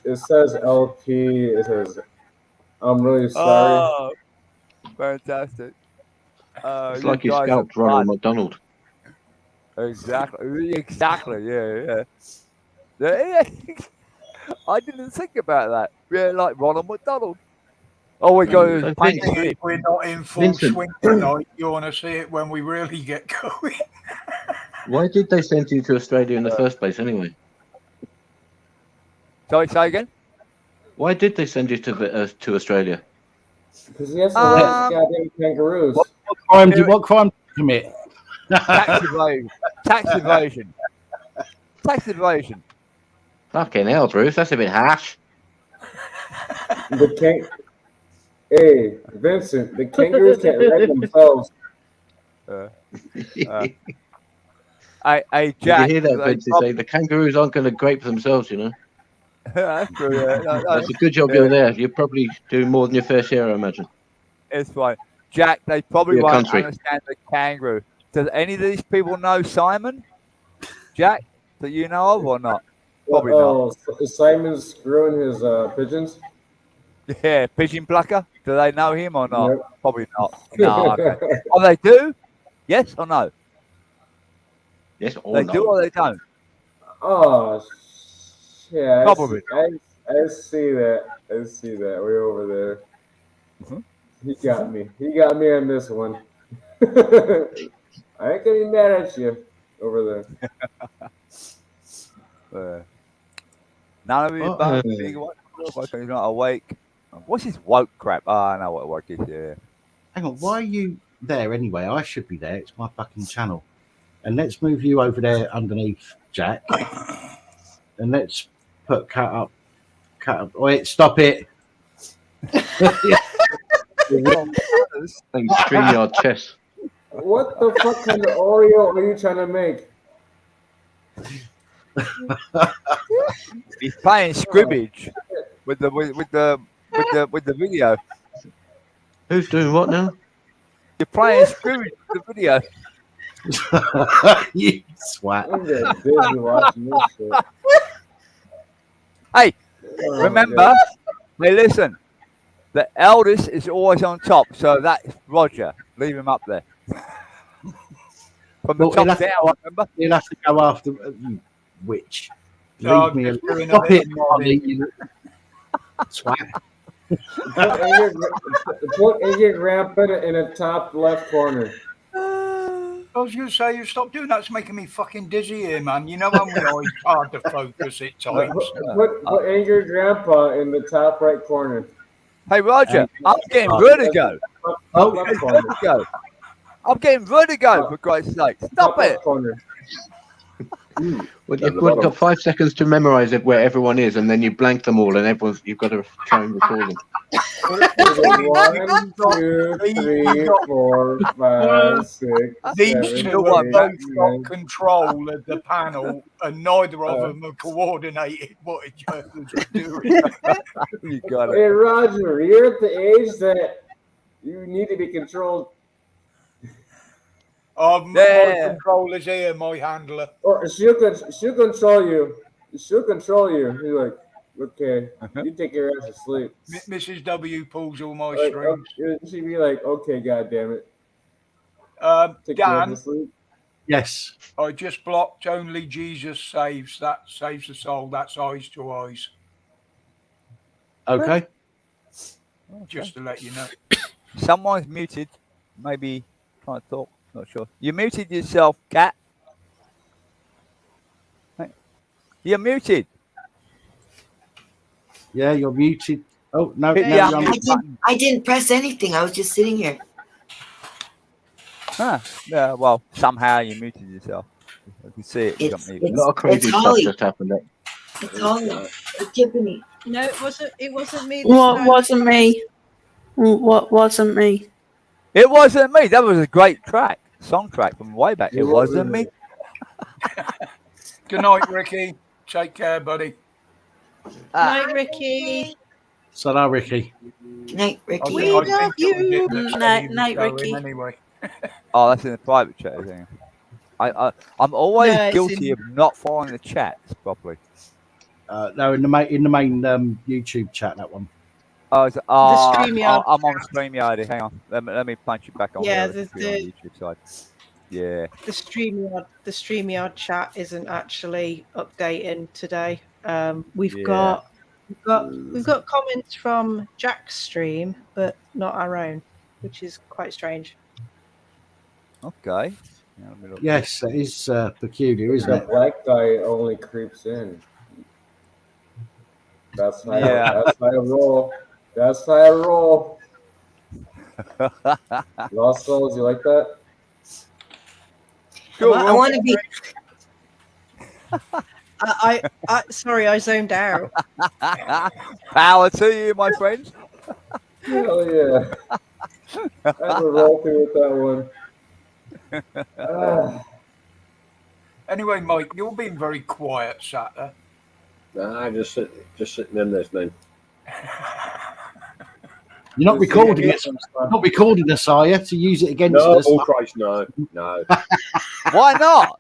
It says LP. It says, I'm really sorry. Oh, fantastic. It's like you scalped Ronald McDonald. Exactly. Yeah. I didn't think about that. Yeah, like Ronald McDonald. Oh, we go. We're not in full swing tonight. You want to see it when we really get going. Why did they send you to Australia in the first place, anyway? Sorry, say again. Why did they send you to Australia? Because he has to let goddamn kangaroos. What crime did you commit? Tax evasion. Tax evasion. Fucking hell, Bruce. That's a bit harsh. Hey, Vincent, the kangaroos can't ride themselves. Hey, Jack. Did you hear that, Vincent? Say the kangaroos aren't going to grape themselves, you know. That's true. That's a good job you're there. You're probably doing more than your fair share, I imagine. It's fine. Jack, they probably won't understand the kangaroo. Does any of these people know Simon? Jack, that you know of or not? Probably not. Is Simon screwing his pigeons? Yeah, pigeon plucker. Do they know him or not? Yep. Probably not. No. Okay. Oh, they do. Yes or no? Yes or They no? do or they don't. Oh, yeah. Probably. I see that. I see that. Way over there. Mhm. He got me. He got me on this one. I ain't gonna be mad at you over there. None of you bugs. He's not awake. What's his woke crap? Oh, I know what woke is. Yeah. Hang on, why are you there anyway? I should be there. It's my fucking channel. And let's move you over there underneath, Jack. And let's put cut up. Wait, stop it. StreamYard chess. What the fuck kind of Oreo are you trying to make? He's playing scrimmage with the video. Who's doing what now? You're playing scrimmage with the video. You swat. I'm just busy watching this shit. Hey, Oh, remember? God. Hey, listen. The eldest is always on top, so that's Roger. Leave him up there. From the top down, remember? You'll have to go after you witch. No, Leave me just alone. doing a Stop bit it, of modding. Molly, you swat. Put your grandpa in the top left corner. I was going to say, you stop doing that. It's making me fucking dizzy here, man. You know, I'm always hard to focus at times. Put Angry Grandpa in the top right corner. Hey, Roger, I'm getting vertigo. Vertigo. I'm getting vertigo, for Christ's sake. Stop it. Well, you've got 5 seconds to memorize it where everyone is, and then you blank them all, and you've got to try and recall them. 1, 2, 3, 4, 5, 6, These 7, two have 8, both 9. got control of the panel, and neither of them have coordinated what each other's doing. You got Hey, Roger, you're at the age that you need to be controlled. My controller's here, my handler. Or she'll control you. She'll control you. You're like, okay, you take your ass to sleep. Mrs. W pulls all my Like, strings. she'd be like, okay, goddammit. Take your ass Dan, to sleep. Yes. I just blocked only Jesus saves. That saves the soul. That's eyes to eyes. Okay. Just to let you know. Someone's muted. Maybe can't talk. Not sure. You muted yourself, Cat. You're muted. Yeah, you're muted. Oh, no. Yeah, I didn't press anything. I was just sitting here. Huh. Yeah, well, somehow you muted yourself. I can see it. It's something. A lot of crazy stuff Holly. Just happened. It's Holly. It's Tiffany. No, it wasn't me. What wasn't me? What wasn't me? It wasn't me. That was a great track. Song track from way back. It wasn't me. Good night, Ricky. Take care, buddy. Night, Ricky. So now, Ricky. Night, Ricky. We love you. Night, Ricky. Anyway. Oh, that's in the private chat, isn't it? I'm always No, it's guilty in- of not following the chats properly. No, in the main YouTube chat, that one. Oh, StreamYard I'm on StreamYard. Hang on. Let me punch it back on. Yeah, the the YouTube side. Yeah. the StreamYard chat isn't actually updating today. We've got comments from Jack's stream, but not our own, which is quite strange. Okay. Yes, it is peculiar, isn't The it? black guy only creeps in. That's how Yeah. that's how I roll. That's how I roll. Lost Souls, you like that? Cool, I want to be. I sorry, I zoned out. Power to you, my friends. Hell yeah. I had to roll through with that one. Anyway, Mike, you're being very quiet, sat there. Nah, just sitting in this thing. You're not recording it. Not recording us, are you? To use it against No, us? oh Christ, no. Why not?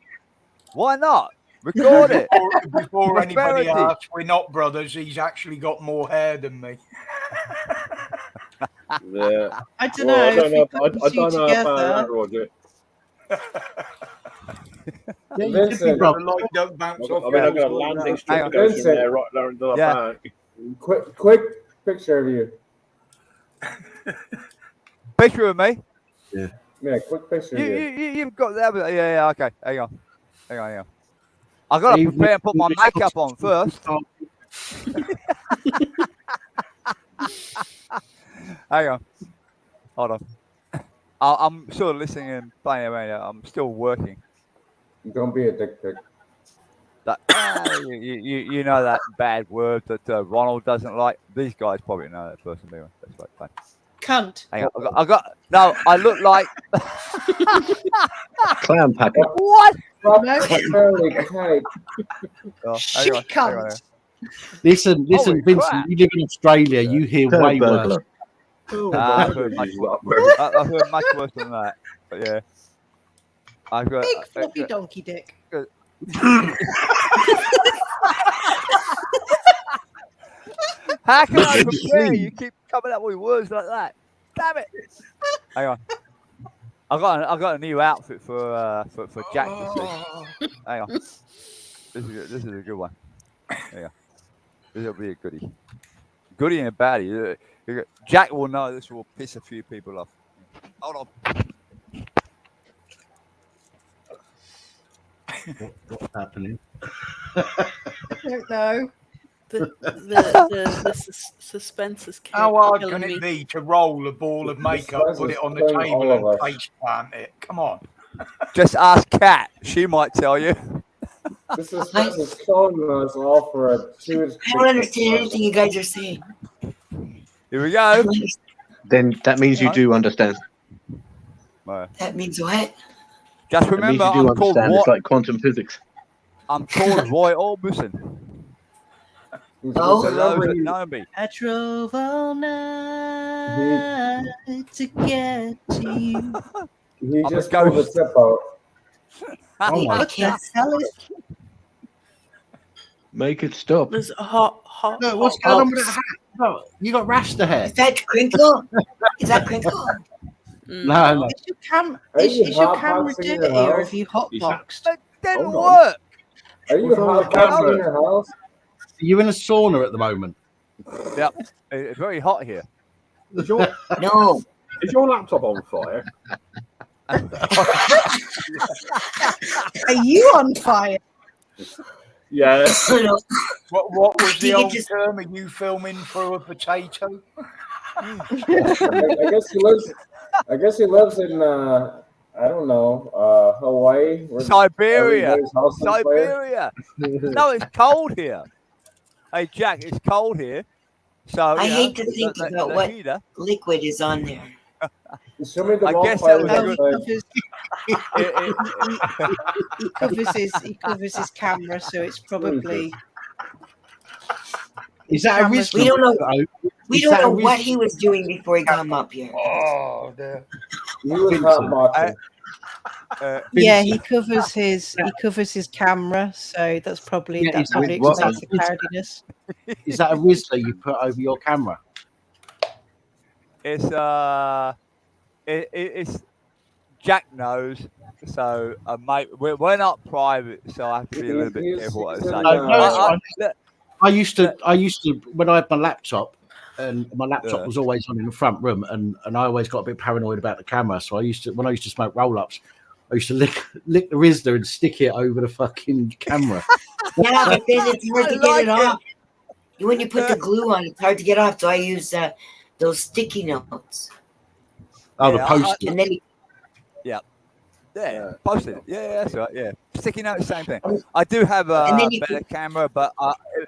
Why not? Record it. Before anybody Prosperity. asks, we're not brothers. He's actually got more hair than me. Yeah. I don't know. I don't if we know. put the I two don't know about together, that, Roger. Yeah, you could be Vincent, Rob. I mean, I got a landing strip that goes from Vincent. there right there into the Yeah. back. Quick picture of you. Picture of me. Yeah. Yeah, quick picture of you. You've got that. Yeah. Okay. Hang on. I got to prepare and put my makeup on first. Hang on. Hold on. I'm sort of listening and playing around. I'm still working. Don't be a dick pic. That you know that bad word that Ronald doesn't like. These guys probably know that person. Anyway, that's right. Fine. cunt. Hang on. I got no. I look like Clown packer. what? Fairly tight. Hang on, hang on. Listen, Holy Vincent, crap. you live in Australia, you hear Third way worse. burglar. I've heard much worse than that. But yeah, I've got Big floppy donkey dick. How can I prepare? You keep coming up with words like that. Damn it! Hang on. I got a new outfit for Jack this week. Hang on. This is a good one. Hang on. This will be a goodie. Goodie and a baddie. Jack will know this will piss a few people off. Hold on. What's happening? I don't know. The suspense is How hard killing can me. it be to roll a ball of makeup, put it on the table, and face plant it? Come on. Just ask Kat. She might tell you. This is calling us all for a huge. I don't understand anything you guys are saying. Here we go. Then that means you do understand. That means what? Just That means remember, you do I'm called understand. It's Roy. like quantum physics. I'm called Roy Orbison. Oh, For those that know me. I drove all night to get to you. He I'm just a pulled the ghost. tip out. Oh my I can't sell it. Make it stop. There's a hot. No, what's going on with that hat? No, you got Rasta hair. Is that crinkle? Is that crinkle? No. Is your, Are you is your hot camera boxing dirty in your or house? have you hotboxed? It didn't Hold on. work. Are you What's wrong with hot the boxing in camera? your house? Are you in a sauna at the moment? Yep. It's very hot here. Is your, No. is your laptop on fire? Are you on fire? Yeah. What was the You old just- term? Are you filming through a potato? I guess he lives in I don't know, Hawaii. where Siberia. everybody's house on fire. Siberia. No, it's cold here. Hey, Jack, it's cold here. So I you know, hate to think the about what heater. liquid is on there. Show me the I guess that bonfire was outside. He covers his camera, so it's probably. Is that a Cameras- Rizla? We don't know. We Is don't that a know what Rizla? he was doing before he come up here. Oh, dear. He was hot boxing. Yeah, he covers his camera, so that's probably Yeah, that it's probably with explains what? the cloudiness. Is that a Rizla you put over your camera? It's it's Jack knows. So mate, we're not private, so I have to be a little bit careful what I say. No, it's fine. look, I used to when I had my laptop, and my laptop Yeah. was always on in the front room, and I always got a bit paranoid about the camera. So when I used to smoke roll-ups, I used to lick the Rizla and stick it over the fucking camera. Yeah, but then it's hard to I get like it off. When you put the glue on, it's hard to get off. So I use those sticky notes. Oh, the Yeah, post. And then Yeah, posted it. Yeah, that's right. Yeah, sticky note, same thing. I do have a And then you better camera, but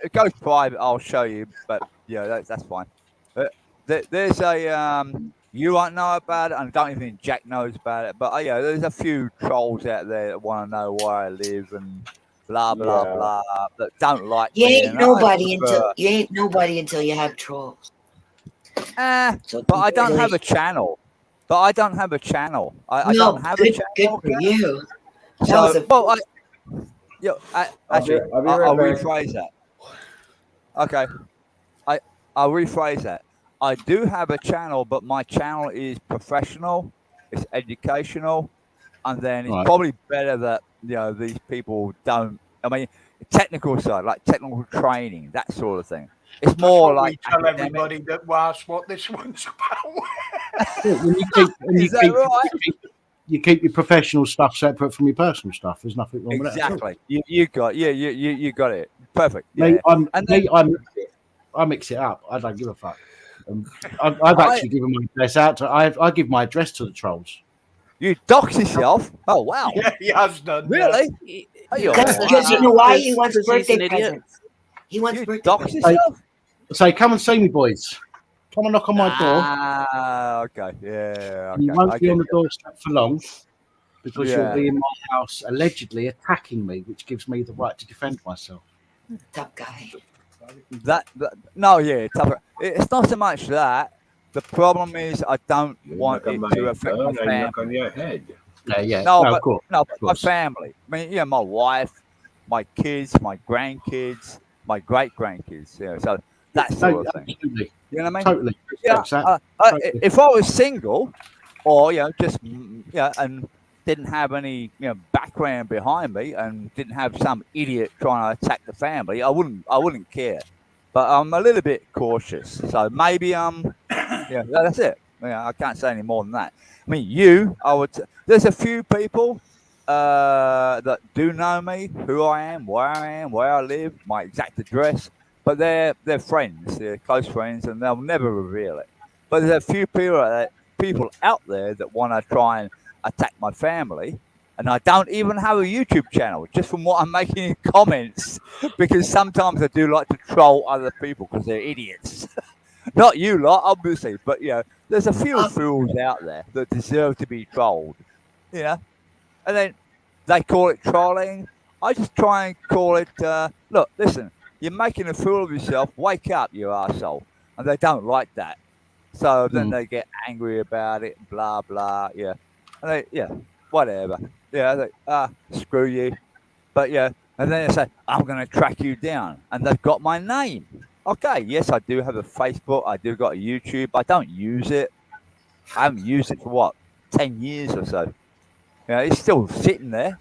it goes private. I'll show you, but yeah, that's fine. There's a you won't know about it, and I don't even think Jack knows about it. But yeah, there's a few trolls out there that want to know where I live and blah blah Yeah. blah that don't like you me. ain't and nobody I prefer- until you have trolls. So but I don't have a channel. I don't have a channel. I No, don't have good, a channel. good for you. That So, was a well, I'll be I'll right back. rephrase that. Okay, I'll rephrase that. I do have a channel, but my channel is professional, it's educational, and then it's Right. probably better that these people don't. I mean, technical side, like technical training, that sort of thing. It's That's more what like we tell academic. everybody that asks what this one's about. Is that right? You keep your professional stuff separate from your personal stuff. There's nothing wrong with that. Exactly. You got you got it. Perfect. Me, Yeah. I mix it up. I don't give a fuck. I've actually given my address out to. I give my address to the trolls. You dox yourself? Oh wow! Yeah, he has done. Really? Because you know why? He wants Because he's birthday an idiot. presents. He wants birthday dox presents. yourself? Say, come and see me, boys. Come and knock on my door. Ah, okay, yeah. And you Okay. won't I be get on the you. doorstep for long because Yeah. you'll be in my house allegedly attacking me, which gives me the right to defend myself. Tough guy. No, yeah, tougher. It's not so much that. The problem is I don't want it to affect my family. Knock on your head. Yeah. No, of but course. no, of but my course. family. I mean, my wife, my kids, my grandkids, my great grandkids. Yeah, so that sort of thing. Absolutely. You know what I mean? Totally. Yeah. Respects that. Totally. If I was single, or just and didn't have any background behind me, and didn't have some idiot trying to attack the family, I wouldn't care. But I'm a little bit cautious, so maybe yeah, that's it. Yeah, I can't say any more than that. I mean, there's a few people that do know me, who I am, where I live, my exact address, but they're friends, they're close friends, and they'll never reveal it. But there's a few people out there that want to try and attack my family. And I don't even have a YouTube channel, just from what I'm making in comments, because sometimes I do like to troll other people because they're idiots. Not you lot, obviously, but there's a few fools out there that deserve to be trolled, And then they call it trolling. I just try and call it, look, listen, you're making a fool of yourself. Wake up, you arsehole. And they don't like that. So then they get angry about it, blah, blah, yeah. And they, whatever. Yeah, screw you. But and then they say, I'm going to track you down. And they've got my name. Okay, yes, I do have a Facebook. I do got a YouTube. I don't use it. I haven't used it for 10 years or so. It's still sitting there.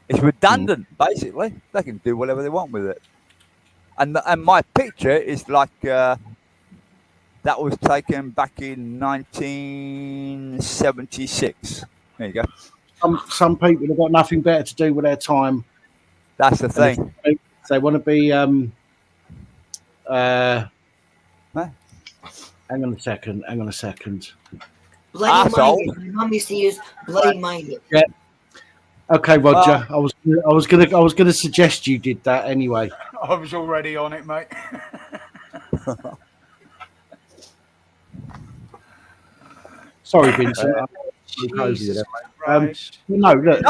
It's redundant, basically. They can do whatever they want with it. And my picture is like, that was taken back in 1976. There you go. Some people have got nothing better to do with their time. That's the thing. If they want to be. Hang on a second. Bloody minded. My mum used to use bloody minded. Yeah. Okay, Roger. I was gonna suggest you did that anyway. I was already on it, mate. Sorry, Vincent. No, look,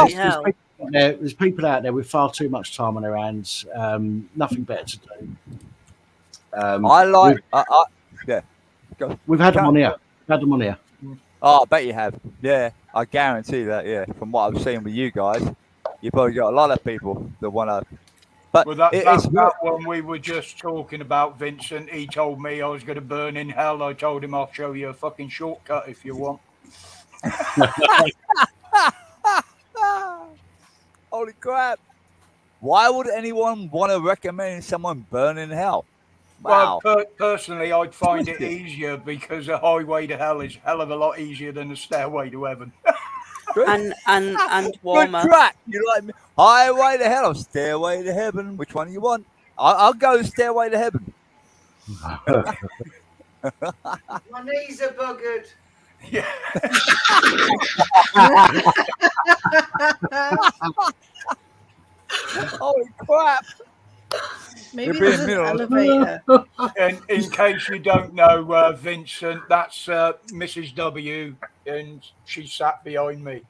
there's people out there with far too much time on their hands. Nothing better to do. We've had them on here. Oh, I bet you have. Yeah, I guarantee that. Yeah, from what I've seen with you guys, you probably got a lot of people that want to. But Well, that one we were just talking about, Vincent, he told me I was going to burn in hell. I told him I'll show you a fucking shortcut if you want. Holy crap! Why would anyone want to recommend someone burn in hell? Wow. Well, personally, I'd find it easier because a highway to hell is a hell of a lot easier than a stairway to heaven. and warmer. Good crack. You like me? Highway to hell or stairway to heaven? Which one do you want? I'll go stairway to heaven. My knees are buggered. Yeah. Holy crap. Maybe there's an elevator. And in case you don't know, Vincent, that's Mrs. W, and she sat behind me.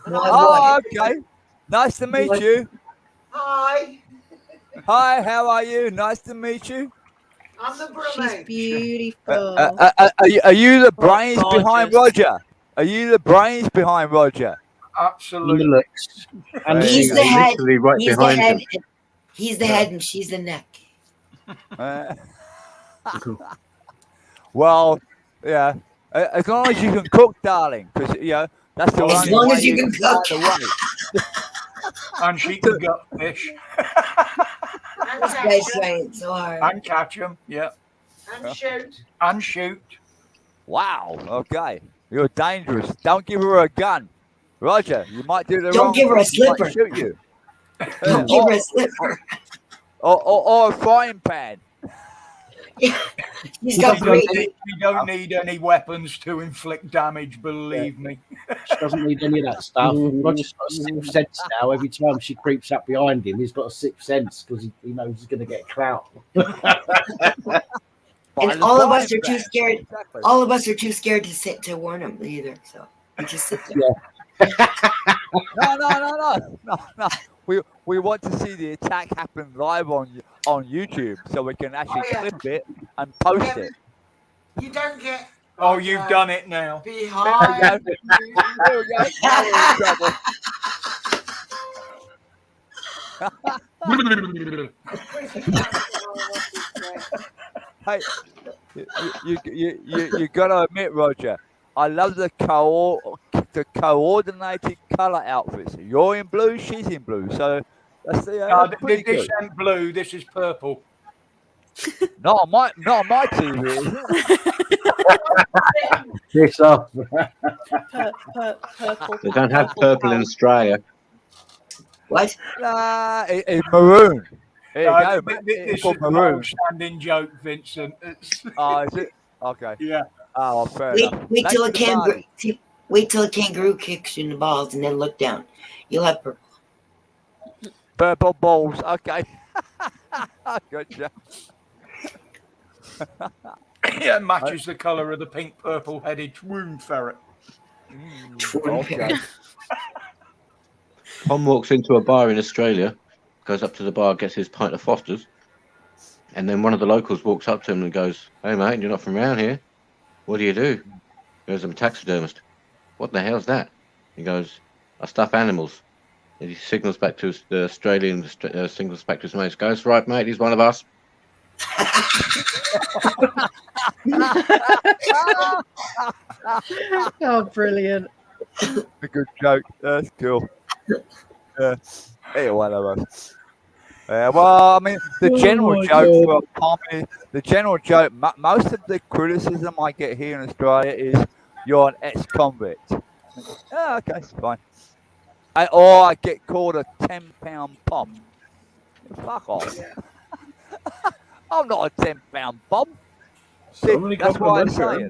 Oh, okay. Nice to meet you. Hi. Hi, how are you? Nice to meet you. I'm the She's bromance. beautiful. Are you the brains gorgeous. behind Roger? Are you the brains behind Roger? Absolutely. And he's the head. literally right He's the behind head. him. He's the head, and she's the neck. Well, yeah. As long as you can cook, darling, because that's the As only long way as you can cook. find a way. And she can gut fish. This guy's trying so hard. And catch them, yeah. And shoot. And shoot. Wow. Okay. You're dangerous. Don't give her a gun, Roger. You might do the Don't wrong give her a thing. She might slipper. Shoot you. Don't give her a slipper. Or a frying pan. He's got great. You don't need any weapons to inflict damage, believe me. She doesn't need any of that stuff. Roger's got a sixth sense now. Every time she creeps up behind him, he's got a sixth sense because he knows he's going to get clout. And all of us are too scared. Exactly. All of us are too scared to sit to warn him either. So we just sit there. No. We want to see the attack happen live on YouTube, so we can actually clip it and post it. You don't get. Oh, you've done it now. Behind. Hey, you gotta admit, Roger, I love the coordinated color outfits. You're in blue, she's in blue, so that's the. This ain't blue. This is purple. Not on my TV, is it? Piss off. Purple. They don't have purple in Australia. What? It's maroon. There you go. This is It's a maroon. standing joke, Vincent. It's... Oh, is it? Okay. Yeah. Oh, fair Wait, enough. wait till a That's the kangaroo. vibe. Wait till a kangaroo kicks you in the balls, and then look down. You'll have purple. Purple balls. Okay. Gotcha. Yeah, it matches the colour of the pink purple-headed swoon ferret. Okay. Tom walks into a bar in Australia, goes up to the bar, gets his pint of Foster's, and then one of the locals walks up to him and goes, "Hey mate, you're not from around here. What do you do?" He goes, "I'm a taxidermist." "What the hell's that?" He goes, "I stuff animals." And he signals back to the Australian, signals back to his mates, goes, "Right mate, he's one of us." Oh, brilliant. A good joke. That's cool. Yeah. Hey, one of us. Well, I mean, the general joke for comedy, most of the criticism I get here in Australia is you're an ex-convict. Yeah, okay, it's fine. Or I get called a 10-pound bomb. Fuck off. I'm not a 10-pound bomb. That's why I'm saying.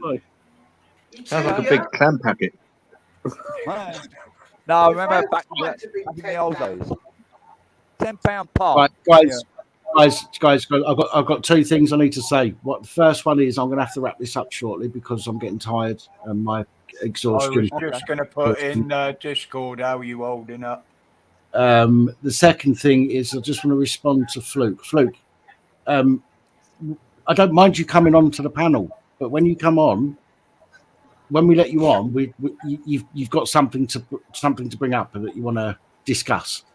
Sounds like a big clam packet. No, remember back in the old days. 10-pound pop. Right, guys, I've got two things I need to say. The first one is I'm going to have to wrap this up shortly because I'm getting tired and my exhaustion. I was just going to put in Discord how are you holding up. The second thing is I just want to respond to Fluke. Fluke, I don't mind you coming on to the panel, but when you come on, when we let you on, you've got something to bring up that you want to discuss.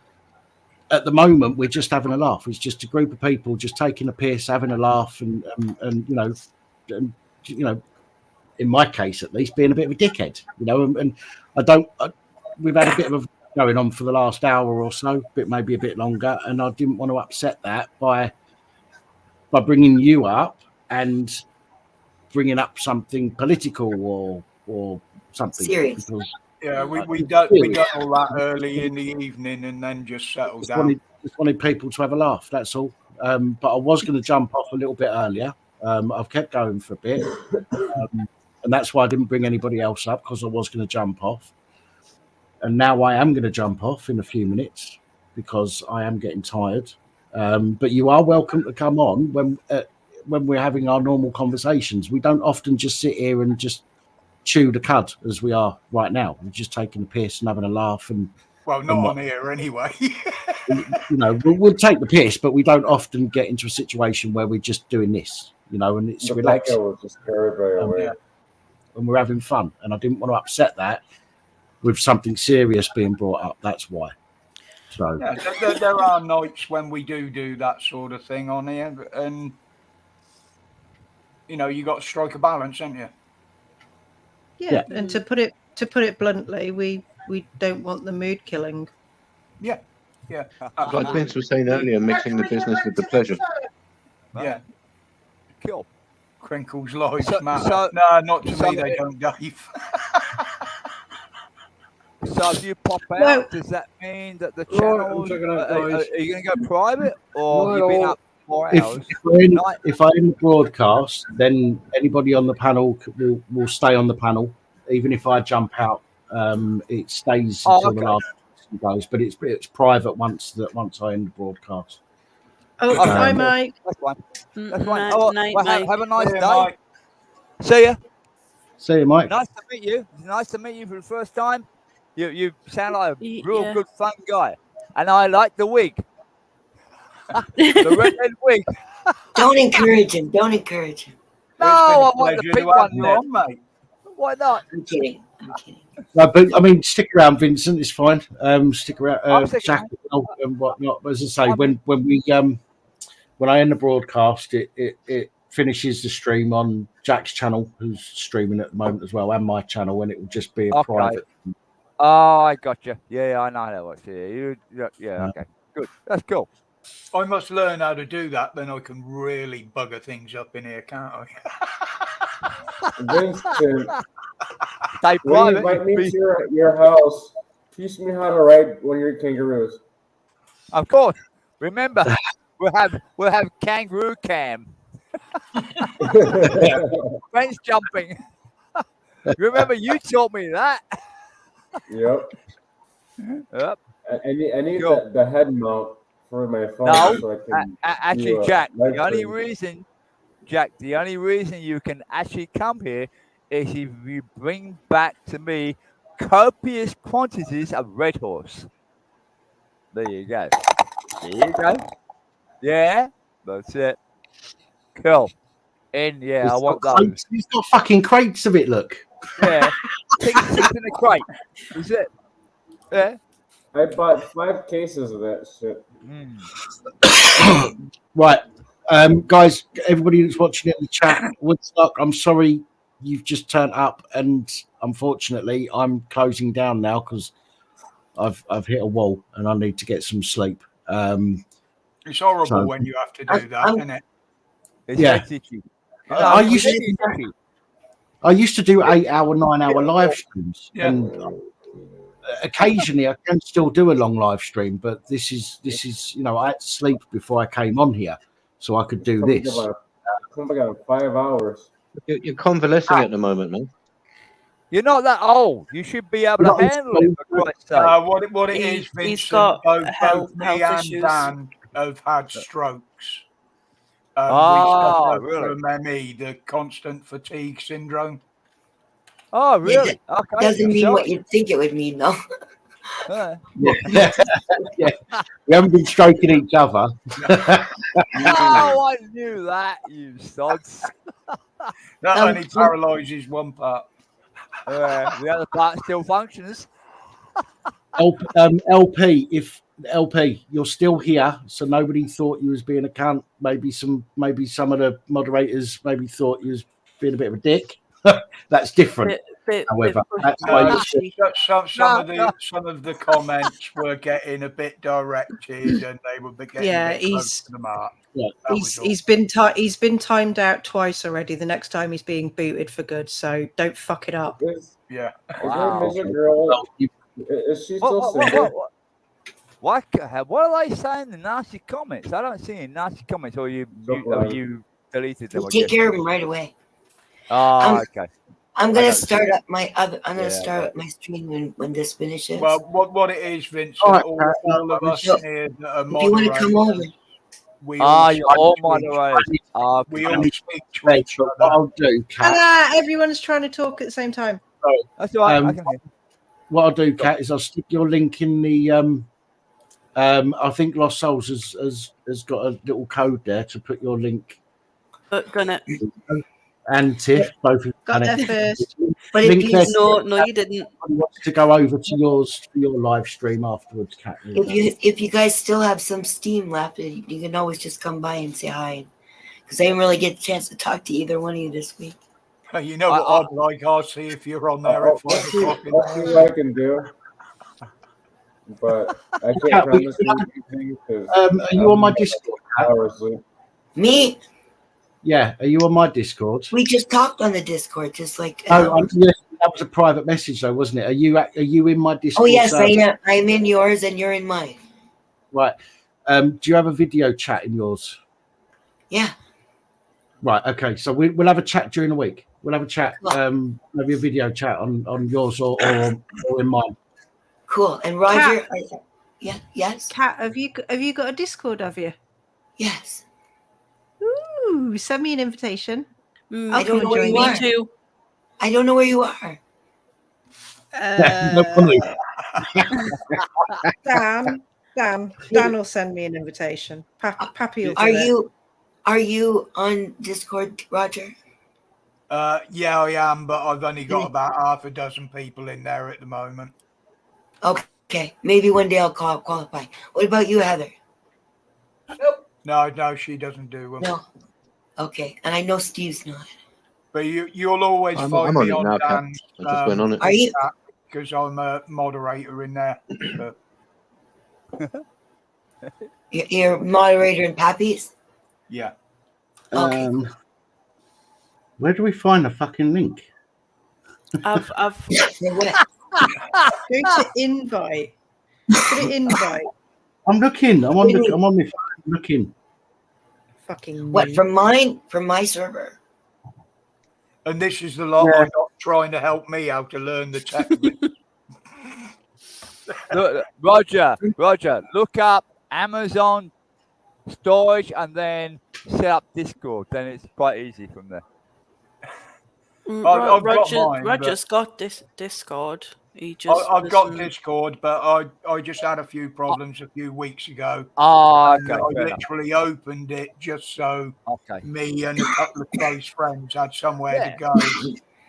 At the moment, we're just having a laugh. It's just a group of people just taking a piss, having a laugh, and in my case at least, being a bit of a dickhead. And we've had a bit of a going on for the last hour or so, maybe a bit longer, and I didn't want to upset that by bringing you up and bringing up something political or something serious. Because, yeah, we done all that early in the evening and then just settled down. Just wanted people to have a laugh. That's all. But I was going to jump off a little bit earlier. I've kept going for a bit, and that's why I didn't bring anybody else up because I was going to jump off. And now I am going to jump off in a few minutes because I am getting tired. But you are welcome to come on when we're having our normal conversations. We don't often just sit here and just chew the cud as we are right now. We're just taking a piss and having a laugh. Well, not on here anyway. We'll take the piss, but we don't often get into a situation where we're just doing this, and it's relaxed. And we're having fun. And I didn't want to upset that with something serious being brought up. That's why. So yeah, there are nights when we do that sort of thing on here, and you got to strike a balance, haven't you? Yeah, and to put it bluntly, we don't want the mood killing. Yeah. Like Vince was saying earlier, mixing the business with the pleasure. Yeah. Cool. Crinkle's lives So- matter. so- No, not to so me. They it- don't, Dave. So if you pop out, Well- does that mean that the Right, channel? I'm checking out, Are guys. you going to go private, or Right you've been on. up 4 If, hours? if I end the broadcast, then anybody on the panel will stay on the panel. Even if I jump out, it stays until the last person goes. But it's private once I end the broadcast. Oh, Okay. hi, Mike. That's fine. That's Night, fine. Oh, night, well, Mike. have a nice See ya, day. Mike. See ya. See you, Mike. Nice to meet you. It's nice to meet you for the first time. You sound like a real Yeah. good fun guy, and I like the wig. The redhead wig. Don't encourage him. Don't encourage him. No, Well, it's been a I want the pleasure pink to have one you you're on, on, mate. Why not? I'm kidding. I'm kidding. No, but I mean, stick around, Vincent. It's fine. Stick around, I'm sticking Jack, and whatnot. But as I say, when I end the broadcast, it finishes the stream on Jack's channel, who's streaming at the moment as well, and my channel, and it will just be a Okay. private. Oh, I got you. Yeah, I know how that works. Yeah, okay. Good. That's cool. I must learn how to do that, then I can really bugger things up in here, can't I? Vincent, Stay when you private. invite me to your house, teach me how to ride one of your kangaroos. Of course. Remember, we'll have kangaroo cam. Fence jumping. Remember, you taught me that. Yep. Yep. I need Cool. the head mount for my phone No, so I can actually, do a Jack, live the only stream. reason, Jack, the only reason you can actually come here is if you bring back to me copious quantities of Red Horse. There you go. There you go. Yeah, that's it. Cool. And yeah, I want those. He's got fucking crates of it. Look. Yeah. Six in a crate. Is it? Yeah. I bought 5 cases of that shit. Right, guys, everybody that's watching it in the chat, Woodstock, I'm sorry you've just turned up, and unfortunately, I'm closing down now because I've hit a wall and I need to get some sleep. It's horrible So- when you have to do that, isn't it? It's Yeah. attitude. I used to do 8-hour, 9-hour live streams, Yeah. and occasionally I can still do a long live stream, but this is I had to sleep before I came on here, so I could do this. Come back in 5 hours. You're convalescing at the moment, man. You're not that old. You should be able to Not handle it, for Christ's sake. What it is, He's Vincent, got both health me and issues. Dan have had strokes. We Ah, suffer really? from ME, the constant fatigue syndrome. Oh, Yeah, really? Okay. Doesn't mean so- what you'd think it would mean, though. Yeah. We haven't been stroking each other. Oh, I knew that, you sods. That only paralyses one part. The other part still functions. LP, if LP, you're still here, so nobody thought you was being a cunt. Maybe some of the moderators maybe thought you was being a bit of a dick. That's different. However, that's why you Some of the comments were getting a bit directed, and they were getting Yeah, a bit close to the mark. Yeah. He's been timed out twice already. The next time he's being booted for good, so don't fuck it up. Yeah. Is there a midget girl? Is she still single? What are they saying in nasty comments? I don't see any nasty comments, or you deleted them. We'll take care of him right away. Oh, okay. I'm I gonna don't start up my other. I'm gonna Yeah, start up my stream when this finishes. Well, what it is, Vincent, All right, all of us so here that are if you want to come over, moderators, we you're all moderators. We all speak to Right, each but other. what I'll do, Kat, Everyone's trying to talk at the same time. That's all right. I Um, can hear. what I'll do, Kat, is I'll stick your link in the I think Lost Souls has got a little code there to put your link. But gonna And Tiff, both of you Got done there it. first. But Link if there. no, you didn't. I want to go over to yours for your live stream afterwards, Kat. if you guys still have some steam left, you can always just come by and say hi. because I didn't really get a chance to talk to either one of you this week. You know what I'd like? I'll see if you're on there at 5 Let's see o'clock in what I can do. But I can't promise you anything because are you on my Discord? Me? Yeah, are you on my Discord? We just talked on the Discord, just like. Yes, that was a private message, though, wasn't it? Are you in my Discord? Oh yes, I server? am. I'm in yours, and you're in mine. Right. Do you have a video chat in yours? Yeah. Right. Okay. So we'll have a chat during the week. We'll have a chat. Maybe a video chat on yours or in mine. Cool. And Roger, yes. Kat, have you got a Discord? Have you? Yes. Ooh, send me an invitation. I don't know where you are. too. I don't know where you are. Dan will send me an invitation. Pappy will do it. Are you on Discord, Roger? Yeah, I am, but I've only got about half a dozen people in there at the moment. Okay, maybe one day I'll qualify. What about you, Heather? No, she doesn't do them. No. Okay, and I know Steve's not. But you'll always I'm find on me it on now, Cap. Dan's, I just went on it. Are you? Because I'm a moderator in there. You're moderator in Pappy's? Yeah. Okay. Where do we find the fucking link? I've Go to invite. Put it invite. I'm looking. I'm on my phone looking. Fucking what from mine? From my server? And this is the lot I'm not trying to help me out to learn the tech. Look, Roger, look up Amazon storage and then set up Discord. Then it's quite easy from there. Roger's got this Discord. I've got Discord, but I just had a few problems a few weeks ago. Okay. I literally opened it just so me and a couple of close friends had somewhere to go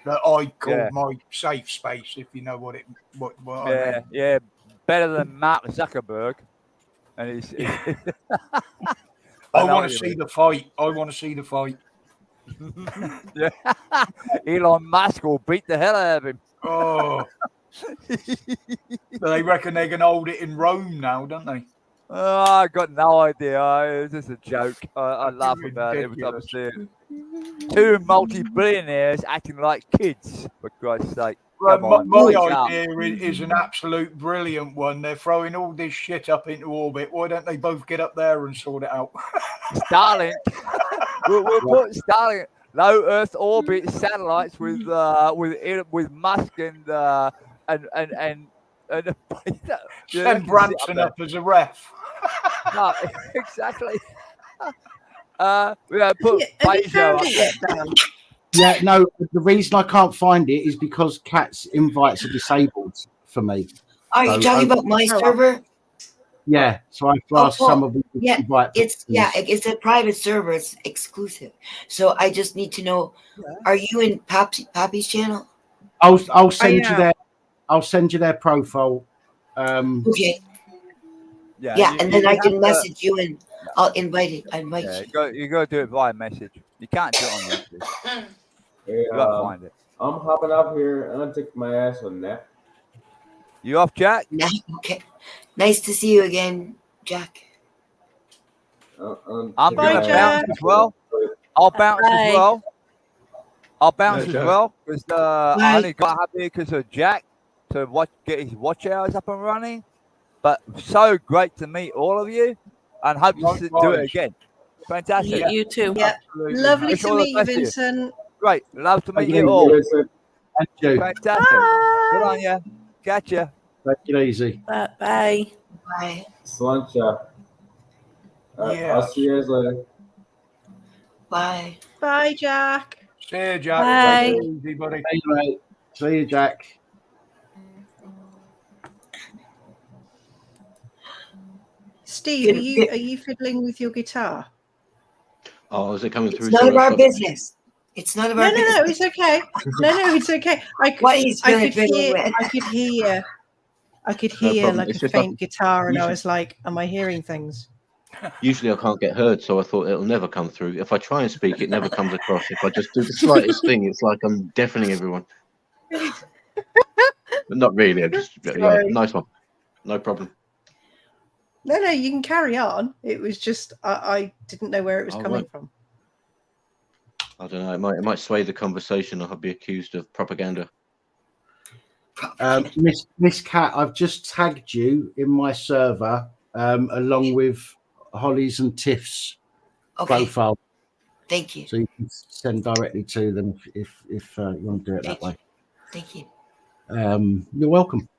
that I called my safe space, if you know what I mean. Yeah, better than Mark Zuckerberg. And he's I want to see the fight. Yeah. Elon Musk will beat the hell out of him. Oh. They reckon they can hold it in Rome now, don't they? Oh, I got no idea. It's just a joke. I laugh about it every time I see it. Two multi-billionaires acting like kids, for Christ's sake. Well, my idea is an absolute brilliant one. They're throwing all this shit up into orbit. Why don't they both get up there and sort it out? Starlink. we'll put Starlink low Earth orbit satellites with Musk and send Branson up as a ref. No, exactly. Put Bezos up. Yeah, no, the reason I can't find it is because Cat's invites are disabled for me. Are you talking about my server? Yeah, so I've asked some of them to invite. It's a private server. It's exclusive. So I just need to know: are you in Pappy's channel? I'll send you their. I'll send you their profile. Okay. Yeah, and then I can message you and I'll invite you. You got to do it via message. You can't do it on message. Hey, You got to find it. I'm hopping up here. I'm gonna take my ass on that. You off, Jack? Okay. Nice to see you again, Jack. I'm going to bounce as well. I'll bounce as well. Because I only got up here because of Jack to get his watch hours up and running. But so great to meet all of you and hope to do it again. Fantastic. You too. Yeah. Lovely to meet you, Vincent. Great. Love to meet you all. Thank you. Fantastic. Good on you. Catch you. Take it easy. Bye. Bye. Sluncha. I'll see you guys later. Bye. Bye, Jack. See you, Jack. Bye. Take it easy, buddy. Hey, mate. See you, Jack. Steve, are you fiddling with your guitar? Oh, is it coming through? It's none of our business. It's none of our business. No, it's okay. No, it's okay. I could hear like a faint guitar, and I was like, "Am I hearing things?" Usually I can't get heard, so I thought it'll never come through. If I try and speak, it never comes across. If I just do the slightest thing, it's like I'm deafening everyone. But not really. I'm just Sorry. nice one. No problem. No, you can carry on. It was just I didn't know where it was Oh, coming right. from. I don't know. It might sway the conversation. I'll be accused of propaganda. Miss Cat, I've just tagged you in my server along with Holly's and Tiff's profile. Thank you. So you can send directly to them if you want to do it that way. Thank you. You're welcome.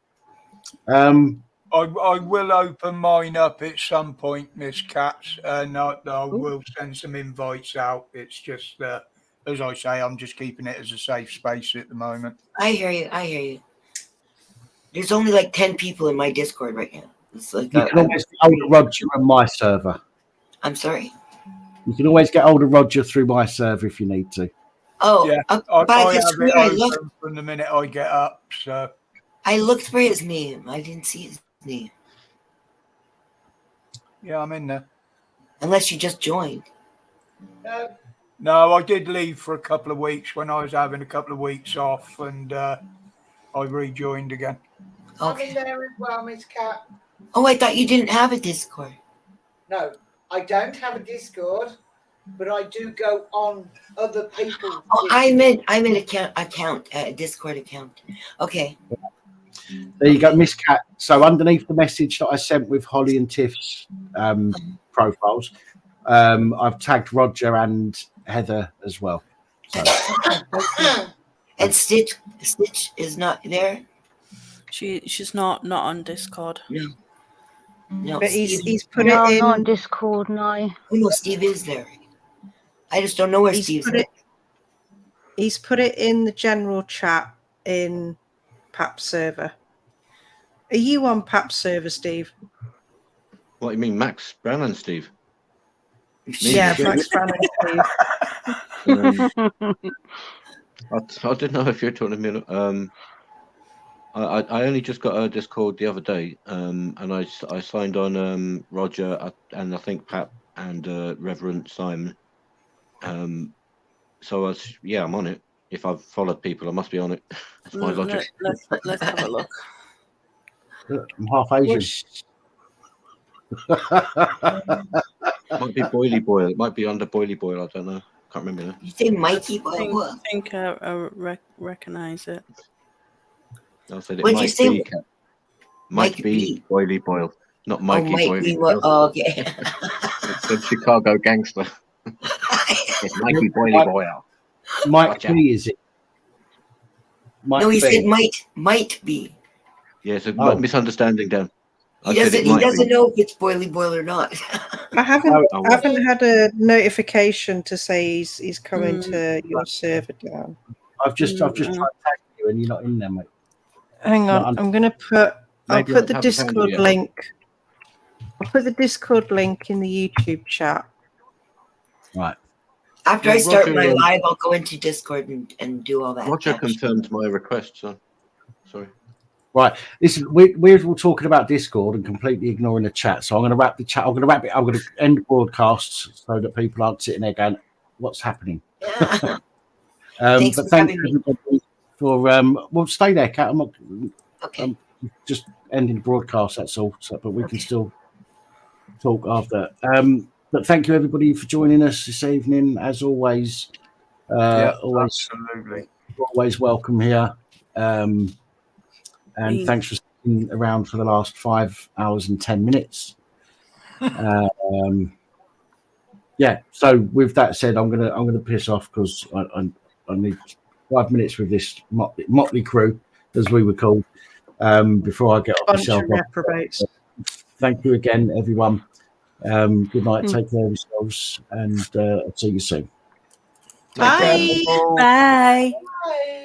I will open mine up at some point, Miss Katz, and I will send some invites out. It's just, as I say, I'm just keeping it as a safe space at the moment. I hear you. There's only like 10 people in my Discord right now. It's like You can always get hold of Roger on my server. I'm sorry. You can always get hold of Roger through my server if you need to. Oh, yeah, but I I have swear it I open looked. from the minute I get up. So I looked for his name. I didn't see his name. yeah, I'm in there. Unless you just joined. No, I did leave for a couple of weeks when I was having a couple of weeks off, and I rejoined again. I'm in there as well, Miss Cat. Oh, I thought you didn't have a Discord. No, I don't have a Discord, but I do go on other people's. Oh, I'm in a Discord account. Okay. There you go, Miss Cat. So underneath the message that I sent with Holly and Tiff's profiles, I've tagged Roger and Heather as well. So. And Stitch is not there. She's not on Discord. No, But Steve, he's put No, it in. not on Discord, no. Oh, no, Steve is there. I just don't know where He's Steve's put at. it. He's put it in the general chat in Pap's server. Are you on Pap's server, Steve? What do you mean, Max Brown and Steve? Yeah, Max Brown and Steve. I don't know if you're talking to me. I only just got a Discord the other day, and I signed on Roger and I think Pat and Reverend Simon. So I'm on it. If I've followed people, I must be on it. That's my logic. Let's have a look. I'm half Asian. Might be Boily Boil. It might be under Boily Boil. I don't know. Can't remember now. You say Mikey Boyle? I think I recognize it. I said it What'd you might say? be. Might be Boily Boil, not Mikey Boily Boil. Oh, okay. It's a Chicago gangster. It's Mikey Boily Boil. Mike B, is it? No, he said might be. Yeah, it's a misunderstanding, Dan. He doesn't know if it's Boily Boil or not. I haven't had a notification to say he's coming to your server, Dan. I've just tried to tag you and you're not in there, mate. Hang on, I'm going to put. I'll Maybe put the I haven't found Discord you yet. link. I'll put the Discord link in the YouTube chat. Right. After Yeah, I start Roger, my live, I'll go into Discord and do all that. Roger confirmed my request, so sorry. Right. Listen, we're all talking about Discord and completely ignoring the chat. So I'm going to wrap the chat. I'm going to end the broadcast so that people aren't sitting there going, "What's happening?" Thanks But for thank having me. everybody for. Well, stay there, Kat. I'm not. Okay. Just ending the broadcast. That's all. So, but we can still talk after. But thank you everybody for joining us this evening. As always, always welcome here. And thanks for sticking around for the last 5 hours and 10 minutes. So with that said, I'm gonna piss off because I need 5 minutes with this motley crew, as we were called, before I get off the Bunch shelf. of reprobates. Thank you again, everyone. Good night. Take care of yourselves, and I'll see you soon. Bye. Bye. Bye.